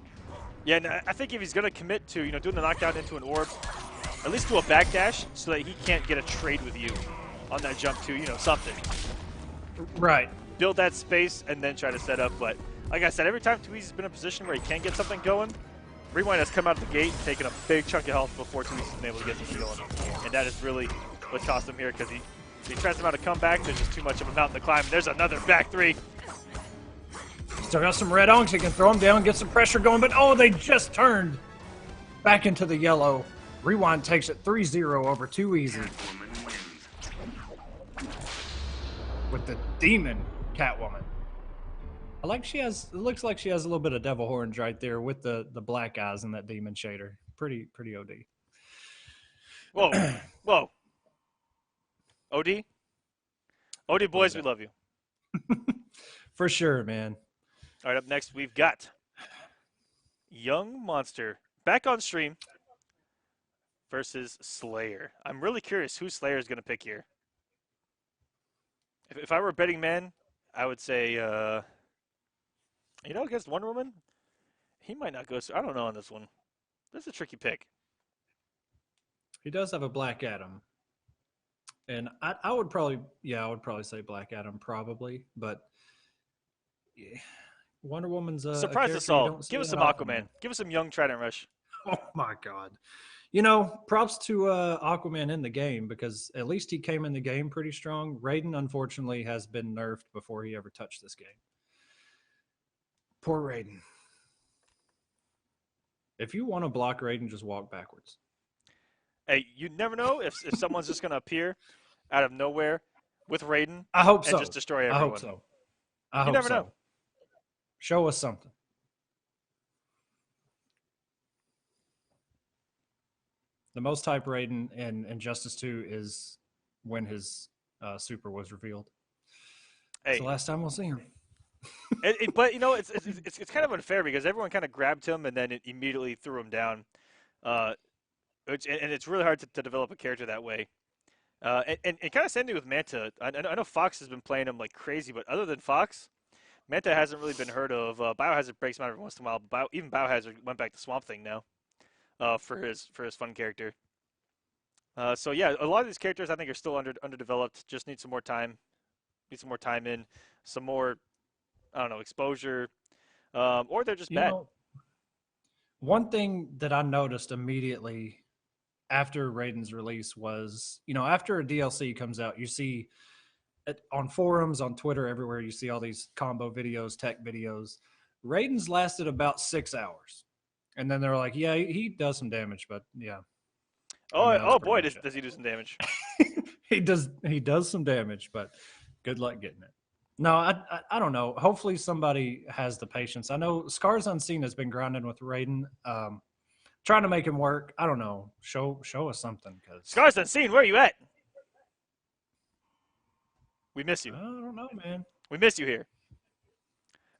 Yeah, and I think if he's going to commit to, doing the knockdown into an orb, at least do a backdash so that he can't get a trade with you on that jump to, something. Right. Build that space and then try to set up. But like I said, every time 2Easy's been in a position where he can get something going, Rewind has come out of the gate, taking a big chunk of health before 2Easy's been able to get something going. And that is really what cost him here, because he tries to come back, there's just too much of a mountain to climb. There's another back 3. Still got some red onks. He can throw them down, get some pressure going, but oh, they just turned back into the yellow. Rewind takes it 3-0 over 2Easy. With the demon Catwoman. It looks like she has a little bit of devil horns right there with the black eyes and that demon shader. Pretty OD. Whoa. Whoa. OD? OD boys, we love you. For sure, man. All right, up next we've got Young Monster back on stream versus Slayer. I'm really curious who Slayer is going to pick here. If I were a betting man, I would say, against Wonder Woman, he might not go. I don't know on this one. This is a tricky pick. He does have a Black Adam. And I would probably say Black Adam probably, but yeah. Wonder Woman's surprise us all. Give us some Aquaman. Give us some young Trident Rush. Oh my God. Props to Aquaman in the game, because at least he came in the game pretty strong. Raiden, unfortunately, has been nerfed before he ever touched this game. Poor Raiden. If you want to block Raiden, just walk backwards. Hey, you never know if someone's just going to appear out of nowhere with Raiden. I hope so. And just destroy everyone. I hope so. You never know. Show us something. The most hype Raiden in Injustice 2 is when his super was revealed. Hey. It's the last time we'll see him. But it's kind of unfair because everyone kind of grabbed him and then it immediately threw him down. and it's really hard to develop a character that way. And kind of same thing with Manta. I know Fox has been playing him like crazy, but other than Fox, Manta hasn't really been heard of. Biohazard breaks him out every once in a while. But even Biohazard went back to Swamp Thing now for his fun character. So yeah, a lot of these characters I think are still underdeveloped. Just need some more time. Need some more time in, some more, I don't know, exposure, or they're just bad. One thing that I noticed immediately after Raiden's release was, after a DLC comes out, you see on forums, on Twitter, everywhere, you see all these combo videos, tech videos. Raiden's lasted about 6 hours. And then they're like, yeah, he does some damage, but yeah. Oh boy, does he do some damage. He does some damage, but good luck getting it. No, I don't know. Hopefully somebody has the patience. I know Scars Unseen has been grinding with Raiden, trying to make him work. I don't know. Show us something. Scars Unseen, where are you at? We miss you. I don't know, man. We miss you here.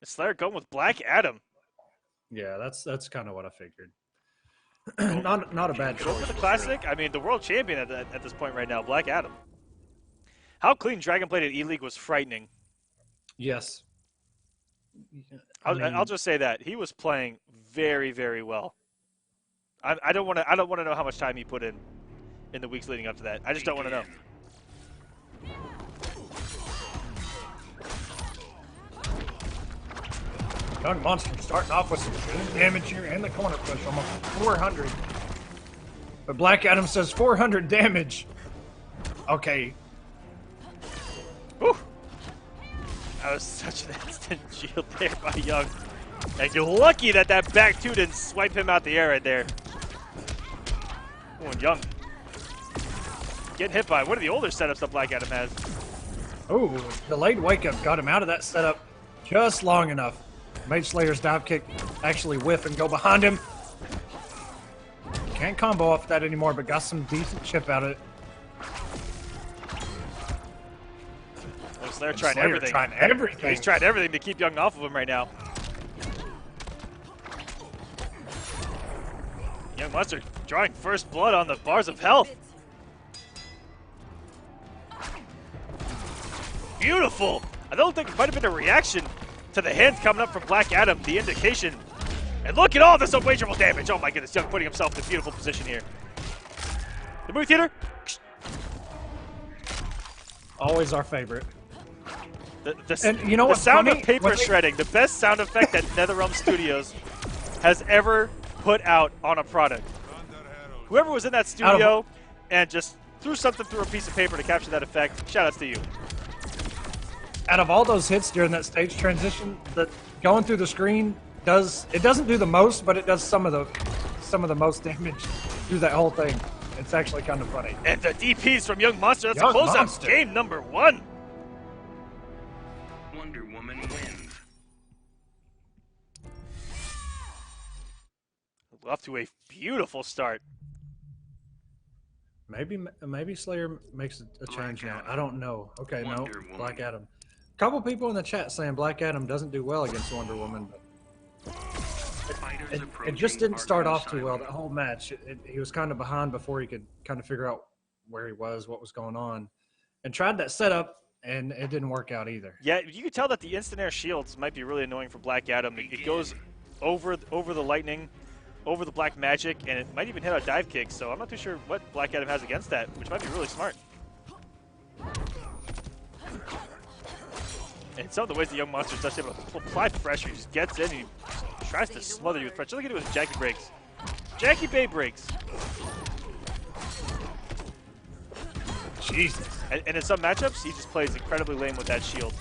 Is Slayer going with Black Adam? Yeah, that's kind of what I figured. not a bad choice. For the classic, I mean, the world champion at this point right now, Black Adam. How clean Dragon played at E-League was frightening. Yes. I'll just say that he was playing very, very well. I don't want to know how much time he put in the weeks leading up to that. I just don't want to know. Young Monster starting off with some good damage here and the corner push, almost 400. But Black Adam says 400 damage. Okay. Whew. That was such an instant shield there by Young. And you're lucky that back two didn't swipe him out the air right there. Oh, and Young getting hit by one of the older setups that Black Adam has. Oh, delayed wake up got him out of that setup just long enough. Mage Slayer's dive kick actually whiff and go behind him. Can't combo off that anymore, but got some decent chip out of it. Oh, Slayer trying everything. He's trying everything to keep Young off of him right now. Young Monster drawing first blood on the bars of health. Beautiful. I don't think it might have been a reaction to the hands coming up from Black Adam, the indication. And look at all this unwagerable damage. Oh my goodness, Young putting himself in a beautiful position here. The movie theater. Always our favorite. And you know what? The sound of paper shredding, the best sound effect that NetherRealm Studios has ever put out on a product. Whoever was in that studio and just threw something through a piece of paper to capture that effect, shout outs to you. Out of all those hits during that stage transition, that going through the screen doesn't do the most, but it does some of the most damage through that whole thing. It's actually kind of funny. And the DPs from Young Monster. That's a closeout. Game number 1. Wonder Woman wins. Off to a beautiful start. Maybe Slayer makes a change now. I don't know. Okay, no, Black Adam. A couple people in the chat saying Black Adam doesn't do well against Wonder Woman, but it just didn't start off too well. That whole match, he was kind of behind before he could kind of figure out where he was, what was going on, and tried that setup, and it didn't work out either. Yeah, you could tell that the instant air shields might be really annoying for Black Adam. It goes over the lightning, over the black magic, and it might even hit a dive kick, so I'm not too sure what Black Adam has against that, which might be really smart. And some of the ways the Young Monster is just able to apply pressure, he just gets in and he tries to smother you with pressure. Look at it with Jackie breaks. Jackie Bay breaks. Jesus. And in some matchups, he just plays incredibly lame with that shield.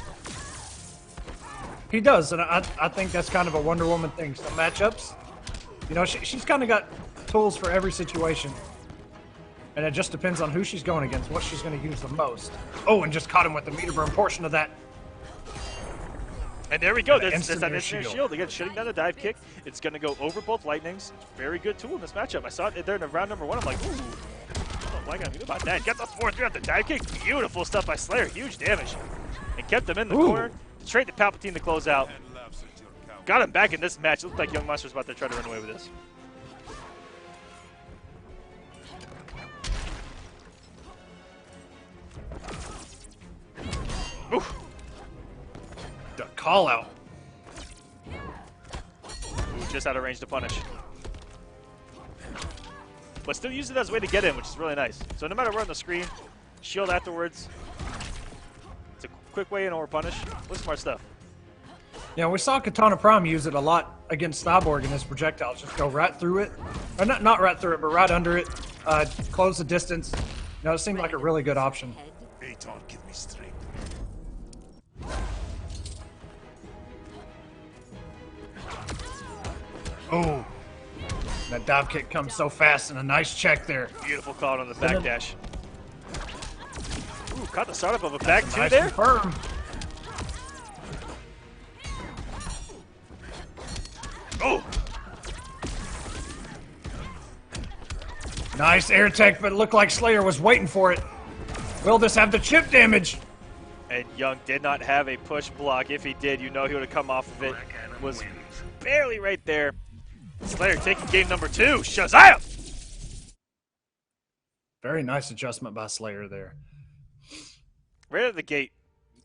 He does, and I think that's kind of a Wonder Woman thing. Some matchups, you know, she's kind of got tools for every situation. And it just depends on who she's going against, what she's going to use the most. Oh, and just caught him with the meter burn portion of that. And there we go. There's that instant shield. Again, shutting down the dive kick. It's going to go over both lightnings. Very good tool in this matchup. I saw it there in round number 1. I'm like, ooh. Oh, Black Adam, good about that. Gets us 4-3 off the dive kick. Beautiful stuff by Slayer. Huge damage. And kept him in the corner. Straight to Palpatine to close out. Got him back in this match. It looked like Young Monster was about to try to run away with this. Oof. The call out. Ooh, just out of range to punish. But still use it as a way to get in, which is really nice. So no matter where on the screen, shield afterwards. It's a quick way in or punish. What's smart stuff? Yeah, we saw Katana Prime use it a lot against Cyborg in his projectiles. Just go right through it. Or not right through it, but right under it. Close the distance. You know, it seemed like a really good option. Aton, give me strength. Oh. That dive kick comes so fast and a nice check there. Beautiful call on the backdash. Ooh, caught the startup of a back two nice there. Confirm. Oh! Nice air tech, but it looked like Slayer was waiting for it. Will this have the chip damage? And Young did not have a push block. If he did, you know he would have come off of it. Was barely right there. Slayer taking game number 2. Shazam! Very nice adjustment by Slayer there. Right out of the gate.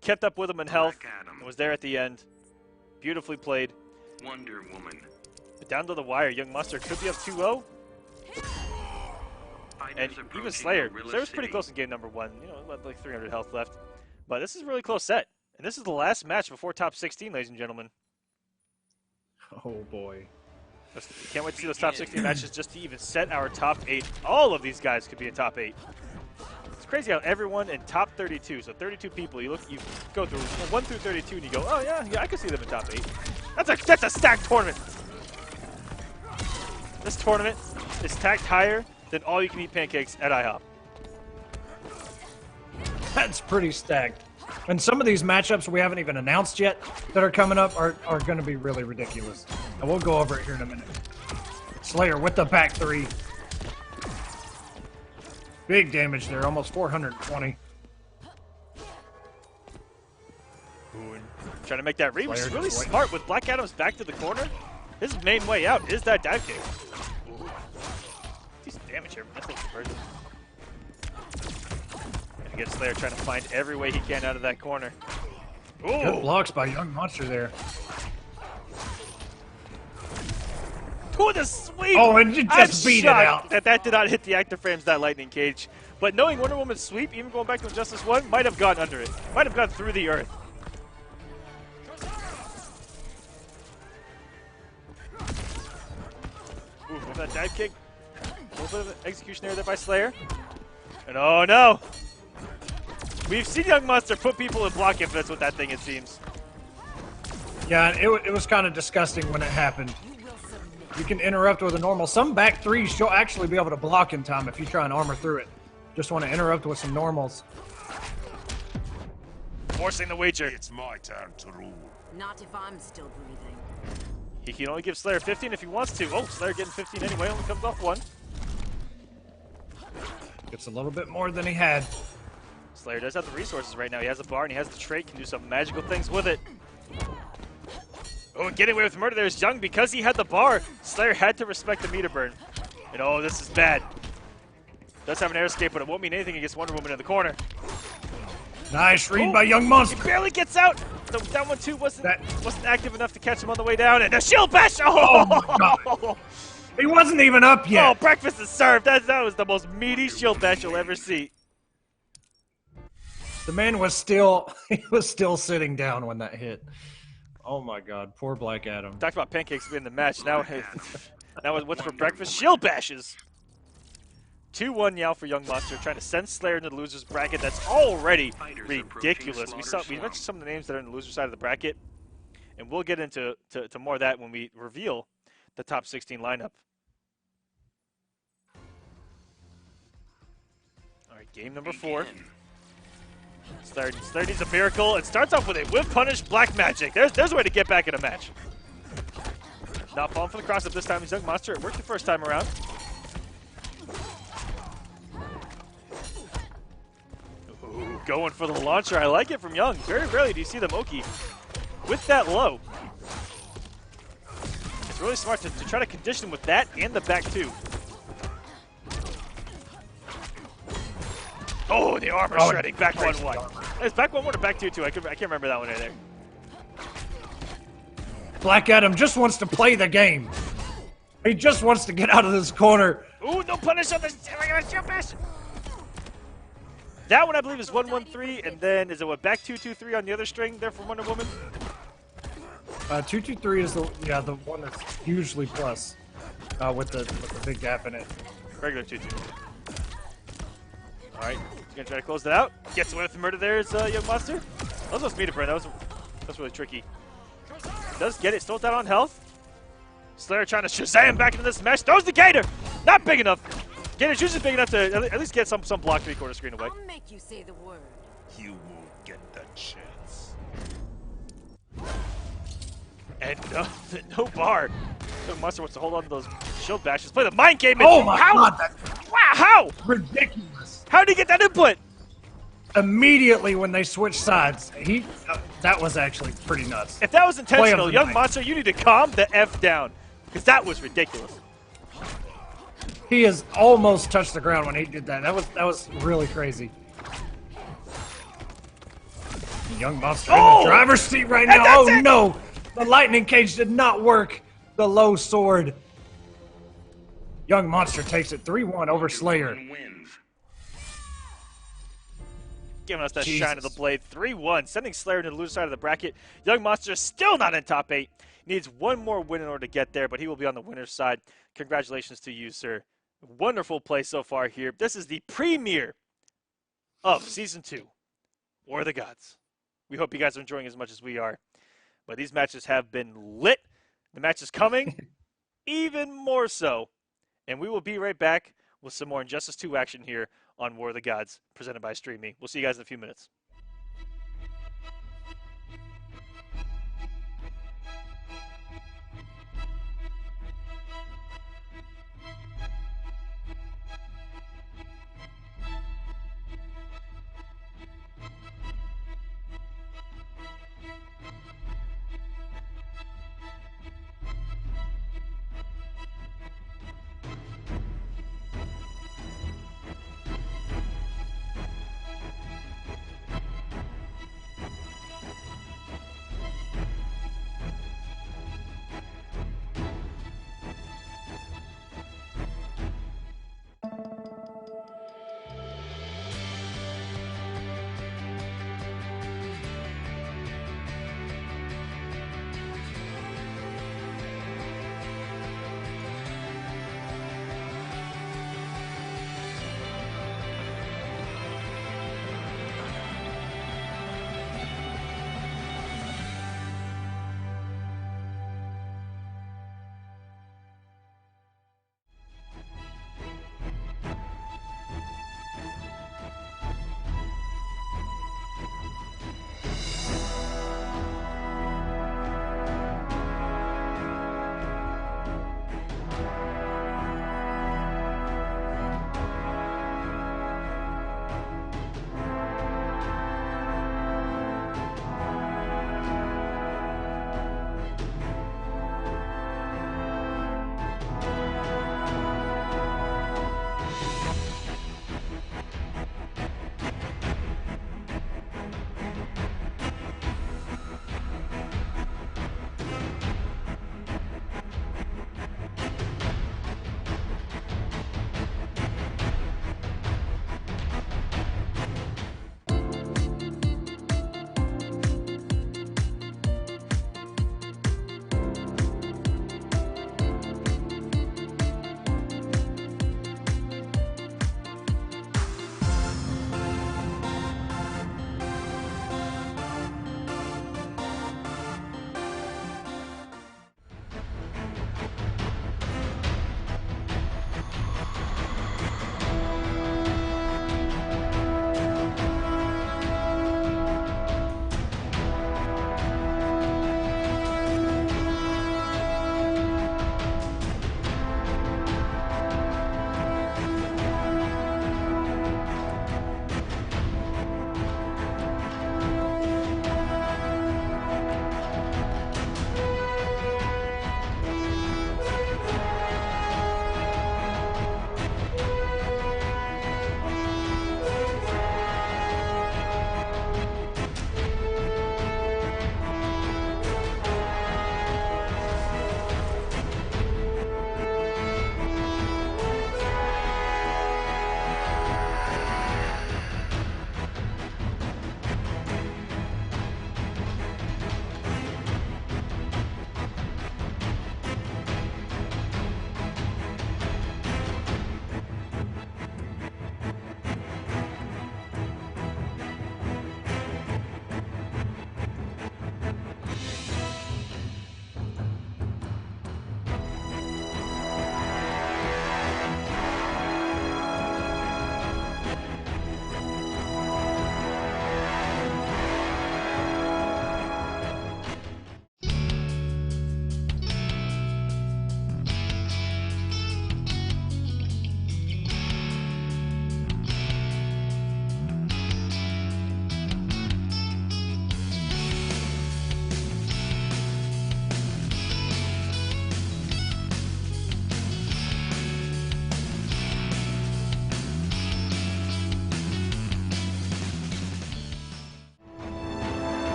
Kept up with him in health. And was there at the end. Beautifully played. Wonder Woman. But down to the wire, Young Mustard could be up 2-0. And even Slayer. Slayer was pretty close in game number 1. You know, like 300 health left. But this is a really close set. And this is the last match before top 16, ladies and gentlemen. Oh, boy. Can't wait to see those top 16 matches just to even set our top 8. All of these guys could be a top 8. It's crazy how everyone in top 32, so 32 people, you go through 1 through 32 and you go, oh yeah, I can see them in top 8. That's a stacked tournament. This tournament is stacked higher than all you can eat pancakes at IHOP. That's pretty stacked. And some of these matchups we haven't even announced yet that are coming up are going to be really ridiculous. And we'll go over it here in a minute. Slayer with the back 3. Big damage there, almost 420. Trying to make that read, which is really smart with Black Adam's back to the corner. His main way out is that dive kick. Decent damage here, but that's a conversion. And again, Slayer trying to find every way he can out of that corner. Ooh. Good blocks by Young Monster there. To the sweep! Oh, and you just beat it out. That did not hit the active frames, that lightning cage. But knowing Wonder Woman's sweep, even going back to Injustice 1, might have gone under it. Might have gone through the earth. Ooh, with that dive kick. A little bit of execution there by Slayer. And oh no! We've seen Young Monster put people in block infinits with that thing, it seems. Yeah, it was kind of disgusting when it happened. You can interrupt with a normal. Some back 3s you'll actually be able to block in time if you try and armor through it. Just want to interrupt with some normals. Forcing the wager. It's my turn to rule. Not if I'm still breathing. He can only give Slayer 15 if he wants to. Oh, Slayer getting 15 anyway, only comes off 1. Gets a little bit more than he had. Slayer does have the resources right now. He has the bar and he has the trait, can do some magical things with it. Oh, and getting away with murder there is Young because he had the bar. Slayer had to respect the meter burn. And oh, this is bad. Does have an air escape, but it won't mean anything against Wonder Woman in the corner. Nice read by Young Monster. He barely gets out. That one too wasn't active enough to catch him on the way down. And a shield bash. Oh my God. He wasn't even up yet. Oh, breakfast is served. That was the most meaty shield bash you'll ever see. The man was still sitting down when that hit. Oh my God, poor Black Adam. Talked about pancakes being the match. Now what's for breakfast? Shield bashes. 2-1 now for Young Monster, trying to send Slayer into the loser's bracket. That's already ridiculous. We mentioned some of the names that are in the loser side of the bracket, and we'll get into more of that when we reveal the top 16 lineup. All right, game number 4. Slayer needs a miracle. It starts off with a whip punish, black magic. There's a way to get back in a match. Not falling for the cross up this time. He's Young Monster. It worked the first time around. Ooh, going for the launcher. I like it from Young. Very rarely do you see the Moki with that low. It's really smart to try to condition with that and the back two. Oh, the armor shredding. Back 1-1. It's back 1-1 or back 2-2. I can't remember that one right there. Black Adam just wants to play the game. He just wants to get out of this corner. Ooh, no punish on the shellfish. That one I believe is 1-1-3, and then is it what, back 2-2-3 on the other string there for Wonder Woman? 2-2-3 is the one that's hugely plus with the big gap in it. Regular 2-2. All right, he's gonna try to close that out. Gets away with the murder there is Young Monster. That was me to burn. That's really tricky. Does get it. Still down on health. Slayer trying to Shazam back into this mesh. Throws the Gator. Not big enough. Gator's usually big enough to at least get some block 3/4 screen away. I'll make you say the word. You won't get that chance. And no bar. Young Monster wants to hold on to those shield bashes. Play the mind game. Oh my god! Wow, how? Ridiculous. How did he get that input? Immediately when they switched sides, that was actually pretty nuts. If that was intentional, Young night. Monster, you need to calm the F down. Because that was ridiculous. He has almost touched the ground when he did that. That was really crazy. Young Monster in the driver's seat right now. Oh no! The lightning cage did not work. The low sword. Young Monster takes it 3-1 over Slayer. Giving us that shine of the blade. 3-1, sending Slayer to the loser side of the bracket. Young Monster still not in top 8. Needs one more win in order to get there, but he will be on the winner's side. Congratulations to you, sir. Wonderful play so far here. This is the premiere of Season 2, War of the Gods. We hope you guys are enjoying as much as we are. But these matches have been lit. The match is coming even more so. And we will be right back with some more Injustice 2 action here on War of the Gods, presented by StreamMe. We'll see you guys in a few minutes.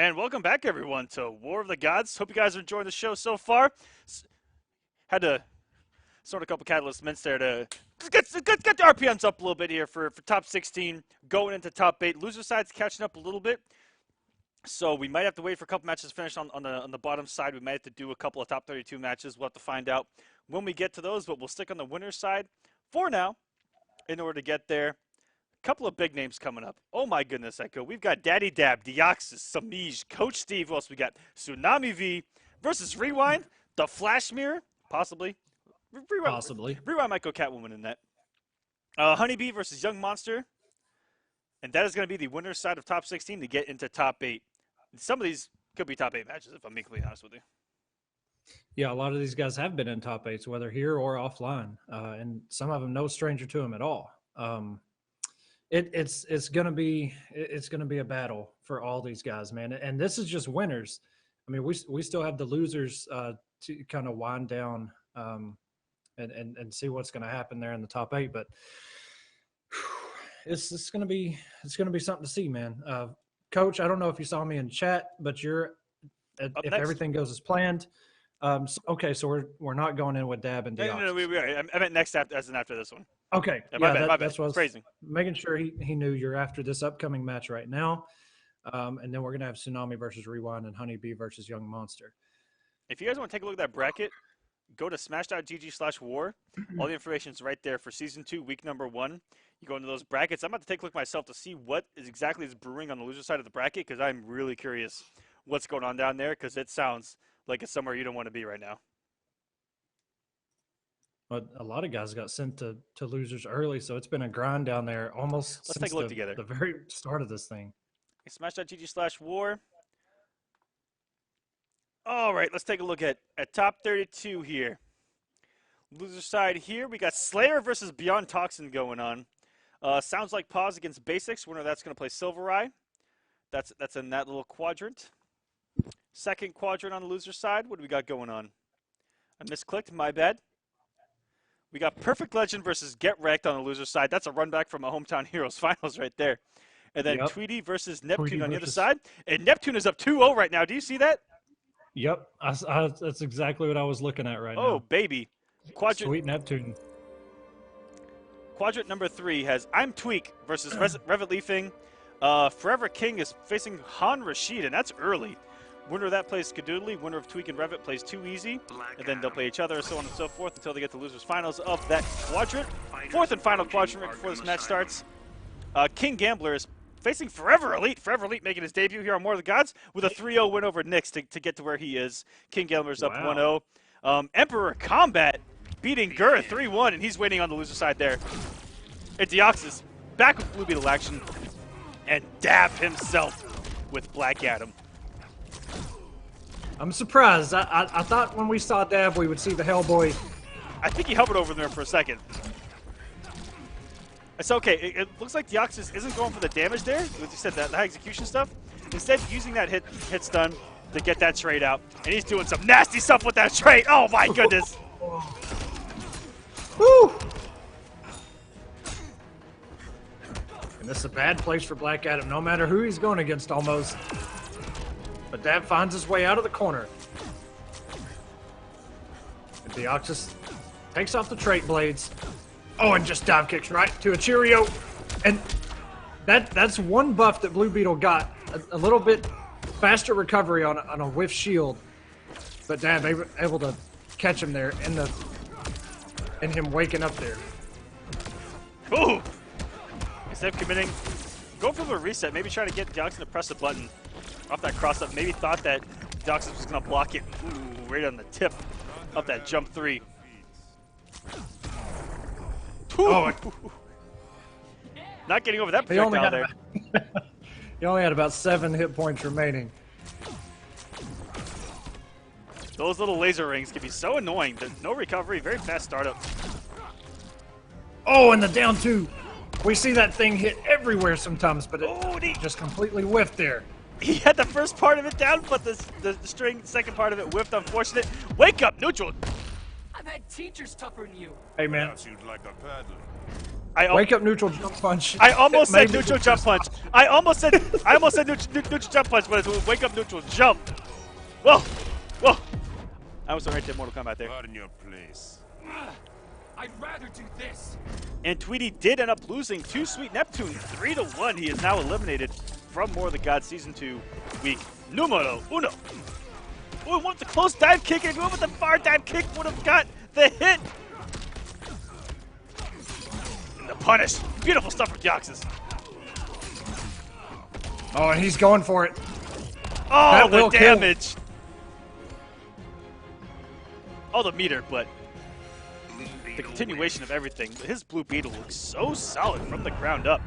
And welcome back, everyone, to War of the Gods. Hope you guys are enjoying the show so far. Had to sort a couple catalyst mints there to get the RPMs up a little bit here for top 16, going into top 8. Loser side's catching up a little bit, so we might have to wait for a couple matches to finish on the bottom side. We might have to do a couple of top 32 matches. We'll have to find out when we get to those, but we'll stick on the winner's side for now in order to get there. Couple of big names coming up. Oh my goodness, Echo. We've got Daddy Dab, Deoxys, Semiij, Coach Steve. Who else we got? Tsunami V versus Rewind, the Flash Mirror, possibly. Rewind might go Catwoman in that. HoneyBee versus Young Monster. And that is going to be the winner's side of top 16 to get into top 8. And some of these could be top 8 matches, if I'm being completely honest with you. Yeah, a lot of these guys have been in top 8s, whether here or offline. And some of them no stranger to them at all. It's gonna be a battle for all these guys, man. And this is just winners. I mean, we still have the losers to kind of wind down and see what's gonna happen there in the top 8. But it's gonna be something to see, man. Coach, I don't know if you saw me in chat, but if everything goes as planned. Okay, so we're not going in with Dab and Deoxys. No, I meant next after this one. Okay, yeah, my bad. That's what I was phrasing. Making sure he knew you're after this upcoming match right now, and then we're gonna have Tsunami versus Rewind and HoneyBee versus Young Monster. If you guys want to take a look at that bracket, go to smash.gg/war. All the information is right there for Season 2, Week number 1. You go into those brackets. I'm about to take a look myself to see what exactly is brewing on the loser side of the bracket, because I'm really curious what's going on down there, because it sounds like it's somewhere you don't want to be right now. But a lot of guys got sent to losers early, so it's been a grind down there almost Let's since take a look together. The very start of this thing. Smash.gg/war. All right, let's take a look at top 32 here. Loser side here, we got Slayer versus Beyond Toxin going on. Sounds like Pause against Basics. Winner that's going to play SylverRye. That's in that little quadrant. Second quadrant on the loser side. What do we got going on? I misclicked. My bad. We got Perfect Legend versus Get Wrecked on the loser side. That's a run back from a Hometown Heroes finals right there. And then Tweedy versus Neptune on the other side. And Neptune is up 2-0 right now. Do you see that? Yep. That's exactly what I was looking at right now. Oh, baby. Sweet Neptune. Quadrant number 3 has I'm Tweak versus Revit Leafing. Forever King is facing Han Rashid, and that's early. Winner of that plays Skadoodly. Winner of Tweak and Revit plays Too Easy. And then they'll play each other, so on and so forth, until they get to losers finals of that quadrant. Fourth and final quadrant right before this match starts. King Gambler is facing Forever Elite. Forever Elite making his debut here on War of the Gods with a 3-0 win over Nyx to get to where he is. King Gambler's up 1-0. Emperor Kombat beating Gur 3-1, and he's waiting on the loser side there. And Deoxys back with Blue Beetle action. And Dab himself with Black Adam. I'm surprised. I thought when we saw Dab, we would see the Hellboy. I think he hovered over there for a second. It's okay. It looks like Deoxys isn't going for the damage there. As you said, that the high execution stuff. Instead, using that hit stun to get that trade out. And he's doing some nasty stuff with that trade. Oh, my goodness. Woo! And this is a bad place for Black Adam, no matter who he's going against almost. But Dab finds his way out of the corner. And Deoxys takes off the trait blades. Oh, and just dive kicks right to a Cheerio. And that's one buff that Blue Beetle got. A little bit faster recovery on a whiff shield. But Dab able to catch him there and him waking up there. Ooh! Instead of committing, go for the reset. Maybe trying to get Deoxys to press the button off that cross up. Maybe thought that Deoxys was going to block it. Ooh, right on the tip of that jump 3. Oh, not getting over that projectile there. He only had about 7 hit points remaining. Those little laser rings can be so annoying. There's no recovery, very fast startup. Oh, and the down 2. We see that thing hit everywhere sometimes, but it just completely whiffed there. He had the first part of it down, but the second part of it whiffed. Unfortunate. Wake up, neutral. I've had teachers tougher than you. Hey, man. Perhaps you'd like a paddle. Wake up neutral jump punch. I almost said neutral jump punch. I almost said neutral jump punch, but it's wake up neutral jump. Whoa, whoa! I was right there, Mortal Kombat there. Not in your place. I'd rather do this. And Tweedy did end up losing to Sweet Neptune 3-1. He is now eliminated from More of the Gods Season 2 week numero uno. Oh, went with the close dive kick and went with the far dive kick. Would have got the hit. And the punish. Beautiful stuff from Deoxys. Oh, and he's going for it. Oh, the damage. Oh, the meter, but the continuation of everything. His Blue Beetle looks so solid from the ground up.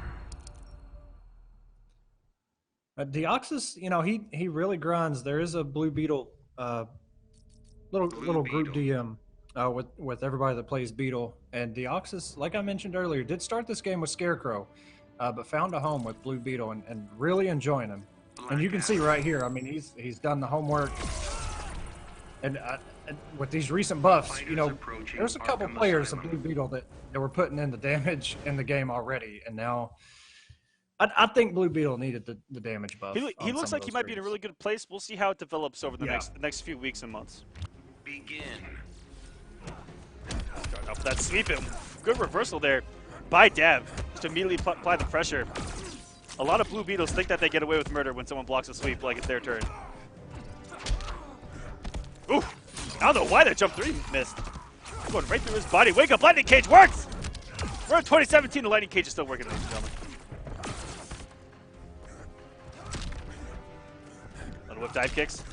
Deoxys, you know, he really grinds. There is a Blue Beetle, little group DM with everybody that plays Beetle, and Deoxys, like I mentioned earlier, did start this game with Scarecrow, but found a home with Blue Beetle and really enjoying him. And you can see right here, I mean, he's done the homework, and with these recent buffs, you know, there's a couple players of Blue Beetle that were putting in the damage in the game already, and now I think Blue Beetle needed the damage buff. He looks like he might be in a really good place. We'll see how it develops over the next few weeks and months. Begin. Starting off with that sweep. Good reversal there by Dab. Just immediately apply the pressure. A lot of Blue Beetles think that they get away with murder when someone blocks a sweep like it's their turn. Ooh, I don't know why that jump 3 missed. Going right through his body. Wake up, Lightning Cage works! We're in 2017, the Lightning Cage is still working, ladies and gentlemen. Little whip dive kicks.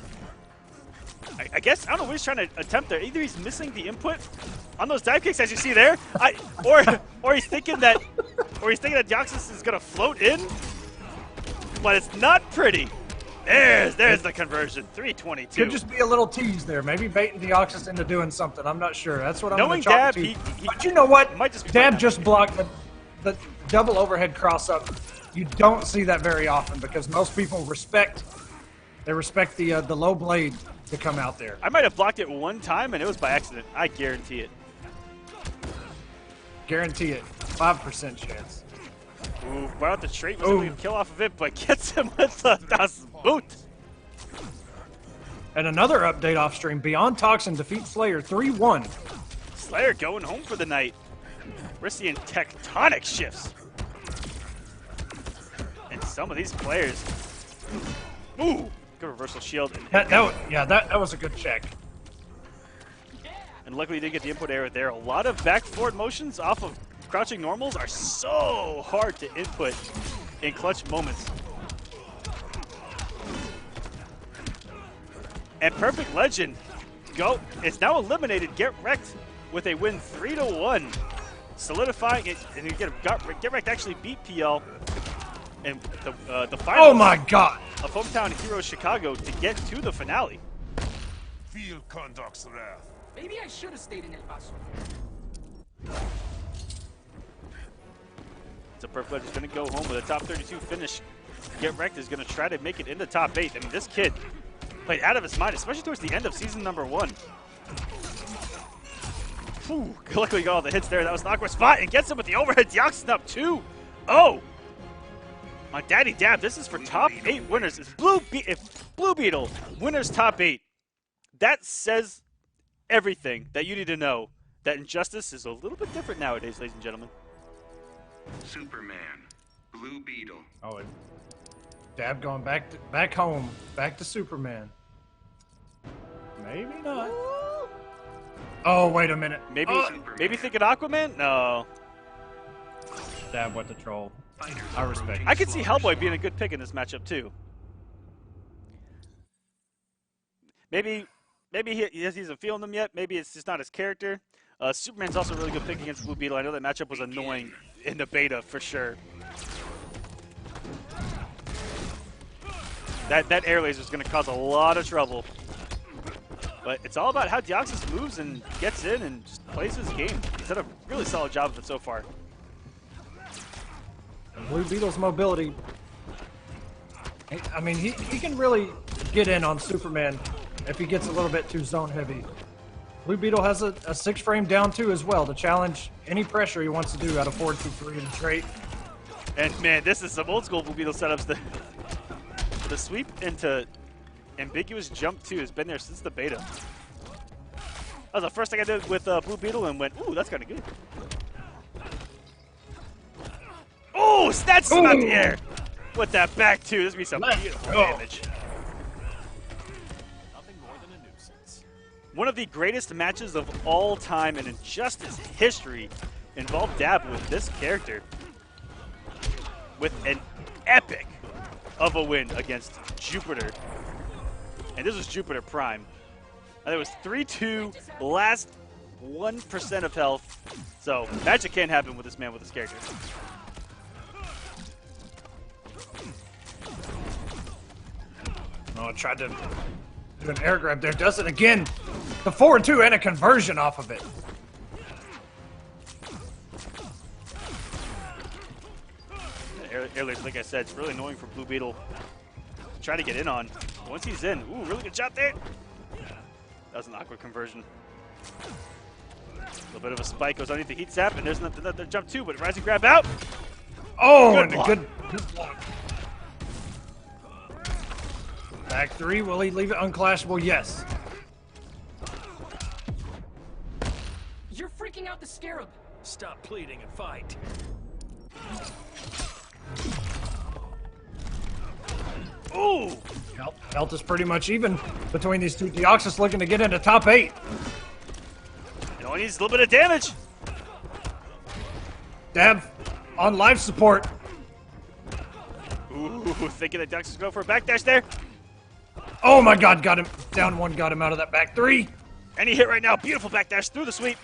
I guess, I don't know what he's trying to attempt there. Either he's missing the input on those dive kicks, as you see there, or he's thinking that Deoxys is gonna float in, but it's not pretty. There's the conversion. 322. Could just be a little tease there. Maybe baiting Deoxys into doing something. I'm not sure. That's what I'm Knowing going Dab, to chalk to. But you know what? Might just be Dab just blocked the double overhead cross up. You don't see that very often because most people respect the low blade to come out there. I might have blocked it one time and it was by accident. I guarantee it. Guarantee it. 5% chance. Ooh, right out the trait was able to kill off of it, but gets him with the Das Boot. And another update off stream. Beyond Toxin defeats Slayer 3-1. Slayer going home for the night. We're seeing tectonic shifts. And some of these players. Ooh, good reversal shield. That was a good check. And luckily he did get the input error there. A lot of back forward motions off of crouching normals are so hard to input in clutch moments. And Perfect Legend is now eliminated. Get Wrecked with a win 3-1, solidifying it. And Get Wrecked actually beat PL and the finals. Oh my God! Of Hometown Heroes Chicago to get to the finale. Feel Conduct's wrath. Maybe I should have stayed in El Paso. So Perfect Legend's going to go home with a top 32 finish. Get Wrecked is going to try to make it into top 8. I mean, this kid played out of his mind, especially towards the end of season number 1. Whew, luckily got all the hits there. That was an awkward spot and gets him with the overhead Deoxys up 2-0. On Daddy Dab, this is for top 8 winners. If Blue Beetle winners top 8, that says everything that you need to know. That Injustice is a little bit different nowadays, ladies and gentlemen. Superman, Blue Beetle. Oh, Dab going back home, back to Superman. Maybe not. Oh, wait a minute. Maybe thinking Aquaman? No. Dab went to troll. I respect it. I could see Hellboy being a good pick in this matchup too. Maybe he hasn't feeling them yet. Maybe it's just not his character. Superman's also a really good pick against Blue Beetle. I know that matchup was annoying in the beta for sure. That air laser is going to cause a lot of trouble. But it's all about how Deoxys moves and gets in and just plays his game. He's done a really solid job of it so far. Blue Beetle's mobility. I mean, he can really get in on Superman if he gets a little bit too zone heavy. Blue Beetle has a 6-frame down 2 as well to challenge any pressure he wants to do out of 4-2-3 in the trait. And man, this is some old school Blue Beetle setups. The sweep into ambiguous jump 2 has been there since the beta. That was the first thing I did with Blue Beetle and went, ooh, that's kind of good. Oh, snatches him out the air with that back 2. This would be some beautiful damage. One of the greatest matches of all time in Injustice history involved Dab with this character. With an epic of a win against Jupiter. And this was Jupiter Prime. And it was 3-2, last 1% of health. So magic can happen with this man with this character. Oh, tried to do an air grab there. Does it again. The 4-2 and a conversion off of it. Air like I said, it's really annoying for Blue Beetle. Try to get in on. Once he's in, ooh, really good shot there. That was an awkward conversion. A little bit of a spike goes underneath the heat zap, and there's another jump too, but rising grab out. Oh, good and block. a good block. Back 3, will he leave it unclashable? Yes. You're freaking out the scarab. Stop pleading and fight. Ooh! Health is pretty much even between these two. Deoxys looking to get into top 8. It only needs a little bit of damage. Dab on life support. Ooh, thinking that Deoxys go for a backdash there. Oh my god, got him. Down 1, got him out of that back 3. Any hit right now. Beautiful backdash through the sweep.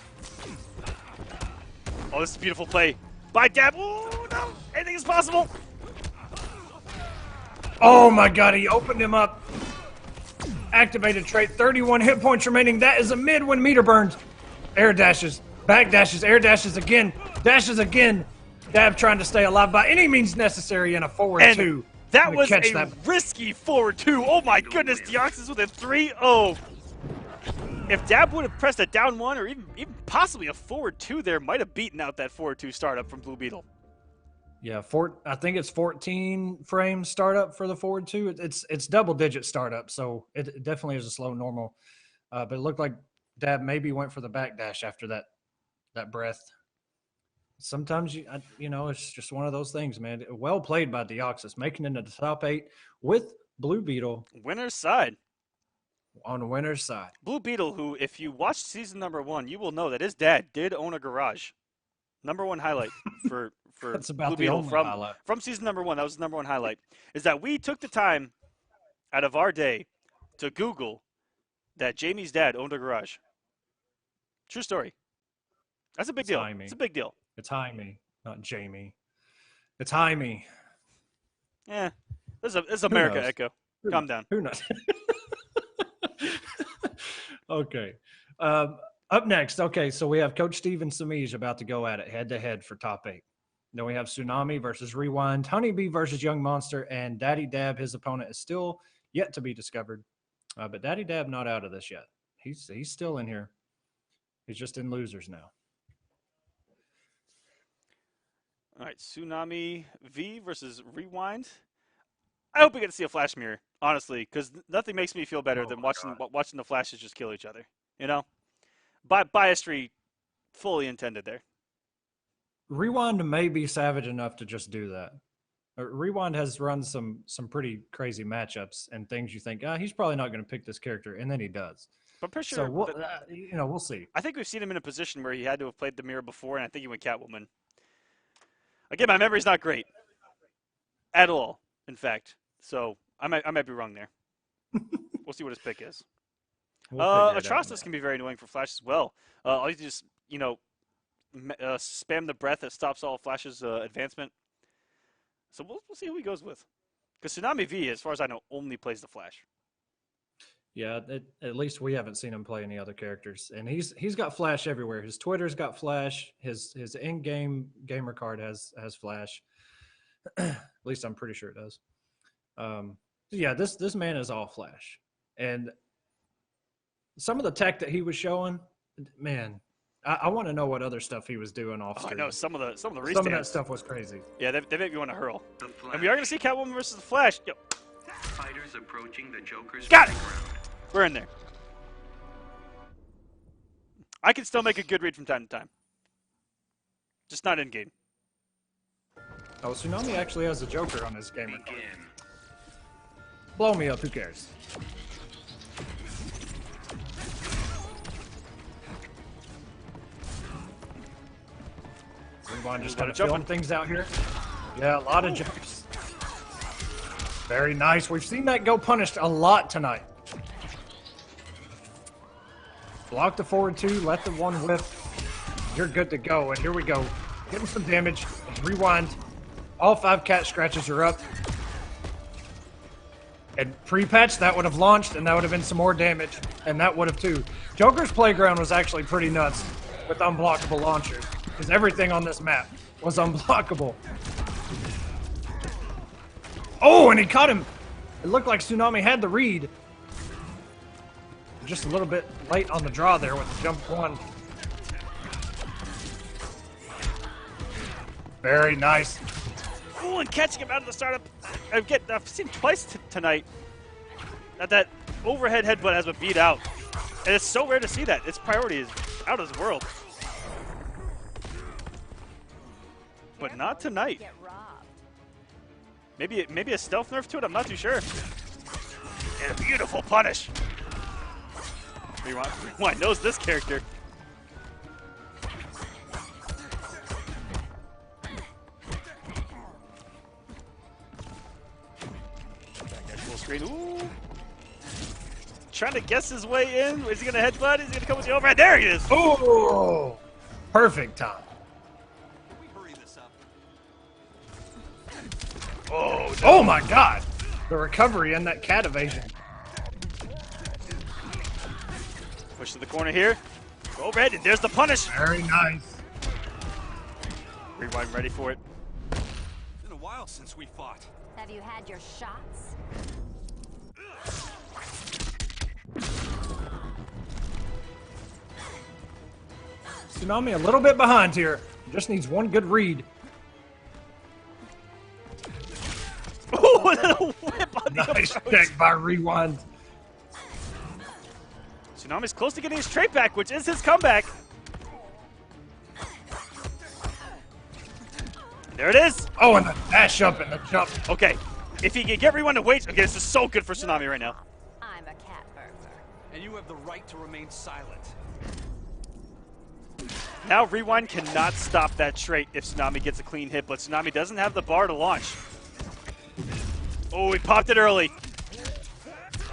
Oh, this is a beautiful play by Dab. Ooh, no. Anything is possible. Oh my god, he opened him up. Activated trait, 31 hit points remaining. That is a mid when meter burns. Air dashes, back dashes, air dashes again, dashes again. Dab trying to stay alive by any means necessary in a forward 2. That was a risky forward 2. Oh my goodness, Deoxys with a 3-0. If Dab would have pressed a down 1 or even possibly a forward 2 there, might have beaten out that forward 2 startup from Blue Beetle. Yeah, I think it's 14 frames startup for the forward 2. It's double-digit startup, so it definitely is a slow normal. But it looked like Dab maybe went for the backdash after that breath. Sometimes you know it's just one of those things, man. Well played by Deoxys, making it into the top 8 with Blue Beetle. Winner's side. On the winner's side. Blue Beetle, who, if you watched season number 1, you will know that his dad did own a garage. Number 1 highlight for That's about Blue the Beetle only highlight. from season number 1. That was his number 1 highlight. Is that we took the time out of our day to Google that Jamie's dad owned a garage. True story. That's a big deal. Jaime. It's a big deal. It's Jaime, not Jamie. It's Jaime. Yeah, this is America, knows? Echo. Calm down. Who knows? Okay. Up next, okay, so we have Coach Steve and Semiij about to go at it head-to-head for top 8. Then we have Tsunami versus Rewind, HoneyBee versus Young Monster, and Daddy Dab, his opponent, is still yet to be discovered. But Daddy Dab not out of this yet. He's still in here. He's just in losers now. All right, Tsunami V versus Rewind. I hope we get to see a Flash mirror, honestly, because nothing makes me feel better than watching the Flashes just kill each other. You know, biastry fully intended there. Rewind may be savage enough to just do that. Rewind has run some pretty crazy matchups and things you think, he's probably not going to pick this character, and then he does. But pretty sure, so we'll see. I think we've seen him in a position where he had to have played the mirror before, and I think he went Catwoman. Again, my memory's not great at all, in fact. So I might be wrong there. We'll see what his pick is. Atrocitus can be very annoying for Flash as well. All you just, spam the breath that stops all Flash's advancement. So we'll see who he goes with. Because Tsunami V, as far as I know, only plays the Flash. Yeah, at least we haven't seen him play any other characters. And he's got Flash everywhere. His Twitter's got Flash. His in-game gamer card has Flash. At least I'm pretty sure it does. Yeah, this man is all Flash. And some of the tech that he was showing Man, I want to know what other stuff he was doing off Oh, I screen. know some of the restands. Some of that stuff was crazy. Yeah, they make me want to hurl. And we are going to see Catwoman versus the Flash. Yo. Fighters approaching the Joker's Got it! playground. We're in there. I can still make a good read from time to time. Just not in-game. Oh, Tsunami actually has a Joker on his gamer card. Begin. Blow me up, who cares? Rewind just kind of filling things out here. Yeah, a lot of jumps. Very nice. We've seen that go punished a lot tonight. Block the forward two, let the one whip. You're good to go. And here we go. Getting some damage. Rewind. All 5 cat scratches are up. And pre-patch, that would have launched, and that would have been some more damage. And that would have too. Joker's Playground was actually pretty nuts with unblockable launchers. Because everything on this map was unblockable. Oh, and he caught him. It looked like Tsunami had the read. Just a little bit late on the draw there with the jump one. Very nice. Ooh, and catching him out of the startup. I've seen twice tonight that overhead headbutt has been beat out. And it's so rare to see that. Its priority is out of this world. But not tonight. Maybe a stealth nerf to it, I'm not too sure. And a beautiful punish. Rewind knows this character. Back at full screen. Ooh. Trying to guess his way in. Is he going to headbutt? Is he going to come with the overhead? There he is. Oh, perfect time. Oh, no. Oh my God! The recovery and that cat evasion. Push to the corner here. Overhead, and there's the punish. Very nice. Rewind ready for it. It's been a while since we fought. Have you had your shots? Tsunami a little bit behind here. Just needs one good read. Ooh, a little whip on the Nice approach. check by Rewind. Tsunami's close to getting his trait back, which is his comeback. There it is. Oh, and the dash up and the jump. Okay, if he can get Rewind to wait. Okay, this is so good for Tsunami right now. I'm a cat burglar. And you have the right to remain silent. Now Rewind cannot stop that trait if Tsunami gets a clean hit, but Tsunami doesn't have the bar to launch. Oh, he popped it early.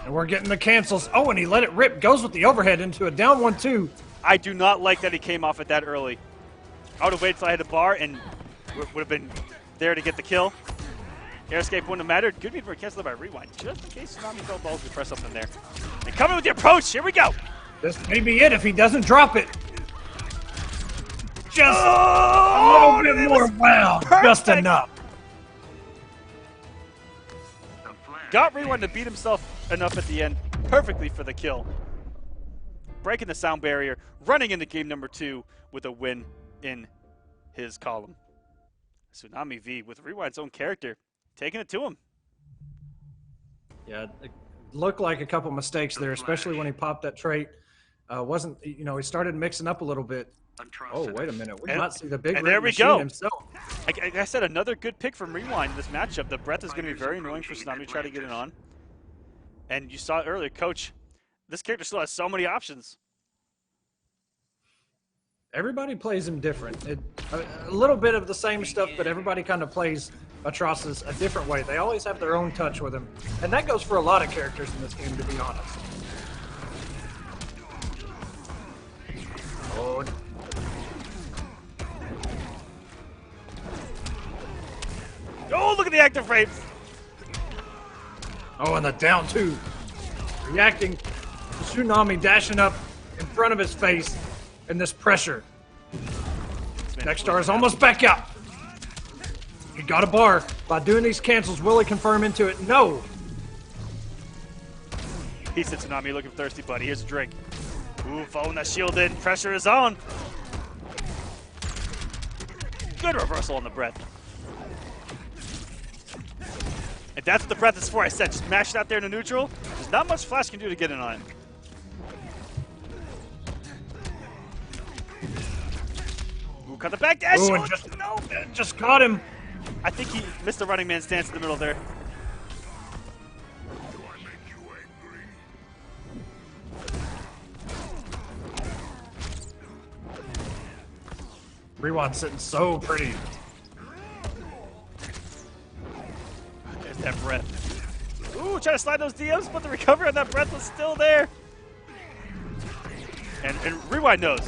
And we're getting the cancels. Oh, and he let it rip. Goes with the overhead into a down 1-2. I do not like that he came off it that early. I would have waited till I had the bar and would have been there to get the kill. Air escape wouldn't have mattered. Good read for a cancel by Rewind, just in case Tsunami fell balls to press something there. And coming with the approach. Here we go. This may be it if he doesn't drop it. Just a little bit more. Wow, just enough. Got Rewind to beat himself enough at the end perfectly for the kill. Breaking the sound barrier, running into game number 2 with a win in his column. Tsunami V with Rewind's own character, taking it to him. Yeah, it looked like a couple mistakes there, especially when he popped that trait. Wasn't, you know, he started mixing up a little bit. Oh, wait a minute. We might see the big and red there we machine go. himself. Like I said, another good pick from Rewind in this matchup. The breath is going to be very annoying for Tsunami to try to get it on. And you saw it earlier, Coach. This character still has so many options. Everybody plays him different. A little bit of the same stuff, but everybody kind of plays Atrocitus a different way. They always have their own touch with him. And that goes for a lot of characters in this game, to be honest. Oh. Oh, look at the active frames. Oh, and the down 2. Reacting. Tsunami dashing up in front of his face in this pressure. Next star is almost back out. He got a bar. By doing these cancels, will he confirm into it? No. He said, Tsunami, looking thirsty, buddy. Here's a drink. Ooh, phone that shielded. Pressure is on. Good reversal on the breath. And that's what the breath is for. I said, just mash it out there in the neutral. There's not much Flash can do to get in on it. Ooh, cut the back dash. Ooh, just caught him. I think he missed the running man stance in the middle there. Rewind's sitting so pretty. There's that breath. Ooh, trying to slide those DMs, but the recovery on that breath was still there. And Rewind knows.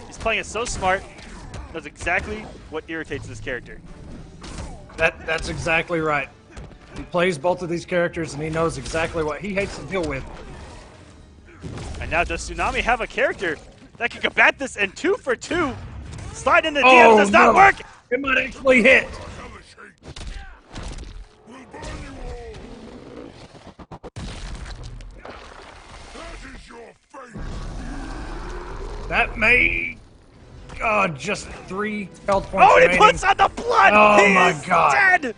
He's playing it so smart. Knows exactly what irritates this character. That's exactly right. He plays both of these characters, and he knows exactly what he hates to deal with. And now does Tsunami have a character that can combat this? And 2 for 2. Slide in the DMs does not work. It might actually hit. That may... Oh, just 3 health points Oh, and he remaining. puts on the blood! Oh, he my is God. dead!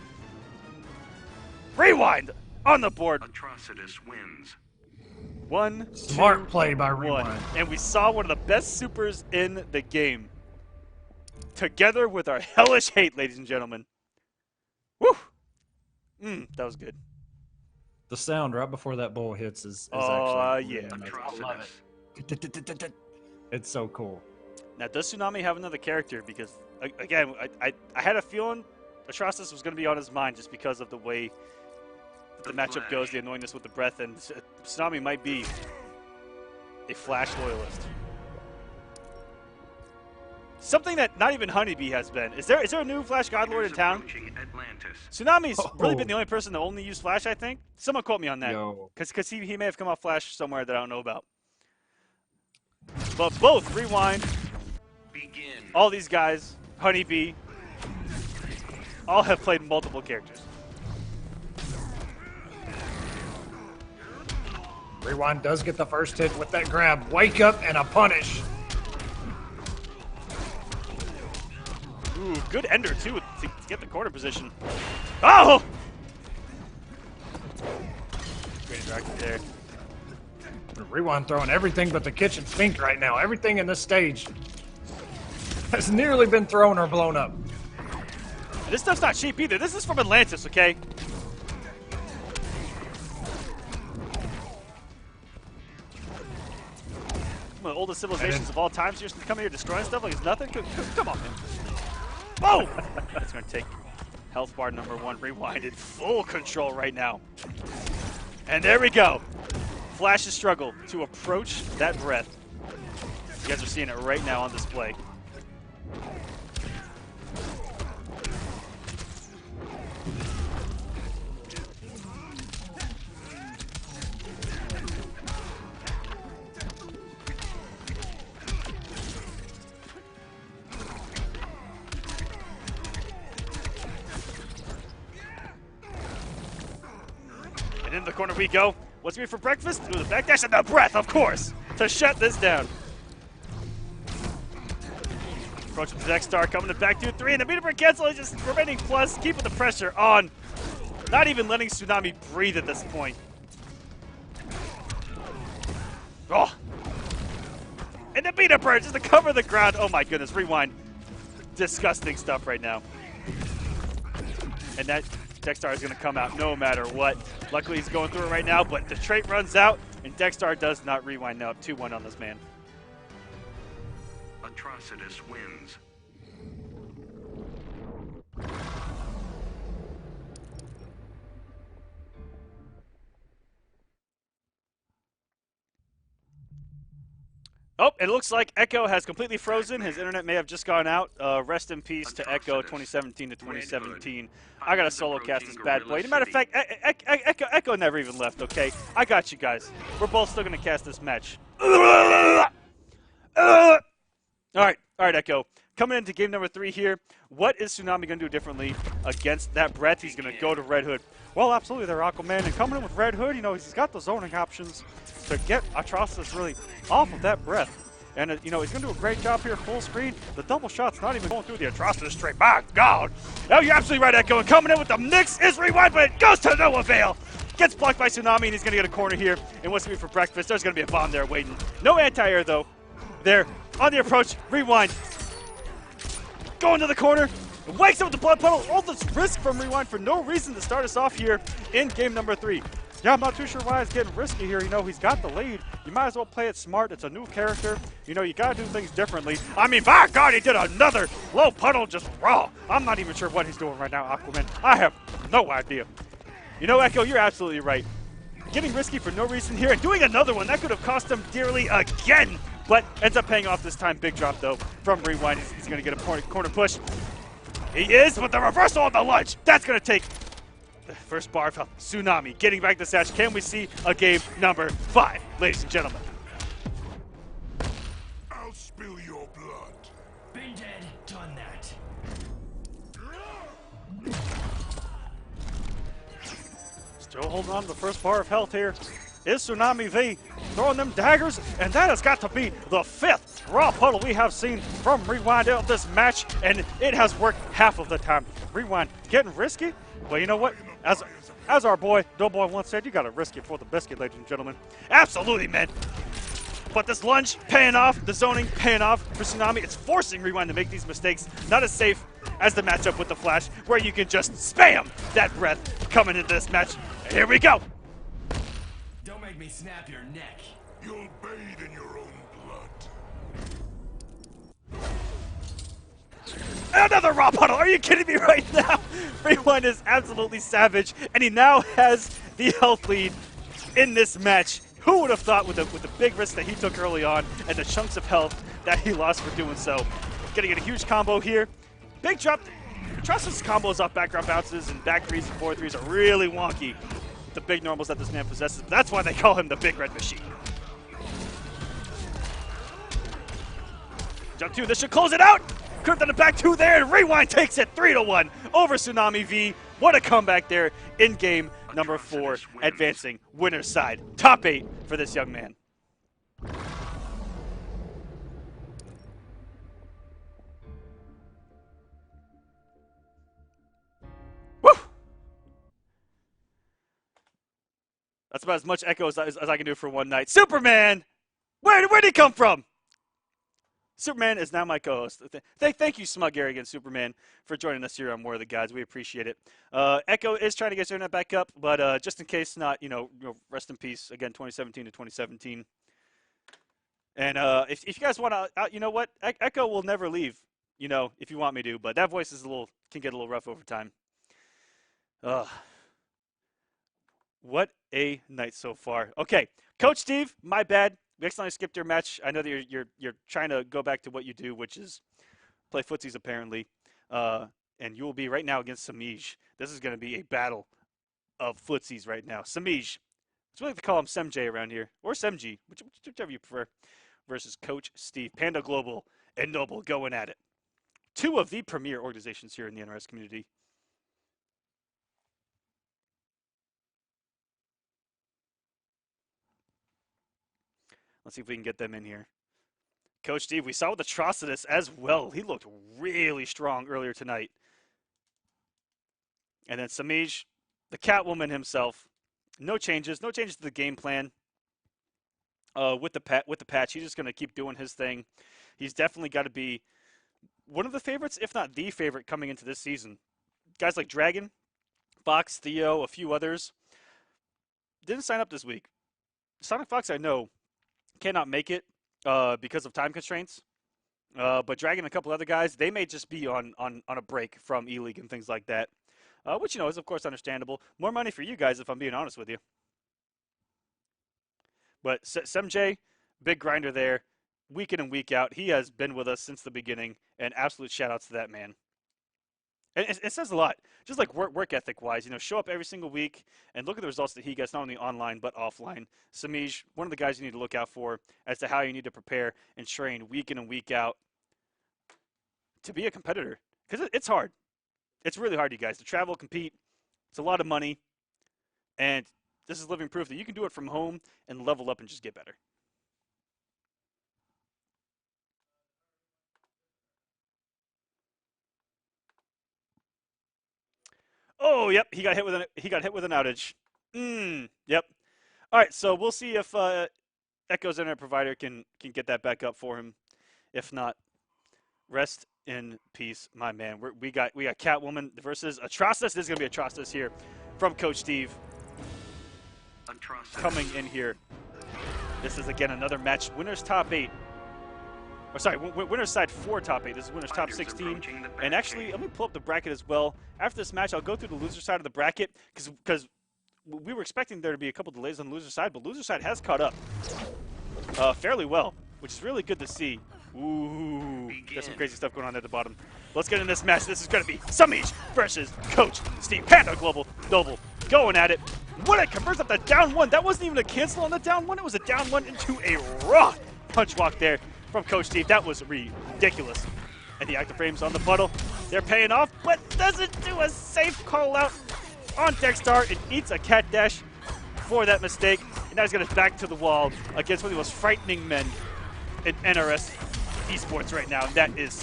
Rewind on the board. Atrocitus wins. 1, Smart 2, play by 1. Rewind. And we saw one of the best supers in the game. Together with our hellish hate, ladies and gentlemen. Woo! That was good. The sound right before that bull hits is actually... Yeah. I love it. It's so cool. Now, does Tsunami have another character? Because, again, I had a feeling Atrocitus was going to be on his mind just because of the way the matchup goes, the annoyingness with the breath, and Tsunami might be a Flash loyalist. Something that not even HoneyBee has been. Is there a new Flash Godlord in town? Tsunami's really been the only person to only use Flash, I think. Someone quote me on that. Because he may have come off Flash somewhere that I don't know about. But both Rewind, all these guys, HoneyBee, all have played multiple characters. Rewind does get the first hit with that grab. Wake up and a punish. Ooh, good ender, too, to get the corner position. Oh! Great interaction there. Rewind throwing everything but the kitchen sink right now. Everything in this stage has nearly been thrown or blown up. And this stuff's not cheap either. This is from Atlantis, okay? One of the oldest civilizations of all time, so you're just coming here destroying stuff like it's nothing? Come on, man. Whoa! That's going to take health bar number 1, Rewind, in full control right now. And there we go. Flash's struggle to approach that breath. You guys are seeing it right now on display. And in the corner we go. What's me for breakfast? Ooh, the backdash and the breath, of course, to shut this down. Approach with the next star, coming to back 2-3, and the meter break cancel is just remaining plus, keeping the pressure on. Not even letting Tsunami breathe at this point. Oh! And the meter burn just to cover the ground. Oh my goodness, Rewind. Disgusting stuff right now. And that Dexstar is going to come out no matter what. Luckily, he's going through it right now, but the trait runs out, and Dexstar does not rewind now. 2-1 on this man. Atrocitus wins. Oh, it looks like Echo has completely frozen. His internet may have just gone out. Rest in peace to Echo 2017 to 2017. I got to solo cast this bad boy. As a matter of fact, Echo never even left, okay? I got you guys. We're both still going to cast this match. All right, Echo. Coming into game number 3 here, what is Tsunami going to do differently against that breath? He's going to go to Red Hood. Well, absolutely, they're Aquaman. And coming in with Red Hood, you know, he's got the zoning options to get Atrocitus really off of that breath. And, you know, he's going to do a great job here, full screen. The double shot's not even going through the Atrocitus straight. My God. Oh, you're absolutely right, Echo. And coming in with the mix is Rewind, but it goes to no avail. Gets blocked by Tsunami, and he's going to get a corner here. And what's going to be for breakfast? There's going to be a bomb there waiting. No anti-air, though. There, on the approach, Rewind. Going to the corner. Wakes up with the blood puddle. All this risk from Rewind for no reason to start us off here in game number 3. Yeah, I'm not too sure why it's getting risky here. You know, he's got the lead. You might as well play it smart. It's a new character. You know, you got to do things differently. I mean, by God, he did another low puddle just raw. I'm not even sure what he's doing right now, Aquaman. I have no idea. You know, Echo, you're absolutely right. Getting risky for no reason here and doing another one. That could have cost him dearly again. But ends up paying off this time. Big drop, though, from Rewind. He's going to get a corner push. He is, but the reversal on the lunge. That's going to take the first bar of health. Tsunami getting back the satch. Can we see a game number 5, ladies and gentlemen? I'll spill your blood. Been dead, done that. Still holding on to the first bar of health here is Tsunami V, throwing them daggers, and that has got to be the 5th raw puddle we have seen from Rewind out this match, and it has worked half of the time. Rewind getting risky? Well, you know what? As our boy, Doughboy once said, you got to risk it for the biscuit, ladies and gentlemen. Absolutely, man. But this lunge paying off, the zoning paying off for Tsunami. It's forcing Rewind to make these mistakes. Not as safe as the matchup with the Flash, where you can just spam that breath coming into this match. And here we go. Don't make me snap your neck. You'll bathe in your own blood. Another raw puddle. Are you kidding me right now? Rewind is absolutely savage, and he now has the health lead in this match. Who would have thought with the big risk that he took early on and the chunks of health that he lost for doing so. Gonna get a huge combo here. Big drop. Atrocitus combos off background bounces and back 3s and forward 3s are really wonky. The big normals that this man possesses. But that's why they call him the Big Red Machine. Jump 2, this should close it out. Could have done a back 2 there, and Rewind takes it 3-1 over Tsunami V. What a comeback there in game number 4, advancing winner's side. Top 8 for this young man. Woo! That's about as much echo as I can do for one night. Superman! Where'd he come from? Superman is now my co-host. Thank you, Smug Arrogant Superman, for joining us here on War of the Gods. We appreciate it. Echo is trying to get his internet back up, but just in case not, you know, rest in peace, again, 2017 to 2017. And if you guys want to, you know what? Echo will never leave, you know, if you want me to, but that voice is can get a little rough over time. What a night so far. Okay, Coach Steve, my bad. We accidentally skipped your match. I know that you're trying to go back to what you do, which is play footsies apparently. And you will be right now against Semiij. This is going to be a battle of footsies right now. Semiij. It's really like to call him Semj around here, or Semji, whichever you prefer. Versus Coach Steve, Panda Global, and Noble going at it. 2 of the premier organizations here in the NRS community. Let's see if we can get them in here. Coach Steve, we saw with Atrocitus as well. He looked really strong earlier tonight. And then Semiij, the Catwoman himself. No changes to the game plan. With the patch, he's just going to keep doing his thing. He's definitely got to be one of the favorites, if not the favorite, coming into this season. Guys like Dragon, Fox, Theo, a few others didn't sign up this week. sonicfox, I know, cannot make it because of time constraints. But Dragon and a couple other guys, they may just be on a break from E-League and things like that. Which, you know, is of course understandable. More money for you guys, if I'm being honest with you. But Semj, big grinder there, week in and week out. He has been with us since the beginning, and absolute shout-outs to that man. And it says a lot, just like work ethic-wise. You know, show up every single week and look at the results that he gets, not only online but offline. Semiij, one of the guys you need to look out for as to how you need to prepare and train week in and week out to be a competitor. Because it's hard. It's really hard, you guys, to travel, compete. It's a lot of money. And this is living proof that you can do it from home and level up and just get better. Oh, yep, he got hit with an outage. Yep. All right, so we'll see if Echo's internet provider can get that back up for him. If not, rest in peace, my man. We got Catwoman versus Atrocitus. This is gonna be Atrocitus here from Coach Steve. Atrocitus. Coming in here. This is again another match. Winners top 8. Or sorry, winners side 4 top 8. This is winners top 16. And actually, let me pull up the bracket as well. After this match, I'll go through the loser side of the bracket because we were expecting there to be a couple delays on the loser side, but loser side has caught up fairly well, which is really good to see. Ooh, there's some crazy stuff going on at the bottom. Let's get in this match. This is going to be Semiij versus Coach Steve. Panda Global Double going at it. What it converts up that down 1. That wasn't even a cancel on the down 1. It was a down 1 into a raw punch walk there from Coach Steve. That was ridiculous. And the active frames on the puddle. They're paying off, but doesn't do a safe call out on Dexstar. It eats a cat dash for that mistake. And now he's going to back to the wall against one of the most frightening men in NRS esports right now. And that is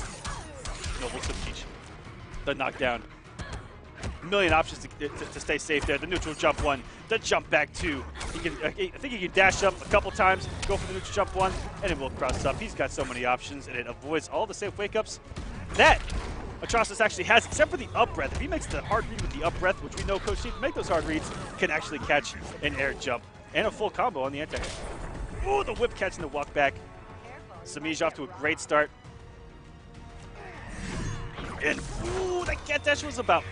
Noble Semiij. The knockdown. A million options to stay safe there. The neutral jump 1, the jump back 2. He can, I think he can dash up a couple times, go for the neutral jump 1, and it will cross up. He's got so many options, and it avoids all the safe wake-ups that Atrocitus actually has, except for the up breath. If he makes the hard read with the up breath, which we know Coach Steve can make those hard reads, can actually catch an air jump and a full combo on the anti. Ooh, the whip catch and the walk back. Semiij off to a great start. And ooh, that cat dash was about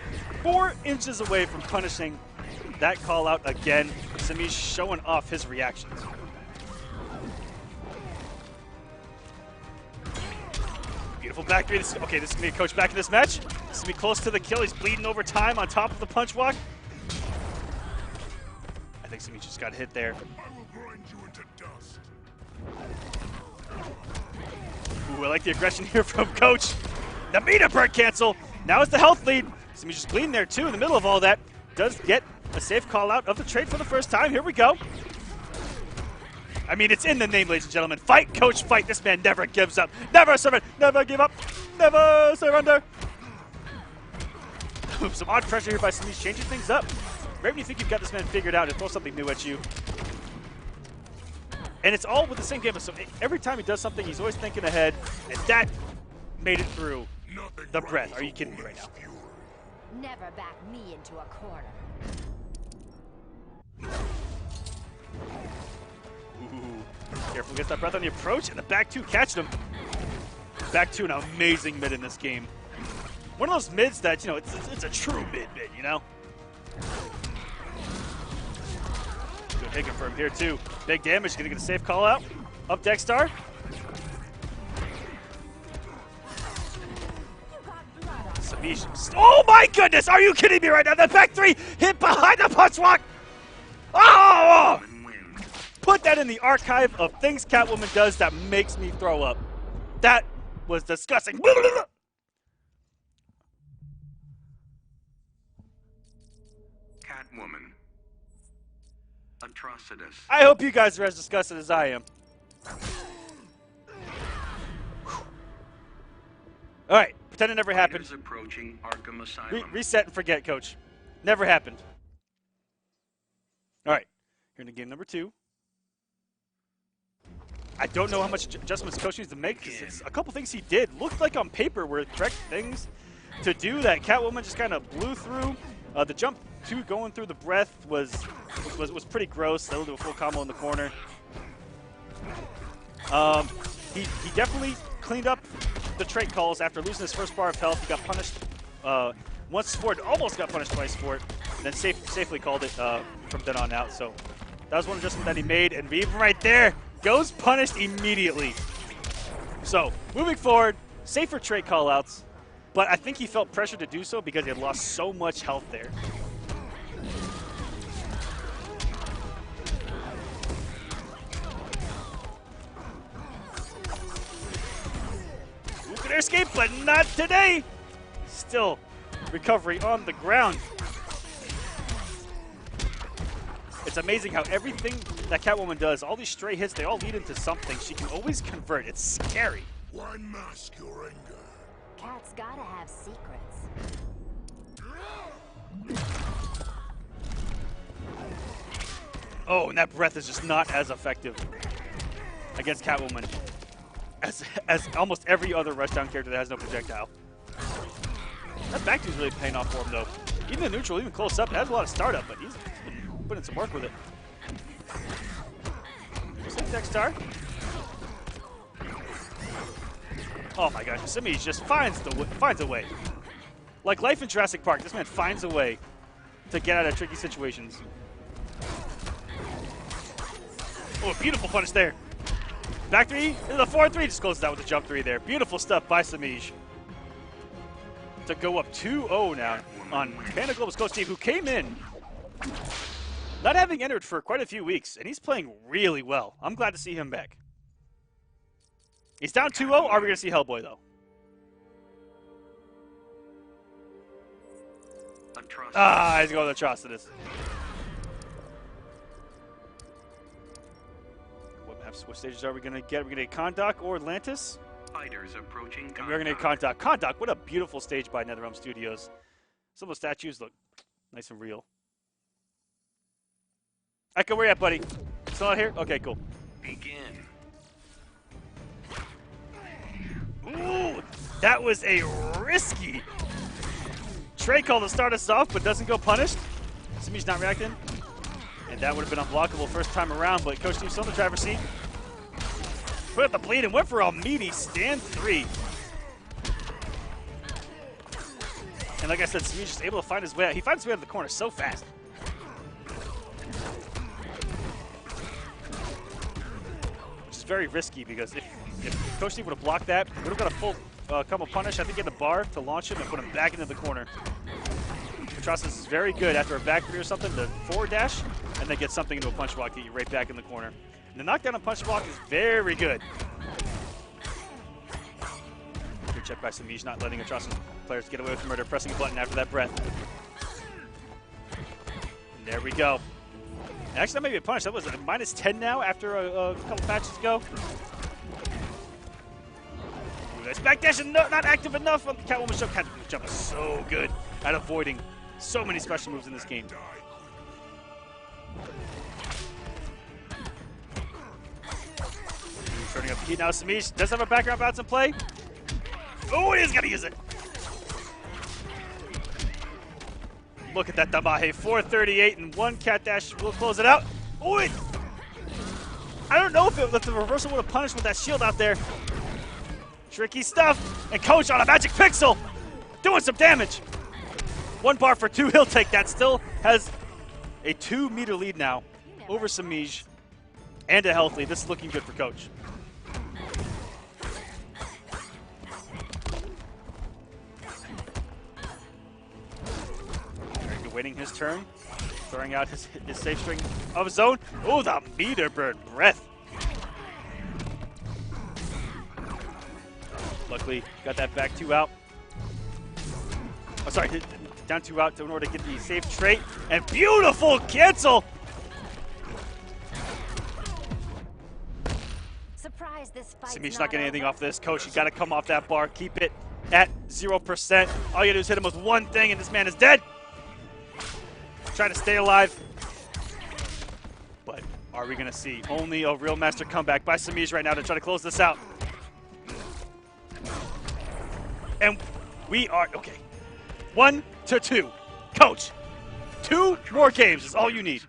4 inches away from punishing that call out again. Semiij showing off his reactions. Beautiful back three. Okay, this is going to be a Coach back in this match. This is going to be close to the kill. He's bleeding over time on top of the punch walk. I think Semiij just got hit there. Ooh, I like the aggression here from Coach. The meter bird cancel. Now it's the health lead. Semiij just bleeding there too in the middle of all that. Does get a safe call out of the trade for the first time. Here we go. I mean, it's in the name, ladies and gentlemen. Fight, Coach, fight. This man never gives up. Never surrender. Never give up. Never surrender. Some odd pressure here by Semiij, changing things up. Right when you think you've got this man figured out, he'll throw something new at you. And it's all with the same game. So every time he does something, he's always thinking ahead. And that made it through the breath. Are you kidding me right now? Never back me into a corner. Ooh. Careful, gets that breath on the approach, and the back 2 catching him. Back 2, an amazing mid in this game. One of those mids that, you know, it's a true mid, you know? Good hit confirmed here, too. Big damage, gonna get a safe call out. Up Dexstar. Semiij. Oh my goodness, are you kidding me right now? The back 3 hit behind the punch walk. Oh! Put that in the archive of things Catwoman does that makes me throw up. That was disgusting. Catwoman. Atrocitus. I hope you guys are as disgusted as I am. All right, pretend it never happened. Approaching Arkham Asylum. Reset and forget, Coach. Never happened. All right, here in the game number 2. I don't know how much adjustments Coach needs to make because a couple things he did looked like on paper were correct things to do that Catwoman just kind of blew through. The jump 2 going through the breath was pretty gross. That'll do a full combo in the corner. He definitely cleaned up the trait calls after losing his first bar of health. He got punished once for it, almost got punished twice for it, and then safely called it from then on out. So that was one adjustment that he made, and even right there, goes punished immediately. So moving forward, safer trait callouts, but I think he felt pressure to do so because he had lost so much health there. their escape, but not today. Still recovery on the ground. It's amazing how everything that Catwoman does, all these stray hits, they all lead into something. She can always convert. It's scary. Why mask your anger? Cat's gotta have secrets. Oh, and that breath is just not as effective against Catwoman as almost every other rushdown character that has no projectile. That back two's really paying off for him, though. Even in neutral, even close up, it has a lot of startup, but he's been putting some work with it. Six deck star. Oh my gosh, Semiij just finds a way. Like life in Jurassic Park, this man finds a way to get out of tricky situations. Oh, beautiful punish there. Back three, into the 4-3, just closes out with the jump three there. Beautiful stuff by Semiij. To go up 2-0 now on Panda Global's coach Steve, who came in not having entered for quite a few weeks, and he's playing really well. I'm glad to see him back. He's down 2-0. Are we going to see Hellboy, though? Atrocitus. He's going with Atrocitus. What stages are we going to get? Are we going to get Kondak or Atlantis? Fighters approaching And we're going to get Kondak. Kondak, what a beautiful stage by NetherRealm Studios. Some of the statues look nice and real. Echo, where you at, buddy? Still out here? Okay, cool. Begin. Ooh, that was a risky Trey call to start us off, but doesn't go punished. Semiij's not reacting. And that would have been unblockable first time around, but Coach Steve's still in the driver's seat. Put up the bleed and went for a meaty stand 3. And like I said, Semiij's just able to find his way out. He finds his way out of the corner so fast. Which is very risky because if Coach Steve would have blocked that, would have got a full combo punish. I think in the bar to launch him and put him back into the corner. Atrocitus is very good after a back three or something to forward dash and then get something into a punch block, get you right back in the corner. And the knockdown on punch block is very good. Good check by Semiij, not letting Atrocitus players get away with murder, pressing a button after that breath. And there we go. Actually, that may be a punish. That was a -10 now after a couple patches ago. Ooh, that's backdash and not active enough on the Catwoman jump. Catwoman jump is so good at avoiding so many special moves in this game. Turning up the heat now. Semiij does have a background bounce in play. Oh, he is going to use it. Look at that Damahe. 438 and 1 cat dash will close it out. Oh, I don't know if the reversal would have punished with that shield out there. Tricky stuff. And Coach on a magic pixel. Doing some damage. 1 bar for 2. He'll take that. Still has a 2-meter lead now over Semiij and a health lead. This is looking good for Coach. Waiting his turn, throwing out his safe string of his own. Oh, the meter bird breath. Luckily, got that back 2 out. Oh, sorry, down 2 out in order to get the safe trait. And beautiful cancel. Surprise, this fight's Semiij's not getting anything off this. Coach, you got to come off that bar. Keep it at 0%. All you do is hit him with one thing, and this man is dead. Try to stay alive. But are we going to see only a real master comeback by Semiij right now to try to close this out? And we are, okay. 1-2. Coach, 2 more games is all you need.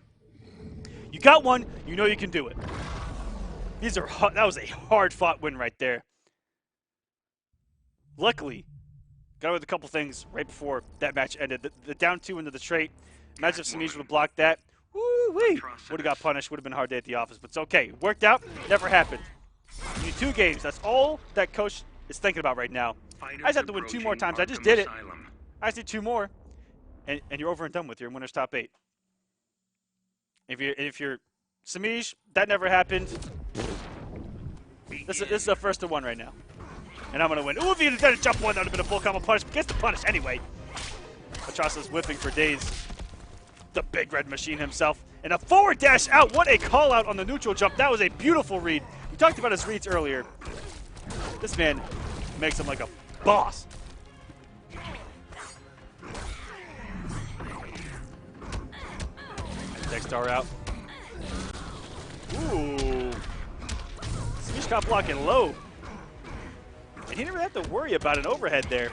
You got one, you know you can do it. That was a hard-fought win right there. Luckily, got away with a couple things right before that match ended. The down 2 into the trait. Imagine if Semiij would have blocked that. Woo-wee! Would have got punished. Would have been a hard day at the office. But it's okay. Worked out. Never happened. You need 2 games. That's all that Coach is thinking about right now. I just have to win 2 more times. I just did it. I just need 2 more. And you're over and done with. You're in winner's top 8. If you're Semiij, that never happened. This is a 1st-to-1 right now. and I'm going to win. Ooh, if he did a jump one, that would have been a full combo punish, but gets the punish anyway. Atrocitus whipping for days. The big red machine himself. And a forward dash out. What a call out on the neutral jump. That was a beautiful read. We talked about his reads earlier. This man makes him like a boss. And Dexter out. Ooh. Semiij caught blocking low. And he didn't really have to worry about an overhead there.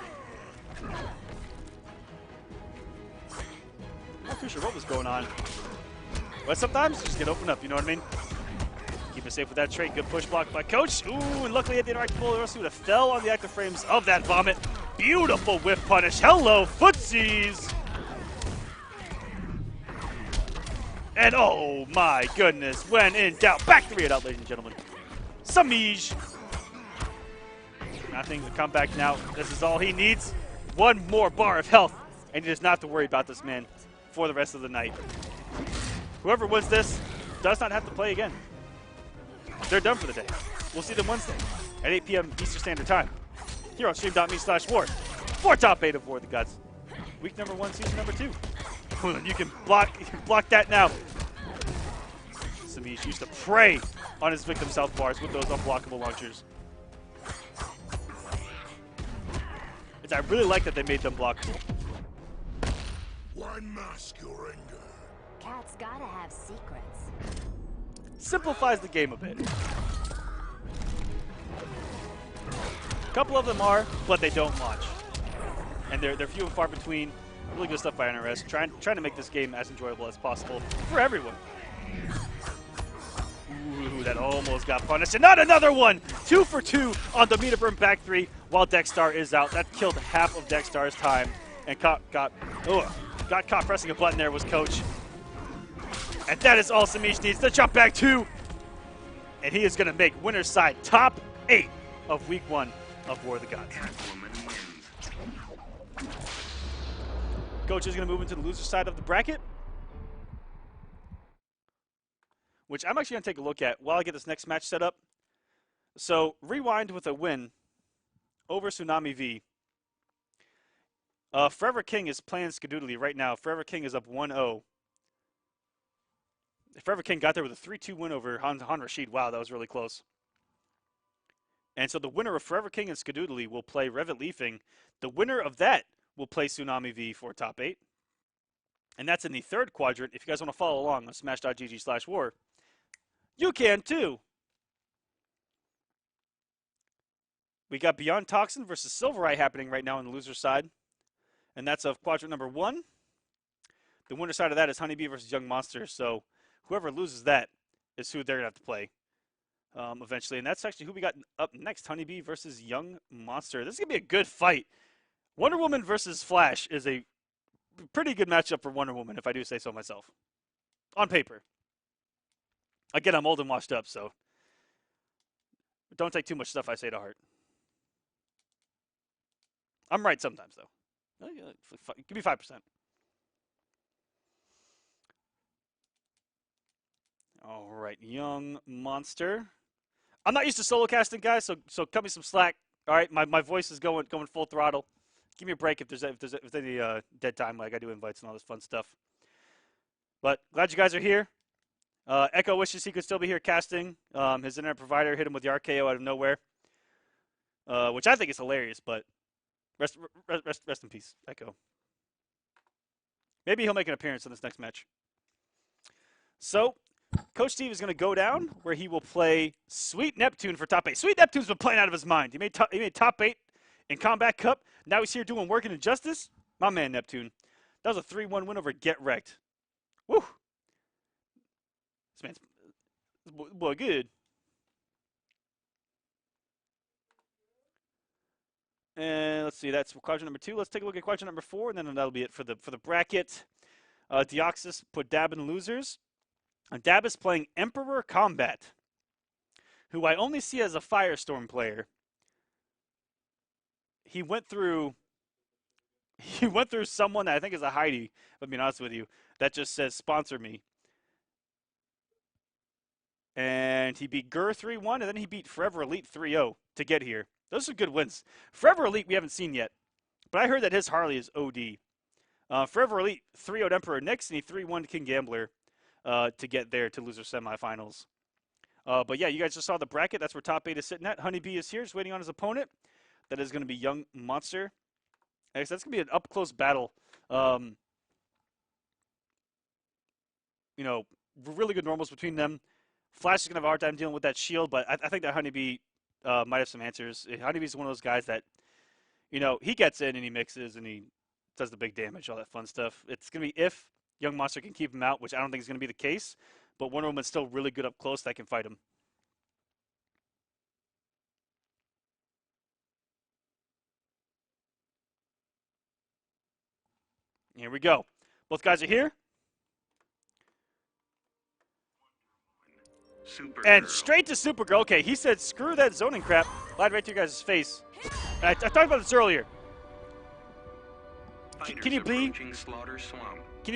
Not too sure what was going on. But sometimes you just get opened up, you know what I mean? Keep it safe with that trade. Good push block by Coach. Ooh, and luckily at the interactive pull, or else he would have fell on the active frames of that vomit. Beautiful whiff punish. Hello, footsies. And oh my goodness, when in doubt, back 3 it out, ladies and gentlemen. Semiij. Nothing to come back now. This is all he needs. One more bar of health, and he does not have to worry about this man for the rest of the night. Whoever wins this does not have to play again. They're done for the day. We'll see them Wednesday at 8 p.m. Eastern Standard Time here on stream.me/war for top 8 of War of the Gods. Week number 1, season number 2. You can block that now. Semiij used to prey on his victim's health bars with those unblockable launchers. I really like that they made them blockable. Why mask your anger? Cat's gotta have secrets. Simplifies the game a bit. A couple of them are, but they don't launch. And they're few and far between. Really good stuff by NRS. Trying to make this game as enjoyable as possible for everyone. Ooh, that almost got punished. And not another one! 2 for 2 on the meter burn back 3 while Dexter is out. That killed half of Dexter's time. And got caught pressing a button there was Coach. And that is all Semiij needs. The jump back 2. And he is going to make winner's side top 8 of week 1 of War of the Gods. Coach is going to move into the loser side of the bracket, which I'm actually going to take a look at while I get this next match set up. So, Rewind with a win over Tsunami V. Forever King is playing Skadoodly right now. Forever King is up 1-0. Forever King got there with a 3-2 win over Han Rashid. Wow, that was really close. And so the winner of Forever King and Skadoodly will play Revit Leafing. The winner of that will play Tsunami V for top 8. And that's in the 3rd quadrant. If you guys want to follow along on smash.gg/war, you can too. We got Beyond Toxin versus SylverRye happening right now on the loser side. And that's of quadrant number 1. The winner side of that is HoneyBee versus Young Monster. So whoever loses that is who they're going to have to play eventually. And that's actually who we got up next, HoneyBee versus Young Monster. This is going to be a good fight. Wonder Woman versus Flash is a pretty good matchup for Wonder Woman, if I do say so myself. On paper. Again, I'm old and washed up, so don't take too much stuff I say to heart. I'm right sometimes, though. Give me 5%. All right, Young Monster. I'm not used to solo casting, guys, so cut me some slack. All right, my voice is going full throttle. Give me a break if there's any dead time, like I do invites and all this fun stuff. But glad you guys are here. Echo wishes he could still be here casting. His internet provider hit him with the RKO out of nowhere, which I think is hilarious. But rest in peace, Echo. Maybe he'll make an appearance in this next match. So, Coach Steve is going to go down where he will play Sweet Neptune for top 8. Sweet Neptune's been playing out of his mind. He made top 8 in Kombat Cup. Now he's here doing Work and Injustice. My man, Neptune. That was a 3-1 win over Get Wrecked. Woo! This boy good. And let's see, that's quadrant number 2. Let's take a look at quadrant number 4, and then that'll be it for the bracket. Deoxys put Dab in losers. Dab is playing Emperor Kombat, who I only see as a Firestorm player. He went through someone that I think is a Heidi, if I'm being honest with you, that just says sponsor me. And he beat Gur 3-1, and then he beat Forever Elite 3-0 to get here. Those are good wins. Forever Elite we haven't seen yet, but I heard that his Harley is OD. Forever Elite 3-0'd Emperor Nyx, and he 3-1 King Gambler to get there to loser semifinals. But yeah, you guys just saw the bracket. That's where top 8 is sitting at. HoneyBee is here, just waiting on his opponent. That is going to be Young Monster. I guess that's going to be an up-close battle. You know, really good normals between them. Flash is going to have a hard time dealing with that shield, but I think that HoneyBee might have some answers. HoneyBee's one of those guys that, you know, he gets in and he mixes and he does the big damage, all that fun stuff. It's going to be if Young Monster can keep him out, which I don't think is going to be the case, but Wonder Woman's still really good up close that can fight him. Here we go. Both guys are here. Supergirl. And straight to Supergirl. Okay, he said, screw that zoning crap. Lied right to your guys' face. And I talked about this earlier. Can you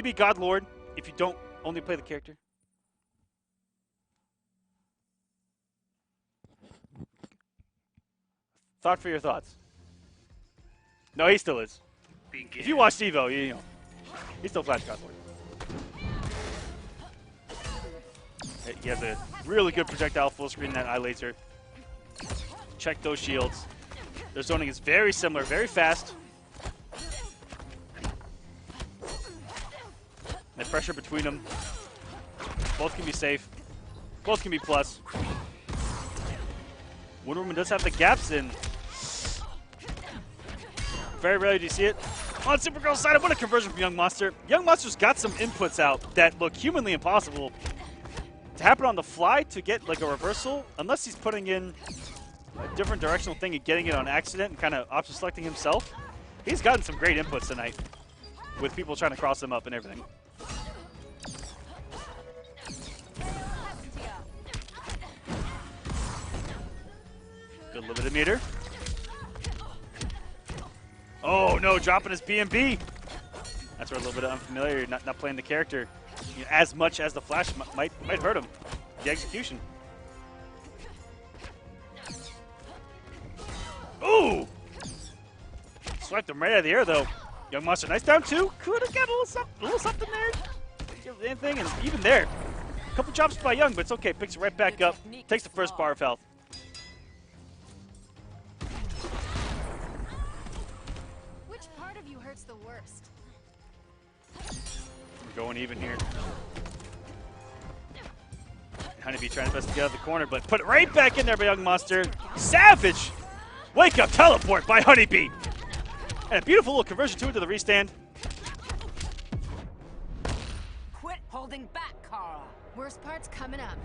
be God Lord if you don't only play the character? Thought for your thoughts. No, he still is. If you watch Evo, you know, he's still Flash God Lord. He has a really good projectile full screen, that eye laser. Check those shields. Their zoning is very similar, very fast. The pressure between them. Both can be safe. Both can be plus. Wonder Woman does have the gaps in. Very rarely do you see it. On Supergirl's side, what a conversion from Young Monster. Young Monster's got some inputs out that look humanly impossible to happen on the fly, to get like a reversal, unless he's putting in a different directional thing and getting it on accident and kind of option selecting himself. He's gotten some great inputs tonight with people trying to cross him up and everything. Good limited meter. Oh no, dropping his B&B. That's where a little bit of unfamiliar, not playing the character, you know, as much as the Flash might hurt him. The execution. Ooh! Swiped him right out of the air though. Young Monster, nice down two. Could have got a little something there. Anything, and even there. A couple drops by Young, but it's okay. Picks it right back up. Takes the first bar of health. Which part of you hurts the worst? We're going even here. HoneyBee trying his best to get out of the corner, but put it right back in there by Young Monster. Savage! Wake up teleport by HoneyBee! And a beautiful little conversion to it to the restand. Quit holding back, Kara. Worst part's coming up.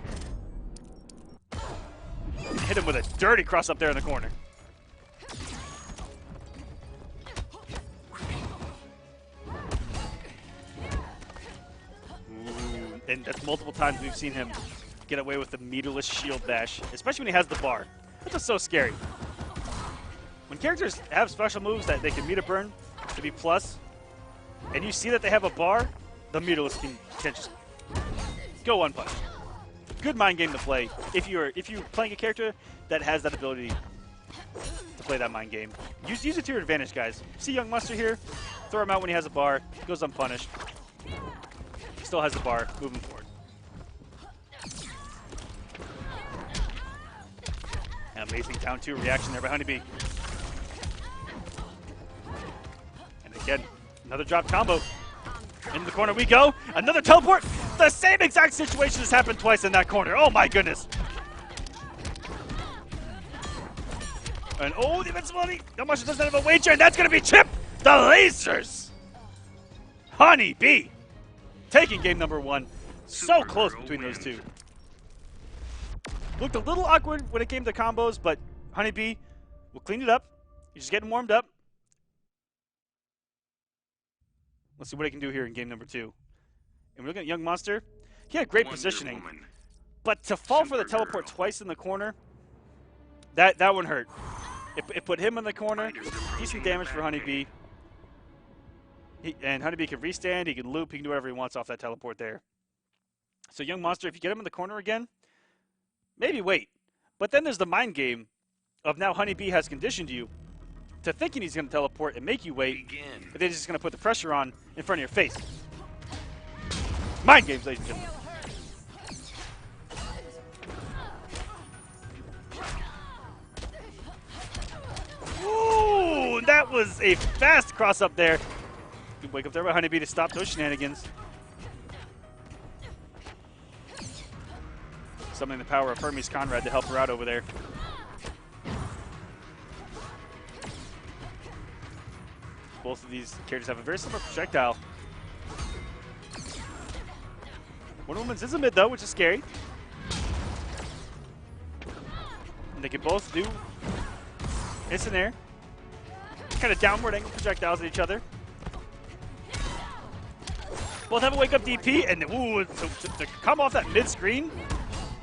Hit him with a dirty cross up there in the corner. Ooh, and that's multiple times we've seen him get away with the meterless shield bash, especially when he has the bar. That's just so scary. When characters have special moves that they can meter burn to be plus, and you see that they have a bar, the meterless can just go unpunished. Good mind game to play if you're playing a character that has that ability to play that mind game. Use it to your advantage, guys. See Young Monster here, throw him out when he has a bar, goes unpunished. He still has the bar, moving forward. Amazing down two reaction there by HoneyBee. And again, another drop combo. In the corner we go. Another teleport. The same exact situation has happened twice in that corner. Oh my goodness. And oh, the invincibility. Young Monster doesn't have a wager, and that's going to be Chip the Lasers. HoneyBee taking game number one. So close between those two. Looked a little awkward when it came to combos, but HoneyBee will clean it up. He's just getting warmed up. Let's see what he can do here in game number two. And we're looking at Young Monster. He had great positioning, but to fall for the teleport twice in the corner, that one hurt. It put him in the corner. Decent damage for HoneyBee. And HoneyBee can restand, he can loop, he can do whatever he wants off that teleport there. So Young Monster, if you get him in the corner again, maybe wait. But then there's the mind game of now HoneyBee has conditioned you to thinking he's going to teleport and make you wait, but then he's just going to put the pressure on in front of your face. Mind games, ladies and gentlemen. Ooh, that was a fast cross up there. You wake up there by HoneyBee to stop those shenanigans. Summoning the power of Hermes Conrad to help her out over there. Both of these characters have a very similar projectile. Wonder Woman's is a mid though, which is scary. And they can both do instant air. Kind of downward angle projectiles at each other. Both have a wake up DP, and ooh, to come off that mid screen,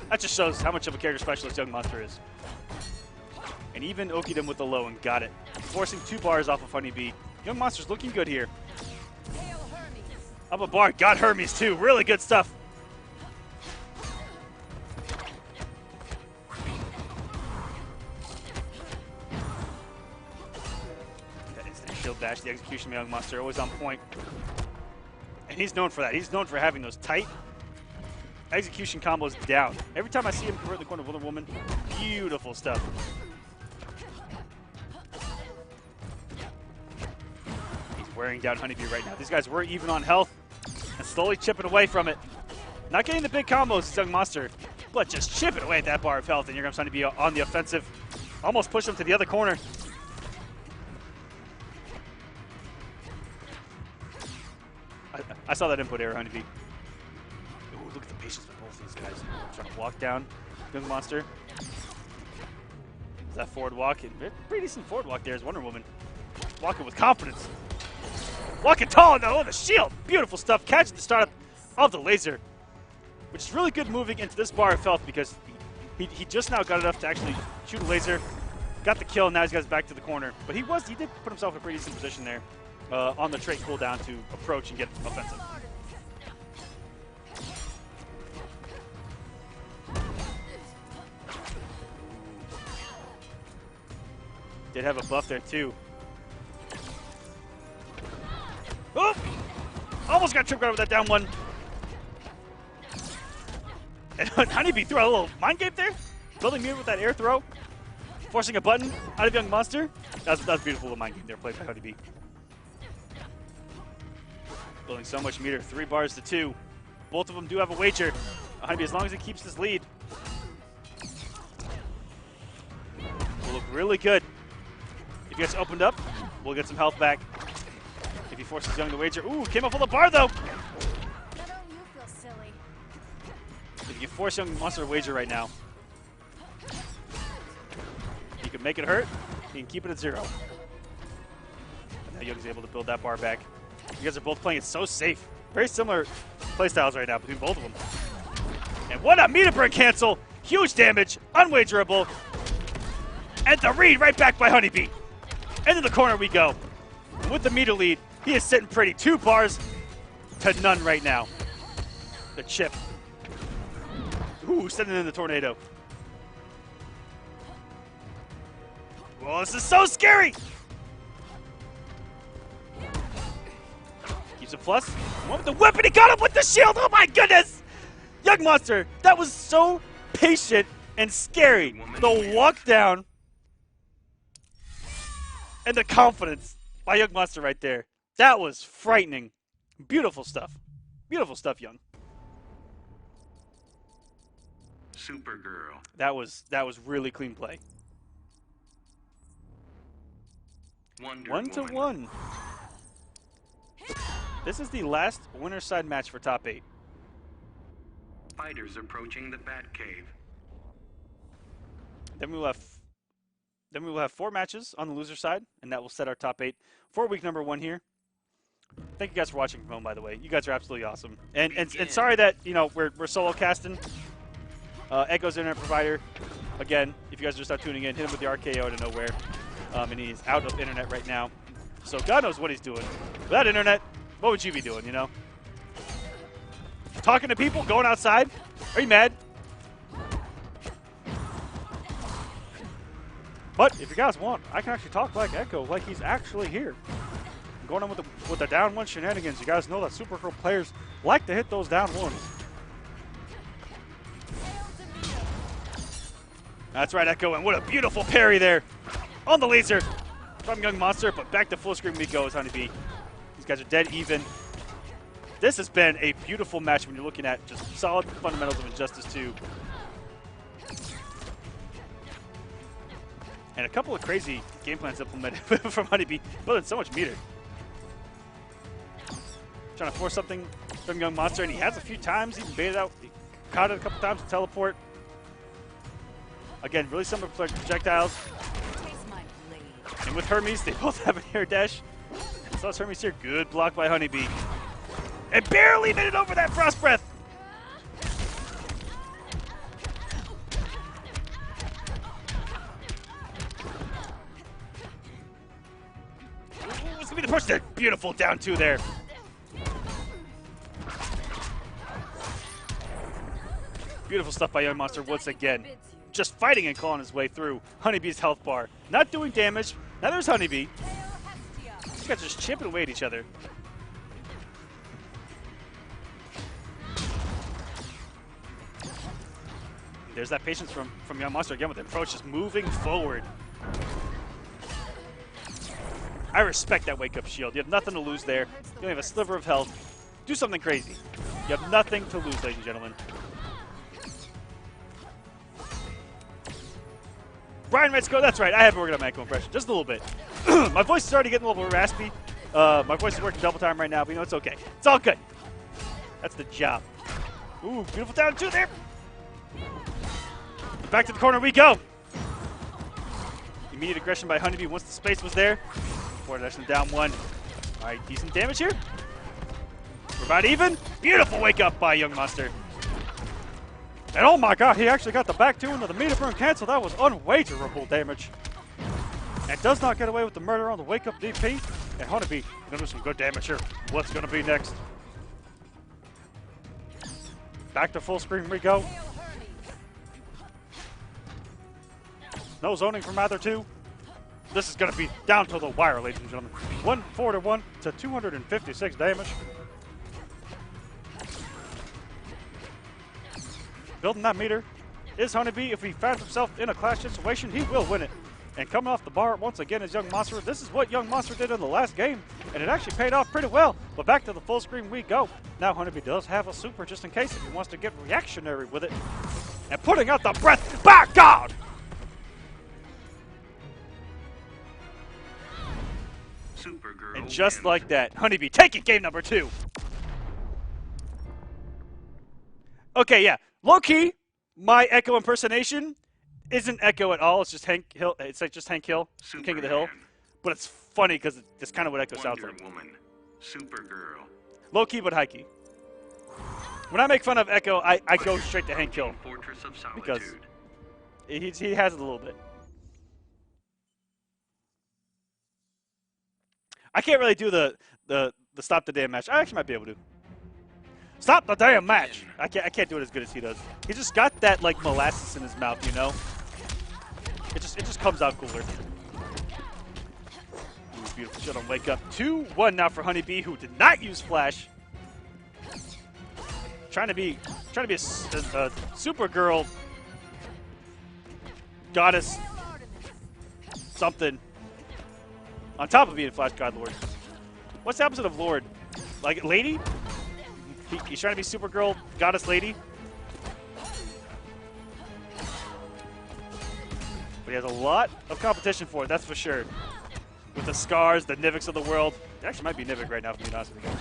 that just shows how much of a character specialist Young Monster is. And even okied him with the low and got it. Forcing 2 bars off of HoneyBee. Young Monster's looking good here. Up a bar, got Hermes too. Really good stuff. That instant shield dash, the execution of Young Monster, always on point. And he's known for that. He's known for having those tight execution combos down. Every time I see him convert the corner of Wonder Woman, beautiful stuff. He's wearing down HoneyBee right now. These guys were even on health and slowly chipping away from it. Not getting the big combos, this Young Monster, but just chipping away at that bar of health. And here comes HoneyBee on the offensive. Almost push him to the other corner. I saw that input error, HoneyBee. Ooh, look at the patience with both these guys. Trying to walk down Young Monster. Is that forward walk? Pretty decent forward walk there is Wonder Woman. Walking with confidence. Walking tall though, the shield. Beautiful stuff. Catching the start of the laser. Which is really good moving into this bar of health because he just now got enough to actually shoot a laser. Got the kill, and now he's got his back to the corner. But he did put himself in a pretty decent position there. On the trait cooldown to approach and get offensive. Did have a buff there too. Oh! Almost got tripped out with that down one. And HoneyBee threw a little mind game there. Building mute with that air throw. Forcing a button out of Young Monster. That was beautiful little mind game there played by HoneyBee. Building so much meter, 3 bars to 2. Both of them do have a wager. HoneyBee, as long as he keeps this lead, will look really good. If he gets opened up, we'll get some health back. If he forces Young to wager, ooh, came up with a bar though. If you can force Young Monster to wager right now, he can make it hurt. He can keep it at 0. And now Young's able to build that bar back. You guys are both playing it so safe. Very similar playstyles right now between both of them. And what a meter burn cancel. Huge damage. Unwagerable. And the read right back by HoneyBee. Into the corner we go. And with the meter lead, he is sitting pretty. 2 bars to none right now. The chip. Ooh, sending in the tornado. Well, this is so scary. Keeps a plus. One with the weapon. He got him with the shield. Oh my goodness. Young Monster. That was so patient and scary. The walk down. And the confidence by Young Monster right there. That was frightening. Beautiful stuff. Beautiful stuff, Young. Supergirl. That was really clean play. 1 to 1. This is the last winner's side match for top 8. Fighters approaching the Batcave. Then we will have 4 matches on the loser side, and that will set our top 8 for week number 1 here. Thank you guys for watching from home, by the way. You guys are absolutely awesome. And sorry that, you know, we're solo casting. Echo's internet provider. Again, if you guys are just not tuning in, hit him with the RKO out of nowhere. And he's out of internet right now. So God knows what he's doing. Without internet, what would you be doing, you know? Talking to people? Going outside? Are you mad? But if you guys want, I can actually talk like Echo, like he's actually here. Going on with the down one shenanigans. You guys know that Supergirl players like to hit those down ones. That's right, Echo, and what a beautiful parry there on the laser from Young Monster, but back to full screen we go as HoneyBee. These guys are dead even. This has been a beautiful match when you're looking at just solid fundamentals of Injustice 2. And a couple of crazy game plans implemented from HoneyBee, building so much meter. Trying to force something from Young Monster, and he has a few times, even baited out, he caught it a couple times to teleport. Again, really similar projectiles. And with Hermes, they both have an air dash. So it's Hermes here. Good block by HoneyBee. And barely made it over that Frost Breath. Ooh, it's going to be the push there. Beautiful down two there. Beautiful stuff by Young Monster once again. Just fighting and clawing his way through HoneyBee's health bar. Not doing damage. Now there's HoneyBee. These guys just chipping away at each other. There's that patience from Young Monster again with the approach, just moving forward. I respect that wake-up shield. You have nothing to lose there. You only have a sliver of health. Do something crazy. You have nothing to lose, ladies and gentlemen. Brian Metzko, that's right. I haven't worked on my Echo impression. Just a little bit. My voice is already getting a little raspy. My voice is working double time right now, but you know, it's okay. It's all good. That's the job. Ooh, beautiful down two there. Back to the corner we go. Immediate aggression by HoneyBee once the space was there. Forward action down one. All right, decent damage here. We're about even. Beautiful wake up by Young Monster. And oh my god, he actually got the back two into the meter burn cancel. That was unwagerable damage. And does not get away with the murder on the wake up DP. And HoneyBee gonna do some good damage here. What's gonna be next? Back to full screen we go. No zoning from either two. This is gonna be down to the wire, ladies and gentlemen. 141 to 256 damage. Building that meter is HoneyBee. If he finds himself in a clash situation, he will win it. And coming off the bar once again is Young Monster. This is what Young Monster did in the last game, and it actually paid off pretty well. But back to the full screen we go. Now HoneyBee does have a super just in case if he wants to get reactionary with it. And putting out the breath. By God! Supergirl And just wins. like that, HoneyBee taking game number 2. Okay, yeah. Low-key, my Echo impersonation isn't Echo at all. It's just Hank Hill. It's like just Hank Hill, from King of the Hill. But it's funny because it's kind of what Echo sounds like. Woman, Supergirl. Low-key, but high-key. When I make fun of Echo, I go straight to Hank Hill. Fortress of Solitude. Because he has it a little bit. I can't really do the stop the damn match. I actually might be able to. Stop the damn match! I can't do it as good as he does. He just got that like molasses in his mouth, you know. It just comes out cooler. Ooh, beautiful shot on wake up. 2-1 now for HoneyBee, who did not use flash. Trying to be a Supergirl goddess something on top of being a Flash God Lord. What's the opposite of Lord? Like lady? He's trying to be Supergirl goddess lady. But he has a lot of competition for it, that's for sure. With the Scars, the Niviks of the world. It actually might be Nivik right now, if I'm being honest with you guys.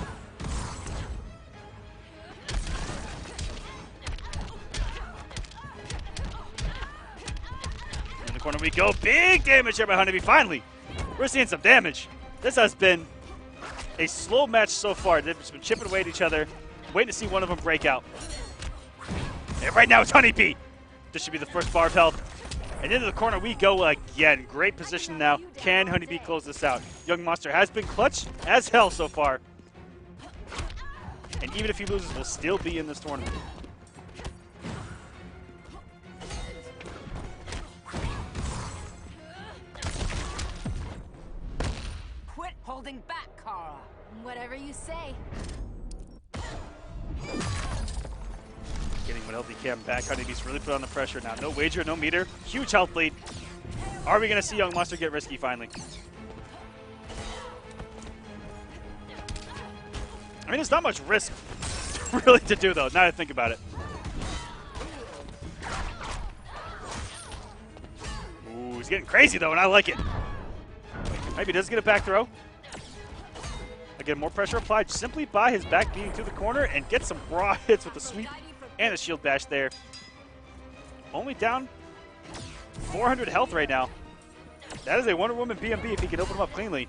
In the corner we go. Big damage here by HoneyBee. Finally, we're seeing some damage. This has been a slow match so far. They've just been chipping away at each other, waiting to see one of them break out. And right now it's HoneyBee. This should be the first bar of health. And into the corner we go again. Great position now. Can HoneyBee close this out? Young Monster has been clutch as hell so far. And even if he loses, we'll still be in this tournament. Whatever you say. Getting what health he can back. HoneyBee's really put on the pressure now. No wager, no meter. Huge health lead. Are we going to see Young Monster get risky finally? I mean, there's not much risk really to do, though, now that I think about it. Ooh, he's getting crazy, though, and I like it. Maybe he does get a back throw. Again, more pressure applied simply by his back being to the corner and get some raw hits with the sweep and a shield bash there. Only down 400 health right now. That is a Wonder Woman BMB if he can open him up cleanly.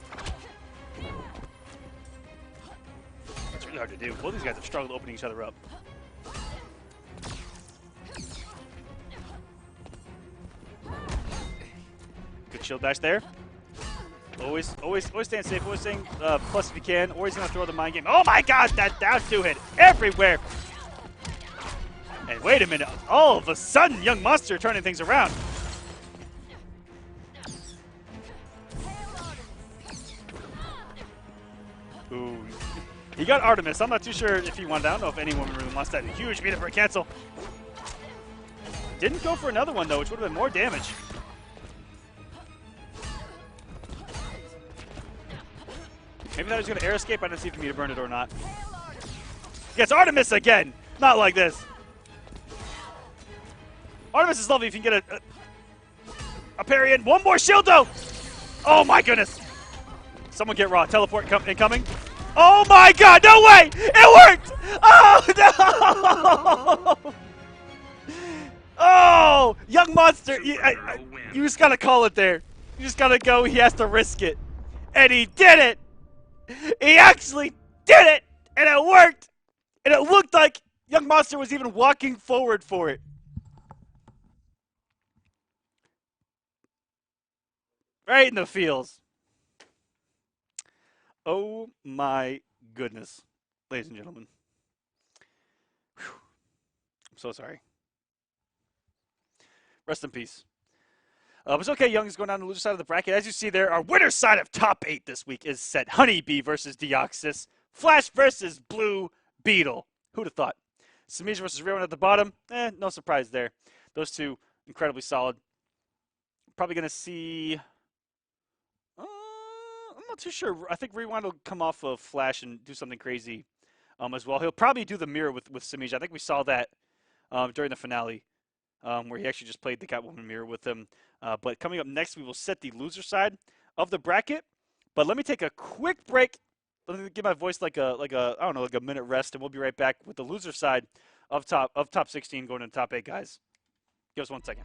That's really hard to do. Both these guys have struggled opening each other up. Good shield bash there. Always staying safe. Always staying plus if you can. Or he's going to throw the mind game. Oh my God, that down two hit everywhere. And wait a minute. All of a sudden, Young Monster turning things around. Ooh. He got Artemis. I'm not too sure if he wanted. I don't know if anyone really wants that. Huge beat up for a cancel. Didn't go for another one, though, which would have been more damage. Maybe that was going to air escape. I didn't see if he meter burned it or not. Gets Artemis again. Not like this. Artemis is lovely if you can get a parry in. One more shield, though. Oh, my goodness. Someone get raw. Teleport incoming. Oh, my God. No way. It worked. Oh, no. Oh, Young Monster. You just got to call it there. You just got to go. He has to risk it. And he did it. He actually did it. And it worked. And it looked like Young Monster was even walking forward for it. Right in the feels. Oh my goodness, ladies and gentlemen. Whew. I'm so sorry. Rest in peace. But it's okay, Young is going down the loser side of the bracket. As you see there, our winner's side of top 8 this week is set. HoneyBee versus Deoxys. Flash versus Blue Beetle. Who'd have thought? Semiij versus Real One at the bottom. No surprise there. Those two, incredibly solid. Probably going to see... I'm not too sure. I think Rewind will come off of Flash and do something crazy as well. He'll probably do the mirror with Semiij. I think we saw that during the finale where he actually just played the Catwoman mirror with him. But coming up next, we will set the loser side of the bracket. But let me take a quick break. Let me give my voice like a minute rest, and we'll be right back with the loser side of top 16 going into top 8, guys. Give us 1 second.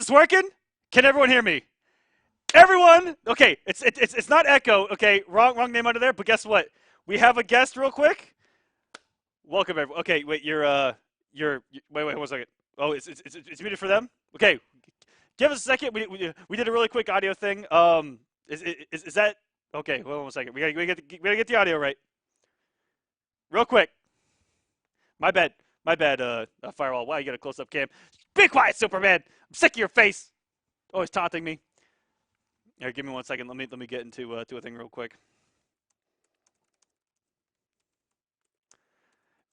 this working? Can everyone hear me? Everyone, okay, it's not Echo. Okay, wrong name under there. But guess what? We have a guest, real quick. Welcome, everyone. Okay, wait, wait 1 second. Oh, it's muted for them. Okay, give us a second. We did a really quick audio thing. Is that okay? Hold on 1 second. We gotta get the audio right. Real quick. My bad. Firewall. Wow, you got a close-up cam. Be quiet, Superman. I'm sick of your face. Always taunting me. Here, give me 1 second. Let me get into a thing real quick.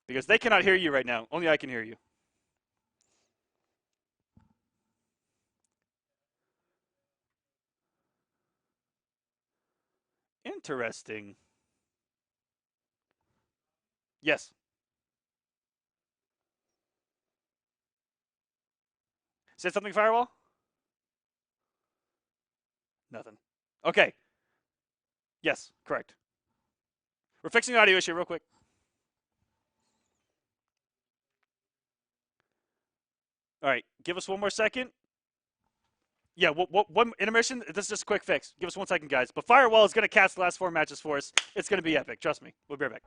Because they cannot hear you right now. Only I can hear you. Interesting. Yes. Said something, Firewall? Nothing. Okay. Yes, correct. We're fixing the audio issue real quick. All right, give us 1 more second. Yeah, one intermission. This is just a quick fix. Give us 1 second, guys. But Firewall is going to cast the last 4 matches for us. It's going to be epic. Trust me. We'll be right back.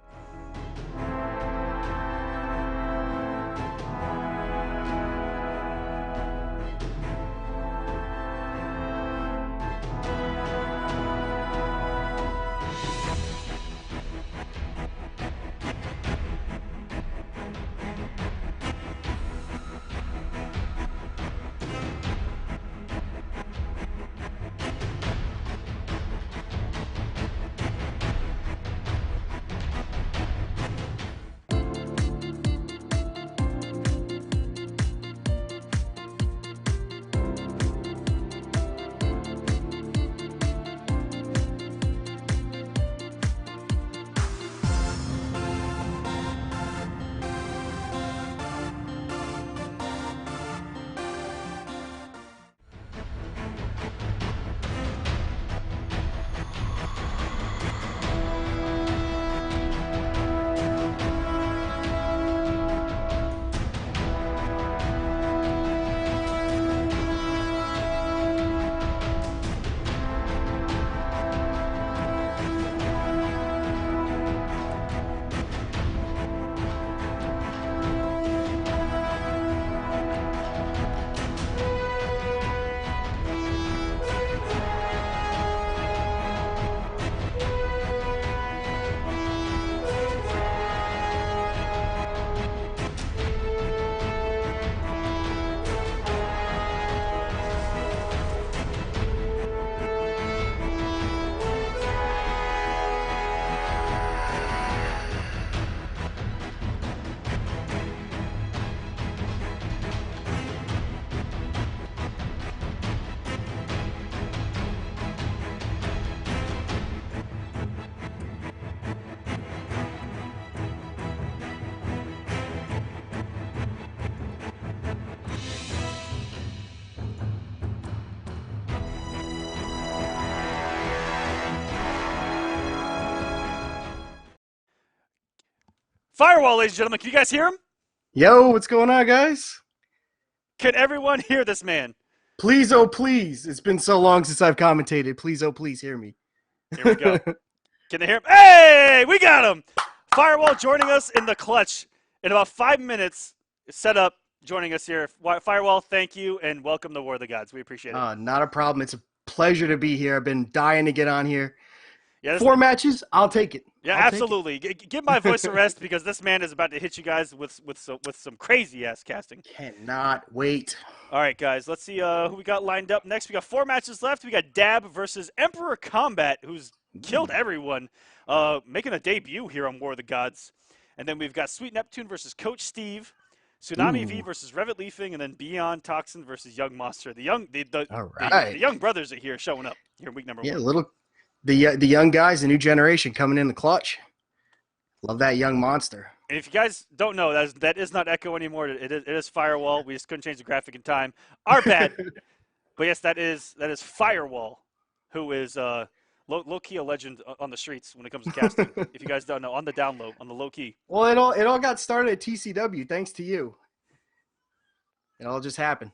Firewall, ladies and gentlemen, can you guys hear him? Yo, what's going on, guys? Can everyone hear this man? Please, oh please. It's been so long since I've commentated. Please, oh please, hear me. Here we go. Can they hear him? Hey, we got him! Firewall joining us in the clutch in about 5 minutes. Set up, joining us here. Firewall, thank you, and welcome to War of the Gods. We appreciate it. Not a problem. It's a pleasure to be here. I've been dying to get on here. Yeah, 4 matches, I'll take it. Yeah, I'll absolutely. Give my voice a rest because this man is about to hit you guys with some crazy ass casting. Cannot wait. All right, guys. Let's see who we got lined up next. We got 4 matches left. We got Dab versus Emperor Kombat, who's killed everyone, making a debut here on War of the Gods. And then we've got Sweet Neptune versus Coach Steve, Tsunami V versus Revit Leafing, and then Beyond Toxin versus Young Monster. The young brothers are here showing up here in week number 1. The young guys, the new generation coming in the clutch. Love that Young Monster. And if you guys don't know, that is not Echo anymore. It is Firewall. We just couldn't change the graphic in time. Our bad. But yes, that is Firewall, who is low-key a legend on the streets when it comes to casting. If you guys don't know, on the down low, on the low-key. Well, it all got started at TCW, thanks to you. It all just happened.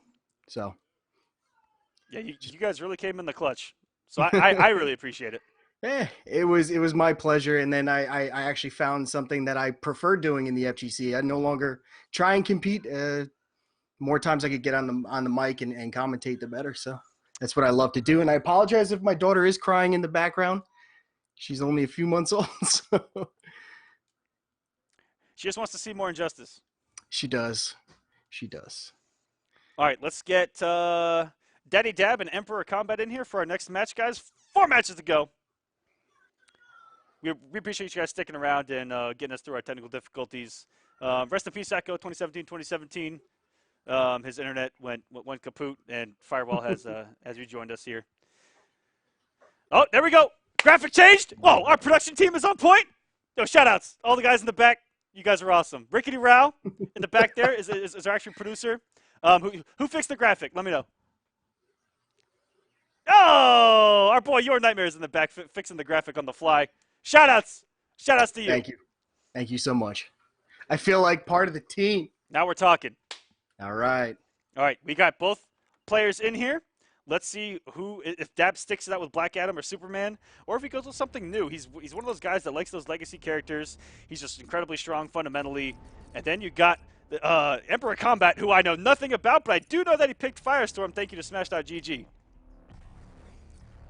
So Yeah, you guys really came in the clutch. So I really appreciate it. It was my pleasure. And then I actually found something that I prefer doing in the FGC. I no longer try and compete. More times I could get on the mic and commentate, the better. So that's what I love to do. And I apologize if my daughter is crying in the background. She's only a few months old. So. She just wants to see more injustice. She does. She does. All right, let's get Daddy Dab and Emperor Kombat in here for our next match, guys. 4 matches to go. We appreciate you guys sticking around and getting us through our technical difficulties. Rest in peace, Echo, 2017-2017. His internet went kaput, and Firewall has rejoined us here. Oh, there we go. Graphic changed. Whoa, our production team is on point. Yo, shout-outs. All the guys in the back. You guys are awesome. Rickety Rao in the back there is our actual producer. Who fixed the graphic? Let me know. Oh, our boy Your Nightmare is in the back fixing the graphic on the fly. Shout-outs. Shout-outs to you. Thank you. Thank you so much. I feel like part of the team. Now we're talking. All right. All right, we got both players in here. Let's see if Dab sticks it out with Black Adam or Superman, or if he goes with something new. He's one of those guys that likes those legacy characters. He's just incredibly strong fundamentally. And then you got Emperor Kombat, who I know nothing about, but I do know that he picked Firestorm. Thank you to Smash.gg.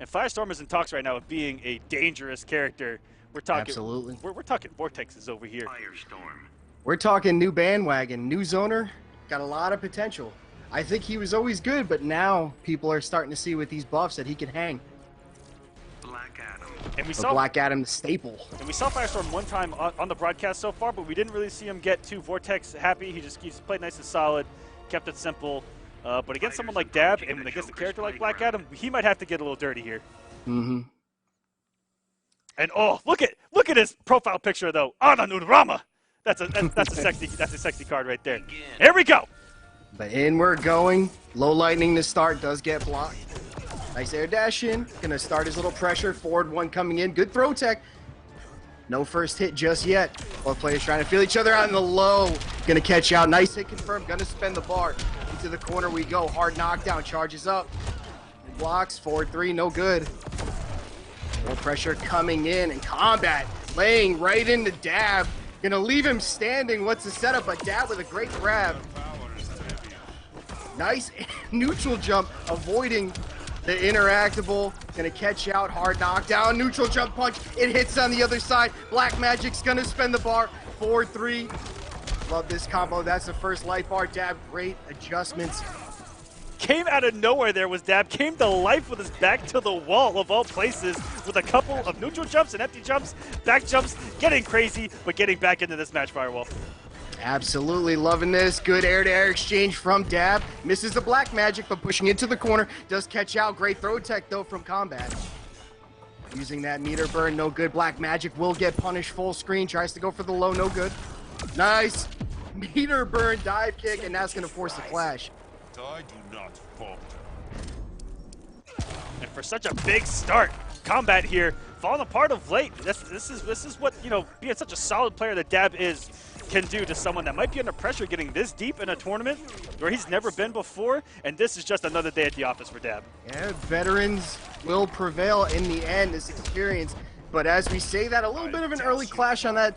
And Firestorm is in talks right now of being a dangerous character. We're talking absolutely. We're talking vortexes over here. Firestorm. We're talking new bandwagon, new zoner. Got a lot of potential. I think he was always good, but now people are starting to see with these buffs that he can hang. Black Adam. And we saw Black Adam, the staple. And we saw Firestorm one time on the broadcast so far, but we didn't really see him get too Vortex happy. He's played nice and solid, kept it simple. But against someone like Dab, and against a character like Black Adam, he might have to get a little dirty here. Mm-hmm. And oh, look at his profile picture though. Ananurama. That's a sexy card right there. Here we go. But in we're going. Low lightning to start, does get blocked. Nice air dash in. Gonna start his little pressure. Forward one coming in. Good throw tech. No first hit just yet. Both players trying to feel each other out in the low. Gonna catch out. Nice hit confirmed. Gonna spend the bar. Into the corner we go. Hard knockdown. Charges up. Blocks. Forward three. No good. More pressure coming in. And Kombat laying right into Dab. Gonna leave him standing. What's the setup? But Dab with a great grab. Nice neutral jump, avoiding the interactable. Gonna catch out, hard knockdown, neutral jump punch. It hits on the other side. Black Magic's gonna spend the bar. 4-3. Love this combo. That's the first light bar. Dab, great adjustments. Came out of nowhere there was Dab. Came to life with his back to the wall of all places with a couple of neutral jumps and empty jumps, back jumps, getting crazy, but getting back into this match, Firewall. Absolutely loving this. Good air-to-air exchange from Dab. Misses the Black Magic, but pushing into the corner. Does catch out. Great throw tech, though, from Kombat. Using that meter burn, no good. Black Magic will get punished full screen. Tries to go for the low, no good. Nice. Meter burn, dive kick, and that's going to force the clash. I do not falter. And for such a big start, Kombat here, falling apart of late. This is what, you know, being such a solid player that Dab is can do to someone that might be under pressure getting this deep in a tournament where he's never been before, and this is just another day at the office for Dab. Yeah, veterans will prevail in the end, this experience. But as we say that, a little bit of an early clash on that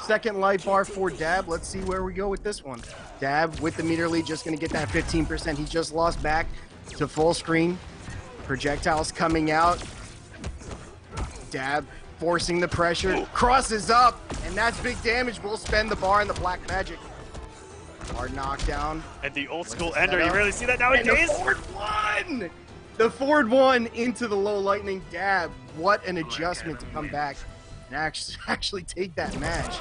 second light bar for Dab. Let's see where we go with this one. Dab with the meter lead, just going to get that 15%. He just lost back to full screen. Projectiles coming out. Dab forcing the pressure, crosses up, and that's big damage. Will spend the bar in the Black Magic. Hard knockdown. And the old school ender, you rarely see that nowadays. And the forward one! The forward one into the low lightning. Dab. What an adjustment to come back and actually take that match.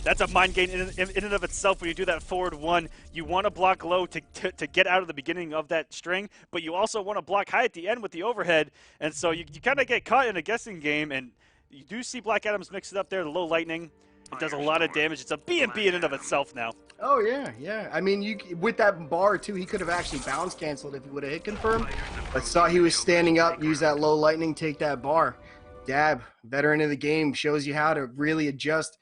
That's a mind game in and of itself when you do that forward one. You want to block low to get out of the beginning of that string, but you also want to block high at the end with the overhead. And so you kind of get caught in a guessing game, and you do see Black Adams mix it up there, the low lightning. It does a lot of damage. It's a B&B in and of itself now. Oh, yeah. I mean, with that bar, too, he could have actually bounce canceled if he would have hit confirm. But saw he was standing up, use that low lightning, take that bar. Dab, veteran of the game, shows you how to really adjust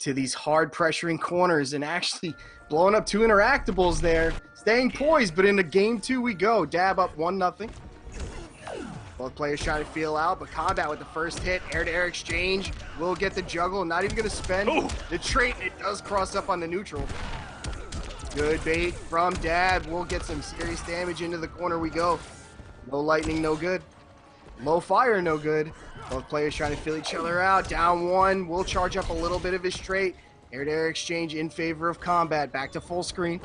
to these hard pressuring corners and actually blowing up 2 interactables there. Staying poised, but into game 2 we go. Dab up 1-0. Both players trying to feel out, but Kombat with the first hit. Air-to-air exchange. Will get the juggle. Not even going to spend the trait. It does cross up on the neutral. Good bait from Dab. We'll get some serious damage into the corner we go. Low lightning, no good. Low fire, no good. Both players trying to feel each other out. Down 1. We'll charge up a little bit of his trait. Air-to-air exchange in favor of Kombat. Back to full screen.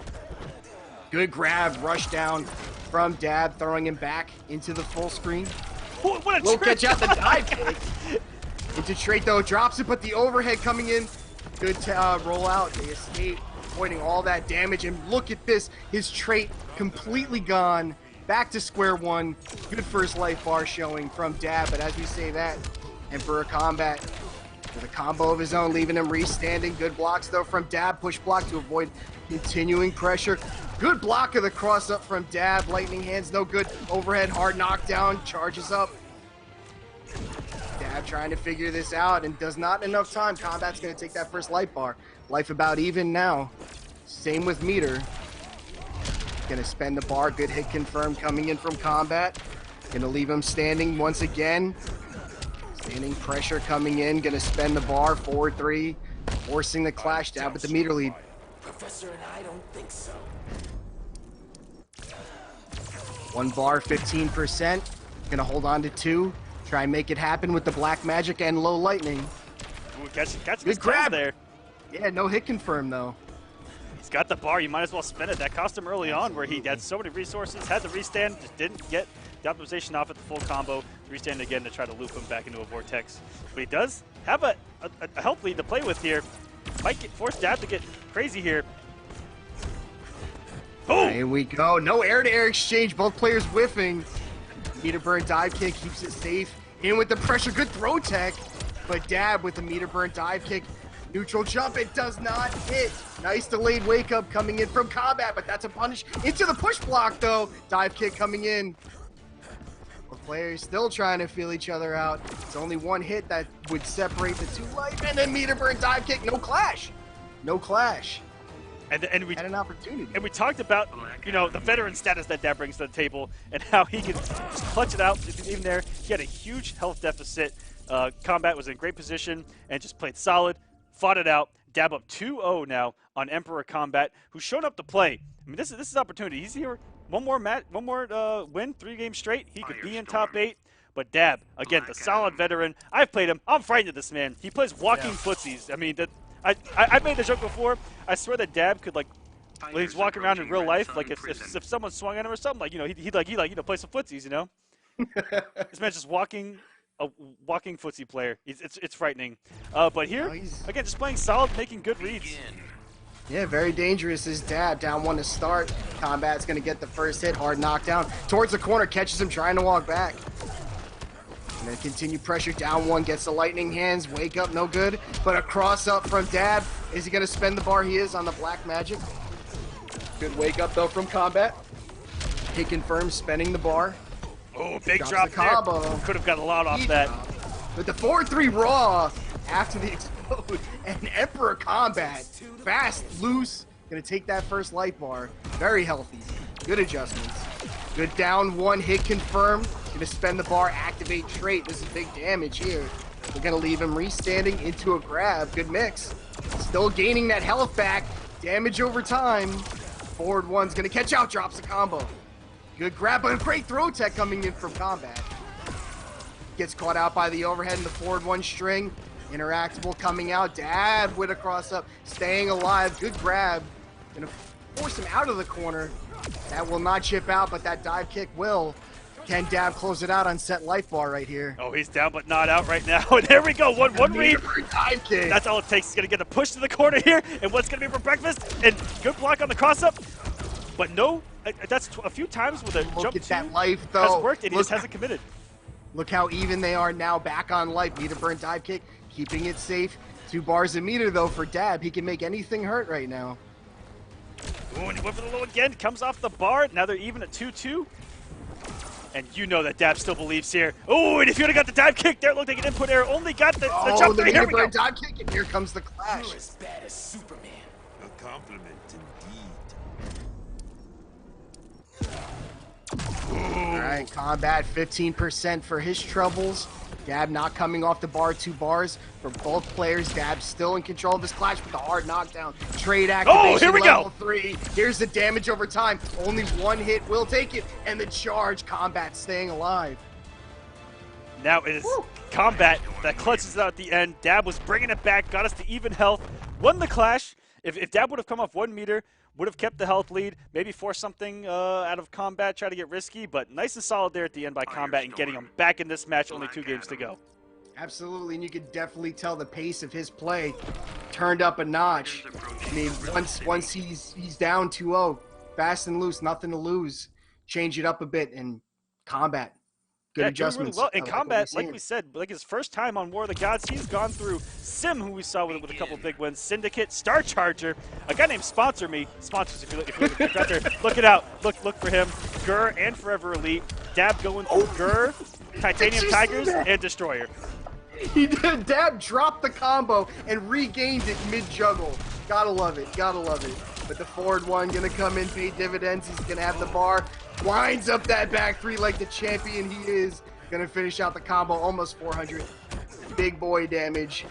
Good grab. Rush down from Dab, throwing him back into the full screen. What a We'll catch out the dive kick. Into trait, though. Drops it, but the overhead coming in. Good roll out. They escape, avoiding all that damage. And look at this. His trait completely gone. Back to square one. Good first life bar showing from Dab, but as we say that, Emperor Kombat with a combo of his own, leaving him restanding. Good blocks though from Dab. Push block to avoid continuing pressure. Good block of the cross up from Dab. Lightning hands, no good. Overhead hard knockdown. Charges up. Dab trying to figure this out and does not enough time. Kombat's going to take that first life bar. Life about even now. Same with meter. Gonna spend the bar. Good hit confirmed coming in from Kombat. Gonna leave him standing once again. Standing pressure coming in. Gonna spend the bar. 4-3. Forcing the clash. Dab with the meter lead. Professor and I don't think so. 1 bar, 15%. Gonna hold on to 2. Try and make it happen with the black magic and low lightning. Ooh, catch Good grab there. Yeah, no hit confirmed though. He's got the bar. You might as well spend it. That cost him early on where he had so many resources, had the restand, just didn't get the optimization off at the full combo. Restand again to try to loop him back into a vortex. But he does have a health lead to play with here. Might force Dab to get crazy here. Oh! Here we go. No air-to-air exchange. Both players whiffing. Meter burn dive kick keeps it safe. In with the pressure. Good throw tech. But Dab with the meter burn dive kick. Neutral jump, it does not hit. Nice delayed wake up coming in from Kombat, but that's a punish. Into the push block though. Dive kick coming in. The players still trying to feel each other out. It's only 1 hit that would separate the 2 life, and then meter burn dive kick. No clash. No clash. And we had an opportunity. And we talked about, you know, the veteran status that Dab brings to the table and how he can just clutch it out. Even there, he had a huge health deficit. Kombat was in great position and just played solid. Fought it out. Dab up 2-0 now on Emperor Kombat, who's shown up to play. I mean, this is opportunity. He's here. One more win, 3 games straight. He could be in top 8. But Dab, again, the solid veteran. I've played him. I'm frightened of this man. He plays walking footsies. I mean, I made the joke before. I swear that Dab could, like, when he's walking around in real life, like if someone swung at him or something, like, you know, he'd play some footsies, you know. This man's just walking. A walking footsie player. It's frightening. But here, again, just playing solid, making good reads. Yeah, very dangerous is Dab. Down 1 to start. Kombat's going to get the first hit. Hard knockdown. Towards the corner. Catches him trying to walk back. And then continue pressure. Down 1. Gets the lightning hands. Wake up. No good. But a cross up from Dab. Is he going to spend the bar? He is on the black magic. Good wake up, though, from Kombat. He confirms spending the bar. Oh, big Drops drop the combo. there. Could have got a lot off that. With the 4-3 raw after the explode. And Emperor Kombat. Fast, loose. Gonna take that first life bar. Very healthy. Good adjustments. Good down 1 hit confirmed. Gonna spend the bar, activate trait. This is big damage here. We're gonna leave him restanding into a grab. Good mix. Still gaining that health back. Damage over time. Forward 1's gonna catch out. Drops the combo. Good grab, but a great throw tech coming in from Kombat. Gets caught out by the overhead in the forward 1 string. Interactable coming out. Dab with a cross up. Staying alive. Good grab. Gonna force him out of the corner. That will not chip out, but that dive kick will. Can Dab close it out on set life bar right here? Oh, he's down but not out right now. And there we go. One read. Dive kick. That's all it takes. He's going to get a push to the corner here. And what's going to be for breakfast? And good block on the cross up. But no, that's a few times with a jump that life, though. Has worked, and he just hasn't committed. Look how even they are now, back on life. Meter burn dive kick, keeping it safe. 2 bars a meter, though, for Dab. He can make anything hurt right now. Ooh, and he went for the low again. Comes off the bar. Now they're even at 2-2. And you know that Dab still believes here. Oh, and if you would have got the dive kick there, looked like an input error. Only got the jump there. Here we go. Dive kick, and here comes the clash. You're as bad as Superman. A compliment indeed. All right, Kombat 15% for his troubles. Dab not coming off the bar, 2 bars for both players. Dab still in control of this clash with the hard knockdown. Trade activation, oh, here we level go. 3. Here's the damage over time. Only 1 hit will take it, and the charge. Kombat staying alive. Now it is Kombat that clutches it out at the end. Dab was bringing it back, got us to even health, won the clash. If Dab would have come off 1 meter, would have kept the health lead, maybe force something out of Kombat, try to get risky, but nice and solid there at the end by Kombat and getting him back in this match, only 2 games to go. Absolutely, and you could definitely tell the pace of his play turned up a notch. I mean, once he's down 2-0, fast and loose, nothing to lose. Change it up a bit, and Kombat. Good adjustments. Really well. In Kombat, like we said, like his first time on War of the Gods, he's gone through Sim, who we saw with a couple big wins, Syndicate, Star Charger, a guy named Sponsor Me. Sponsors, if you're out there, look it out. Look for him. Gur and Forever Elite. Dab going through Gur, Titanium Tigers, and Destroyer. He did. Dab dropped the combo and regained it mid-juggle. Gotta love it. Gotta love it. But the forward one gonna come in, pay dividends. He's gonna have the bar. Winds up that back 3 like the champion he is. Gonna finish out the combo, almost 400. Big boy damage.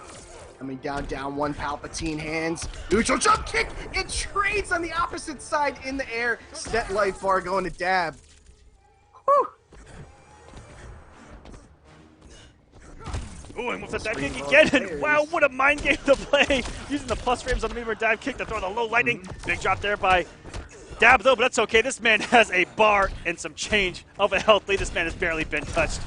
Coming down 1, Palpatine hands. Neutral jump kick. It trades on the opposite side in the air. Set life bar going to Dab. Whew. Ooh, and with the dive kick again, and wow, what a mind game to play. Using the plus frames on the mirror dive kick to throw the low lightning. Big drop there by Dab though, but that's okay. This man has a bar and some change of a health lead. This man has barely been touched.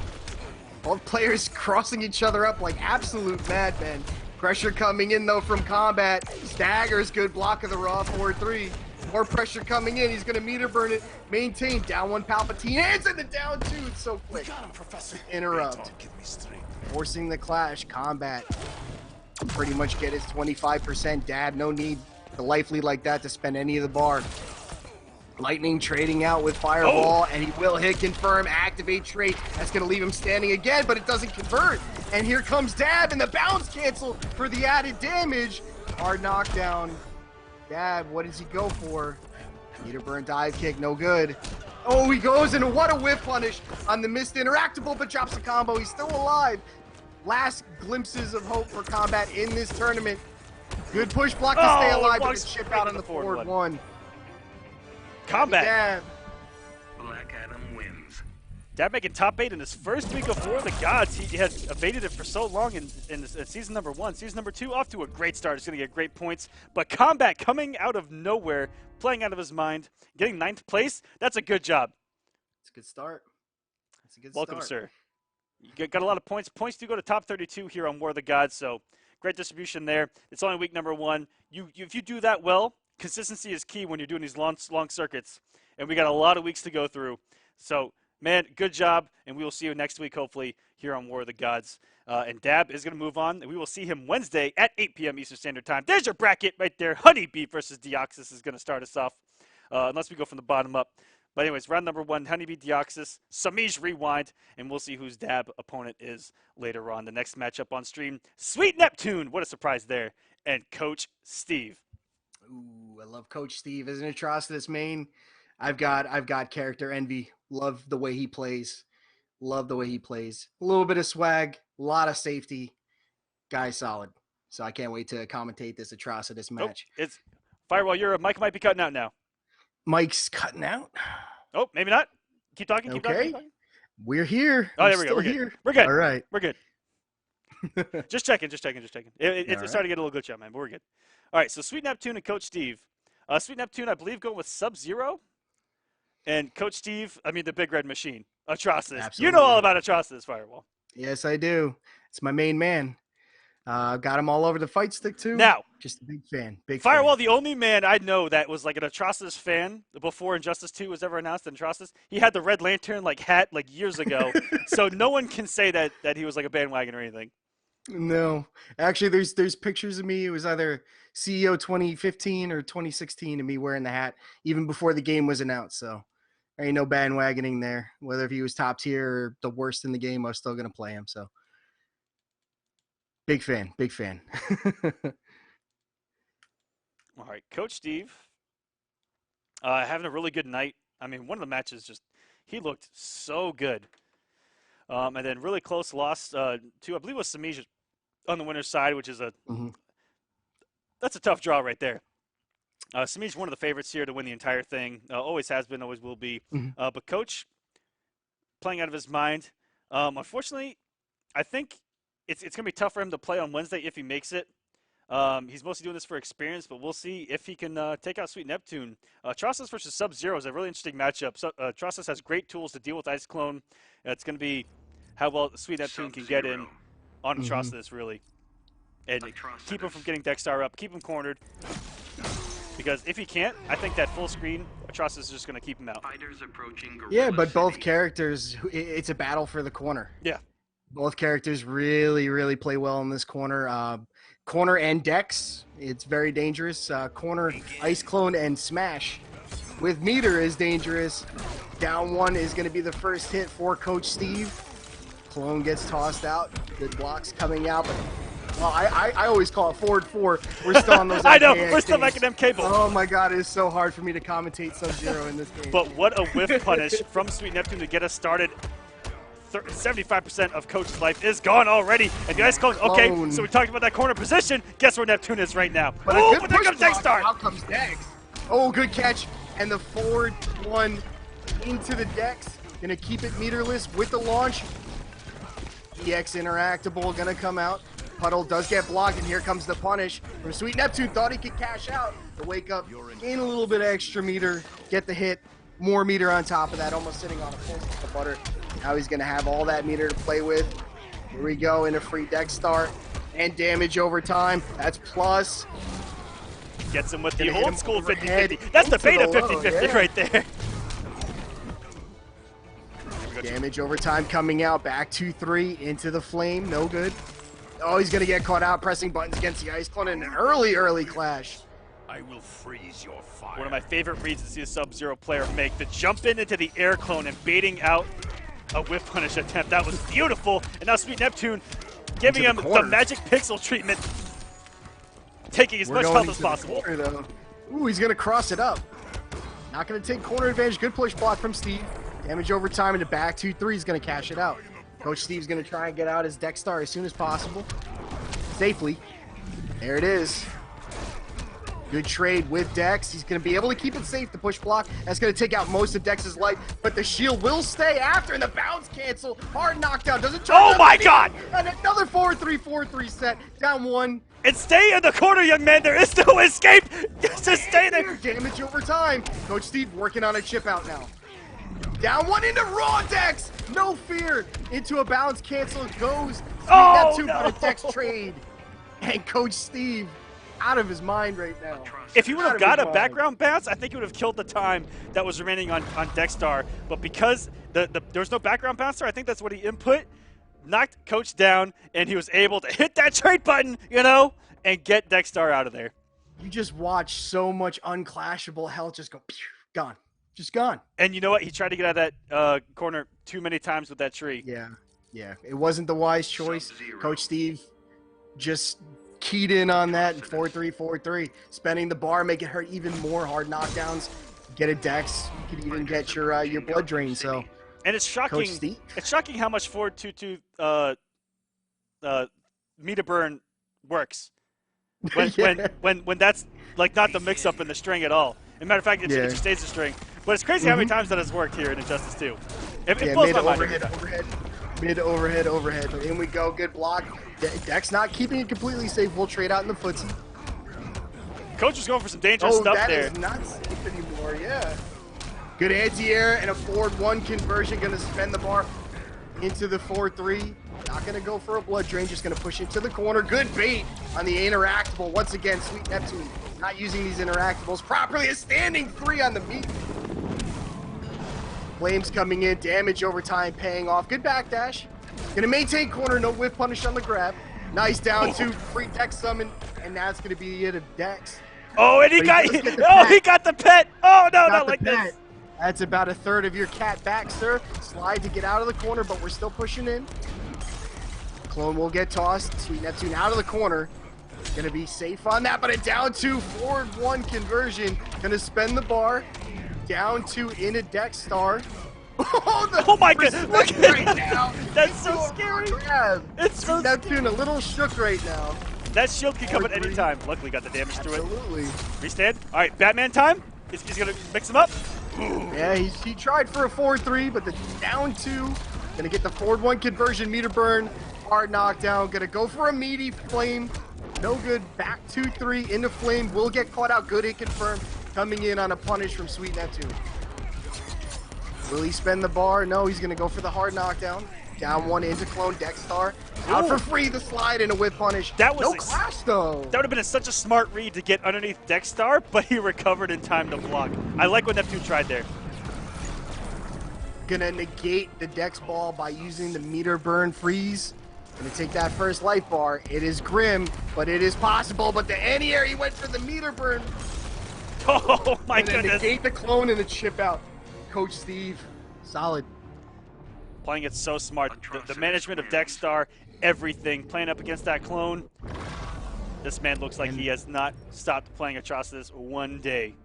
Both players crossing each other up like absolute madmen. Pressure coming in though from Kombat. Staggers, good block of the raw forward 3. More pressure coming in. He's gonna meter burn it. Maintain. Down 1 Palpatine. Hands into down 2. It's so quick. Got him, Professor. Interrupt. Forcing the clash. Kombat pretty much get his 25%. Dab, no need the life lead like that to spend any of the bar. Lightning trading out with Fireball, and he will hit confirm, activate trait. That's going to leave him standing again, but it doesn't convert. And here comes Dab, and the bounce cancel for the added damage. Hard knockdown. Dab, what does he go for? Meter burn dive kick, no good. Oh, he goes, and what a whiff punish on the missed interactable, but drops the combo. He's still alive. Last glimpses of hope for Kombat in this tournament. Good push block to stay alive, but it's chip out on the forward 1. Kombat. Dab. Black Adam wins. Dab making top 8 in his first week of War of the Gods. He had evaded it for so long in season number 1. Season number 2, off to a great start. He's going to get great points. But Kombat coming out of nowhere, playing out of his mind, getting 9th place, that's a good job. It's a good start. It's a good Welcome, start. sir. You got a lot of points. Points do go to top 32 here on War of the Gods, so great distribution there. It's only week number 1. If you do that well, consistency is key when you're doing these long circuits, and we got a lot of weeks to go through. So, man, good job, and we will see you next week, hopefully, here on War of the Gods. And Dab is going to move on, and we will see him Wednesday at 8 p.m. Eastern Standard Time. There's your bracket right there. HoneyBee versus Deoxys is going to start us off, unless we go from the bottom up. But anyways, round number 1, HoneyBee Deoxys, Semiij Rewind, and we'll see whose Dab opponent is later on. The next matchup on stream, Sweet Neptune, what a surprise there, and Coach Steve. Ooh, I love Coach Steve as an Atrocitus main. I've got character envy. Love the way he plays. Love the way he plays. A little bit of swag, a lot of safety. Guy's solid. So I can't wait to commentate this Atrocitus match. Oh, it's Firewall. Your mic might be cutting out now. Mike's cutting out. Oh, maybe not. Keep talking. Keep talking. We're here. Oh, there we go. We're good. We're good. All right. We're good. Just checking. It's starting to get a little glitch out, man, but we're good. All right, so Sweet Neptune and Coach Steve. Sweet Neptune, I believe, going with Sub-Zero. And Coach Steve, I mean the Big Red Machine. Atrocitus. Absolutely. You know all about Atrocitus, Firewall. Yes, I do. It's my main man. Got him all over the fight stick, too. Now, just a big fan. Firewall, the only man I know that was like an Atrocitus fan before Injustice 2 was ever announced in Atrocitus. He had the Red Lantern hat years ago. So no one can say that he was like a bandwagon or anything. No. Actually, there's pictures of me. It was either CEO 2015 or 2016 of me wearing the hat, even before the game was announced. So There ain't no bandwagoning there. Whether if he was top tier or the worst in the game, I was still going to play him. So big fan, big fan. All right, Coach Steve, having a really good night. I mean, one of the matches he looked so good. And then really close loss to, I believe it was Semiij on the winner's side, which is that's a tough draw right there. Semiij one of the favorites here to win the entire thing. Always has been, always will be. But Coach playing out of his mind. Unfortunately, I think it's going to be tough for him to play on Wednesday if he makes it. He's mostly doing this for experience, but we'll see if he can take out Sweet Neptune. Atrocitus versus Sub-Zero is a really interesting matchup. Atrocitus has great tools to deal with Ice Clone. It's going to be how well Sweet Neptune can get in on Atrocitus, really. And keep him from getting Dexstar up, keep him cornered. Because if he can't, I think that full screen, Atrocitus is just going to keep him out. Yeah, but both characters, it's a battle for the corner. Yeah. Both characters really, really play well in this corner. Corner and Dex, it's very dangerous. Corner, Ice Clone, and Smash with meter is dangerous. Down one is going to be the first hit for Coach Steve. Clone gets tossed out. Good blocks coming out. But, well, I always call it forward 4. We're still on those I know, MKX we're still games. back at MK. Oh my god, it is so hard for me to commentate Sub-Zero in this game. But what a whiff punish from Sweet Neptune to get us started. 75% of Coach's life is gone already. And the Ice Clone, okay, so we talked about that corner position. Guess where Neptune is right now. But there comes Dexstar. Out comes Dex. Oh, good catch. And the forward one into the Dex. Gonna keep it meterless with the launch. EX interactable gonna come out. Puddle does get blocked, and here comes the punish from Sweet Neptune. Thought he could cash out. The wake up, gain a little bit of extra meter, get the hit, more meter on top of that, almost sitting on a full stick of butter. Now he's gonna have all that meter to play with. Here we go, in a free deck start. And damage over time. That's plus. Gets him with the old school 50-50. That's the beta 50-50 right there. Damage over time coming out. Back 2-3 into the flame. No good. Oh, he's going to get caught out pressing buttons against the Ice Clone in an early clash. I will freeze your fire. One of my favorite reads to see a Sub-Zero player make. The jump into the air clone and baiting out a whiff punish attempt. That was beautiful. And now Sweet Neptune giving him the magic pixel treatment. Taking as much health as possible. Corner, ooh, he's going to cross it up. Not going to take corner advantage. Good push block from Steve. Damage over time into back 2-3. He's going to cash it out. Coach Steve's going to try and get out his Dexstar as soon as possible. Safely. There it is. Good trade with Dex. He's going to be able to keep it safe, the push block. That's going to take out most of Dex's life, but the shield will stay after, and the bounce cancel. Hard knockdown. Doesn't turn. Oh my god! And another 4-3 set. Down one. And stay in the corner, young man. There is no escape. Just stay there. Damage over time. Coach Steve working on a chip out now. Down one into raw Dex. No fear. Into a bounce cancel goes. Neptune for the Dex trade. And Coach Steve out of his mind right now. If he would have got a background bounce, I think he would have killed the time that was remaining on Dexstar. But because there was no background bouncer, I think that's what he input. Knocked Coach down, and he was able to hit that trade button, you know, and get Dexstar out of there. You just watch so much unclashable health just go, pew, gone. Just gone. And you know what? He tried to get out of that corner too many times with that tree. Yeah. It wasn't the wise choice. Coach Steve just keyed in on that. 4-3. Spending the bar, make it hurt even more. Hard knockdowns. Get a Dex. You could even get your blood drain. So. And it's shocking. It's shocking how much 4-2-2 meter burn works. When that's like not the mix up in the string at all. As a matter of fact, it just stays the string. But it's crazy how many times that has worked here in Injustice 2. It blows my mind. Mid overhead. But in we go. Good block. Dex not keeping it completely safe. We'll trade out in the footsie. Coach was going for some dangerous stuff there. That is not safe anymore. Yeah. Good anti-air and a forward 1 conversion. Going to spend the bar into the 4-3. Not going to go for a blood drain. Just going to push into the corner. Good bait on the interactable. Once again, Sweet Neptune not using these interactables properly. A standing 3 on the meat. Flames coming in. Damage over time paying off. Good backdash. Going to maintain corner. No whip punish on the grab. Nice down 2. Free Dex summon. And that's going to be it of Dex. Oh, and he got the pet. Oh, no, not like this. That's about a third of your cat back, sir. Slide to get out of the corner, but we're still pushing in. Clone will get tossed. Sweet Neptune out of the corner. Gonna be safe on that, but a down 2, forward 1 conversion. Gonna spend the bar. Down 2 into Dex Star. Oh my god! Look at right now. That's so scary. It's so Neptune a little shook right now. That shield can come at any time. Luckily, got the damage through it. Absolutely. Restand. All right, Batman time. He's gonna mix him up. Yeah, he tried for a forward 3, but the down 2. Gonna get the forward 1 conversion, meter burn, hard knockdown. Gonna go for a meaty flame. No good. Back 2-3 into flame. Will get caught out. Good hit confirmed. Coming in on a punish from Sweet Neptune. Will he spend the bar? No, he's gonna go for the hard knockdown. Down 1 into clone Dexstar. Out for free, the slide and a whip punish. That was no clash though. That would have been such a smart read to get underneath Dexstar, but he recovered in time to block. I like what Neptune tried there. Gonna negate the Dex ball by using the meter burn freeze. Gonna take that first life bar. It is grim, but it is possible. But the anti-air, he went for the meter burn. Oh my goodness. Negate the clone and the chip out. Coach Steve, solid. Playing it so smart. The management of Dexstar, everything. Playing up against that clone. This man looks like he has not stopped playing Atrocitus one day.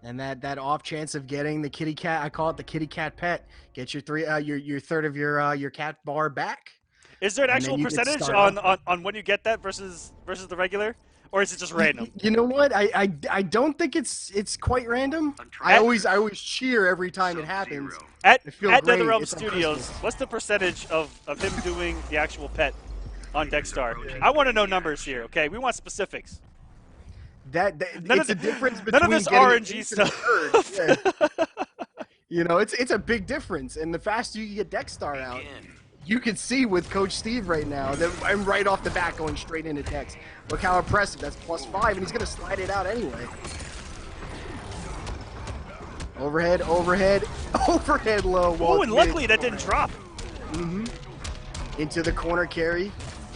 And that off chance of getting the kitty cat, I call it the kitty cat pet. Get your third of your cat bar back. Is there an actual percentage on when you get that versus the regular? Or is it just random? You know what? I don't think it's quite random. I always cheer every time it happens. At NetherRealm Studios, what's the percentage of him doing the actual pet on Dexstar? I want to know numbers here, okay? We want specifics. It's a difference between none of this RNG stuff. Yeah. You know, it's a big difference, and the faster you get Dexstar out, you can see with Coach Steve right now that I'm right off the bat going straight into Dex. Look how impressive. That's +5, and he's going to slide it out anyway. Overhead, overhead, overhead low. Oh, and luckily that didn't drop. Into the corner carry.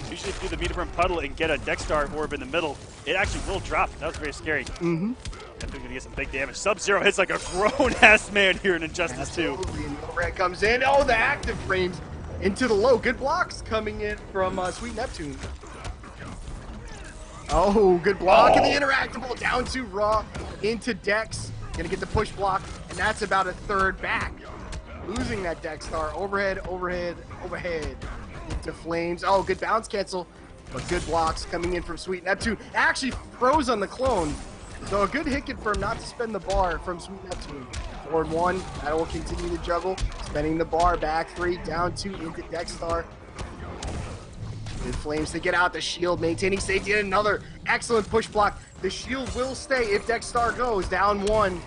Usually if you do the meter burn puddle and get a Dexstar orb in the middle, it actually will drop. That was very scary. I think we're going to get some big damage. Sub-Zero hits like a grown-ass man here in Injustice 2. And the overhead comes in. Oh, the active frames into the low. Good blocks coming in from Sweet Neptune. Oh, good block. And the interactable down to Raw into Dex. Gonna get the push block, and that's about a third back. Losing that Dexstar. Overhead, overhead, overhead. Into flames. Oh, good bounce cancel. But good blocks coming in from Sweet Neptune. Actually froze on the clone. So a good hit confirm not to spend the bar from Sweet Neptune. Forward 1. That will continue to juggle. Spending the bar. Back 3. Down 2 into Dexstar. Good flames to get out the shield. Maintaining safety. And another excellent push block. The shield will stay if Dexstar goes. Down 1.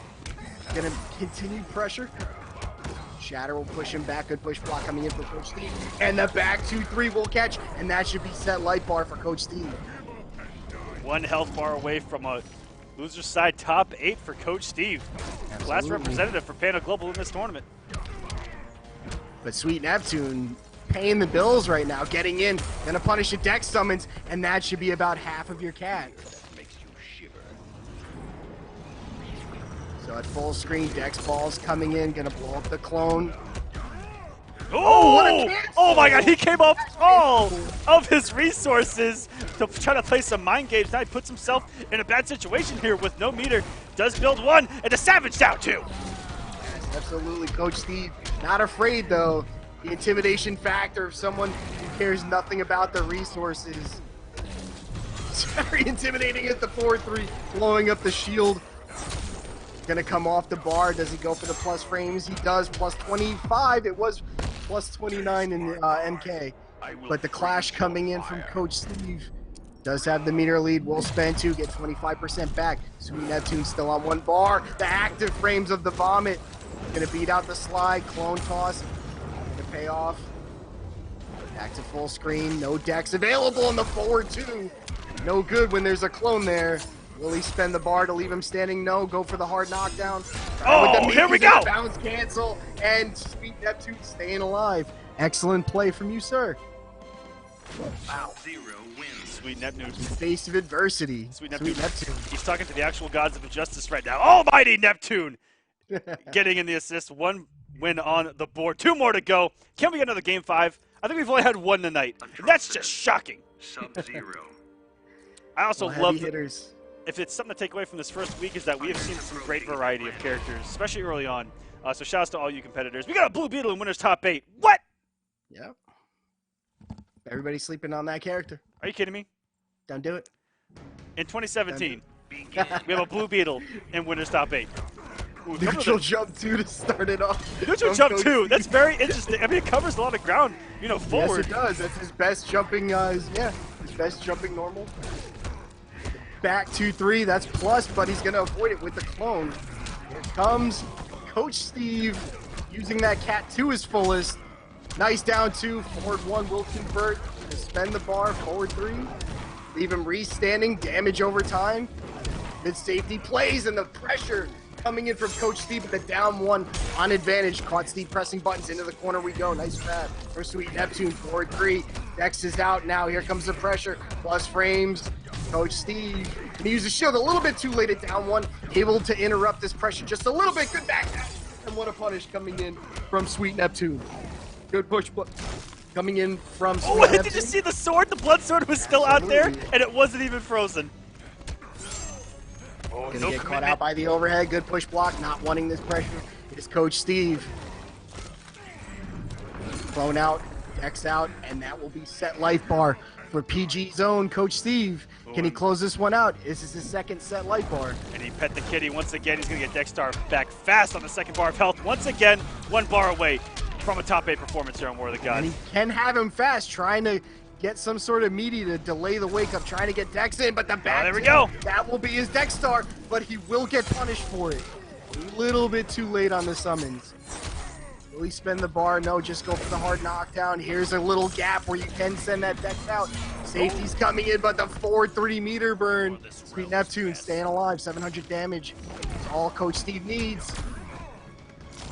Gonna continue pressure. Shatter will push him back. Good push block coming in for Coach Steve. And the back 2-3 will catch. And that should be set light bar for Coach Steve. 1 health bar away from a loser side top 8 for Coach Steve. Absolutely. Last representative for Panda Global in this tournament. But Sweet Neptune paying the bills right now. Getting in. Gonna punish a Dex summons. And that should be about half of your cat. So at full screen, Dex balls coming in, gonna blow up the clone. Oh, what a cancel! Oh my god, he came off all of his resources to try to play some mind games. Now he puts himself in a bad situation here with no meter. Does build 1, and the Savage down 2. Yes, absolutely, Coach Steve. Not afraid though. The intimidation factor of someone who cares nothing about the resources. It's very intimidating at the 4-3, blowing up the shield. Gonna come off the bar. Does he go for the plus frames? He does. Plus 25. It was plus 29 in the MK. But the clash coming in from Coach Steve does have the meter lead. Will spend 2, get 25% back. Sweet Neptune still on 1 bar. The active frames of the vomit. Gonna beat out the slide. Clone toss. Gonna pay off. Back to full screen. No Dex available in the forward 2. No good when there's a clone there. Will he spend the bar to leave him standing? No. Go for the hard knockdown. Oh, here we go. Bounce cancel. And Sweet Neptune staying alive. Excellent play from you, sir. Wow. Sweet Neptune. In the face of adversity. Sweet Neptune. He's talking to the actual gods of injustice right now. Almighty Neptune. getting in the assist. 1 win on the board. 2 more to go. Can we get another game 5? I think we've only had 1 tonight. And that's just shocking. Sub-Zero. I also Well, love hitters. if it's something to take away from this first week is that we have seen some great variety of characters, especially early on. So shouts to all you competitors. We got a Blue Beetle in Winner's Top 8. What? Yep. Everybody's sleeping on that character. Are you kidding me? Don't do it. In 2017, we have a Blue Beetle in Winner's Top 8. Ooh, Neutral jump 2 to start it off. Neutral jump 2. That's very interesting. I mean, it covers a lot of ground, forward. Yes, it does. That's his best jumping, his best jumping normal. Back 2-3, that's plus, but he's going to avoid it with the clone. Here comes Coach Steve using that cat to his fullest. Nice down 2, forward 1 will convert. Spend the bar, forward 3. Leave him re-standing, damage over time. Mid safety plays and the pressure coming in from Coach Steve with the down 1 on advantage. Caught Steve pressing buttons into the corner we go. Nice grab for Sweet Neptune, forward 3. Dex is out now. Here comes the pressure. Plus frames. Coach Steve can use the shield a little bit too late at down 1. Able to interrupt this pressure just a little bit. Good back. And what a punish coming in from Sweet Neptune. Good push coming in from Sweet Neptune. Did you see the sword? The blood sword was still out there, and it wasn't even frozen. Gonna get caught out by the overhead. Good push block. Not wanting this pressure is Coach Steve. Thrown out, X out, and that will be set life bar for PG's own Coach Steve. Can he close this one out? This is his second set life bar. And he pet the kitty once again. He's gonna get Dexstar back fast on the second bar of health. Once again, 1 bar away from a top 8 performance here on War of the Gods. And he can have him fast, trying to get some sort of meaty to delay the wake up, trying to get Dex in, but the back there we go. That will be his Dexstar, but he will get punished for it. A little bit too late on the summons. Will he spend the bar? No, just go for the hard knockdown. Here's a little gap where you can send that Dex out. Safety's coming in, but the forward 3 meter burn. Sweet Neptune staying alive, 700 damage. That's all Coach Steve needs.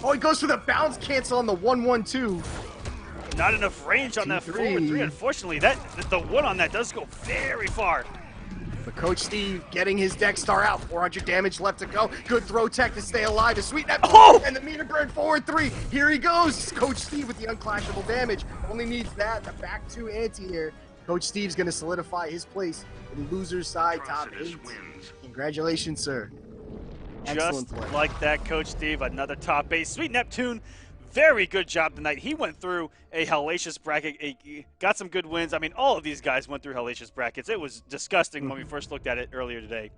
Oh, he goes for the bounce cancel on the 1-1-2. Not enough range on that forward 3. Unfortunately, the 1 on that does go very far. But Coach Steve getting his Dexstar out. 400 damage left to go. Good throw tech to stay alive to Sweet Neptune. Oh! And the meter burn forward 3. Here he goes. Coach Steve with the unclashable damage. Only needs that. The back 2 ante here. Coach Steve's going to solidify his place in loser's side top 8. Congratulations, sir. Excellent Just play. like that, Coach Steve. Another top 8. Sweet Neptune. Very good job tonight. He went through a hellacious bracket, got some good wins. I mean, all of these guys went through hellacious brackets. It was disgusting when we first looked at it earlier today.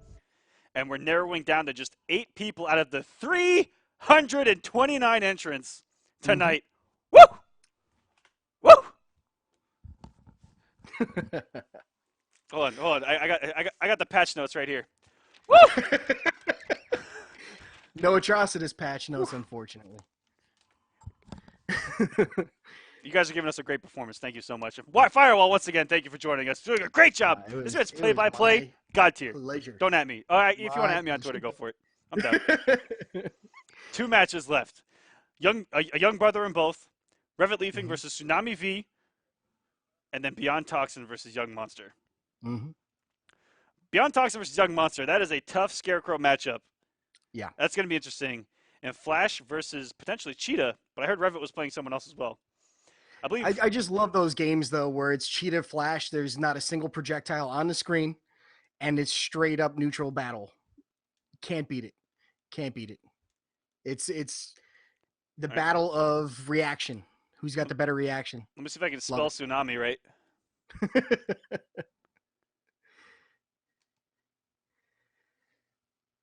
And we're narrowing down to just 8 people out of the 329 entrants tonight. Woo! Woo! Hold on. I got the patch notes right here. Woo! No Atrocitus patch notes, unfortunately. You guys are giving us a great performance. Thank you so much. Firewall, once again, thank you for joining us. Doing a great job. This is play-by-play, God tier. Pleasure. Don't at me. All right, if you want to at me on Twitter, go for it. I'm done. 2 matches left. A young brother in both. Revit Leafing versus Tsunami V. And then Beyond Toxin versus Young Monster. Beyond Toxin versus Young Monster. That is a tough Scarecrow matchup. Yeah. That's going to be interesting. And Flash versus potentially Cheetah, but I heard Revit was playing someone else as well. I believe. I just love those games, though, where it's Cheetah Flash. There's not a single projectile on the screen, and it's straight up neutral battle. Can't beat it. Can't beat it. It's the battle of reaction. Who's got the better reaction? Let me see if I can spell Tsunami right.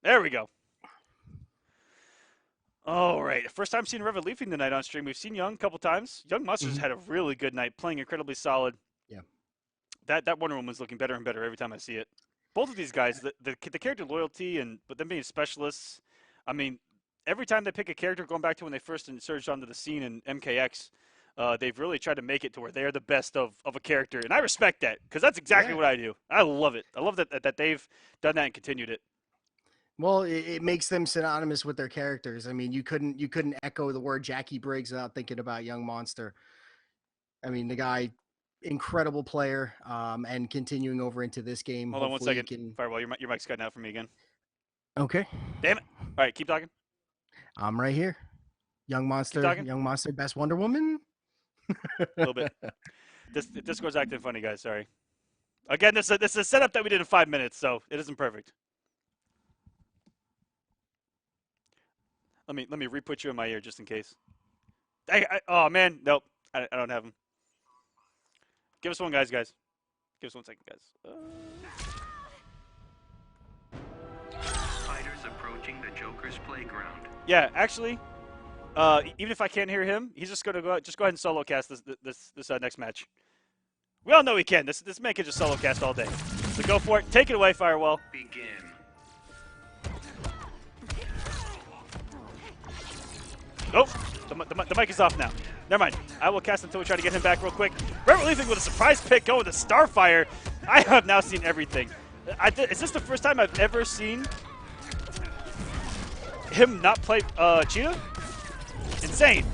There we go. All right. First time seeing Revit Leafing tonight on stream. We've seen Young a couple times. Young Monster's had a really good night, playing incredibly solid. Yeah. That Wonder Woman's looking better and better every time I see it. Both of these guys, the character loyalty but them being specialists, I mean, every time they pick a character, going back to when they first surged onto the scene in MKX, they've really tried to make it to where they're the best of a character. And I respect that, because that's exactly what I do. I love it. I love that they've done that and continued it. Well, it makes them synonymous with their characters. I mean, you couldn't echo the word Jackie Briggs without thinking about Young Monster. I mean, the guy, incredible player, and continuing over into this game. Hold on 1 second. Firewall, your mic's cutting out for me again. Okay. Damn it. All right, keep talking. I'm right here. Young Monster, Best Wonder Woman. A little bit. This Discord's acting funny, guys. Sorry. Again, this is a setup that we did in 5 minutes, so it isn't perfect. Let me re-put you in my ear just in case. Oh man, nope. I don't have him. Give us one, guys. Give us 1 second, guys. Fighters approaching the Joker's playground. Yeah, actually, even if I can't hear him, he's just gonna go ahead and solo cast this next match. We all know he can. This man can just solo cast all day. So go for it. Take it away, Firewall. Begin. Oh, the mic is off now. Never mind. I will cast until we try to get him back real quick. Red Relieving with a surprise pick going to Starfire. I have now seen everything. Is this the first time I've ever seen him not play Cheetah? Insane.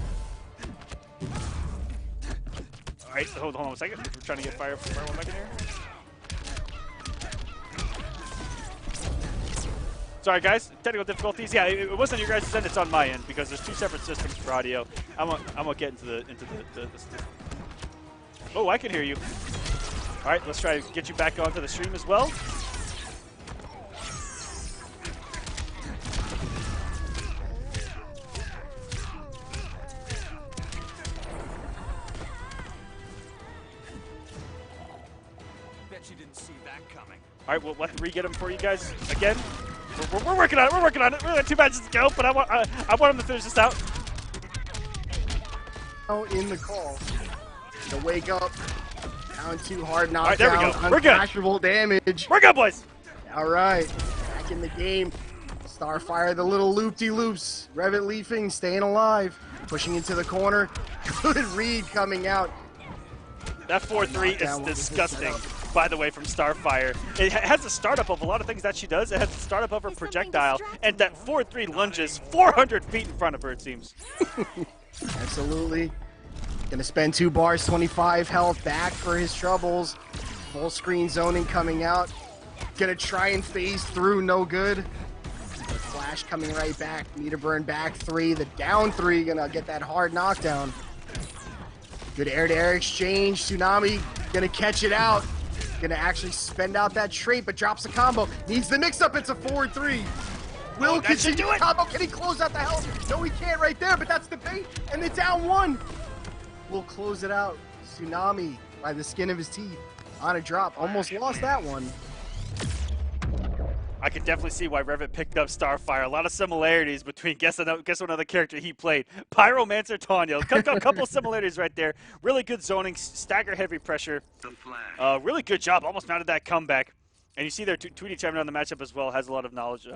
All right, so hold on a second. We're trying to get Firewall back in here. Sorry, guys. Technical difficulties. Yeah, it wasn't your guys' end. It's on my end because there's 2 separate systems for audio. I'm gonna get into the. Oh, I can hear you. All right, let's try to get you back onto the stream as well. Bet you didn't see that coming. All right, we'll let re-get him for you guys again. We're working on it. We're working on it. We only have 2 matches to go, but I want him to finish this out. Oh, in the call. To wake up. Down 2 hard knockdown. All right, there we go. We're good. Uncrashable damage. We're good, boys. All right. Back in the game. Starfire, the little loop-de-loops. Revit Leafing staying alive. Pushing into the corner. Good read coming out. That 4-3 is disgusting, by the way, from Starfire. It has the startup of a lot of things that she does. It has the startup of her projectile, and that 4-3 lunges 400 feet in front of her, it seems. Absolutely. Gonna spend 2 bars, 25 health back for his troubles. Full screen zoning coming out. Gonna try and phase through, no good. The flash coming right back. Meter burn back 3. The down 3 gonna get that hard knockdown. Good air-to-air exchange. Tsunami gonna catch it out. Gonna actually spend out that trait, but drops a combo. Needs the mix-up. It's a 4-3. Will continue the combo. Can he close out the health? No, he can't right there, but that's the bait. And the down 1. Will close it out. Tsunami by the skin of his teeth on a drop. Almost lost that one. I can definitely see why Revit picked up Starfire. A lot of similarities between guess what other character he played. Pyromancer Tanya. A couple similarities right there. Really good zoning, stagger heavy pressure. Really good job. Almost mounted that comeback. And you see there, Tweedy chiming on the matchup as well. Has a lot of knowledge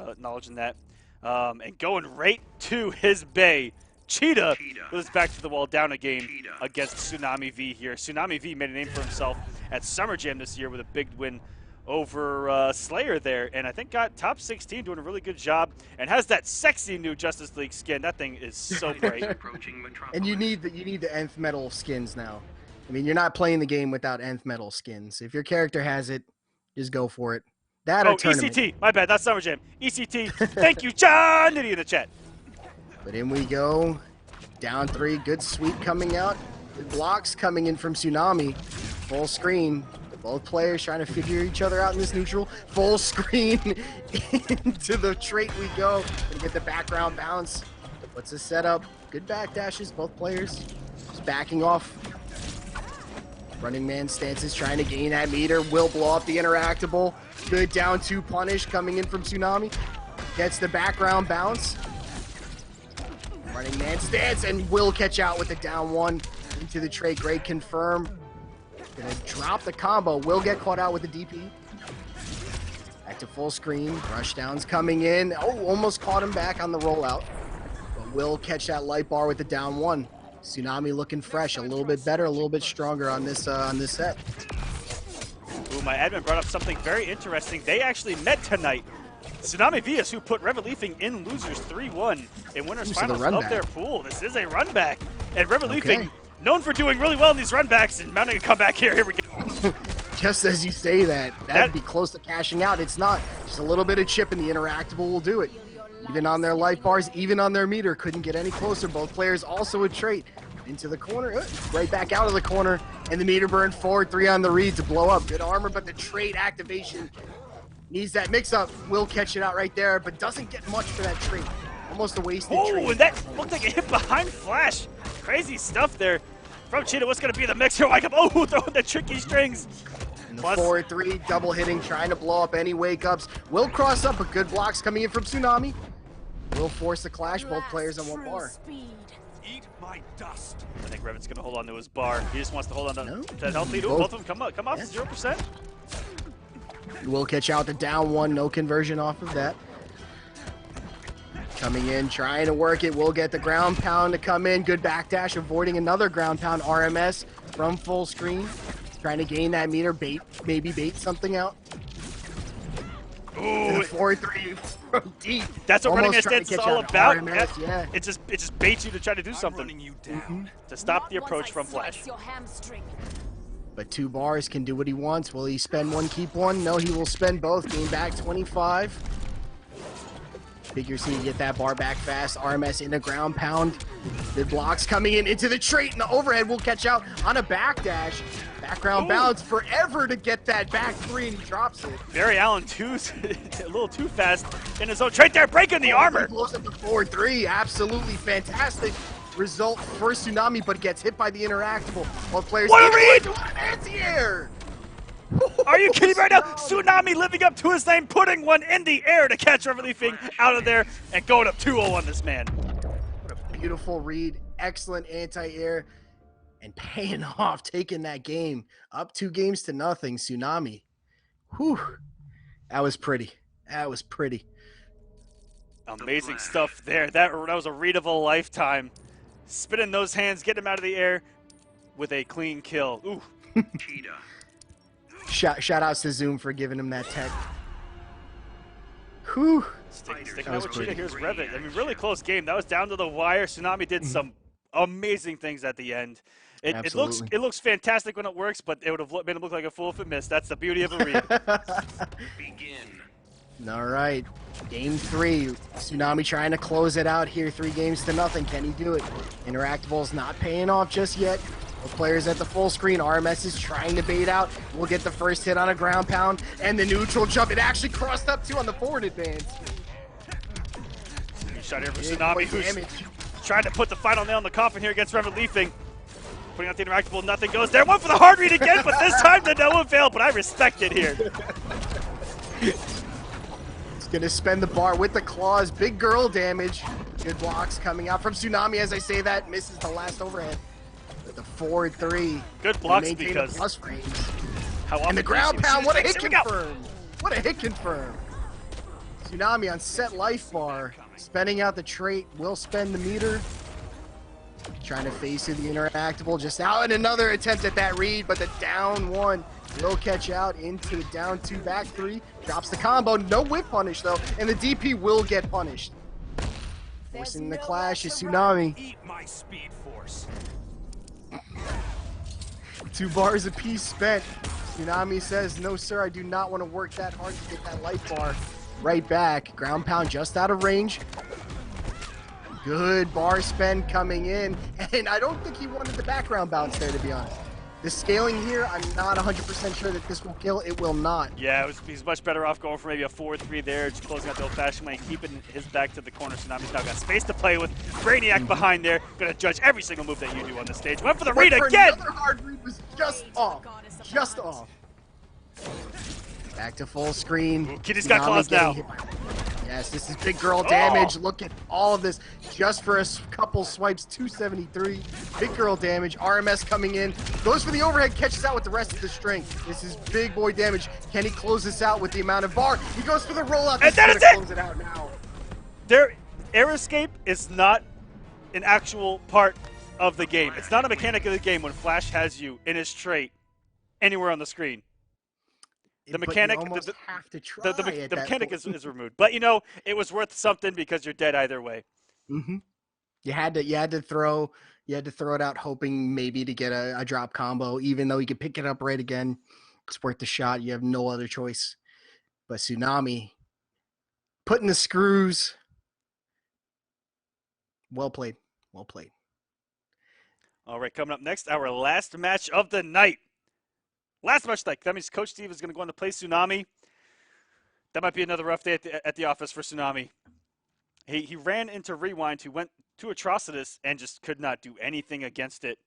in that. And going right to his bay. Cheetah with his back to the wall, down a game against Tsunami V here. Tsunami V made a name for himself at Summer Jam this year with a big win over Slayer there, and I think got top 16, doing a really good job, and has that sexy new Justice League skin. That thing is so bright. And you need the nth metal skins now. I mean, you're not playing the game without nth metal skins. If your character has it, just go for it. That or tournament. ECT. My bad. That's Summer Jam. ECT. Thank you, John Nitty in the chat. But in we go. Down 3. Good sweep coming out. Good blocks coming in from Tsunami. Full screen. Both players trying to figure each other out in this neutral. Full screen into the trait we go. Gonna get the background bounce. What's the setup? Good back dashes, both players. Just backing off. Running man stances, trying to gain that meter. Will blow up the interactable. Good down 2 punish coming in from Tsunami. Gets the background bounce. Running man stance and will catch out with the down 1 into the trait. Great confirm. Gonna drop the combo. Will get caught out with the DP. Back to full screen. Rushdowns coming in. Oh, almost caught him back on the rollout. But will catch that light bar with the down 1. Tsunami looking fresh, a little bit better, a little bit stronger on this set. Ooh, my admin brought up something very interesting. They actually met tonight. Tsunami V is who put Revit Leafing in losers 3-1 in winners finals of their pool. This is a run back, and Revit Leafing known for doing really well in these run backs and mounting a comeback here. Here we go. Just as you say that'd be close to cashing out. It's not. Just a little bit of chip in the interactable will do it. Even on their life bars, even on their meter, couldn't get any closer. Both players also a trait. Into the corner, right back out of the corner, and the meter burn forward, 3 on the read to blow up. Good armor, but the trait activation needs that mix-up. Will catch it out right there, but doesn't get much for that trait. Almost a wasted trait. Oh, and that looked like a hit behind Flash. Crazy stuff there from Cheetah. What's going to be the mix here? Wake up. Oh, throwing the tricky strings. And the 4-3, double hitting, trying to blow up any wake-ups. Will cross up, but good blocks coming in from Tsunami. Will force the clash, both players on one bar. Eat my dust. I think Reven's going to hold on to his bar. He just wants to hold on to that health lead. Ooh, both of them come off 0%. Will catch out the down one, no conversion off of that. Coming in, trying to work it. Will get the ground pound to come in. Good backdash, avoiding another ground pound. RMS from full screen. Trying to gain that meter, maybe bait something out. Ooh, 4-3 from deep. That's what running a stance is all about. RMS, yeah. It just baits you to try to do something. You down. To stop the approach from Flash. But 2 bars can do what he wants. Will he spend one, keep one? No, he will spend both. Gain back 25. Figures he can get that bar back fast. RMS in a ground pound. The blocks coming in into the trait, and the overhead will catch out on a backdash. Background bounce forever to get that back 3, and he drops it. Barry Allen two's a little too fast in his own trait there, breaking the armor. He blows up the 4-3. Absolutely fantastic result for Tsunami, but gets hit by the interactable. Both players. What a read! Anti-air! Are you kidding me right now? Tsunami living up to his name, putting one in the air to catch Everleafing out of there and going up 2-0 on this man. What a beautiful read. Excellent anti-air. And paying off, taking that game up 2 games to nothing. Tsunami. Whew. That was pretty. That was pretty. Amazing stuff there. That was a read of a lifetime. Spinning those hands, getting him out of the air with a clean kill. Ooh. Cheetah. Shout outs to Zoom for giving him that tech. Whew. Sticking out with Cheetah. Here's Revit. I mean, really close game. That was down to the wire. Tsunami did some amazing things at the end. It looks fantastic when it works, but it would have made him look like a fool if it missed. That's the beauty of a read. Begin. All right. Game 3. Tsunami trying to close it out here. 3 games to nothing. Can he do it? Interactable's not paying off just yet. Both players at the full screen. RMS is trying to bait out. We'll get the first hit on a ground pound. And the neutral jump. It actually crossed up too on the forward advance. Good shot here for Tsunami, who's trying to put the final nail in the coffin here against Everleafing. Putting out the interactable, nothing goes there. One for the hard read again, but this time the no avail, but I respect it here. He's going to spend the bar with the claws. Big girl damage. Good blocks coming out from Tsunami. As I say that, misses the last overhead. With the 4-3. Good blocks because plus frames. And the ground pound, what a hit confirm. What a hit confirm. Tsunami on set life bar. Spending out the trait, will spend the meter. Trying to face the interactable, just out, and another attempt at that read, but the down 1 will catch out into the down 2 back 3. Drops the combo, no whip punish though, and the DP will get punished. Forcing the clash is Tsunami. Eat my speed force. 2 bars apiece spent. Tsunami says, no sir, I do not want to work that hard to get that life bar right back. Ground pound just out of range. Good bar spend coming in, and I don't think he wanted the background bounce there, to be honest. The scaling here, I'm not 100% sure that this will kill. It will not. Yeah, he's much better off going for maybe a 4-3 there, just closing out the old-fashioned way, keeping his back to the corner. Tsunami's now got space to play with. Brainiac behind there, gonna judge every single move that you do on the stage. Went for the read again! Another hard read was just off. Just off. Back to full screen. Ooh, Kitty's got claws now. Yes, this is big girl damage. Look at all of this just for a couple swipes. 273. Big girl damage. RMS coming in. Goes for the overhead. Catches out with the rest of the string. This is big boy damage. Can he close this out with the amount of bar? He goes for the rollout. And that is it! Close it out now. Air escape is not an actual part of the game. It's not a mechanic of the game when Flash has you in his trait anywhere on the screen. The mechanic, the mechanic is removed, but you know it was worth something because you're dead either way. Mm-hmm. You had to throw it out, hoping maybe to get a drop combo. Even though you could pick it up right again, it's worth the shot. You have no other choice. But Tsunami putting the screws Well played. Well played. All right, coming up next, our last match of the night. Last match tonight. That means Coach Steve is going to go on to play Tsunami. That might be another rough day at the office for Tsunami. He ran into Rewind, who went to Atrocitus and just could not do anything against it.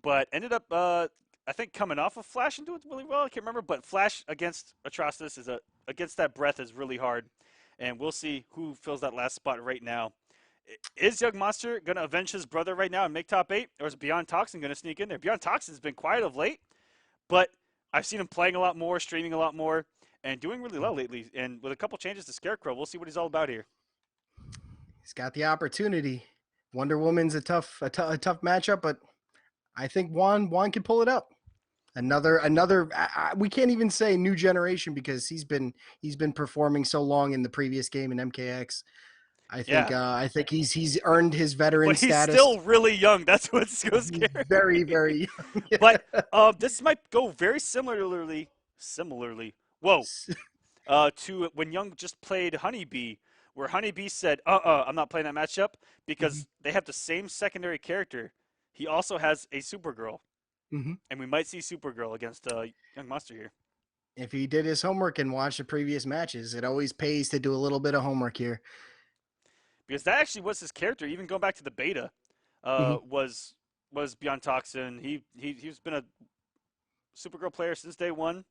But ended up, I think, coming off of Flash and doing really well. I can't remember. But Flash against Atrocitus against that breath is really hard. And we'll see who fills that last spot right now. Is Young Monster going to avenge his brother right now and make top 8? Or is Beyond Toxin going to sneak in there? Beyond Toxin's been quiet of late. But I've seen him playing a lot more, streaming a lot more, and doing really well lately. And with a couple changes to Scarecrow, we'll see what he's all about here. He's got the opportunity. Wonder Woman's a tough matchup, but I think Juan can pull it up. Another. We can't even say new generation because he's been performing so long in the previous game in MKX. I think he's earned his veteran status. But he's still really young. That's what's so scary. Very, very young. But this might go very similarly. Whoa. To when Young just played HoneyBee, where HoneyBee said, I'm not playing that matchup because they have the same secondary character. He also has a Supergirl. And we might see Supergirl against Young Monster here. If he did his homework and watched the previous matches, it always pays to do a little bit of homework here. Because that actually was his character, even going back to the beta, was Beyond Toxin. He's been a Supergirl player since day one.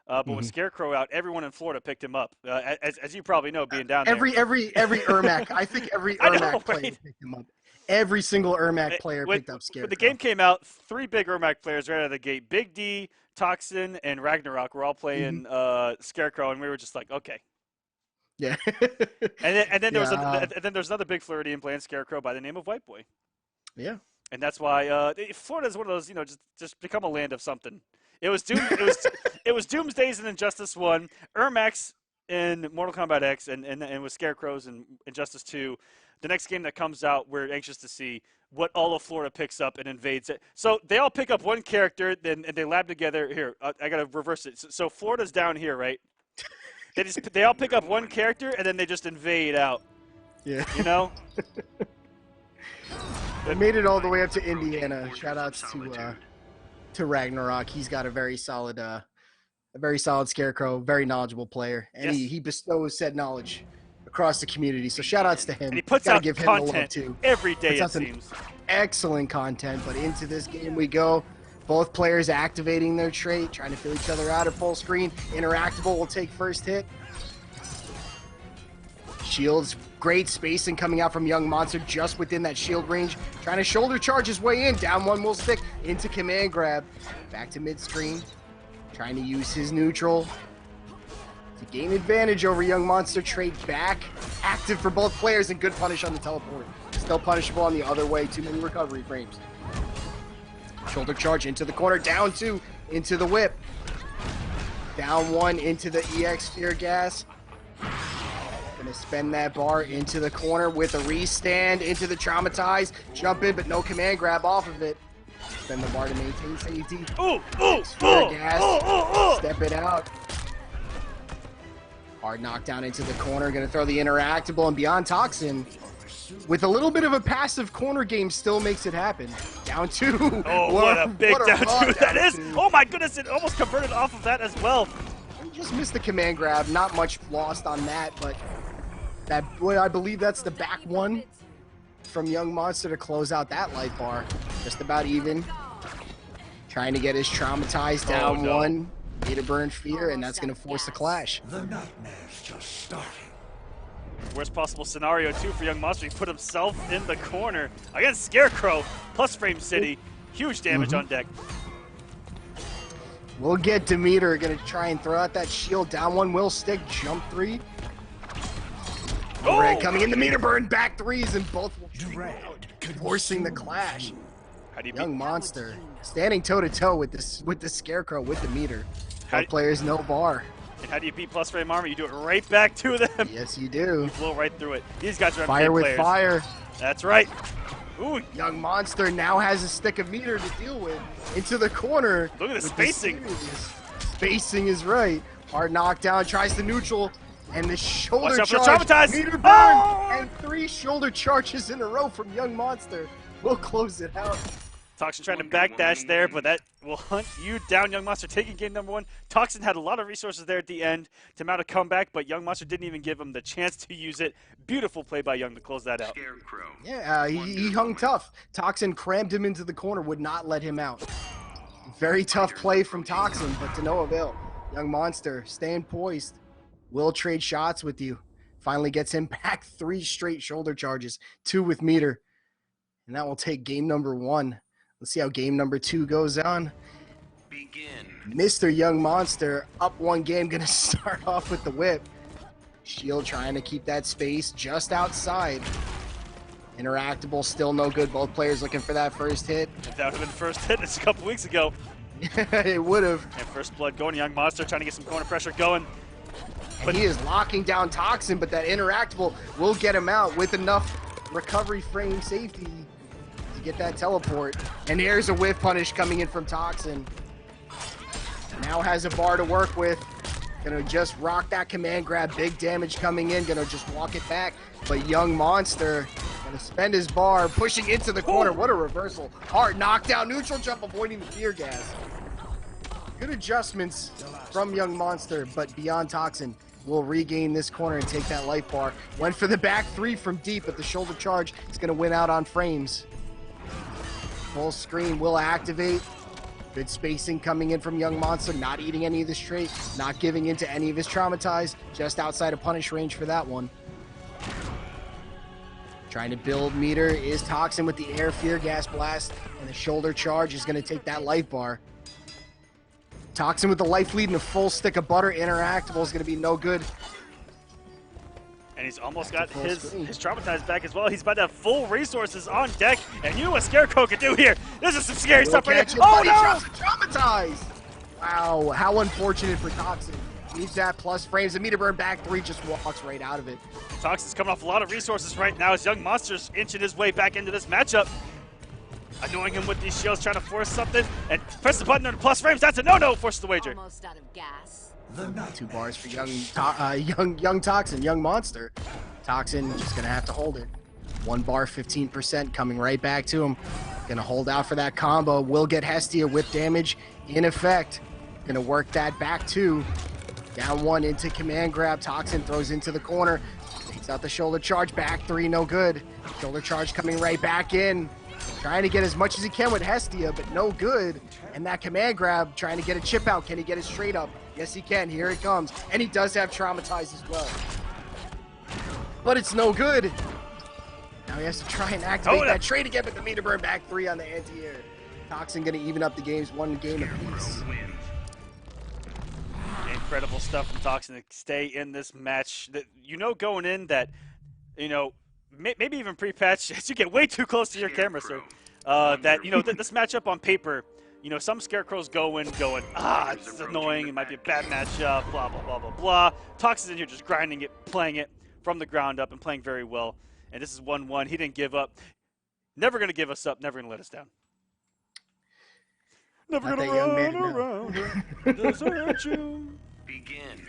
But with Scarecrow out, everyone in Florida picked him up. As you probably know, being down there. Every Ermac, I think every Ermac player picked him up. Every single Ermac player picked up Scarecrow. When the game came out, 3 big Ermac players right out of the gate. Big D, Toxin, and Ragnarok were all playing Scarecrow, and we were just like, okay. Yeah. and then there's another big Floridian playing Scarecrow by the name of White Boy. Yeah. And that's why Florida is one of those, just become a land of something. It was Doomsdays and Injustice 1, Ermacs in Mortal Kombat X, and with Scarecrows and Injustice 2. The next game that comes out, we're anxious to see what all of Florida picks up and invades it. So they all pick up one character, and they lab together. Here, I got to reverse it. So Florida's down here, right? They all pick up one character, and then they just invade out. Yeah. They made it all the way up to Indiana. Shout-outs to Ragnarok. He's got a very solid Scarecrow, very knowledgeable player, and he bestows said knowledge across the community. So shout-outs to him. And he puts out content every day, it seems. Excellent content, but into this game we go. Both players activating their trait, trying to fill each other out at full screen. Interactable will take first hit. Shields, great spacing coming out from Young Monster just within that shield range. Trying to shoulder charge his way in. Down one will stick into command grab. Back to mid-screen. Trying to use his neutral to gain advantage over Young Monster. Trait back. Active for both players and good punish on the teleport. Still punishable on the other way. Too many recovery frames. Shoulder charge into the corner. Down 2 into the whip. Down 1 into the EX Fear Gas. Gonna spend that bar into the corner with a restand into the Traumatize. Jump in, but no command grab off of it. Spend the bar to maintain safety. Fear Gas. Step it out. Hard knockdown into the corner. Gonna throw the interactable, and Beyond Toxin, with a little bit of a passive corner game, still makes it happen. Down 2. Oh, what a big down 2 that is. Oh my goodness, it almost converted off of that as well. Just missed the command grab. Not much lost on that, but I believe that's the back one from Young Monster to close out that life bar. Just about even. Trying to get his Traumatized down 1. Need to burn Fear, and that's going to force the clash. The nightmare's just starting. Worst possible scenario, too, for Young Monster. He put himself in the corner against Scarecrow, plus Frame City. Huge damage on deck. We'll get Demeter. Going to try and throw out that shield. Down 1 will stick. Jump 3. Overhead coming in. The meter burn. Back 3s, and both will forcing the clash. How do you Young Monster standing toe-to-toe with the Scarecrow with the meter. Both players no bar. And how do you beat plus frame armor? You do it right back to them. Yes, you do. You blow right through it. These guys are fire with players. fire. That's right. Ooh. Young Monster now has a stick of meter to deal with. Into the corner. Look at the spacing. Spacing is right. Hard knockdown. Tries the neutral. And the shoulder Watch out charge. for the Traumatize. Meter burn. And 3 3 shoulder charges in a row from Young Monster. We'll close it out. Toxin trying to backdash there, but that will hunt you down. Young Monster taking game number 1. Toxin had a lot of resources there at the end to mount a comeback, but Young Monster didn't even give him the chance to use it. Beautiful play by Young to close that out. Yeah, he hung tough. Toxin crammed him into the corner, would not let him out. Very tough play from Toxin, but to no avail. Young Monster staying poised. Will trade shots with you. Finally gets him back 3 straight shoulder charges, 2 with meter. And that will take game number 1. Let's see how game number 2 goes on. Begin. Mr. Young Monster up 1 game, gonna start off with the whip. Shield trying to keep that space just outside. Interactable, still no good. Both players looking for that first hit. If that would have been the first hit just a couple weeks ago. It would have. And first blood going. Young Monster trying to get some corner pressure going. But he is locking down Toxin, but that interactable will get him out with enough recovery frame safety to get that teleport. And here's a whiff punish coming in from Toxin. Now has a bar to work with. Gonna just rock that command grab. Big damage coming in. Gonna just walk it back. But Young Monster gonna spend his bar, pushing into the corner. What a reversal. Hard knockdown, neutral jump, avoiding the fear gas. Good adjustments from Young Monster, but beyond Toxin will regain this corner and take that life bar. Went for the back 3 from deep, but the shoulder charge is going to win out on frames. Full screen will activate. Good spacing coming in from Young Monster, not eating any of the straight, not giving into any of his traumatized, just outside of punish range for that one. Trying to build meter is Toxin with the air fear gas blast, and the shoulder charge is going to take that life bar. Toxin with the life lead and a full stick of butter. Interactable is going to be no good. And he's almost got his traumatized back as well. He's about to have full resources on deck. And you know what Scarecrow can do here? This is some scary stuff right here. Oh, no! Traumatized! Wow, how unfortunate for Toxin. Needs that plus frames. The meter burn back 3 just walks right out of it. Toxin's coming off a lot of resources right now as Young Monster's inching his way back into this matchup. Annoying him with these shields, trying to force something, and press the button on the plus frames. That's a no-no. Forces the wager. Almost out of gas. 2 bars for young Toxin, Young Monster. Toxin just gonna have to hold it. 1 bar, 15% coming right back to him. Gonna hold out for that combo. Will get Hestia whip damage in effect. Gonna work that back 2. Down 1 into command grab. Toxin throws into the corner. Takes out the shoulder charge. Back 3, no good. Shoulder charge coming right back in. Trying to get as much as he can with Hestia, but no good. And that command grab, trying to get a chip out. Can he get it straight up? Yes, he can. Here it comes. And he does have traumatized as well. But it's no good. Now he has to try and activate that trade again, but the meter burn back 3 on the anti-air. Toxin going to even up the games, 1 game apiece. Incredible stuff from Toxin to stay in this match. You know going in that, you know, maybe even pre-patch, as you get way too close to your camera, sir, that, you know, this matchup on paper, you know, some Scarecrows going, it's annoying, it might be a bad matchup, blah, blah, blah, blah, blah. Toxin's in here just grinding it, playing it from the ground up and playing very well. And this is 1-1. He didn't give up. Never going to give us up, never going to let us down. Never going to run around and desert you. Begin.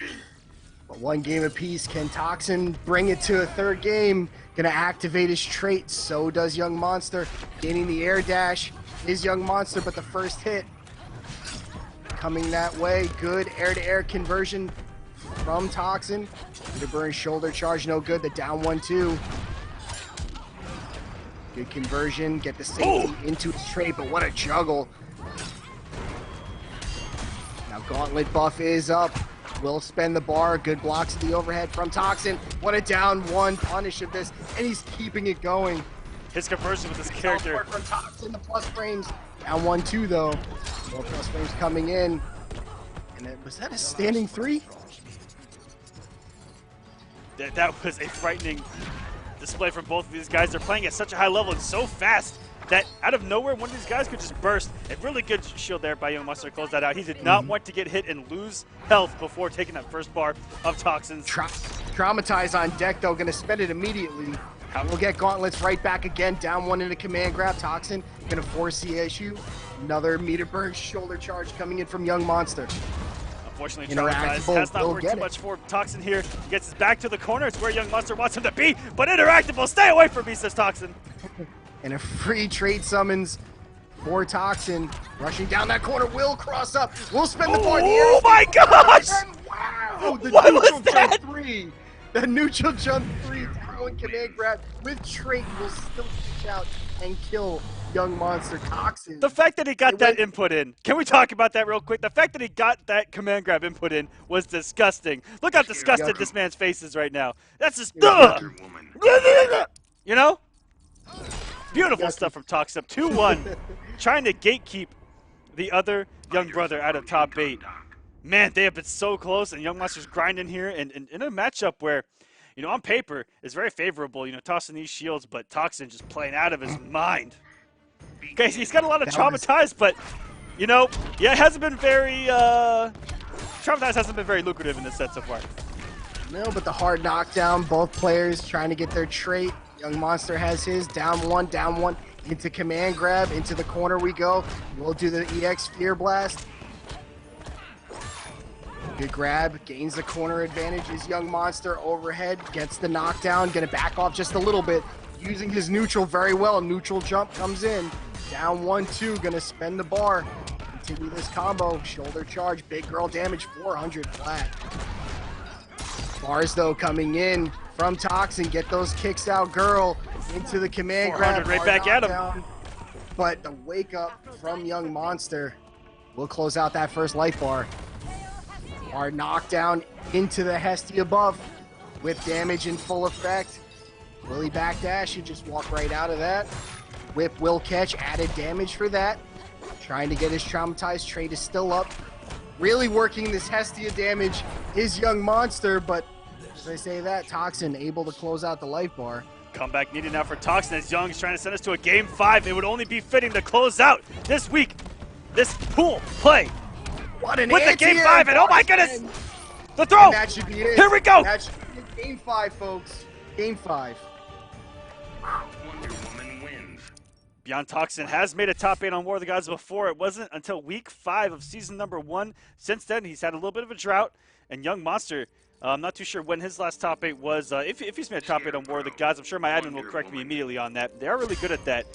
But 1 game apiece. Can Toxin bring it to a 3rd game? Gonna activate his trait. So does Young Monster. Gaining the air dash is Young Monster, but the first hit coming that way. Good air-to-air conversion from Toxin. The burn shoulder charge, no good. The down 1-2. Good conversion. Get the safety into his trait, but what a juggle. Now Gauntlet buff is up. Will spend the bar. Good blocks to the overhead from Toxin. What a down 1 punish of this, and he's keeping it going. His conversion with this character. From Toxin, the plus frames. Down 1-2 though. More plus frames coming in. And was that a standing 3? That was a frightening display from both of these guys. They're playing at such a high level and so fast that out of nowhere, one of these guys could just burst. A really good shield there by Young Monster to close that out. He did not want to get hit and lose health before taking that first bar of Toxins. Traumatized on deck, though. Going to spend it immediately. We'll get Gauntlets right back again. Down 1 into command grab. Toxin going to force the issue. Another meter burn shoulder charge coming in from Young Monster. Unfortunately, Traumatized has not worked too much for Toxin here. He gets his back to the corner. It's where Young Monster wants him to be, but Interactable, stay away from me, says Toxin. And a free trade summons for Toxin. Rushing down that corner, will cross up. Will spend the bar in the air. Oh my gosh! And wow! The what neutral was that? jump 3. The neutral jump 3 throwing command grab with trait will still reach out and kill Young Monster Toxin. The fact that he got that input in, can we talk about that real quick? The fact that he got that command grab input in was disgusting. Look how disgusted this man's face is right now. That's just, you know? Beautiful stuff from Toxin. 2-1, trying to gatekeep the other young brother out of top 8. Man, they have been so close, and Young Monster's grinding here, and in a matchup where, you know, on paper, is very favorable, you know, tossing these shields, but Toxin just playing out of his mind. Okay, he's got a lot of Traumatized, but, you know, yeah, it hasn't been very, Traumatized hasn't been very lucrative in this set so far. No, but the hard knockdown, both players trying to get their trait. Young Monster has his, down one, into command grab, into the corner we go. We'll do the EX Fear Blast. Good grab, gains the corner advantage as Young Monster overhead, gets the knockdown, gonna back off just a little bit, using his neutral very well. Neutral jump comes in, down 1-2, gonna spend the bar, continue this combo, shoulder charge, big girl damage, 400 flat. Bars though coming in from Toxin, get those kicks out, girl, into the command grab, right back at him. But the wake up from Young Monster will close out that first life bar. Our knockdown into the Hestia buff with damage in full effect. Will he backdash? He just walk right out of that. Whip will catch, added damage for that. Trying to get his Traumatized trait is still up. Really working this Hestia damage is Young Monster, but as I say that, Toxin able to close out the life bar. Comeback needed now for Toxin as Young is trying to send us to a Game 5. It would only be fitting to close out this week, this pool play. What an with the Game 5, and oh my goodness! The throw! That should be it. Here we go! That should be it. Game 5, folks. Game 5. Wonder Woman wins. Beyond Toxin has made a top 8 on War of the Gods before. It wasn't until week 5 of season number 1. Since then, he's had a little bit of a drought. And Young Monster, I'm not too sure when his last top 8 was. If he's made a top 8 on War of the Gods, I'm sure my admin will correct me immediately on that. They are really good at that.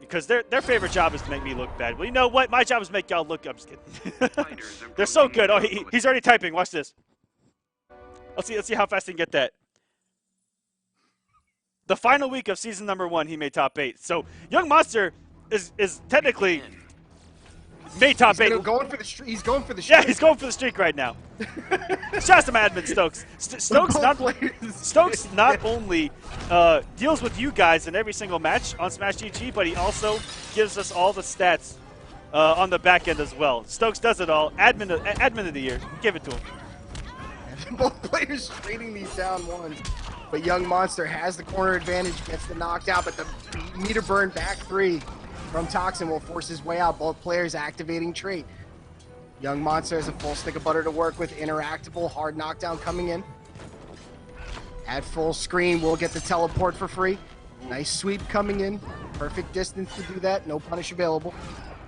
Because their favorite job is to make me look bad. Well, you know what? My job is to make y'all look. I'm just kidding. They're so good. Oh, he's already typing. Watch this. Let's see how fast he can get that. The final week of season number 1, he made top 8. So Young Monster is technically made top 8. He's going for the streak. He's going for the streak. Yeah, he's going for the streak right now. Shout out to my admin, Stokes. Stokes not only deals with you guys in every single match on Smash GG, but he also gives us all the stats on the back end as well. Stokes does it all. Admin of the year. Give it to him. Both players trading these down ones. But Young Monster has the corner advantage, gets the knockdown, but the meter burn back 3 from Toxin will force his way out. Both players activating trait. Young Monster has a full stick of butter to work with. Interactable, hard knockdown coming in. At full screen, we'll get the teleport for free. Nice sweep coming in. Perfect distance to do that. No punish available.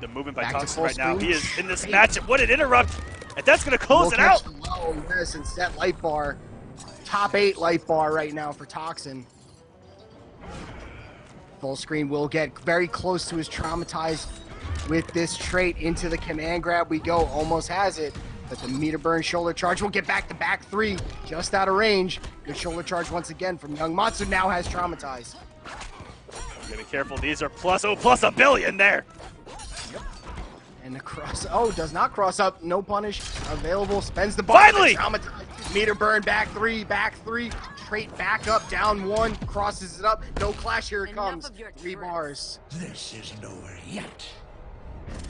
The movement by Toxin right now. He is in this match. What an interrupt! And that's going to close it out. Low, yes, and set life bar. Top 8 life bar right now for Toxin. Full screen will get very close to his Traumatized with this trait. Into the command grab we go. Almost has it. But the meter burn shoulder charge will get back to back 3. Just out of range. Good shoulder charge once again from Young Monster. Now has Traumatized. Gotta be careful. These are plus $1 billion there. Yep. And the cross. Oh, does not cross up. No punish available. Spends the bar. Finally! Traumatized. Meter burn back 3. Back 3. Trait back up. Down 1. Crosses it up. No clash. Here it comes. 3 bars. This isn't over yet.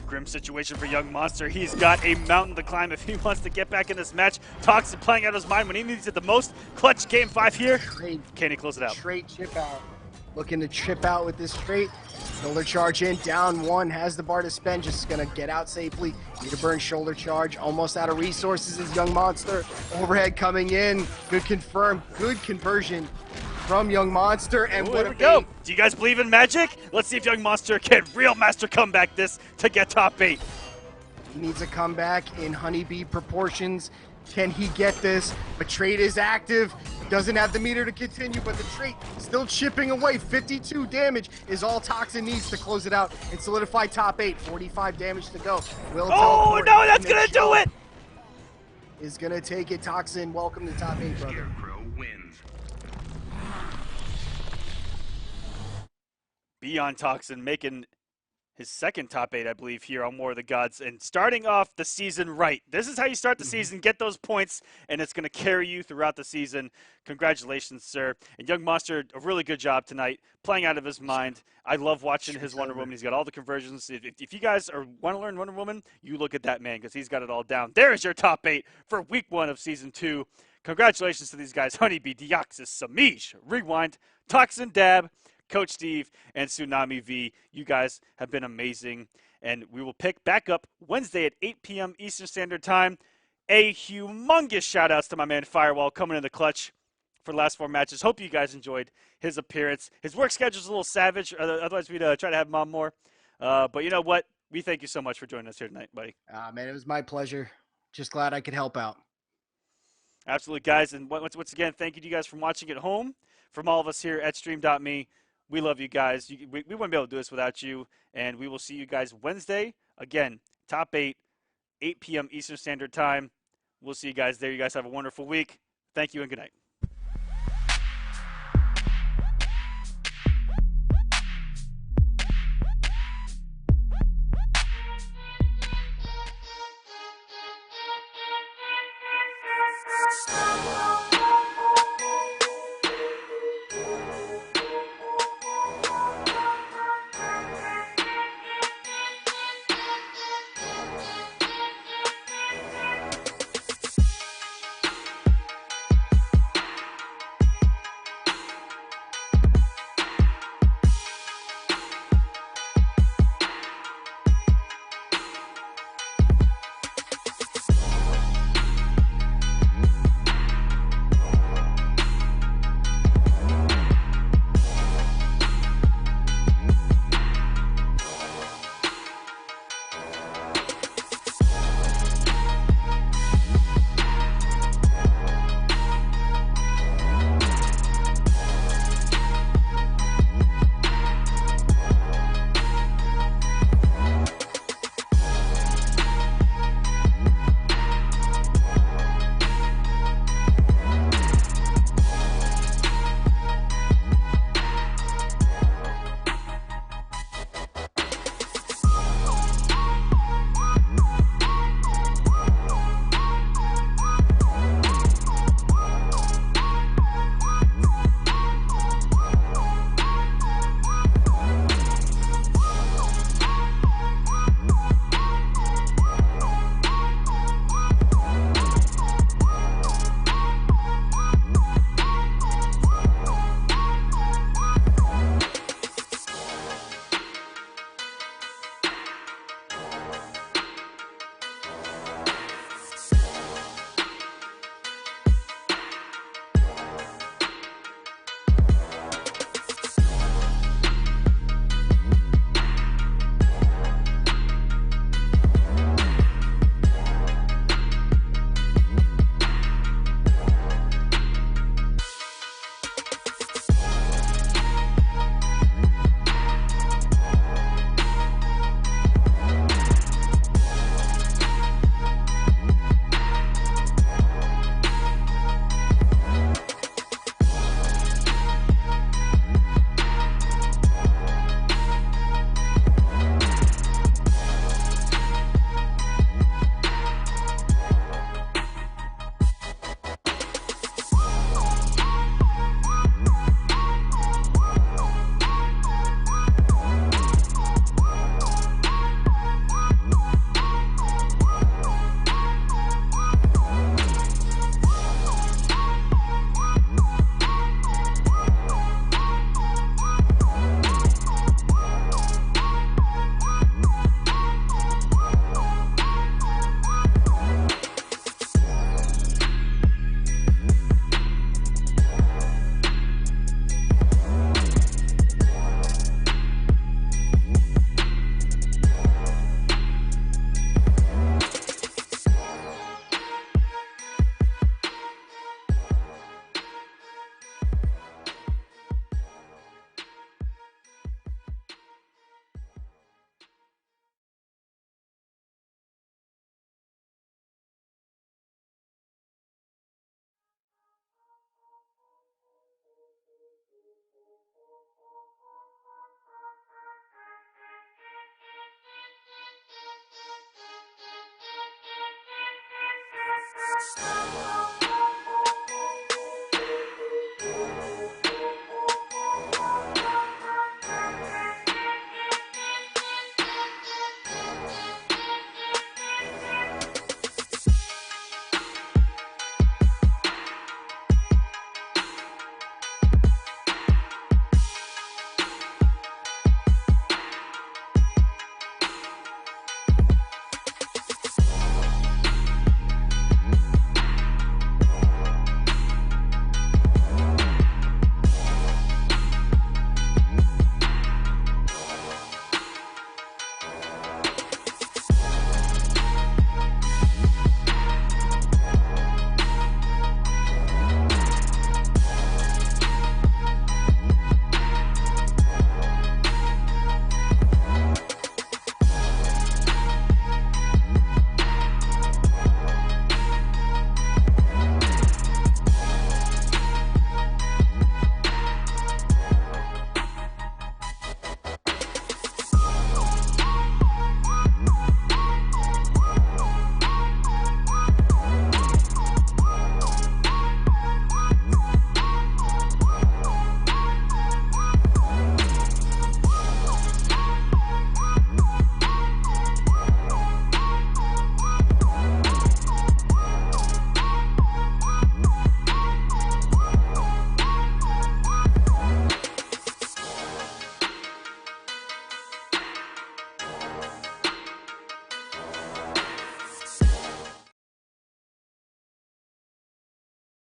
Grim situation for Young Monster. He's got a mountain to climb if he wants to get back in this match. Toxin playing out his mind when he needs it the most. Clutch Game 5 here. Can he close it out? Trait chip out. Looking to chip out with this trait. Shoulder charge in. Down 1. Has the bar to spend. Just going to get out safely. Meter burn shoulder charge. Almost out of resources is Young Monster. Overhead coming in. Good confirm. Good conversion from Young Monster. And what a go. Do you guys believe in magic? Let's see if Young Monster can real master comeback this to get top 8. He needs a comeback in HoneyBee proportions. Can he get this? But trait is active. Doesn't have the meter to continue, but the trait still chipping away. 52 damage is all Toxin needs to close it out and solidify top 8. 45 damage to go. Will oh, no, that's going to do it! Is going to take it. Toxin, welcome to top 8, brother. Wins. Beyond Toxin making his second top 8, I believe, here on War of the Gods, and starting off the season right. This is how you start the season, get those points, and it's going to carry you throughout the season. Congratulations, sir. And Young Monster, a really good job tonight, playing out of his mind. I love watching his Wonder Woman. He's got all the conversions. If you guys want to learn Wonder Woman, you look at that man, because he's got it all down. There's your top 8 for week 1 of season 2. Congratulations to these guys: HoneyBee, Deoxys, Semiij, Rewind, Toxin Dab, Coach Steve, and Tsunami V. You guys have been amazing, and we will pick back up Wednesday at 8 p.m. Eastern Standard Time. A humongous shout-outs to my man Firewall coming in the clutch for the last 4 matches. Hope you guys enjoyed his appearance. His work schedule's a little savage, otherwise we'd try to have him on more. But you know what? We thank you so much for joining us here tonight, buddy. Man, it was my pleasure. Just glad I could help out. Absolutely, guys. And once again, thank you to you guys for watching at home. From all of us here at Stream.me, we love you guys. We wouldn't be able to do this without you. And we will see you guys Wednesday. Again, top 8, 8 p.m. Eastern Standard Time. We'll see you guys there. You guys have a wonderful week. Thank you and good night.